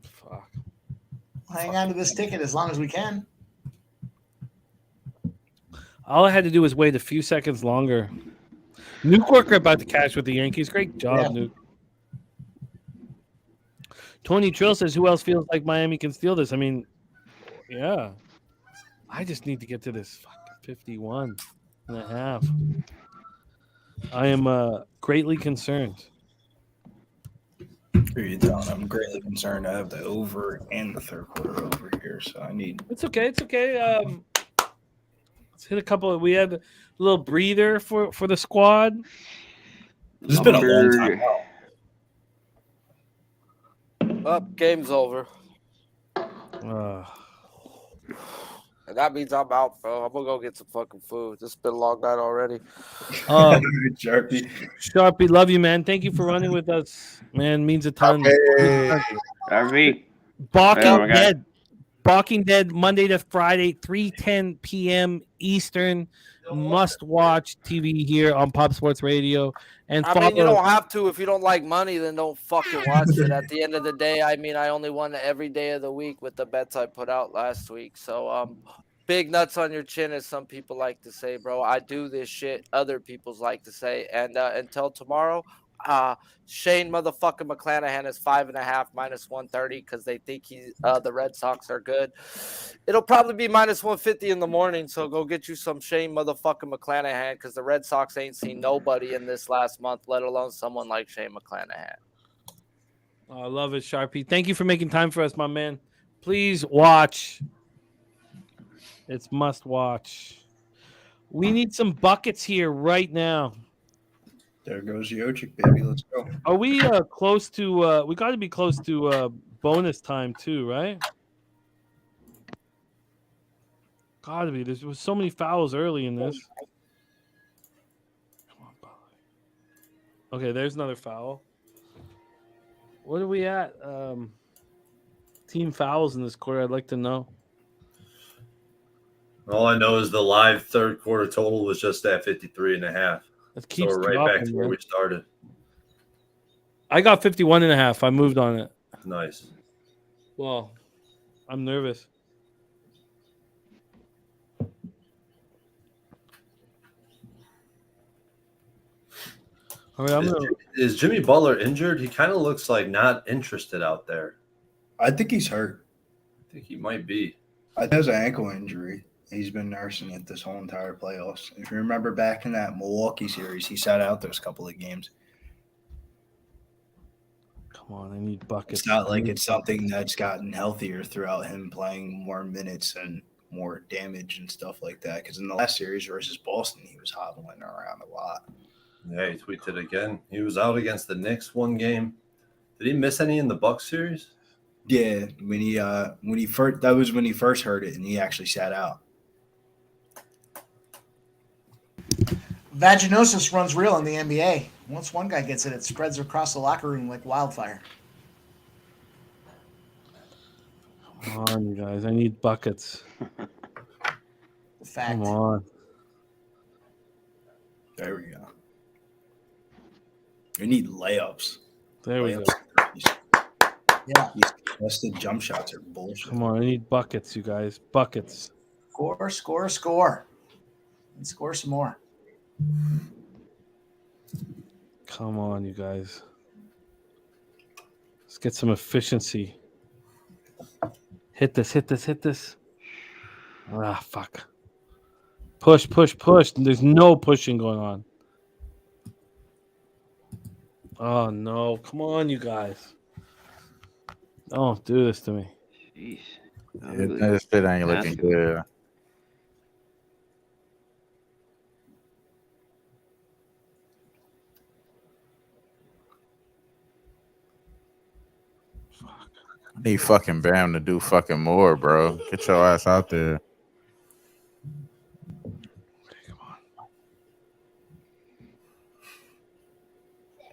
[SPEAKER 1] Fuck.
[SPEAKER 2] Hang on to this ticket as long as we can.
[SPEAKER 1] All I had to do was wait a few seconds longer. Nuke Worker about to cash with the Yankees. Great job, Nuke. Tony Trill says, who else feels like Miami can steal this? I mean, yeah. I just need to get to this fucking 51.5. I am greatly concerned.
[SPEAKER 7] Who are you telling? I'm greatly concerned. I have the over and the third quarter over here, so I need.
[SPEAKER 1] It's okay. It's okay. Let's hit a couple. We had a little breather for the squad.
[SPEAKER 7] This has been a long time
[SPEAKER 6] Up, game's over. And that means I'm out, bro. I'm gonna go get some fucking food. This has been a long night already.
[SPEAKER 7] Sharpie,
[SPEAKER 1] love you, man. Thank you for running with us, man. Means a ton.
[SPEAKER 10] Sharpie.
[SPEAKER 1] Balking Dead, Monday to Friday, 3:10 p.m. Eastern. Must watch TV here on Pop Sports Radio. And
[SPEAKER 6] I mean, you don't have to. If you don't like money, then don't fucking watch it. At the end of the day, I mean, I only won every day of the week with the bets I put out last week. So, big nuts on your chin, as some people like to say, bro. I do this shit other people's like to say. And until tomorrow, Shane motherfucking McClanahan is 5.5 minus 130 because they think the Red Sox are good. It'll probably be minus 150 in the morning, so go get you some Shane motherfucking McClanahan because the Red Sox ain't seen nobody in this last month, let alone someone like Shane McClanahan.
[SPEAKER 1] I love it, Sharpie. Thank you for making time for us, my man. Please watch. It's must watch. We need some buckets here right now.
[SPEAKER 7] There goes Jokic, baby. Let's go.
[SPEAKER 1] Are we close to we got to be close to bonus time too, right? Gotta be. There was so many fouls early in this. Come on, Polly. Okay, there's another foul. What are we at? Team fouls in this quarter. I'd like to know.
[SPEAKER 5] All I know is the live third quarter total was just at 53.5.
[SPEAKER 1] It
[SPEAKER 5] So
[SPEAKER 1] keeps
[SPEAKER 5] we're right
[SPEAKER 1] dropping,
[SPEAKER 5] back to where
[SPEAKER 1] man.
[SPEAKER 5] we started.
[SPEAKER 1] I got 51.5. I moved on it.
[SPEAKER 5] Nice.
[SPEAKER 1] Well, I'm nervous. All right,
[SPEAKER 5] Is Jimmy Butler injured? He kind of looks like not interested out there.
[SPEAKER 7] I think he's hurt.
[SPEAKER 5] I think he might be.
[SPEAKER 7] I think he has an ankle injury. He's been nursing it this whole entire playoffs. If you remember back in that Milwaukee series, he sat out those couple of games.
[SPEAKER 1] Come on, I need buckets.
[SPEAKER 7] It's not like it's something that's gotten healthier throughout him playing more minutes and more damage and stuff like that. Because in the last series versus Boston, he was hobbling around a lot.
[SPEAKER 5] Yeah, he tweaked it again. He was out against the Knicks one game. Did he miss any in the Bucks series?
[SPEAKER 7] Yeah, when he first, that was when he first heard it, and he actually sat out.
[SPEAKER 2] Vaginosis runs real in the NBA. Once one guy gets it, it spreads across the locker room like wildfire.
[SPEAKER 1] Come on, you guys. I need buckets.
[SPEAKER 2] Fact.
[SPEAKER 1] Come on.
[SPEAKER 7] There we go. We need layups.
[SPEAKER 1] There we go.
[SPEAKER 2] Yeah.
[SPEAKER 7] These contested jump shots are bullshit.
[SPEAKER 1] Come on, I need buckets, you guys. Buckets.
[SPEAKER 2] Score, score, score. And score some more.
[SPEAKER 1] Come on, you guys. Let's get some efficiency. Hit this, hit this, hit this. Ah, fuck. Push, push, push. There's no pushing going on. Oh, no. Come on, you guys. Don't do this to me.
[SPEAKER 10] Jeez.
[SPEAKER 8] This shit ain't looking good. I need fucking Bam to do fucking more, bro. Get your ass out there.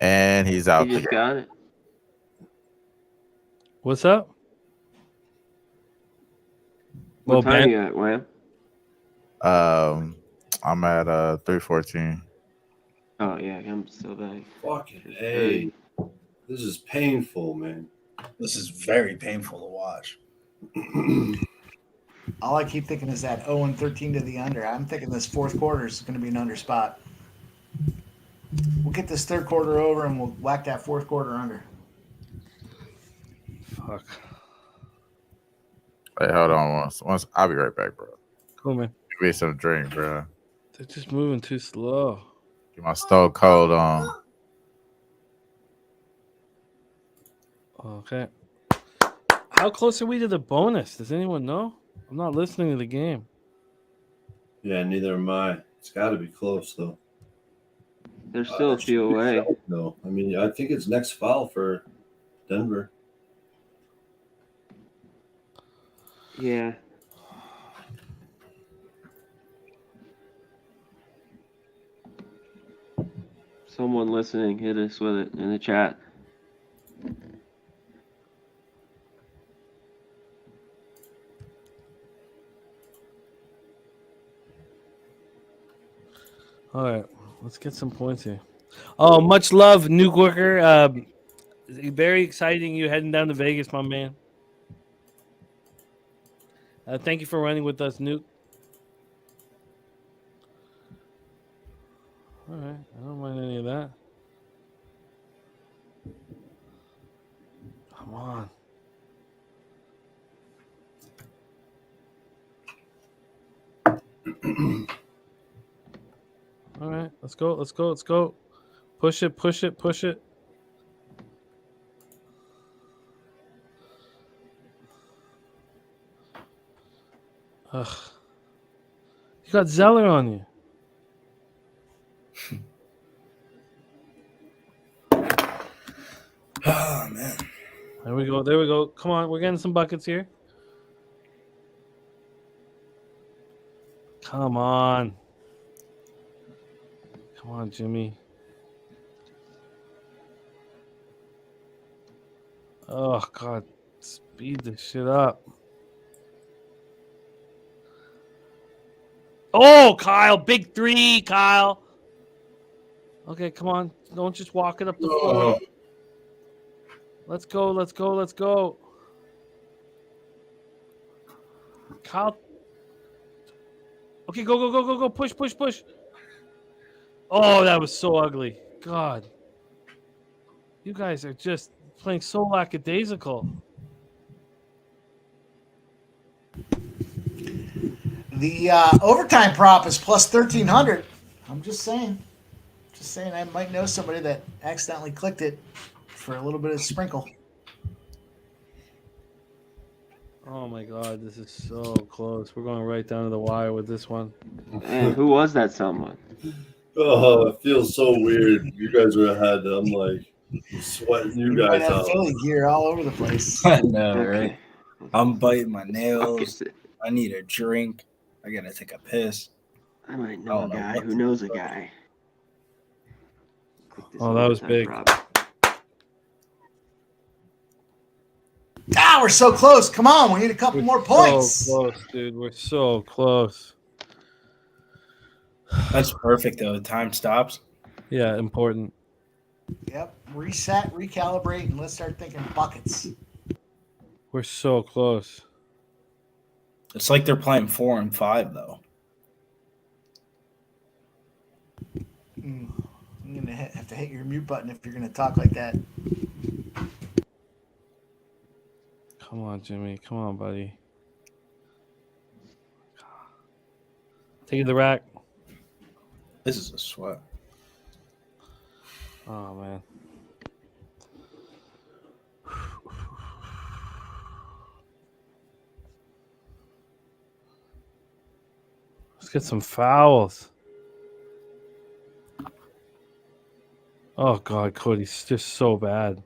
[SPEAKER 8] And he's out
[SPEAKER 10] He just
[SPEAKER 8] there.
[SPEAKER 10] got it.
[SPEAKER 1] What's up?
[SPEAKER 10] What
[SPEAKER 1] Well,
[SPEAKER 10] time
[SPEAKER 1] Ben-
[SPEAKER 10] you at, Wham?
[SPEAKER 8] I'm at 3:14.
[SPEAKER 10] Oh, yeah, I'm still back.
[SPEAKER 5] Fucking hey. This is painful, man.
[SPEAKER 7] This is very painful to watch.
[SPEAKER 2] All I keep thinking is that 0-13 to the under. I'm thinking this fourth quarter is going to be an under spot. We'll get this third quarter over and we'll whack that fourth quarter under.
[SPEAKER 1] Fuck.
[SPEAKER 8] Hey, hold on once. I'll be right back, bro.
[SPEAKER 1] Cool, man.
[SPEAKER 8] Give me some drink, bro.
[SPEAKER 1] They're just moving too slow.
[SPEAKER 8] Get my stove cold on.
[SPEAKER 1] Okay. How close are we to the bonus? Does anyone know? I'm not listening to the game.
[SPEAKER 5] Yeah, neither am I. It's got to be close, though.
[SPEAKER 10] There's still a few away.
[SPEAKER 5] No, I mean, I think it's next foul for Denver.
[SPEAKER 10] Yeah. Someone listening, hit us with it in the chat.
[SPEAKER 1] All right, let's get some points here. Oh, much love, Nuke Worker. Very exciting you heading down to Vegas, my man. Thank you for running with us, Nuke. All right, I don't mind any of that. All right, let's go. Let's go. Let's go. Push it. Push it. Push it. Ugh. You got Zeller on you.
[SPEAKER 7] Oh man.
[SPEAKER 1] There we go. There we go. Come on, we're getting some buckets here. Come on. Come on, Jimmy. Oh God. Speed this shit up. Oh, Kyle, big three, Kyle. Okay, come on. Don't just walk it up the floor. Let's go, let's go, let's go. Kyle. Okay, go, go, go, go, go. Push, push, push. Oh, that was so ugly. God. You guys are just playing so lackadaisical.
[SPEAKER 2] The overtime prop is plus 1,300. I'm just saying. Just saying, I might know somebody that accidentally clicked it for a little bit of sprinkle.
[SPEAKER 1] Oh my God, this is so close. We're going right down to the wire with this one.
[SPEAKER 10] And who was that someone?
[SPEAKER 5] Oh, it feels so weird. You guys are ahead. I'm like sweating you
[SPEAKER 2] You might
[SPEAKER 5] guys
[SPEAKER 2] have
[SPEAKER 5] out.
[SPEAKER 2] Philly gear all over the place.
[SPEAKER 7] I know,
[SPEAKER 10] Okay.
[SPEAKER 7] right? I'm biting my
[SPEAKER 10] Fuck
[SPEAKER 7] nails.
[SPEAKER 10] is it?
[SPEAKER 7] I need a drink. I gotta take a piss.
[SPEAKER 10] I might
[SPEAKER 7] I
[SPEAKER 10] know a
[SPEAKER 7] don't know
[SPEAKER 10] guy
[SPEAKER 7] what
[SPEAKER 10] who
[SPEAKER 7] to
[SPEAKER 10] knows a
[SPEAKER 7] do.
[SPEAKER 10] guy. Click this
[SPEAKER 1] Oh, that was
[SPEAKER 10] overtime
[SPEAKER 1] big.
[SPEAKER 10] prop.
[SPEAKER 2] Ah, we're so close. Come on, we need a couple more points.
[SPEAKER 1] So close, dude. We're so close.
[SPEAKER 7] That's perfect though. Time stops.
[SPEAKER 1] Yeah, important.
[SPEAKER 2] Yep. Reset, recalibrate, and let's start thinking buckets.
[SPEAKER 1] We're so close.
[SPEAKER 7] It's like they're playing 4 and 5 though.
[SPEAKER 2] You're gonna have to hit your mute button if you're gonna talk like that.
[SPEAKER 1] Come on, Jimmy. Come on, buddy. Take it to the rack.
[SPEAKER 7] This is a sweat.
[SPEAKER 1] Oh, man. Let's get some fouls. Oh, God, Cody's just so bad.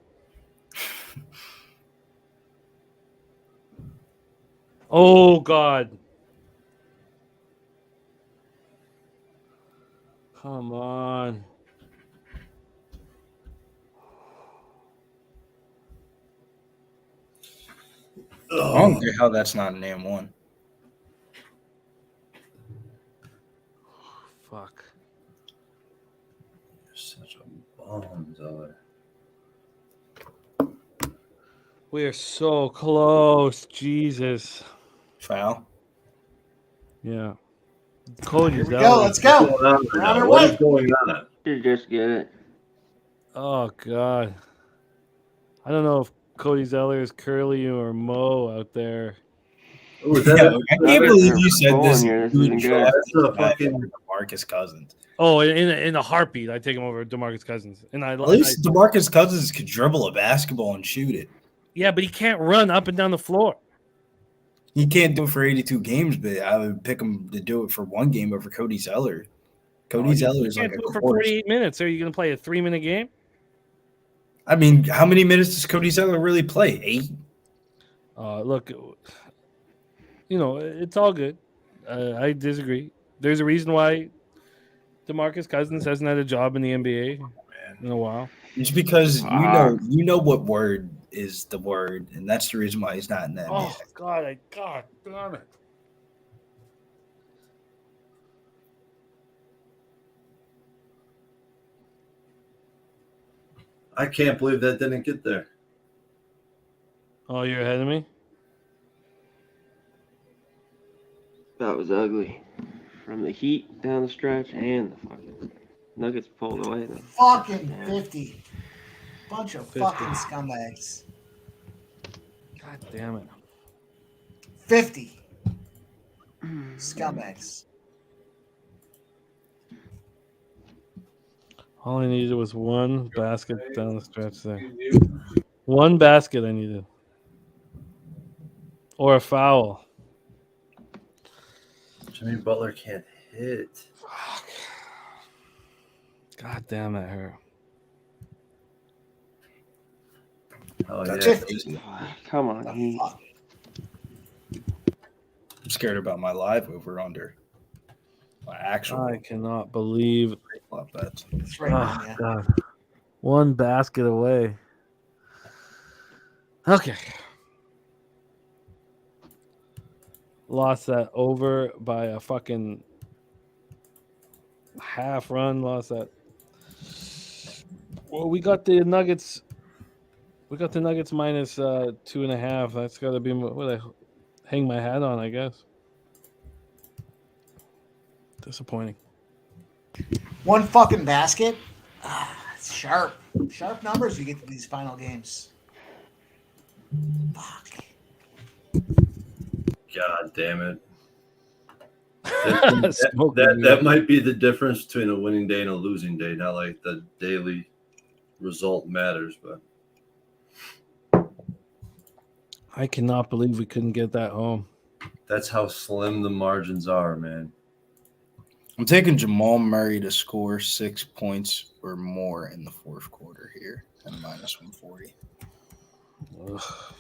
[SPEAKER 1] Oh, God. Come on.
[SPEAKER 7] I don't get how that's not an and one.
[SPEAKER 1] Fuck.
[SPEAKER 5] You're such a bum, Zeller.
[SPEAKER 1] We are so close. Jesus.
[SPEAKER 7] Foul.
[SPEAKER 1] Yeah.
[SPEAKER 2] Here
[SPEAKER 1] Cody's
[SPEAKER 2] we
[SPEAKER 1] out.
[SPEAKER 2] go. Let's go.
[SPEAKER 5] What's going on
[SPEAKER 2] We're
[SPEAKER 5] right
[SPEAKER 2] on
[SPEAKER 5] now?
[SPEAKER 2] our
[SPEAKER 5] What
[SPEAKER 2] way.
[SPEAKER 5] is going on?
[SPEAKER 10] Should just get it.
[SPEAKER 1] Oh, God. I don't know if Cody Zeller is Curly or Mo out there.
[SPEAKER 5] Oh, is
[SPEAKER 7] Yeah,
[SPEAKER 5] that
[SPEAKER 7] I can't believe you said
[SPEAKER 10] Going
[SPEAKER 7] this.
[SPEAKER 10] here. This
[SPEAKER 7] Dude,
[SPEAKER 10] isn't good.
[SPEAKER 5] that's a fucking
[SPEAKER 7] DeMarcus Cousins.
[SPEAKER 1] Oh, in a heartbeat, I take him over DeMarcus Cousins. And
[SPEAKER 7] At least DeMarcus Cousins could dribble a basketball and shoot it.
[SPEAKER 1] yeah, but he can't run up and down the floor.
[SPEAKER 7] He can't do it for 82 games, but I would pick him to do it for one game over Cody Zeller. Cody Zeller is
[SPEAKER 1] You
[SPEAKER 7] like
[SPEAKER 1] can't
[SPEAKER 7] a
[SPEAKER 1] do it for
[SPEAKER 7] corpse.
[SPEAKER 1] 48 minutes. Are you going to play a 3-minute game?
[SPEAKER 7] I mean, how many minutes does Cody Zeller really play? 8?
[SPEAKER 1] Look, you know, it's all good. I disagree. There's a reason why DeMarcus Cousins hasn't had a job in the NBA in a while.
[SPEAKER 7] It's because you know what word is the word, and that's the reason why he's not in that.
[SPEAKER 1] Oh, God damn it.
[SPEAKER 5] I can't believe that didn't get there.
[SPEAKER 1] Oh, you're ahead of me?
[SPEAKER 10] That was ugly. From the Heat down the stretch and the fucking Nuggets pulled away.
[SPEAKER 2] Fucking
[SPEAKER 10] Damn.
[SPEAKER 2] 50. Bunch of
[SPEAKER 1] 50.
[SPEAKER 2] fucking scumbags.
[SPEAKER 1] God damn it.
[SPEAKER 2] 50. Scumbags.
[SPEAKER 1] All I needed was one basket down the stretch there. One basket I needed. Or a foul.
[SPEAKER 5] Jimmy Butler can't hit.
[SPEAKER 1] Fuck. God damn, that hurt.
[SPEAKER 5] Oh,
[SPEAKER 2] That's
[SPEAKER 5] yeah.
[SPEAKER 2] 50.
[SPEAKER 10] Come on, Heat.
[SPEAKER 7] I'm scared about my live over under. My actual
[SPEAKER 1] I cannot believe.
[SPEAKER 7] flop bets.
[SPEAKER 2] It's right
[SPEAKER 1] Oh,
[SPEAKER 2] on, yeah.
[SPEAKER 1] God. One basket away. Okay. Lost that over by a fucking half run. Lost that. Well, we got the Nuggets. We got the Nuggets minus 2.5. That's got to be what I hang my hat on, I guess. Disappointing.
[SPEAKER 2] One fucking basket. It's sharp. Sharp numbers you get to these final games. Fuck.
[SPEAKER 5] God damn it.
[SPEAKER 1] Smoke
[SPEAKER 5] That might be the difference between a winning day and a losing day. Not like the daily result matters, but
[SPEAKER 1] I cannot believe we couldn't get that home.
[SPEAKER 5] that's how slim the margins are, man.
[SPEAKER 7] I'm taking Jamal Murray to score 6 points or more in the fourth quarter here at minus 140.
[SPEAKER 1] Ugh.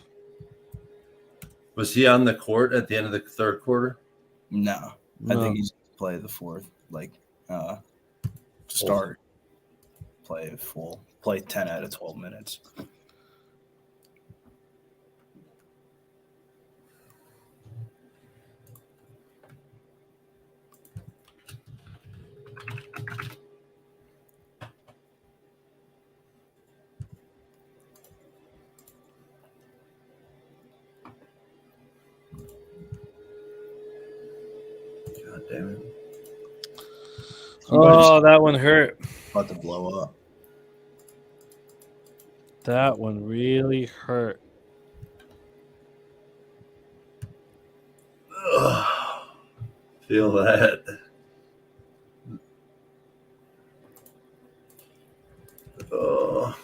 [SPEAKER 5] Was he on the court at the end of the third quarter?
[SPEAKER 7] No, I
[SPEAKER 1] No.
[SPEAKER 7] think he's play the fourth, start, play full, play 10 out of 12 minutes.
[SPEAKER 5] God damn it.
[SPEAKER 1] Oh, that one hurt.
[SPEAKER 7] About to blow up.
[SPEAKER 1] That one really hurt.
[SPEAKER 5] Ugh. Feel that. Oh.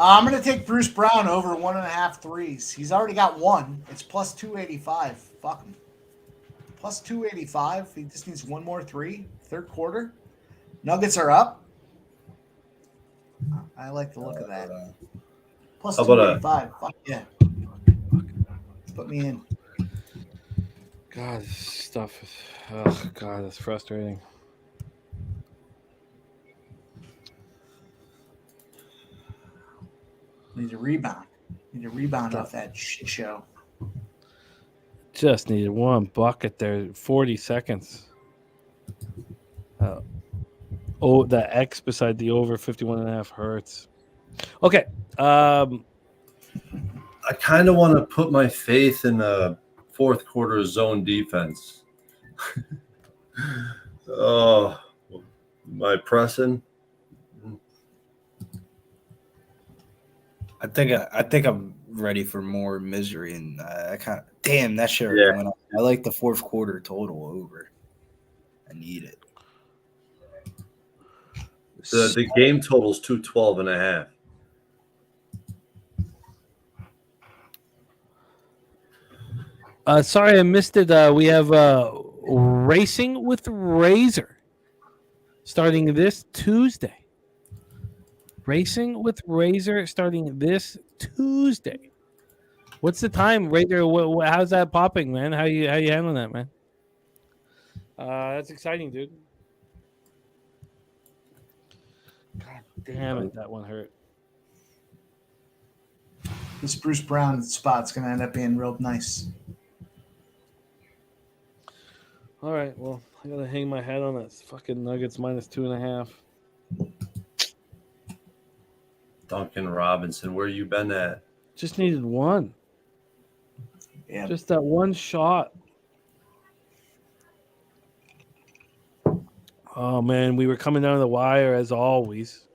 [SPEAKER 2] I'm going to take Bruce Brown over 1.5 threes. He's already got one. It's plus 285. Fuck him. Plus 285. He just needs one more three. Third quarter. Nuggets are up. I like the look of that. Plus
[SPEAKER 5] How about
[SPEAKER 2] 285. Fuck yeah. Put me in.
[SPEAKER 1] God, this stuff is. Oh, God, that's frustrating.
[SPEAKER 2] Need a rebound. Need a rebound off that shit show.
[SPEAKER 1] Just needed one bucket there. 40 seconds. The X beside the over 51.5 hurts. Okay.
[SPEAKER 5] I kind of want to put my faith in a fourth quarter zone defense. Oh, my pressing.
[SPEAKER 7] I think I'm ready for more misery, and I kind of damn that shit.
[SPEAKER 5] Yeah.
[SPEAKER 7] Went up. I like the fourth quarter total over. I need it.
[SPEAKER 5] The game total's 212.5.
[SPEAKER 1] Sorry, I missed it. We have Racing with Razor starting this Tuesday. Racing with Razor starting this Tuesday. What's the time, Razor? How's that popping, man? How you handling that, man? That's exciting, dude. God damn it, that one hurt.
[SPEAKER 2] This Bruce Brown spot's going to end up being real nice.
[SPEAKER 1] All right, well, I gotta hang my hat on that fucking Nuggets minus 2.5.
[SPEAKER 5] Duncan Robinson, where you been at?
[SPEAKER 1] Just needed one.
[SPEAKER 2] Yeah.
[SPEAKER 1] Just that one shot. Oh man, we were coming down the wire as always.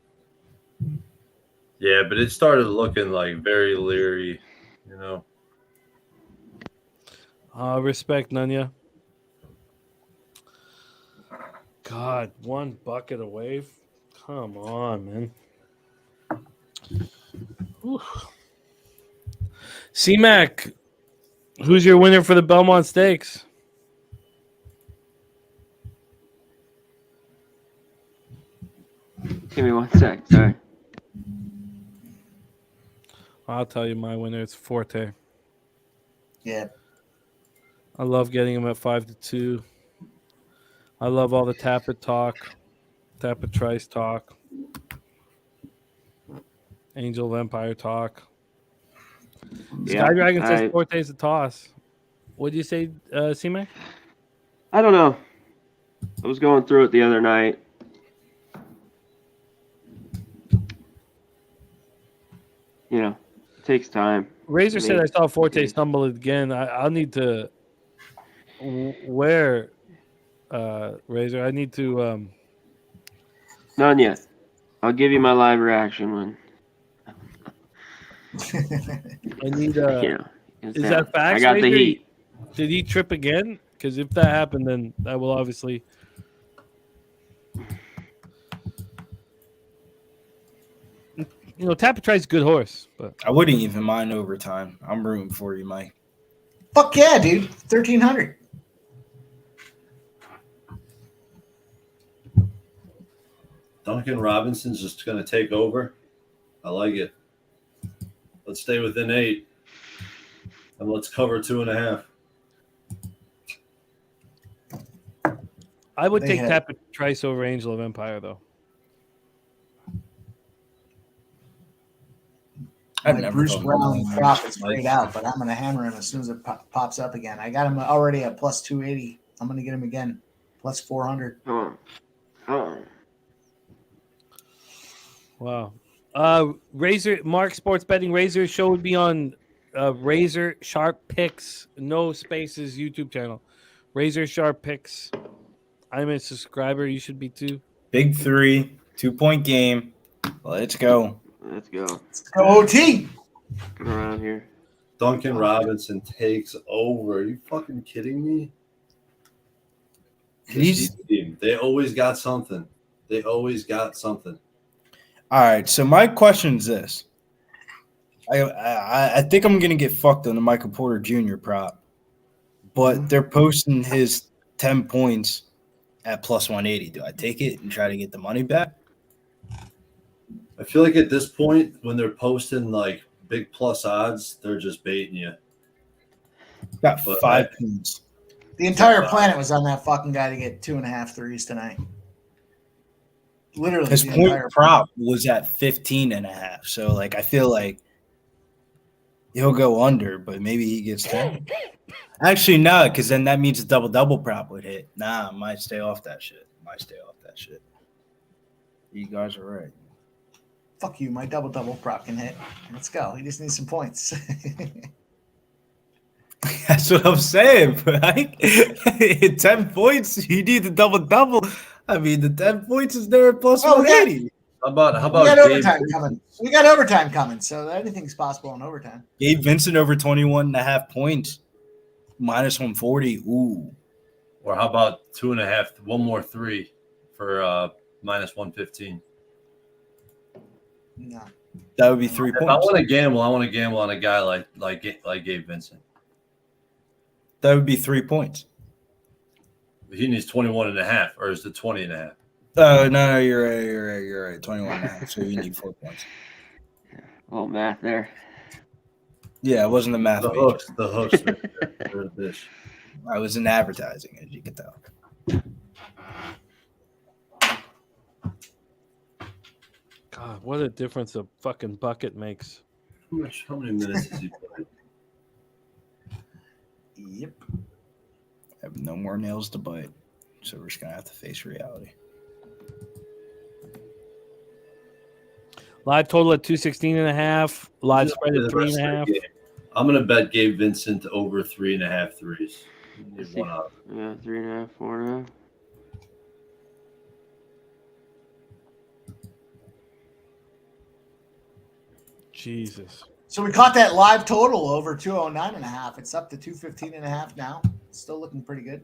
[SPEAKER 5] Yeah, but it started looking like very leery, you know.
[SPEAKER 1] Respect, Nunya. God, one bucket away. Come on, man. C-Mac, who's your winner for the Belmont Stakes?
[SPEAKER 10] Give me 1 sec. Sorry.
[SPEAKER 1] I'll tell you my winner. It's Forte.
[SPEAKER 2] Yeah.
[SPEAKER 1] I love getting him at 5-2. I love all the Tapit talk, Tapit Trice talk, Angel of Empire talk.
[SPEAKER 10] Yeah,
[SPEAKER 1] Sky Dragon says Forte's a toss. What did you say, C-Mac?
[SPEAKER 10] I don't know. I was going through it the other night. You know, it takes time.
[SPEAKER 1] Razor said I saw Forte stumble again. I'll need to wear Razor. I need to
[SPEAKER 10] None yet. I'll give you my live reaction when.
[SPEAKER 1] I need is
[SPEAKER 10] down.
[SPEAKER 1] that facts?
[SPEAKER 10] I got
[SPEAKER 1] Razor?
[SPEAKER 10] the heat.
[SPEAKER 1] Did he trip again? Because if that happened, then that will obviously. You know, Tapit Trice's a good horse, but
[SPEAKER 7] I wouldn't even mind overtime. I'm rooting for you, Mike.
[SPEAKER 2] Fuck yeah, dude. 1,300.
[SPEAKER 5] Duncan Robinson's just going to take over. I like it. Let's stay within 8. And let's cover 2.5.
[SPEAKER 1] I would take Tapit Trice over Angel of Empire, though.
[SPEAKER 2] Bruce Brown prop is grayed out, but I'm going to hammer him as soon as it pops up again. I got him already at plus 280. I'm going to get him again, plus 400.
[SPEAKER 1] Wow. Razor, Mark Sports Betting Razor show would be on Razor Sharp Picks, no spaces, YouTube channel. Razor Sharp Picks. I'm a subscriber. You should be too.
[SPEAKER 7] Big 3, 2-point game. Let's go.
[SPEAKER 10] Let's go.
[SPEAKER 2] Let's go OT.
[SPEAKER 10] Come around here.
[SPEAKER 5] Duncan Robinson takes over. Are you fucking kidding me? They always got something.
[SPEAKER 7] All right. So my question is this. I think I'm gonna get fucked on the Michael Porter Jr. prop, but they're posting his 10 points at plus 180. Do I take it and try to get the money back?
[SPEAKER 5] I feel like at this point, when they're posting like big plus odds, they're just baiting you.
[SPEAKER 7] Got 5 points.
[SPEAKER 2] The entire planet was on that fucking guy to get 2.5 threes tonight. Literally,
[SPEAKER 7] his point prop was at 15.5. So, like, I feel like he'll go under, but maybe he gets 10. Actually, no, because then that means a double prop would hit. Nah, I might stay off that shit. You guys are right.
[SPEAKER 2] Fuck you, my double prop can hit. Let's go. He just needs some points.
[SPEAKER 7] That's what I'm saying, right? 10 points, you need the double. I mean, the 10 points is there at plus 180.
[SPEAKER 5] How about
[SPEAKER 2] we got overtime coming? We got overtime coming, so anything's possible in overtime.
[SPEAKER 7] Gabe Vincent over 21.5 points, minus 140. Ooh.
[SPEAKER 5] Or how about 2.5? One more 3 for minus 115.
[SPEAKER 2] No.
[SPEAKER 7] That would be 3 points.
[SPEAKER 5] If I want to gamble on a guy like Gabe Vincent.
[SPEAKER 7] That would be 3 points.
[SPEAKER 5] He needs 21.5, or is it 20.5?
[SPEAKER 7] No, you're right. 21.5. So you need 4 points.
[SPEAKER 10] Well, math there.
[SPEAKER 7] Yeah, it wasn't the math.
[SPEAKER 5] The hooks right there. Bitch.
[SPEAKER 7] I was in advertising, as you can tell.
[SPEAKER 1] God, what a difference a fucking bucket makes.
[SPEAKER 5] How many minutes has he played?
[SPEAKER 2] Yep.
[SPEAKER 7] I have no more nails to bite, so we're just gonna have to face reality.
[SPEAKER 1] Live total at 216.5. Live spread at 3.5.
[SPEAKER 5] I'm gonna bet Gabe Vincent over 3.5 threes.
[SPEAKER 10] Yeah, 3.5, 4.5.
[SPEAKER 1] Jesus.
[SPEAKER 2] So we caught that live total over 209.5. It's up to 215.5 now. Still looking pretty good.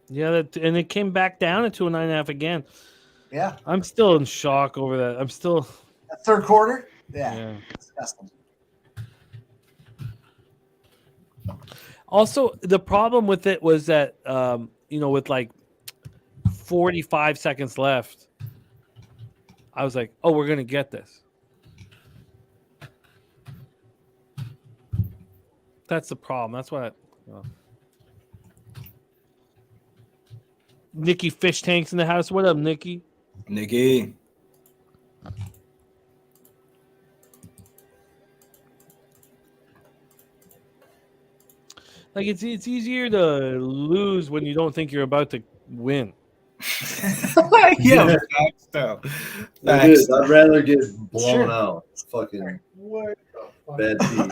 [SPEAKER 1] Yeah, and it came back down to 209.5 again.
[SPEAKER 2] Yeah.
[SPEAKER 1] I'm still in shock over that. I'm still.
[SPEAKER 2] That third quarter? Yeah.
[SPEAKER 1] Yeah.
[SPEAKER 2] Disgusting.
[SPEAKER 1] Also, the problem with it was that, with like 45 seconds left, I was like, oh, we're going to get this. That's the problem. That's what Nikki Fish Tanks in the house. What up, Nikki?
[SPEAKER 7] Nikki.
[SPEAKER 1] Like it's easier to lose when you don't think you're about to win.
[SPEAKER 7] Yeah,
[SPEAKER 5] It is. I'd rather get blown out. Fucking bad team.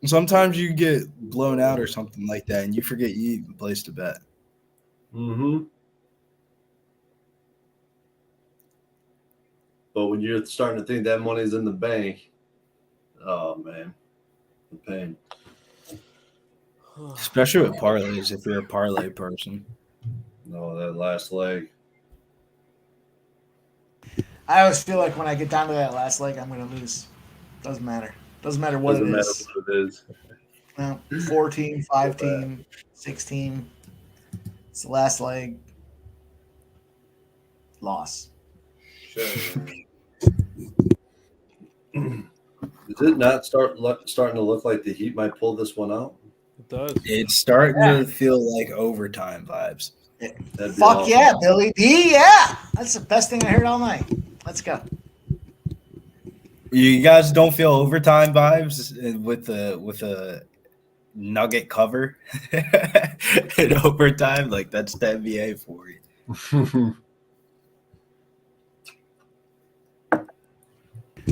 [SPEAKER 7] Sometimes you get blown out or something like that, and you forget you even placed a bet.
[SPEAKER 5] Mm-hmm. But when you're starting to think that money's in the bank, oh man, the pain.
[SPEAKER 7] Especially with parlays, if you're a parlay person.
[SPEAKER 5] No, that last leg.
[SPEAKER 2] I always feel like when I get down to that last leg, I'm going to lose. Doesn't matter. Doesn't matter what
[SPEAKER 5] Doesn't
[SPEAKER 2] it
[SPEAKER 5] matter
[SPEAKER 2] is.
[SPEAKER 5] what it is.
[SPEAKER 2] No, 14, 15, 16. It's the last leg. Loss.
[SPEAKER 5] Does it not starting to look like the Heat might pull this one out?
[SPEAKER 1] It does.
[SPEAKER 7] It's starting to feel like overtime vibes.
[SPEAKER 2] Fuck awesome. Yeah, Billy D. Yeah. That's the best thing I heard all night. Let's go.
[SPEAKER 7] You guys don't feel overtime vibes with a Nugget cover in overtime? Like that's the NBA for you.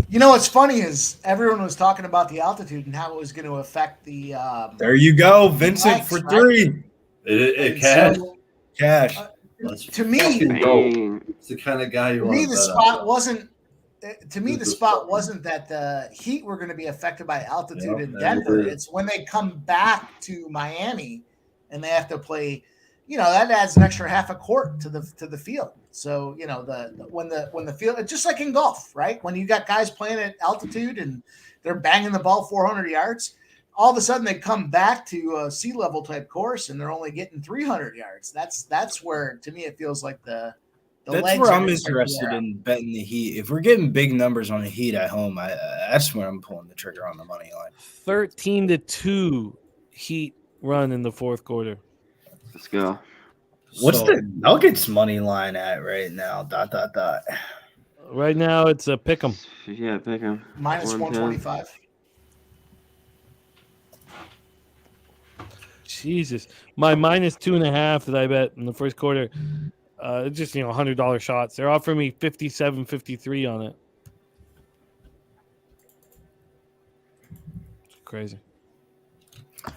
[SPEAKER 2] You know what's funny is everyone was talking about the altitude and how it was going to affect the.
[SPEAKER 7] There you go, Vincent legs, for three.
[SPEAKER 5] Right? It cash.
[SPEAKER 2] So,
[SPEAKER 7] cash.
[SPEAKER 2] To me,
[SPEAKER 5] it's the kind of guy you want.
[SPEAKER 2] To me, the spot wasn't. To me, the spot wasn't that the Heat were going to be affected by altitude in Denver. It's when they come back to Miami and they have to play. You know, that adds an extra half a court to the field. So, you know, when the field, it's just like in golf, right? When you got guys playing at altitude and they're banging the ball 400 yards, all of a sudden they come back to a sea level type course and they're only getting 300 yards. That's where, to me, it feels like the
[SPEAKER 7] that's
[SPEAKER 2] legs
[SPEAKER 7] where I'm interested in betting the Heat. If we're getting big numbers on the Heat at home, that's when I'm pulling the trigger on the money line.
[SPEAKER 1] 13-2 Heat run in the fourth quarter.
[SPEAKER 10] Let's go.
[SPEAKER 7] What's the Nuggets money line at right now? ...
[SPEAKER 1] Right now, it's a pick 'em.
[SPEAKER 10] Yeah, pick 'em.
[SPEAKER 2] Minus 125.
[SPEAKER 1] Jesus, my minus 2.5 that I bet in the first quarter. Just $100 shots. They're offering me 57.53 on it. It's crazy.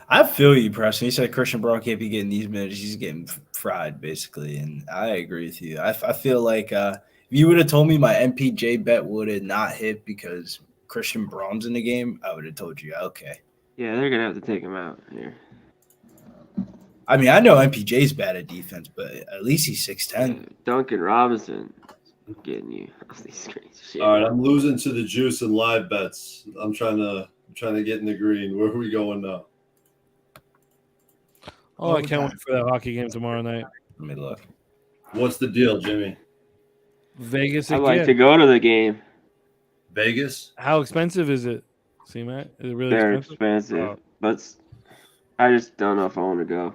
[SPEAKER 7] I feel you, Preston. You said Christian Braun can't be getting these minutes. He's getting fried, basically, and I agree with you. I feel like if you would have told me my MPJ bet would have not hit because Christian Braun's in the game, I would have told you, okay.
[SPEAKER 10] Yeah, they're going to have to take him out here.
[SPEAKER 7] I mean, I know MPJ's bad at defense, but at least he's 6'10".
[SPEAKER 10] Duncan Robinson getting you these crazy.
[SPEAKER 5] All right, I'm losing to the juice and live bets. I'm trying to get in the green. Where are we going now?
[SPEAKER 1] Oh, I can't wait for that hockey game tomorrow night.
[SPEAKER 7] Let me look.
[SPEAKER 5] What's the deal, Jimmy?
[SPEAKER 1] Vegas
[SPEAKER 10] I'd
[SPEAKER 1] again.
[SPEAKER 10] like to go to the game.
[SPEAKER 5] Vegas?
[SPEAKER 1] How expensive is it? See, Matt? Is it really
[SPEAKER 10] Very
[SPEAKER 1] expensive?
[SPEAKER 10] expensive. But I just don't know if I want to go.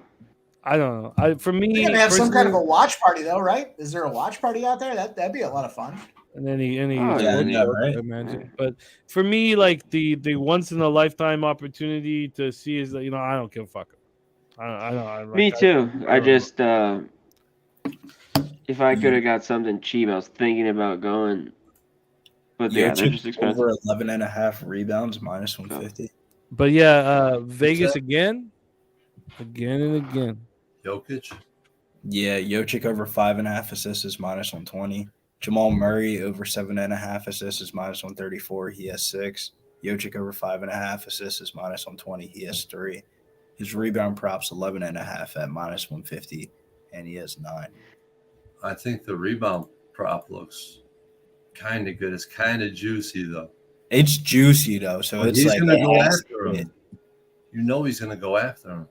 [SPEAKER 1] I don't know. For me,
[SPEAKER 2] You're gonna have some kind of a watch party, though, right? Is there a watch party out there? That'd be a lot of fun.
[SPEAKER 1] And any
[SPEAKER 7] right?
[SPEAKER 1] I imagine. But for me, like the once in a lifetime opportunity to see is that I don't give a fuck.
[SPEAKER 10] Me too. I just if I could have got something cheap, I was thinking about going. But yeah, they're just expensive.
[SPEAKER 7] Over 11.5 rebounds, minus 150.
[SPEAKER 1] But yeah, Vegas again and again.
[SPEAKER 5] Jokic?
[SPEAKER 7] Yeah, Jokic over 5.5 assists is minus 120. Jamal Murray over 7.5 assists is minus 134. He has 6. Jokic over 5.5 assists is minus 120. He has 3. His rebound props 11.5 at minus 150, and he has 9.
[SPEAKER 5] I think the rebound prop looks kind of good. It's kind of juicy though.
[SPEAKER 7] It's juicy though, so it's
[SPEAKER 5] he's
[SPEAKER 7] like
[SPEAKER 5] gonna go after him. You know he's gonna go after him.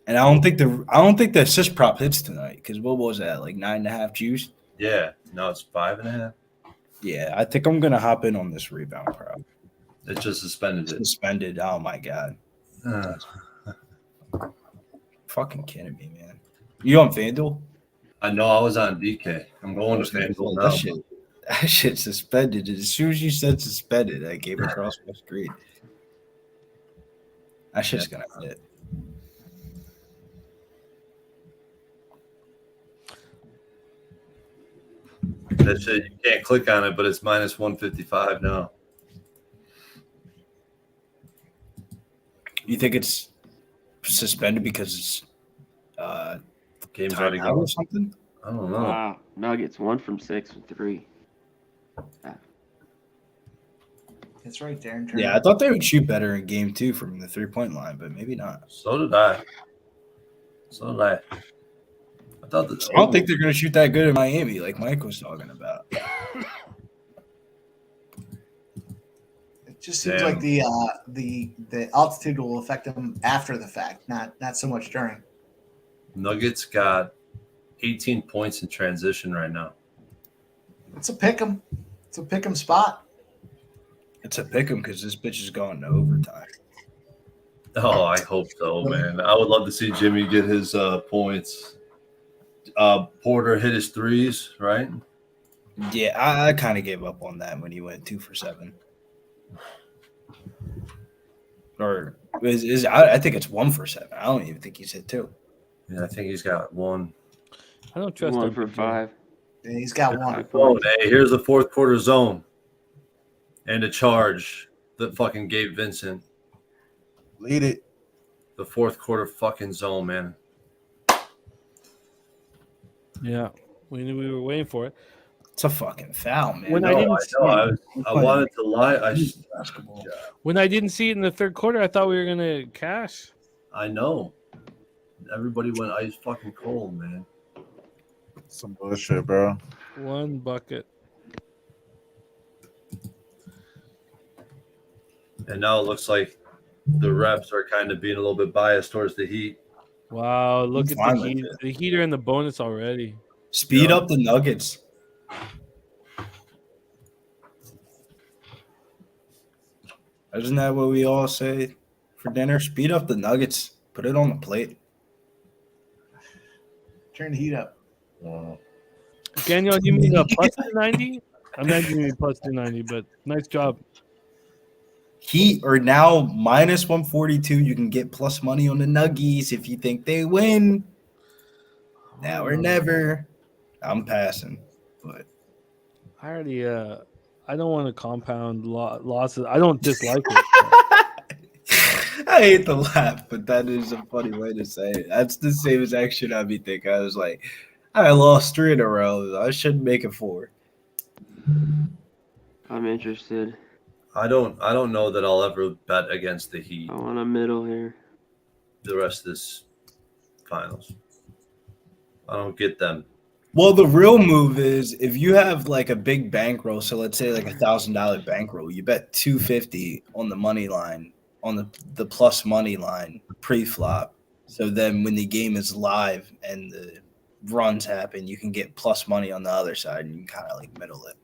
[SPEAKER 7] And I don't think the assist prop hits tonight because what was that, like 9.5 juice?
[SPEAKER 5] Yeah, no, it's 5.5.
[SPEAKER 7] Yeah, I think I'm gonna hop in on this rebound prop.
[SPEAKER 5] It just suspended it.
[SPEAKER 7] Suspended. Oh my god. Fucking kidding me, man. You on FanDuel?
[SPEAKER 5] I know I was on DK. I'm going to FanDuel now.
[SPEAKER 7] That shit suspended. As soon as you said suspended, I gave across my screen. That shit's gonna hit.
[SPEAKER 5] That shit, you can't click on it, but it's minus 155 now.
[SPEAKER 7] You think it's suspended because it's
[SPEAKER 5] game's already gone
[SPEAKER 7] or something?
[SPEAKER 5] I don't know.
[SPEAKER 10] Wow. Nuggets 1 from 6 from 3.
[SPEAKER 2] That's right, Darren Turner.
[SPEAKER 7] Yeah, I thought they would shoot better in game 2 from the 3-point line, but maybe not.
[SPEAKER 5] So did I. I thought that.
[SPEAKER 7] I don't think they're going to shoot that good in Miami, like Mike was talking about.
[SPEAKER 2] It just seems like the altitude will affect them after the fact, not so much during.
[SPEAKER 5] Nuggets got 18 points in transition right now.
[SPEAKER 2] It's a pick 'em. It's a pick 'em spot.
[SPEAKER 7] It's a pick 'em because this bitch is going to overtime.
[SPEAKER 5] Oh, I hope so, man. I would love to see Jimmy get his points. Porter hit his threes, right?
[SPEAKER 7] Yeah, I kind of gave up on that when he went 2 for 7. Or I think it's 1 for 7. I don't even think he's hit 2.
[SPEAKER 5] Yeah, I think he's got 1.
[SPEAKER 1] I don't trust
[SPEAKER 10] 1
[SPEAKER 1] him.
[SPEAKER 10] for 5.
[SPEAKER 2] Yeah, he's got 1.
[SPEAKER 5] Oh, hey, here's the fourth quarter zone. And a charge that fucking gave Vincent.
[SPEAKER 8] Lead it.
[SPEAKER 5] The fourth quarter fucking zone, man.
[SPEAKER 1] Yeah, we knew we were waiting for it.
[SPEAKER 7] It's a fucking foul, man.
[SPEAKER 1] When I didn't see it,
[SPEAKER 5] I wanted to lie.
[SPEAKER 1] when I didn't see it in the third quarter, I thought we were gonna cash.
[SPEAKER 5] I know. Everybody went ice fucking cold, man.
[SPEAKER 8] Some bullshit, bro.
[SPEAKER 1] 1 bucket.
[SPEAKER 5] And now it looks like the refs are kind of being a little bit biased towards the Heat.
[SPEAKER 1] Wow, look at
[SPEAKER 7] fine
[SPEAKER 1] the
[SPEAKER 7] with
[SPEAKER 1] Heat. The Heat are in the bonus already.
[SPEAKER 7] Speed up the Nuggets. Isn't that what we all say for dinner? Speed up the Nuggets. Put it on the plate.
[SPEAKER 2] Turn the heat up.
[SPEAKER 1] Daniel, you mean a plus 290? I'm not giving you plus 290, but nice job.
[SPEAKER 7] Heat are now minus 142. You can get plus money on the Nuggies if you think they win. Now or never. I'm passing, but
[SPEAKER 1] I already I don't want to compound losses. I don't dislike it.
[SPEAKER 7] I hate the laugh, but that is a funny way to say it. That's the same exact shit I'd be thinking. I was like, I lost 3 in a row. I should make it 4.
[SPEAKER 10] I'm interested.
[SPEAKER 5] I don't know that I'll ever bet against the Heat
[SPEAKER 10] I want a middle here.
[SPEAKER 5] the rest of this finals. I don't get them.
[SPEAKER 7] Well, the real move is if you have like a big bankroll, so let's say like $1,000 bankroll, you bet $250 on the money line, on the plus money line pre-flop. So then when the game is live and the runs happen, you can get plus money on the other side and you can kind of like middle it.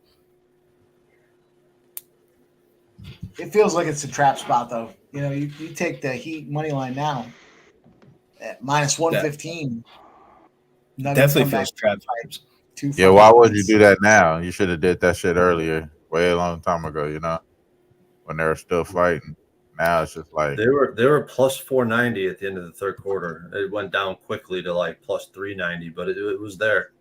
[SPEAKER 2] It feels like it's a trap spot, though. You know, you take the Heat money line now at minus 115.
[SPEAKER 7] Definitely feels trap vibes.
[SPEAKER 8] Yeah, why would you do that now? You should have did that shit earlier, way a long time ago. You know, when they were still fighting. Now it's just like
[SPEAKER 5] They were plus 490 at the end of the third quarter. It went down quickly to like plus 390, but it was there.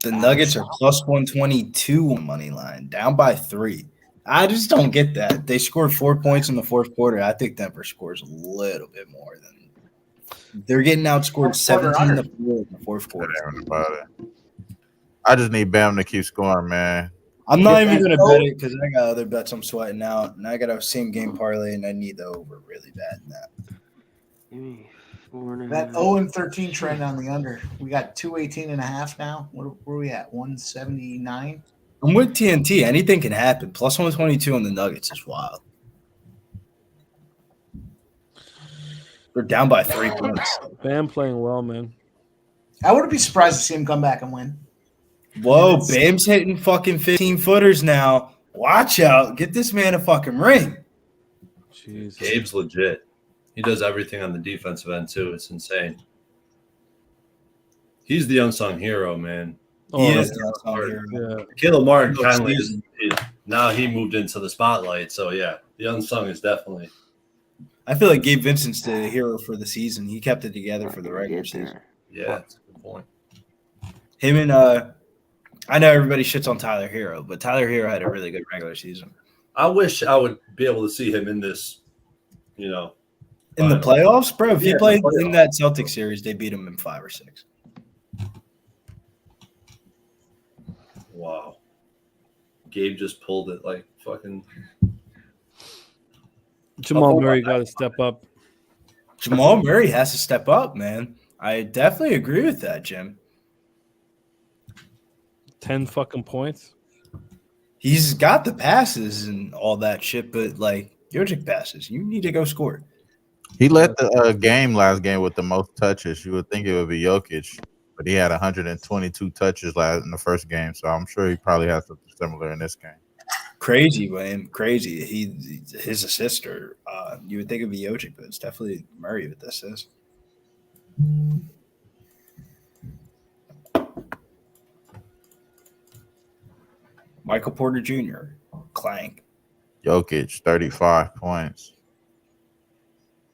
[SPEAKER 7] The Nuggets are plus 122 on money line, down by 3. I just don't get that. They scored 4 points in the fourth quarter. I think Denver scores a little bit more than they're getting outscored 17-4 in the fourth quarter.
[SPEAKER 8] I just need Bam to keep scoring, man.
[SPEAKER 7] I'm not even going to bet it because I got other bets I'm sweating out, and I got a same game parlay, and I need the over really bad in that.
[SPEAKER 2] That 0-13 trend on the under. We got 218.5 now. Where are we at? 179.
[SPEAKER 7] I'm with TNT. Anything can happen. Plus 122 on the Nuggets is wild. They're down by 3 points.
[SPEAKER 1] Bam playing well, man.
[SPEAKER 2] I wouldn't be surprised to see him come back and win.
[SPEAKER 7] Whoa, Bam's hitting fucking 15-footers now. Watch out. Get this man a fucking ring.
[SPEAKER 1] Jesus.
[SPEAKER 5] Gabe's legit. He does everything on the defensive end, too. It's insane. He's the unsung hero, man.
[SPEAKER 7] He is the unsung hero.
[SPEAKER 1] Yeah.
[SPEAKER 5] Caleb Martin kindly is now he moved into the spotlight. So, yeah, the unsung is definitely.
[SPEAKER 7] I feel like Gabe Vincent's the hero for the season. He kept it together for the regular season.
[SPEAKER 5] Yeah, that's a good point.
[SPEAKER 7] Him and I know everybody shits on Tyler Hero, but Tyler Hero had a really good regular season.
[SPEAKER 5] I wish I would be able to see him in this,
[SPEAKER 7] In the playoffs, bro, if he played in that Celtics series, they beat him in 5 or 6.
[SPEAKER 5] Wow. Gabe just pulled it like fucking.
[SPEAKER 1] Jamal Murray got to step up.
[SPEAKER 7] Jamal Murray has to step up, man. I definitely agree with that, Jim.
[SPEAKER 1] 10 fucking points.
[SPEAKER 7] He's got the passes and all that shit, but like Jokic passes, you need to go score.
[SPEAKER 8] He led the last game with the most touches. You would think it would be Jokic, but he had 122 touches in the first game, so I'm sure he probably has something similar in this game.
[SPEAKER 7] Crazy, man, crazy. His assist, or you would think it'd be Jokic, but it's definitely Murray with the assist. Michael Porter Jr. Clank.
[SPEAKER 8] Jokic, 35 points.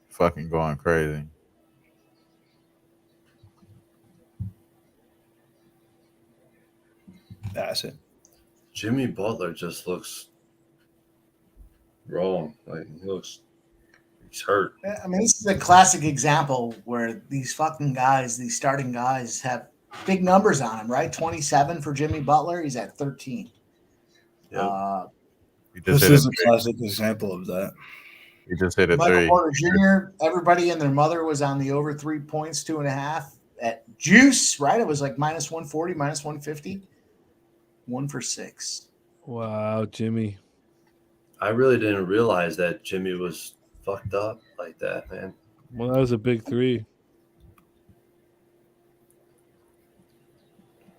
[SPEAKER 8] Fucking going crazy.
[SPEAKER 7] Pass it.
[SPEAKER 5] Jimmy Butler just looks wrong. Like he's hurt.
[SPEAKER 2] I mean, this is a classic example where these fucking guys, these starting guys, have big numbers on him, right? 27 for Jimmy Butler. He's at 13.
[SPEAKER 5] Yep.
[SPEAKER 7] This is a classic example of that.
[SPEAKER 8] He just hit a
[SPEAKER 2] Michael
[SPEAKER 8] three.
[SPEAKER 2] Porter Jr., everybody and their mother was on the over 3 points, 2.5 at Juice, right? It was like minus 140, minus 150. 1 for 6.
[SPEAKER 1] Wow, Jimmy.
[SPEAKER 5] I really didn't realize that Jimmy was fucked up like that, man.
[SPEAKER 1] Well, that was a big 3.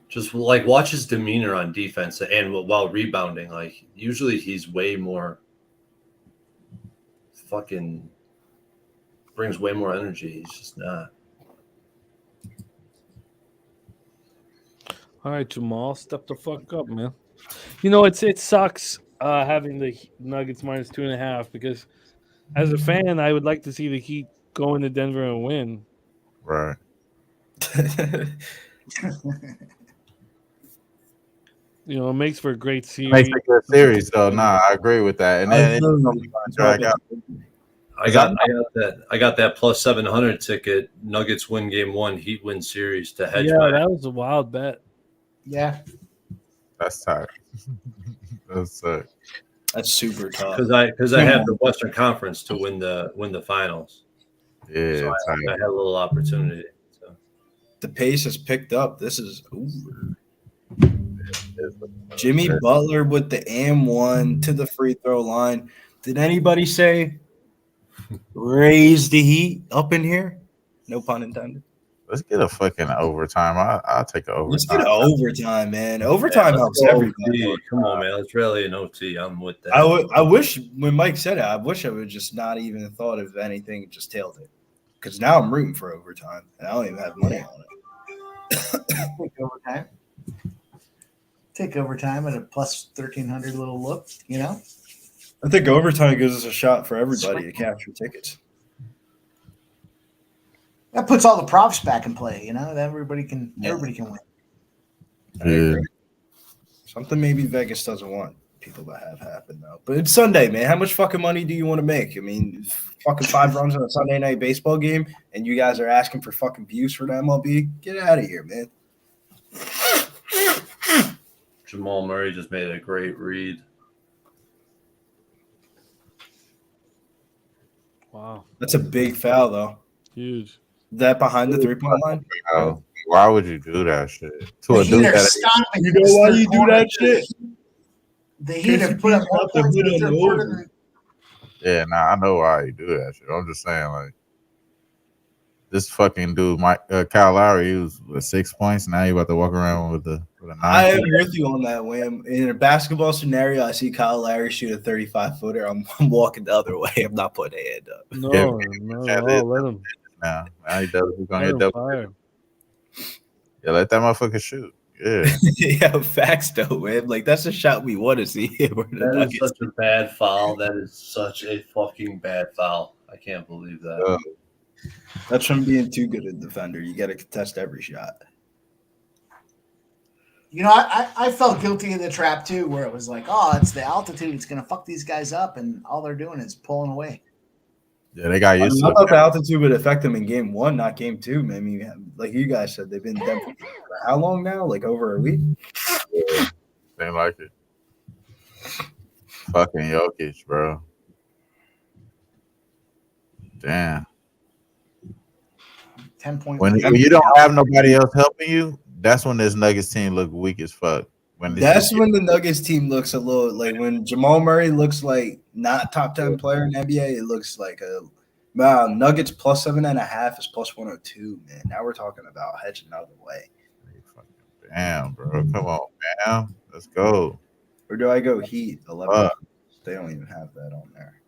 [SPEAKER 5] Just like watch his demeanor on defense and while rebounding. Like usually he's way more fucking brings way more energy. He's just not.
[SPEAKER 1] All right, Jamal, step the fuck up, man. You know, it sucks having the Nuggets minus 2.5 because as a fan, I would like to see the Heat go into Denver and win.
[SPEAKER 8] Right.
[SPEAKER 1] You know, it makes for a great series.
[SPEAKER 8] Makes a good series, though. Nah, I agree with that. And then it's gonna drag out.
[SPEAKER 5] I got that plus 700 ticket. Nuggets win game 1, Heat win series to hedge.
[SPEAKER 1] Yeah, that was a wild bet.
[SPEAKER 2] Yeah,
[SPEAKER 8] that's tight.
[SPEAKER 7] That's super tough.
[SPEAKER 5] Because I have the Western Conference to win the finals.
[SPEAKER 8] Yeah,
[SPEAKER 5] so I had a little opportunity. So.
[SPEAKER 7] The pace has picked up. This is Jimmy Butler with the M1 to the free throw line. Did anybody say raise the heat up in here? No pun intended.
[SPEAKER 8] Let's get a fucking overtime. I'll take an overtime.
[SPEAKER 7] Let's get an overtime, man. Overtime helps everybody.
[SPEAKER 5] Come on, man. It's really an OT. I'm with that.
[SPEAKER 7] I wish when Mike said it, I wish I would just not even thought of anything, just tailed it. Because now I'm rooting for overtime, and I don't even have money on it.
[SPEAKER 2] Take overtime. Take overtime at a plus 1,300 little look, you know?
[SPEAKER 7] I think overtime gives us a shot for everybody to capture tickets.
[SPEAKER 2] That puts all the props back in play, you know? Everybody can win.
[SPEAKER 8] Yeah.
[SPEAKER 7] Something maybe Vegas doesn't want people to have happen, though. But it's Sunday, man. How much fucking money do you want to make? I mean, fucking 5 runs on a Sunday night baseball game, and you guys are asking for fucking views for the MLB? Get out of here, man.
[SPEAKER 5] Jamal Murray just made a great read.
[SPEAKER 1] Wow.
[SPEAKER 7] That's a big foul, though.
[SPEAKER 1] Huge.
[SPEAKER 7] That behind the 3-point line?
[SPEAKER 8] Why would you do that shit to
[SPEAKER 2] The
[SPEAKER 8] a dude
[SPEAKER 2] Heat are
[SPEAKER 8] that?
[SPEAKER 2] stomping.
[SPEAKER 7] You
[SPEAKER 2] in
[SPEAKER 7] know
[SPEAKER 2] this
[SPEAKER 7] why
[SPEAKER 2] third
[SPEAKER 7] you do
[SPEAKER 2] quarter,
[SPEAKER 7] that
[SPEAKER 2] too.
[SPEAKER 7] shit?
[SPEAKER 2] The Heat have put up more
[SPEAKER 7] Got the
[SPEAKER 2] points in
[SPEAKER 7] hood
[SPEAKER 2] the
[SPEAKER 7] on
[SPEAKER 2] third
[SPEAKER 7] the
[SPEAKER 2] quarter
[SPEAKER 7] over.
[SPEAKER 2] than
[SPEAKER 8] Yeah, nah, I know why you do that shit. I'm just saying, like, this fucking dude, Kyle Lowry, he was with 6 points. Now you about to walk around with a 9.
[SPEAKER 7] I am with you on that, Wham. In a basketball scenario, I see Kyle Lowry shoot a 35-footer. I'm walking the other way. I'm not putting a hand up.
[SPEAKER 1] No,
[SPEAKER 8] Yeah,
[SPEAKER 1] no, let him.
[SPEAKER 8] Now he does. He's gonna
[SPEAKER 1] Let
[SPEAKER 8] get
[SPEAKER 1] him
[SPEAKER 8] double.
[SPEAKER 1] fire.
[SPEAKER 8] Yeah, let that motherfucker shoot. Yeah.
[SPEAKER 7] Yeah, facts though, man. Like that's a shot we want to see.
[SPEAKER 5] That is such a bad foul. That is such a fucking bad foul. I can't believe that.
[SPEAKER 7] That's from being too good a defender. You got to contest every shot.
[SPEAKER 2] You know, I felt guilty of the trap too, where it was like, oh, it's the altitude, it's gonna fuck these guys up, and all they're doing is pulling away.
[SPEAKER 8] Yeah, they got used
[SPEAKER 7] I
[SPEAKER 8] to
[SPEAKER 7] thought
[SPEAKER 8] it.
[SPEAKER 7] the altitude would affect them in game 1, not game 2. Man. I mean, like you guys said, they've been in Denver for how long now? Like over a week?
[SPEAKER 8] Yeah, they like it. Fucking Jokic, bro. Damn.
[SPEAKER 2] 10 point.
[SPEAKER 8] When you don't have nobody else helping you, that's when this Nuggets team look weak as fuck.
[SPEAKER 7] That's when the Nuggets team looks a little like when Jamal Murray looks like not top 10 player in the NBA. It looks like a Nuggets plus 7.5 is plus 102. Man, now we're talking about hedging the other way.
[SPEAKER 8] Damn, bro, come on, man, let's go.
[SPEAKER 7] Or do I go Heat 11? They don't even have that on there.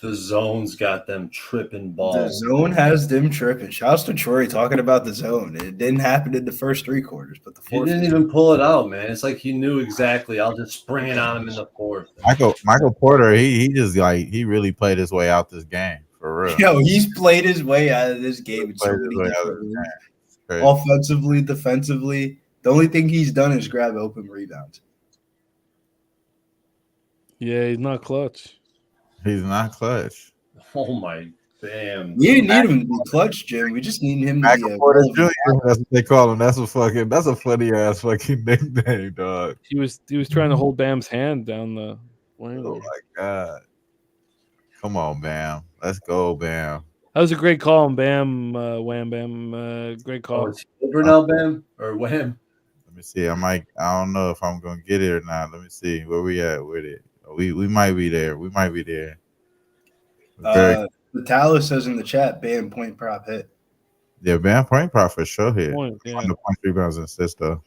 [SPEAKER 5] The zone's got them tripping balls.
[SPEAKER 7] The zone has them tripping. Shouts to Troy talking about the zone. It didn't happen in the first 3 quarters, but the
[SPEAKER 5] He
[SPEAKER 7] fourth.
[SPEAKER 5] didn't even pull it out, man. It's like he knew exactly. I'll just spring it on him in the fourth.
[SPEAKER 8] Michael Porter, he just like he really played his way out this game for real.
[SPEAKER 7] Yo, he's played his way out of this game. In so many different ways. Offensively, defensively. The only thing he's done is grab open rebounds.
[SPEAKER 1] Yeah, he's not clutch.
[SPEAKER 8] He's not clutch.
[SPEAKER 5] Oh my damn!
[SPEAKER 7] We didn't need him to be clutch, Jim. We just need him to be a
[SPEAKER 8] Porter Jr. That's what they call him. That's a funny ass fucking nickname, dog.
[SPEAKER 1] He was trying to hold Bam's hand down the lane.
[SPEAKER 8] Oh my god! Come on, Bam. Let's go, Bam.
[SPEAKER 1] That was a great call, Bam. Wham Bam. Great call.
[SPEAKER 5] Oh, it's over now, Bam or Wham?
[SPEAKER 8] Let me see. I don't know if I'm gonna get it or not. Let me see where we at with it. We might be there. We might be there.
[SPEAKER 7] Vitalis says in the chat, Bam point prop hit.
[SPEAKER 8] Yeah, Bam point prop for sure here.
[SPEAKER 1] Yeah.
[SPEAKER 8] On the 0.3 rebounds and assists though.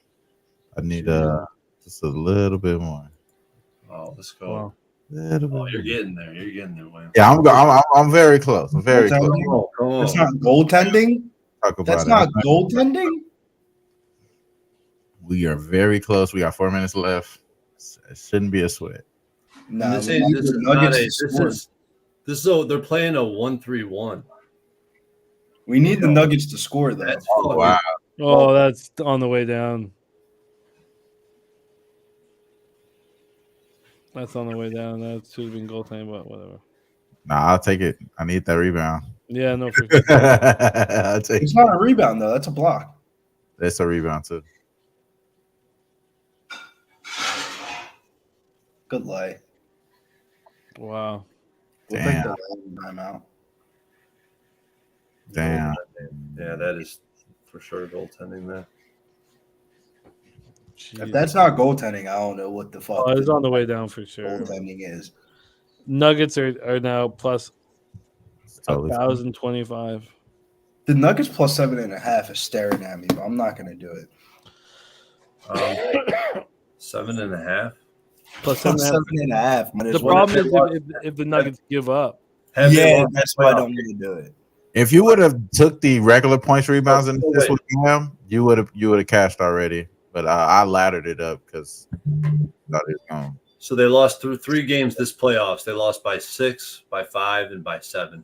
[SPEAKER 8] I need just a little bit more.
[SPEAKER 5] Oh, let's go.
[SPEAKER 1] Wow.
[SPEAKER 5] Oh, you're getting there. You're getting there, Wham.
[SPEAKER 8] Yeah, I'm very close. I'm very close.
[SPEAKER 5] Come on.
[SPEAKER 7] That's not goaltending.
[SPEAKER 8] Talk about
[SPEAKER 7] That's
[SPEAKER 8] it.
[SPEAKER 7] not goaltending.
[SPEAKER 8] We are very close. We got 4 minutes left. It shouldn't be a sweat.
[SPEAKER 7] No,
[SPEAKER 5] This is they're playing a 1-3-1.
[SPEAKER 7] We need the Nuggets to score though.
[SPEAKER 8] Oh, wow.
[SPEAKER 1] Oh, that's on the way down. That's on the way down. That should have been goaltending, but whatever.
[SPEAKER 8] Nah, I'll take it. I need that rebound.
[SPEAKER 1] Yeah, no, for sure.
[SPEAKER 8] I'll take
[SPEAKER 7] It's not a rebound though. That's a block.
[SPEAKER 8] That's a rebound too.
[SPEAKER 7] Good lay.
[SPEAKER 1] Wow.
[SPEAKER 7] We'll
[SPEAKER 8] Damn.
[SPEAKER 7] take that timeout.
[SPEAKER 8] Damn.
[SPEAKER 5] Yeah, that is for sure goaltending there.
[SPEAKER 7] If that's not goaltending, I don't know what the fuck.
[SPEAKER 1] Oh, it's on the way down for sure.
[SPEAKER 7] Goaltending is.
[SPEAKER 1] Nuggets are now plus
[SPEAKER 8] Totally
[SPEAKER 1] 1,025.
[SPEAKER 7] The Nuggets plus 7.5 is staring at me, but I'm not gonna do it.
[SPEAKER 5] 7.5.
[SPEAKER 1] Plus
[SPEAKER 7] 7.5.
[SPEAKER 1] The problem is if the Nuggets give up.
[SPEAKER 7] Yeah, that's why I don't want to do it.
[SPEAKER 8] If you would have took the regular points, rebounds, and assists with him, you would have cashed already. But I laddered it up because thought it was going.
[SPEAKER 5] So they lost through 3 games this playoffs. They lost by 6, by 5, and by 7.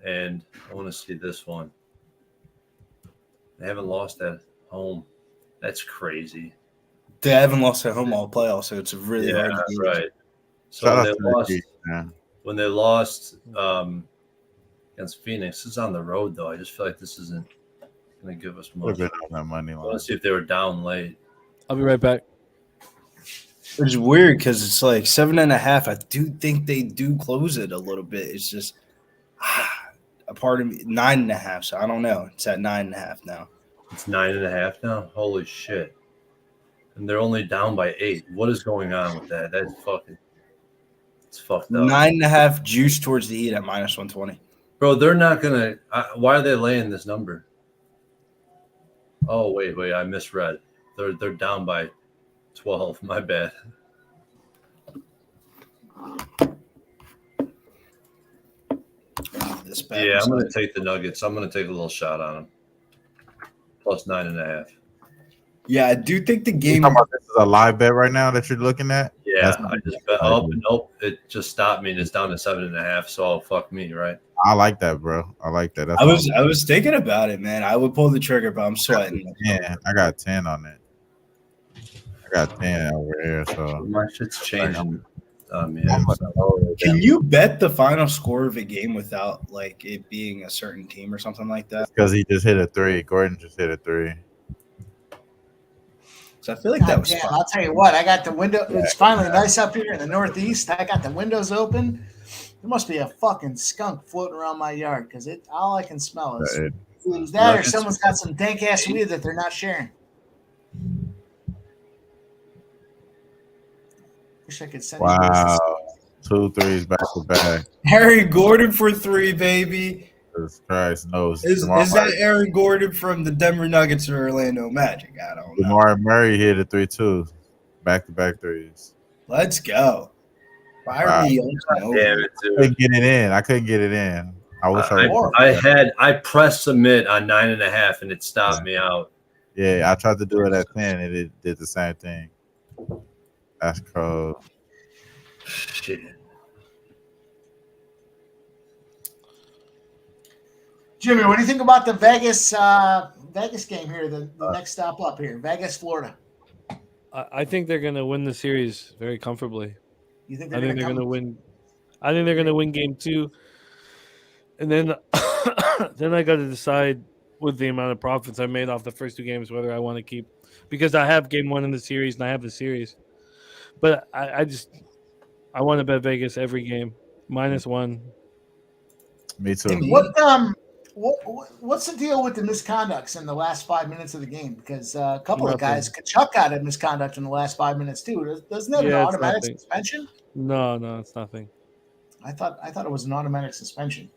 [SPEAKER 5] And I want to see this one. They haven't lost at home. That's crazy.
[SPEAKER 7] They haven't lost at home all playoffs, so it's really hard to do.
[SPEAKER 5] Right. So
[SPEAKER 8] Shout out
[SPEAKER 5] they
[SPEAKER 8] to
[SPEAKER 5] lost
[SPEAKER 8] Ricky, man.
[SPEAKER 5] when they lost against Phoenix. It's on the road though. I just feel like this isn't. going to give us
[SPEAKER 8] Would
[SPEAKER 5] much.
[SPEAKER 8] have been on that money
[SPEAKER 5] I
[SPEAKER 8] line.
[SPEAKER 5] want to see if they were down late.
[SPEAKER 1] I'll be right back.
[SPEAKER 7] It's weird because it's like 7.5. I do think they do close it a little bit. It's just a part of me 9.5. So I don't know. It's at 9.5 now.
[SPEAKER 5] It's 9.5 now. Holy shit! And they're only down by 8. What is going on with that? That's fucking. It's fucked up.
[SPEAKER 7] 9.5 juice towards the Heat at -120.
[SPEAKER 5] Bro, they're not gonna. Why are they laying this number? Oh wait, I misread. They're down by 12. My bad.
[SPEAKER 7] This bad
[SPEAKER 5] Yeah, I'm gonna take the Nuggets. I'm gonna take a little shot on them. Plus 9.5.
[SPEAKER 7] Yeah, I do think the
[SPEAKER 8] You
[SPEAKER 7] game.
[SPEAKER 8] talking about this is a live bet right now that you're looking at?
[SPEAKER 5] Yeah,
[SPEAKER 8] That's-
[SPEAKER 5] I just bet. Oh, nope. It just stopped me and it's down to 7.5. So fuck me, right?
[SPEAKER 8] I like that, bro. I like that. That's
[SPEAKER 7] I was thinking about it, man. I would pull the trigger, but I'm sweating.
[SPEAKER 8] Yeah, I got 10 on it. I got 10 over here. So
[SPEAKER 5] My shit's changing.
[SPEAKER 7] Can you bet the final score of a game without like it being a certain team or something like that?
[SPEAKER 8] because he just hit a 3. Gordon just hit a 3.
[SPEAKER 7] So I feel like that was
[SPEAKER 2] damn,
[SPEAKER 7] fun.
[SPEAKER 2] I'll tell you what, I got the window. It's finally nice up here in the Northeast. I got the windows open. There must be a fucking skunk floating around my yard because all I can smell is either that or someone's got some dank ass weed that they're not sharing. Wish I could send you
[SPEAKER 8] Wow.
[SPEAKER 2] this.
[SPEAKER 8] 2 threes back to back.
[SPEAKER 7] Harry Gordon for 3, baby.
[SPEAKER 8] Jesus Christ. No.
[SPEAKER 7] Is
[SPEAKER 8] Jamal
[SPEAKER 7] that
[SPEAKER 8] Murray-
[SPEAKER 7] Aaron Gordon from the Denver Nuggets or Orlando Magic? I don't know.
[SPEAKER 8] Jamar Murray hit a 3 too. Back to back threes.
[SPEAKER 7] Let's go. Fire
[SPEAKER 8] Wow.
[SPEAKER 7] me.
[SPEAKER 5] Damn it, dude.
[SPEAKER 8] Couldn't get it in. I couldn't get it in. I wish
[SPEAKER 5] I pressed submit on 9.5 and it stopped me out.
[SPEAKER 8] Yeah, I tried to do it at 10 and it did the same thing. That's cold.
[SPEAKER 5] Shit.
[SPEAKER 2] Jimmy, what do you think about the Vegas game here? The next stop up here, Vegas, Florida.
[SPEAKER 1] I think they're going to win the series very comfortably.
[SPEAKER 2] You think
[SPEAKER 1] I
[SPEAKER 2] they're
[SPEAKER 1] think they're
[SPEAKER 2] going
[SPEAKER 1] going to win. I think they're going to win game 2, and then then I got to decide with the amount of profits I made off the first 2 games whether I want to keep, because I have game 1 in the series and I have the series, but I want to bet Vegas every game -1.
[SPEAKER 8] Me too.
[SPEAKER 2] What's the deal with the misconducts in the last 5 minutes of the game? Because a couple of
[SPEAKER 1] Nothing.
[SPEAKER 2] guys, Kachuk got a misconduct in the last 5 minutes too. Doesn't that an
[SPEAKER 1] Yeah, it's
[SPEAKER 2] automatic
[SPEAKER 1] nothing.
[SPEAKER 2] suspension?
[SPEAKER 1] No, it's nothing.
[SPEAKER 2] I thought it was an automatic suspension.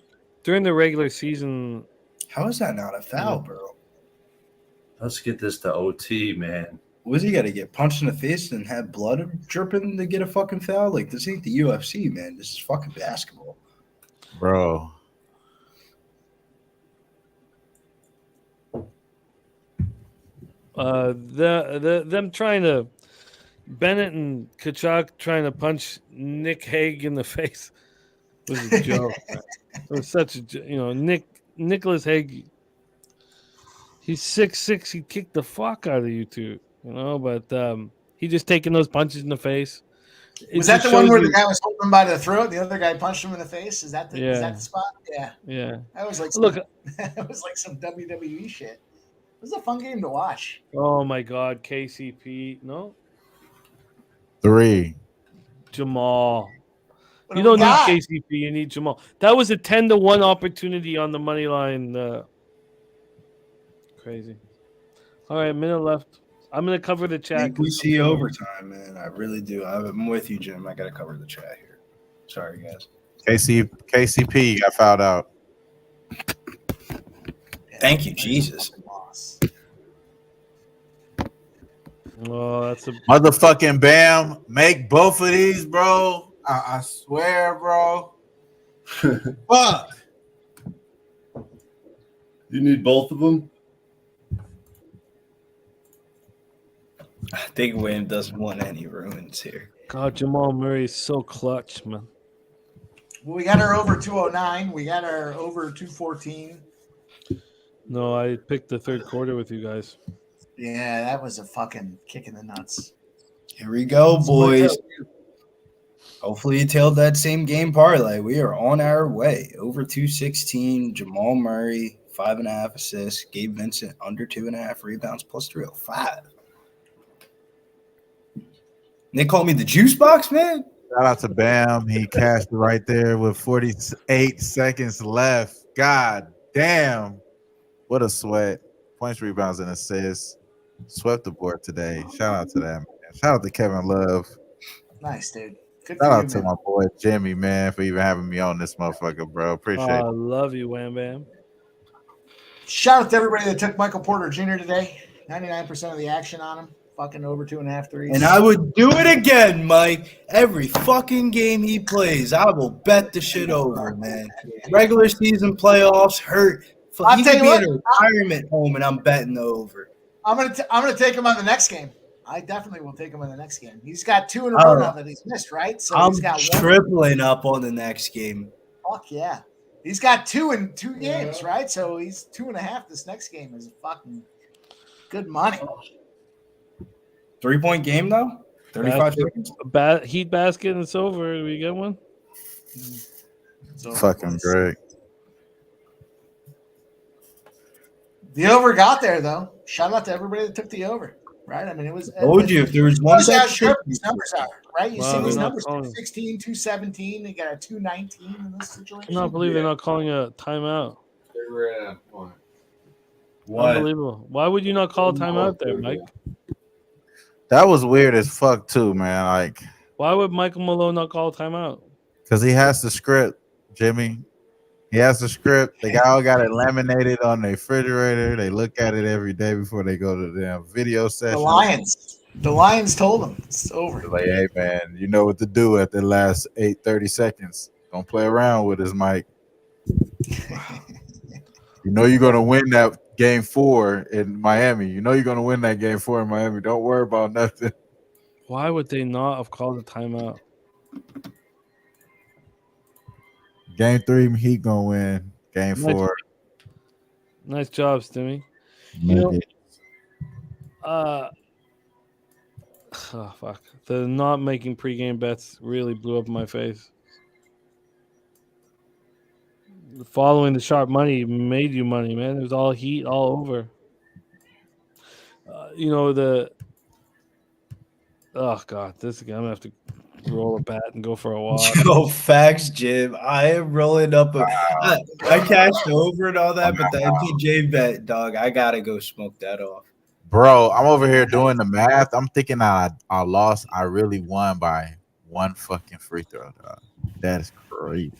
[SPEAKER 1] During the regular season,
[SPEAKER 7] How is that not a foul, bro?
[SPEAKER 5] Let's get this to OT, man.
[SPEAKER 7] Was he got to get punched in the face and have blood dripping to get a fucking foul? Like, this ain't the UFC, man. This is fucking basketball.
[SPEAKER 8] Bro.
[SPEAKER 1] them trying to Bennett and Kachuk trying to punch Nick Hague in the face was a joke. It was such a Nicholas Hague. He's 6'6". He kicked the fuck out of you two, but he just taking those punches in the face.
[SPEAKER 2] Was that the one where the guy was holding him by the throat? The other guy punched him in the face. Is that the spot? Yeah.
[SPEAKER 1] Yeah.
[SPEAKER 2] That was like that was like some WWE shit. It was a fun game to watch.
[SPEAKER 1] Oh my God, KCP. No.
[SPEAKER 8] 3.
[SPEAKER 1] Jamal.
[SPEAKER 2] What
[SPEAKER 1] You
[SPEAKER 2] do we
[SPEAKER 1] don't
[SPEAKER 2] got?
[SPEAKER 1] need KCP. You need Jamal. That was a 10-1 opportunity on the money line. Crazy. All right, minute left. I'm gonna cover the
[SPEAKER 7] I
[SPEAKER 1] chat.
[SPEAKER 7] think we see overtime, man. I really do. I'm with you, Jim. I got to cover the chat here. Sorry, guys.
[SPEAKER 8] KCP got fouled out.
[SPEAKER 7] Thank you, Jesus.
[SPEAKER 1] Oh, that's a
[SPEAKER 8] Motherfucking Bam. Make both of these, bro. I swear, bro. Fuck.
[SPEAKER 5] You need both of them?
[SPEAKER 7] I think Wham doesn't want any ruins here.
[SPEAKER 1] God. Jamal Murray is so clutch, man.
[SPEAKER 2] Well, we got our over 209. We got our over 214.
[SPEAKER 1] No, I picked the third quarter with you guys.
[SPEAKER 2] Yeah, that was a fucking kick in the nuts.
[SPEAKER 7] Here we go, boys. Hopefully you tailed that same game parlay. We are on our way. Over 216. Jamal Murray, 5.5 assists. Gabe Vincent under 2.5 rebounds plus 305. They call me the juice box, man.
[SPEAKER 8] Shout out to Bam. He cashed it right there with 48 seconds left. God damn. What a sweat. Points, rebounds, and assists. Swept the board today. Shout out to that, man. Shout out to Kevin Love.
[SPEAKER 2] Nice, dude. Good
[SPEAKER 8] Shout
[SPEAKER 2] for
[SPEAKER 8] out
[SPEAKER 2] you,
[SPEAKER 8] to
[SPEAKER 2] man.
[SPEAKER 8] my boy Jimmy, man, for even having me on this motherfucker, bro. Appreciate
[SPEAKER 1] I
[SPEAKER 8] it.
[SPEAKER 1] love you, Wham Bam.
[SPEAKER 2] Shout out to everybody that took Michael Porter Jr. today. 99% of the action on him. Fucking over 2.5 threes.
[SPEAKER 7] And I would do it again, Mike. Every fucking game he plays, I will bet the shit over, man. Regular season playoffs hurt.
[SPEAKER 2] I'll
[SPEAKER 7] He
[SPEAKER 2] tell
[SPEAKER 7] could
[SPEAKER 2] you
[SPEAKER 7] be
[SPEAKER 2] what,
[SPEAKER 7] in a retirement home, and I'm betting the over.
[SPEAKER 2] I'm gonna take him on the next game. I definitely will take him on the next game. He's got 2 in a row now that he's missed, right? So
[SPEAKER 7] I'm
[SPEAKER 2] he's got
[SPEAKER 7] tripling up on the next game.
[SPEAKER 2] Fuck yeah. He's got 2 in 2 games, right? So he's 2.5 this next game is fucking good money.
[SPEAKER 7] 3-point game, though? 35 seconds?
[SPEAKER 1] Heat basket and it's over. Do we get one?
[SPEAKER 8] Fucking great.
[SPEAKER 2] The over got there, though. Shout out to everybody that took the over, right? I mean, it was.
[SPEAKER 7] Told you if there was one
[SPEAKER 2] That's how
[SPEAKER 7] bet
[SPEAKER 2] sharp these numbers are, right? You
[SPEAKER 1] Wow,
[SPEAKER 2] see these
[SPEAKER 1] they're not
[SPEAKER 2] numbers:
[SPEAKER 1] calling.
[SPEAKER 2] 216, 217. They got a 219 in this situation.
[SPEAKER 1] I cannot believe they're not calling a timeout.
[SPEAKER 12] They were
[SPEAKER 7] What?
[SPEAKER 1] Unbelievable. Why would you not call a timeout there, Mike?
[SPEAKER 8] That was weird as fuck, too, man. Like,
[SPEAKER 1] Why would Michael Malone not call a timeout?
[SPEAKER 8] because he has the script, Jimmy. He has the script. They all got it laminated on the refrigerator. They look at it every day before they go to the damn video session.
[SPEAKER 2] The Lions told them it's over.
[SPEAKER 8] They're like, hey, man, you know what to do at the last 30 seconds. Don't play around with us, Mike. You know you're going to win that game 4 in Miami. You know you're going to win that game 4 in Miami. Don't worry about nothing.
[SPEAKER 1] Why would they not have called a timeout?
[SPEAKER 8] Game 3, Heat going to win. Game 4.
[SPEAKER 1] Nice job, Stimmy. Oh, fuck. The not making pregame bets really blew up in my face. Following the sharp money made you money, man. It was all Heat all over. Oh, God. This again, I'm going to have to roll a bat and go for a walk.
[SPEAKER 7] Yo, facts, Jim. I am rolling up. I cashed over and all that, but the MPJ bet, dog, I got to go smoke that off.
[SPEAKER 8] Bro, I'm over here doing the math. I'm thinking I lost. I really won by 1 fucking free throw, dog. That is crazy.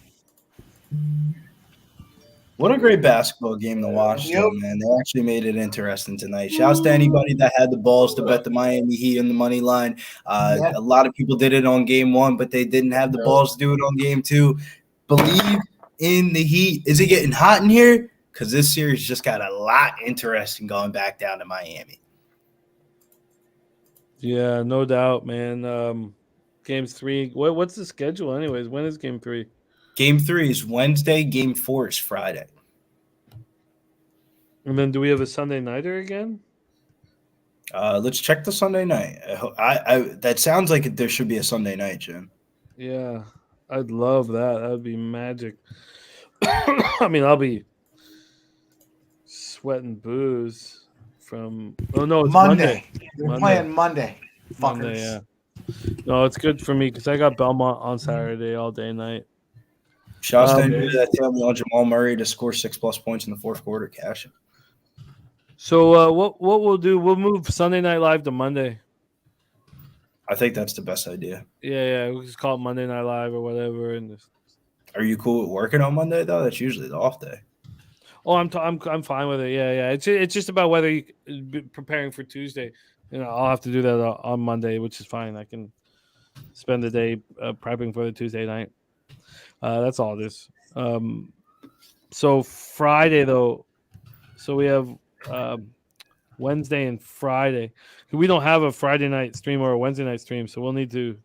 [SPEAKER 7] What a great basketball game to watch, though, man. They actually made it interesting tonight. Shouts to anybody that had the balls to bet the Miami Heat on the money line. A lot of people did it on game 1, but they didn't have the balls to do it on game 2. Believe in the Heat. Is it getting hot in here? Because this series just got a lot interesting going back down to Miami.
[SPEAKER 1] Yeah, no doubt, man. Game 3. What's the schedule anyways? When is game 3?
[SPEAKER 7] Game 3 is Wednesday. Game 4 is Friday.
[SPEAKER 1] And then do we have a Sunday nighter again?
[SPEAKER 7] Let's check the Sunday night. That sounds like there should be a Sunday night, Jim.
[SPEAKER 1] Yeah, I'd love that. That would be magic. I mean, I'll be sweating booze from. Oh no, it's Monday.
[SPEAKER 2] We're playing Monday. Fuckers.
[SPEAKER 1] Monday, yeah. No, it's good for me because I got Belmont on Saturday all day and night.
[SPEAKER 7] Shouts to anybody that tell me on Jamal Murray to score 6+ points in the fourth quarter. Cash.
[SPEAKER 1] So what we'll do? We'll move Sunday Night Live to Monday.
[SPEAKER 7] I think that's the best idea.
[SPEAKER 1] Yeah, we'll just call it Monday Night Live or whatever. And
[SPEAKER 7] are you cool with working on Monday though? That's usually the off day.
[SPEAKER 1] Oh, I'm fine with it. Yeah. It's just about whether you be preparing for Tuesday. I'll have to do that on Monday, which is fine. I can spend the day prepping for the Tuesday night. That's all it is. So Friday though, so we have Wednesday and Friday. We don't have a Friday night stream or a Wednesday night stream, so we'll need to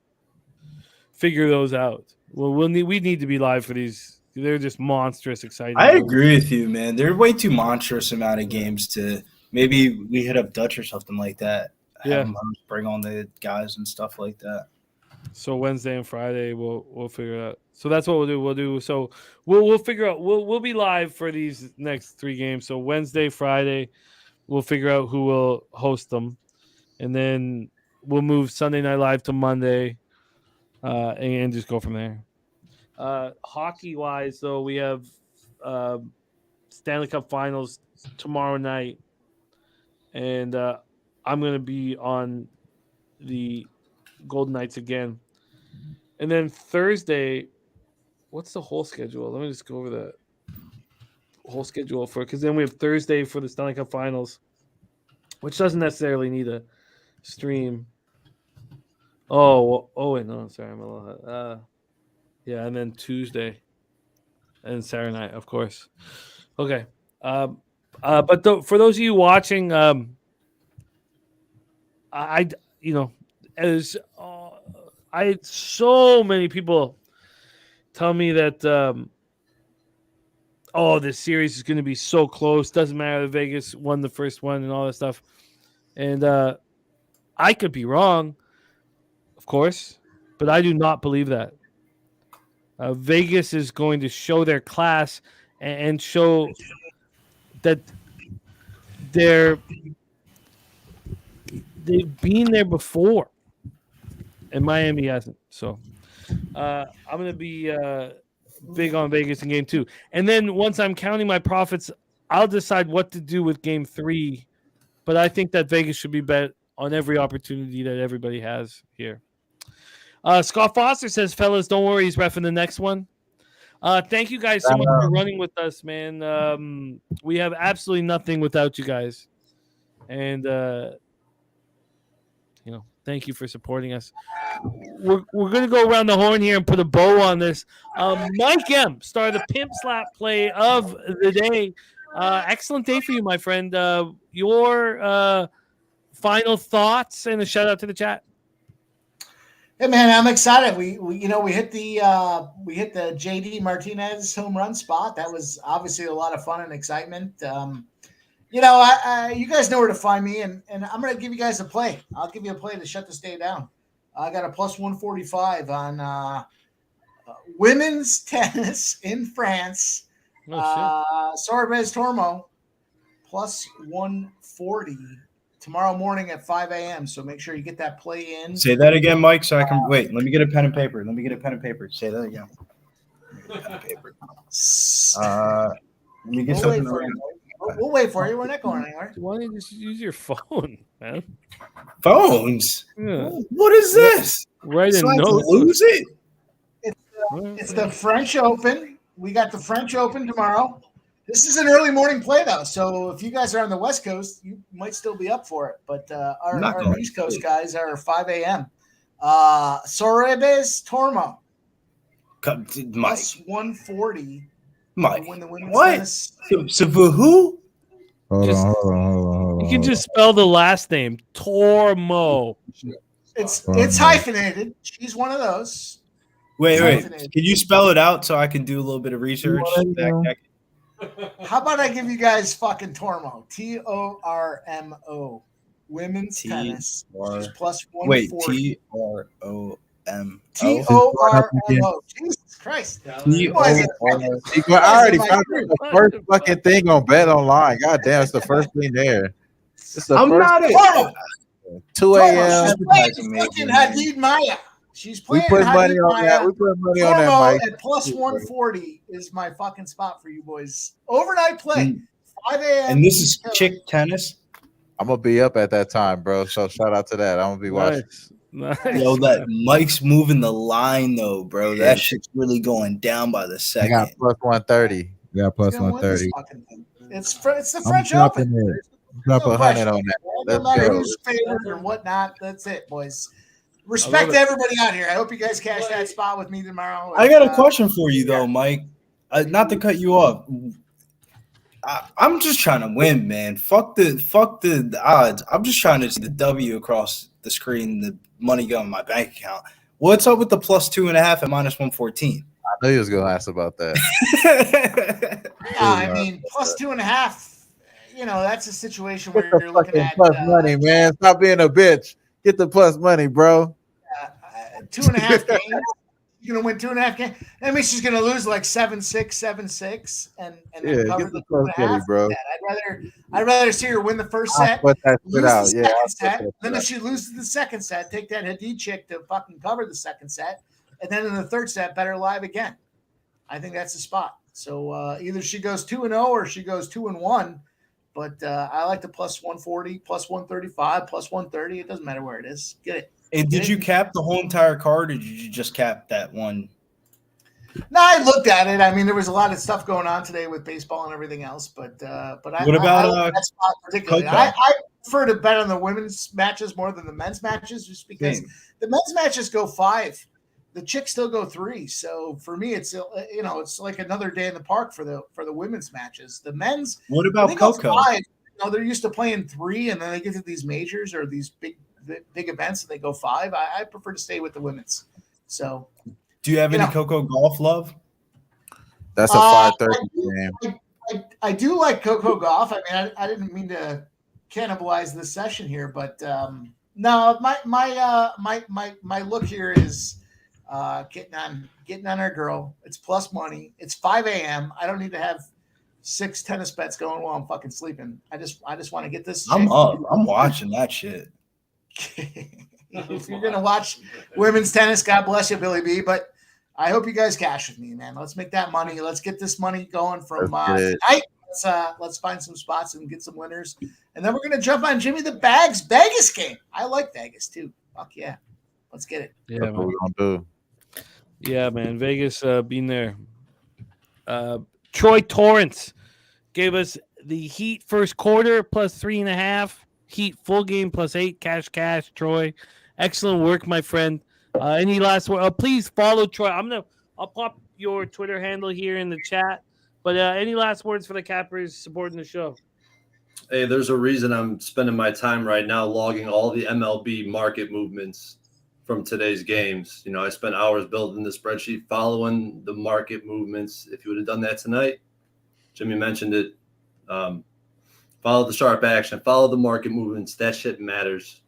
[SPEAKER 1] figure those out. Well, we need to be live for these. They're just monstrous exciting.
[SPEAKER 7] I agree with you, man. They're way too monstrous amount of games to maybe we hit up Dutch or something like that.
[SPEAKER 1] Yeah,
[SPEAKER 7] bring on the guys and stuff like that.
[SPEAKER 1] So Wednesday and Friday we'll figure it out. So that's what we'll do. So we'll figure out. We'll be live for these next 3 games. So Wednesday, Friday, we'll figure out who will host them, and then we'll move Sunday Night Live to Monday, and just go from there. Hockey wise, though, we have Stanley Cup Finals tomorrow night, and I'm gonna be on the Golden Knights again. And then Thursday, what's the whole schedule? Let me just go over the whole schedule because then we have Thursday for the Stanley Cup Finals, which doesn't necessarily need a stream. Wait, no, sorry, I'm a little. Yeah, and then Tuesday, and Saturday night, of course. Okay, but for those of you watching, I as I had so many people tell me that this series is going to be so close. Doesn't matter that Vegas won the first one and all that stuff. And I could be wrong, of course, but I do not believe that. Vegas is going to show their class and show that they've been there before. And Miami hasn't. So I'm going to be big on Vegas in game 2. And then once I'm counting my profits, I'll decide what to do with game 3. But I think that Vegas should be bet on every opportunity that everybody has here. Scott Foster says, fellas, don't worry. He's reffing the next one. Thank you guys so much for running with us, man. We have absolutely nothing without you guys. And, thank you for supporting us. We're going to go around the horn here and put a bow on this. Mike M. started the Pimp Slap play of the day. Excellent day for you, my friend. Your final thoughts and a shout out to the chat.
[SPEAKER 2] Hey man, I'm excited. We hit the JD Martinez home run spot. That was obviously a lot of fun and excitement. You guys know where to find me, and I'm going to give you guys a play. I'll give you a play to shut this day down. I got a plus 145 on women's tennis in France. Sorbes Tormo, plus 140 tomorrow morning at 5 a.m. So make sure you get that play in.
[SPEAKER 7] Say that again, Mike, so I can wait. Let me get a pen and paper. Say that again. Pen and paper. Let me get something around.
[SPEAKER 2] We'll wait for you. We're not going anywhere.
[SPEAKER 1] Why don't you just use your phone, man?
[SPEAKER 7] Phones?
[SPEAKER 1] Yeah.
[SPEAKER 7] What is this?
[SPEAKER 1] Right in
[SPEAKER 7] notes. Lose it.
[SPEAKER 2] It's the French Open. We got the French Open tomorrow. This is an early morning play, though. So if you guys are on the West Coast, you might still be up for it. But our East Coast guys are 5 a.m. Sorbes Tormo. Plus 140.
[SPEAKER 7] Mike,
[SPEAKER 2] win the women's
[SPEAKER 7] what?
[SPEAKER 2] tennis.
[SPEAKER 7] So for who?
[SPEAKER 8] Hold on.
[SPEAKER 1] You can just spell the last name, Tormo.
[SPEAKER 2] It's hyphenated. She's one of those.
[SPEAKER 7] Wait. Can you spell it out so I can do a little bit of research?
[SPEAKER 2] How about I give you guys fucking Tormo? Tormo. Women's tennis. She's plus 140.
[SPEAKER 7] Wait, Tormo.
[SPEAKER 2] Tormo. Jesus Christ.
[SPEAKER 8] I already found the first fucking thing on Bet Online. God damn, it's the first thing there. It's the
[SPEAKER 7] I'm not
[SPEAKER 2] Tormo.
[SPEAKER 8] 2 a.m.
[SPEAKER 2] She's playing fucking Hadid Maya. She's playing.
[SPEAKER 8] We put money on that. We put money on that, Mike.
[SPEAKER 2] At plus 140 is my fucking spot for you boys. Overnight play, 5 a.m.
[SPEAKER 7] And this is chick tennis.
[SPEAKER 8] I'm gonna be up at that time, bro. So shout out to that. I'm gonna be watching.
[SPEAKER 1] Nice.
[SPEAKER 7] Yo, that Mike's moving the line though, bro. That shit's really going down by the
[SPEAKER 8] I
[SPEAKER 7] second.
[SPEAKER 8] got plus 130. You got plus
[SPEAKER 2] He's gonna win this
[SPEAKER 8] 130.
[SPEAKER 2] fucking thing. It's the French Open.
[SPEAKER 8] Drop
[SPEAKER 2] No
[SPEAKER 8] 100 on
[SPEAKER 2] question.
[SPEAKER 8] that.
[SPEAKER 2] No
[SPEAKER 8] Let's
[SPEAKER 2] matter
[SPEAKER 8] go.
[SPEAKER 2] who's favored or whatnot. That's it, boys. Respect to everybody out here. I hope you guys cash that spot with me tomorrow.
[SPEAKER 7] I got a question for you though, Mike. Not to cut you off. I'm just trying to win, man. Fuck the odds. I'm just trying to see the W across the screen, the money going in my bank account. What's up with the plus 2.5 and minus 114?
[SPEAKER 8] I knew you was gonna ask about that.
[SPEAKER 2] I mean, plus 2.5. That's a situation where
[SPEAKER 8] Get
[SPEAKER 2] you're
[SPEAKER 8] the
[SPEAKER 2] looking
[SPEAKER 8] fucking
[SPEAKER 2] at
[SPEAKER 8] plus money, man. Stop being a bitch. Get the plus money, bro.
[SPEAKER 2] 2.5 games. She's gonna win 2.5 games. That means she's gonna lose like 7-6, 7-6, and then cover
[SPEAKER 8] get
[SPEAKER 2] the
[SPEAKER 8] the
[SPEAKER 2] 2.5.
[SPEAKER 8] bro.
[SPEAKER 2] I'd rather see her win the first
[SPEAKER 8] I'll
[SPEAKER 2] set,
[SPEAKER 8] put that shit
[SPEAKER 2] lose
[SPEAKER 8] out.
[SPEAKER 2] the
[SPEAKER 8] Yeah,
[SPEAKER 2] second
[SPEAKER 8] I'll put
[SPEAKER 2] set.
[SPEAKER 8] that
[SPEAKER 2] Then
[SPEAKER 8] shit
[SPEAKER 2] if she loses the second set, take that Hadid chick to fucking cover the second set, and then in the third set, bet her live again. I think that's the spot. So either she goes 2-0 or she goes 2-1. But I like the plus 140, plus 135, plus 130. It doesn't matter where it is. Get it.
[SPEAKER 7] And did you cap the whole entire card, or did you just cap that one?
[SPEAKER 2] No, I looked at it. I mean, there was a lot of stuff going on today with baseball and everything else. But
[SPEAKER 7] what about
[SPEAKER 2] I like that spot particularly.
[SPEAKER 7] Coco?
[SPEAKER 2] I prefer to bet on the women's matches more than the men's matches, just because the men's matches go 5. The chicks still go 3. So for me, it's it's like another day in the park for the women's matches. The men's.
[SPEAKER 7] What about Coco?
[SPEAKER 2] 5. They're used to playing 3, and then they get to these majors or these big events, and they go 5. I prefer to stay with the women's. So,
[SPEAKER 7] do you have any Coco golf love?
[SPEAKER 8] That's a 5:30 game.
[SPEAKER 2] I do like Coco golf. I mean, I didn't mean to cannibalize this session here, but no, my look here is getting on our girl. It's plus money. It's 5 a.m. I don't need to have 6 tennis bets going while I'm fucking sleeping. I just want to get this.
[SPEAKER 7] I'm up. I'm watching that shit.
[SPEAKER 2] If you're gonna watch women's tennis, God bless you, Billy B. But I hope you guys cash with me, man. Let's make that money. Let's get this money going from tonight. Let's find some spots and get some winners, and then we're gonna jump on Jimmy the Bags Vegas game. I like Vegas too. Fuck yeah, let's get it.
[SPEAKER 1] Yeah,
[SPEAKER 8] That's what we're gonna do.
[SPEAKER 1] Yeah, man. Vegas being there. Troy Torrance gave us the Heat first quarter plus 3.5. Heat full game plus 8. Cash. Troy, excellent work, my friend. Any last word? Please follow Troy. I'll pop your Twitter handle here in the chat. But any last words for the Cappers supporting the show?
[SPEAKER 5] Hey, there's a reason I'm spending my time right now logging all the MLB market movements from today's games. I spent hours building the spreadsheet, following the market movements. If you would have done that tonight, Jimmy mentioned it. Follow the sharp action, follow the market movements. That shit matters.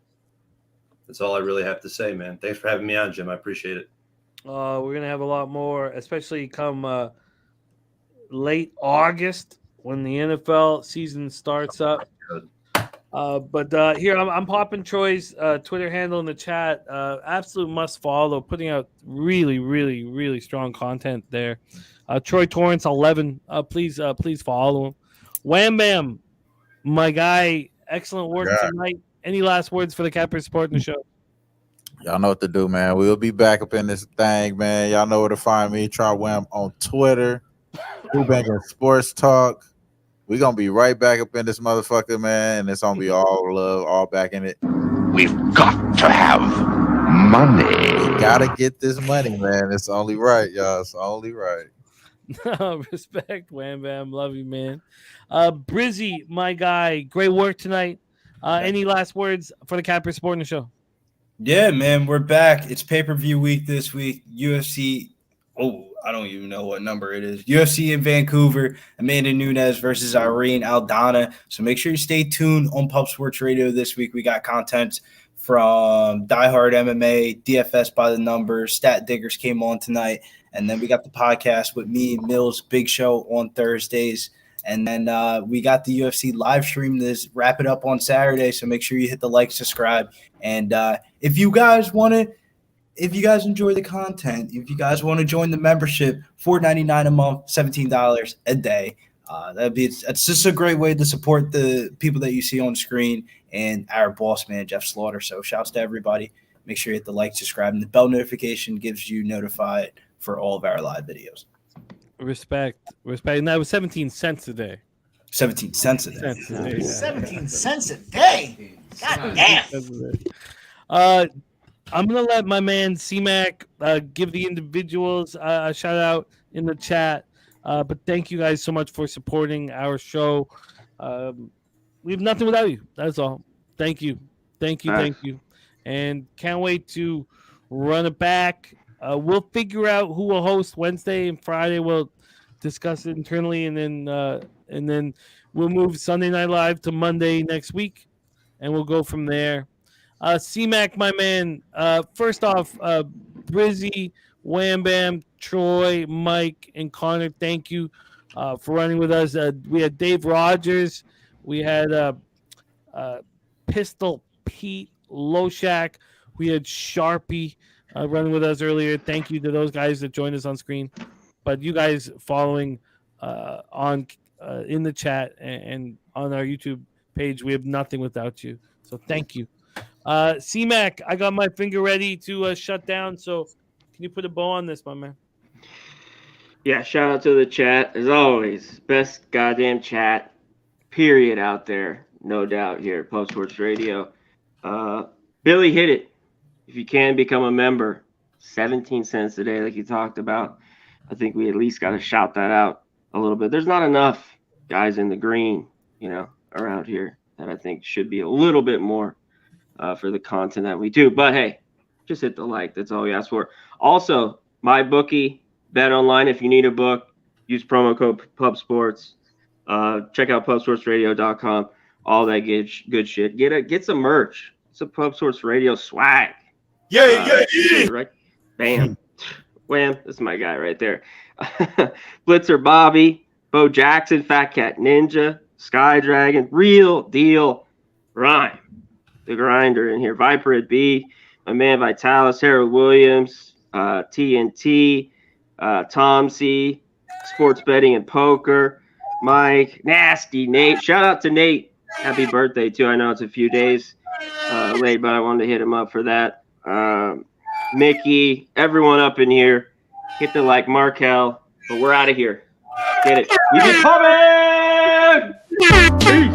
[SPEAKER 5] That's all I really have to say, man. Thanks for having me on, Jim. I appreciate it.
[SPEAKER 1] We're going to have a lot more, especially come late August when the NFL season starts up. But here, I'm popping Troy's Twitter handle in the chat. Absolute must follow. Putting out really, really, really strong content there. Troy Torrance 11. Please follow him. Wham Bam, my guy. Excellent work tonight. Any last words for the Cappers supporting the show?
[SPEAKER 8] Y'all know what to do, man. We'll be back up in this thing, man. Y'all know where to find me. Try Wham on Twitter. We're back in Sports Talk. We're going to be right back up in this motherfucker, man. And it's going to be all love, all back in it.
[SPEAKER 11] We've got to have money.
[SPEAKER 8] We got to get this money, man. It's only right, y'all. It's only right.
[SPEAKER 1] Respect, Wham Bam. Love you, man. Brizzy, my guy. Great work tonight. Any last words for the Cappers supporting the show?
[SPEAKER 7] Yeah, man, we're back. It's pay-per-view week this week. UFC. Oh, I don't even know what number it is. UFC in Vancouver. Amanda Nunes versus Irene Aldana. So make sure you stay tuned on Pub Sports Radio this week. We got content from Die Hard MMA, DFS by the numbers. Stat Diggers came on tonight. And then we got the podcast with me, Mills, Big Show on Thursdays. And then we got the UFC live stream this wrap it up on Saturday. So make sure you hit the like, subscribe. And if you guys enjoy the content, if you guys want to join the membership, $4.99 a month, $17 a day. It's just a great way to support the people that you see on screen and our boss man, Jeff Slaughter. So shouts to everybody. Make sure you hit the like, subscribe, and the bell notification gives you notified for all of our live videos.
[SPEAKER 1] Respect. And that was 17 cents a day.
[SPEAKER 7] 17 cents a day.
[SPEAKER 2] 17 cents a day. God damn.
[SPEAKER 1] I'm going to let my man C-Mac give the individuals a shout out in the chat. But thank you guys so much for supporting our show. We have nothing without you. That's all. Thank you. Thank you. And can't wait to run it back. We'll figure out who will host Wednesday and Friday. We'll discuss it internally, and then we'll move Sunday Night Live to Monday next week, and we'll go from there. C-Mac, my man. First off, Brizzy, Wham Bam, Troy, Mike, and Connor, thank you for running with us. We had Dave Rogers. We had Pistol Pete Loshak. We had Sharpie running with us earlier. Thank you to those guys that joined us on screen. But you guys following on in the chat and on our YouTube page, we have nothing without you. So thank you. C-Mac, I got my finger ready to shut down. So can you put a bow on this, my man?
[SPEAKER 10] Yeah, shout out to the chat. As always, best goddamn chat, period, out there. No doubt here at Pub Sports Radio. Billy hit it. If you can become a member, 17 cents a day, like you talked about. I think we at least got to shout that out a little bit. There's not enough guys in the green, around here that I think should be a little bit more for the content that we do. But hey, just hit the like. That's all we ask for. Also, my bookie, bet online. If you need a book, use promo code PubSports. Check out pubsportsradio.com. All that good shit. Get some merch. Some Pub Sports Radio swag. Yeah. Right? Bam. Wham. That's my guy right there. Blitzer Bobby, Bo Jackson, Fat Cat Ninja, Sky Dragon, Real Deal, Rhyme, the Grinder in here, Viper at B, my man Vitalis, Harold Williams, TNT, Tom C, Sports Betting and Poker, Mike, Nasty Nate. Shout out to Nate. Happy birthday, too. I know it's a few days late, but I wanted to hit him up for that. Mickey, everyone up in here. Hit the like, Markel, but we're out of here. Get it. We be coming! Peace.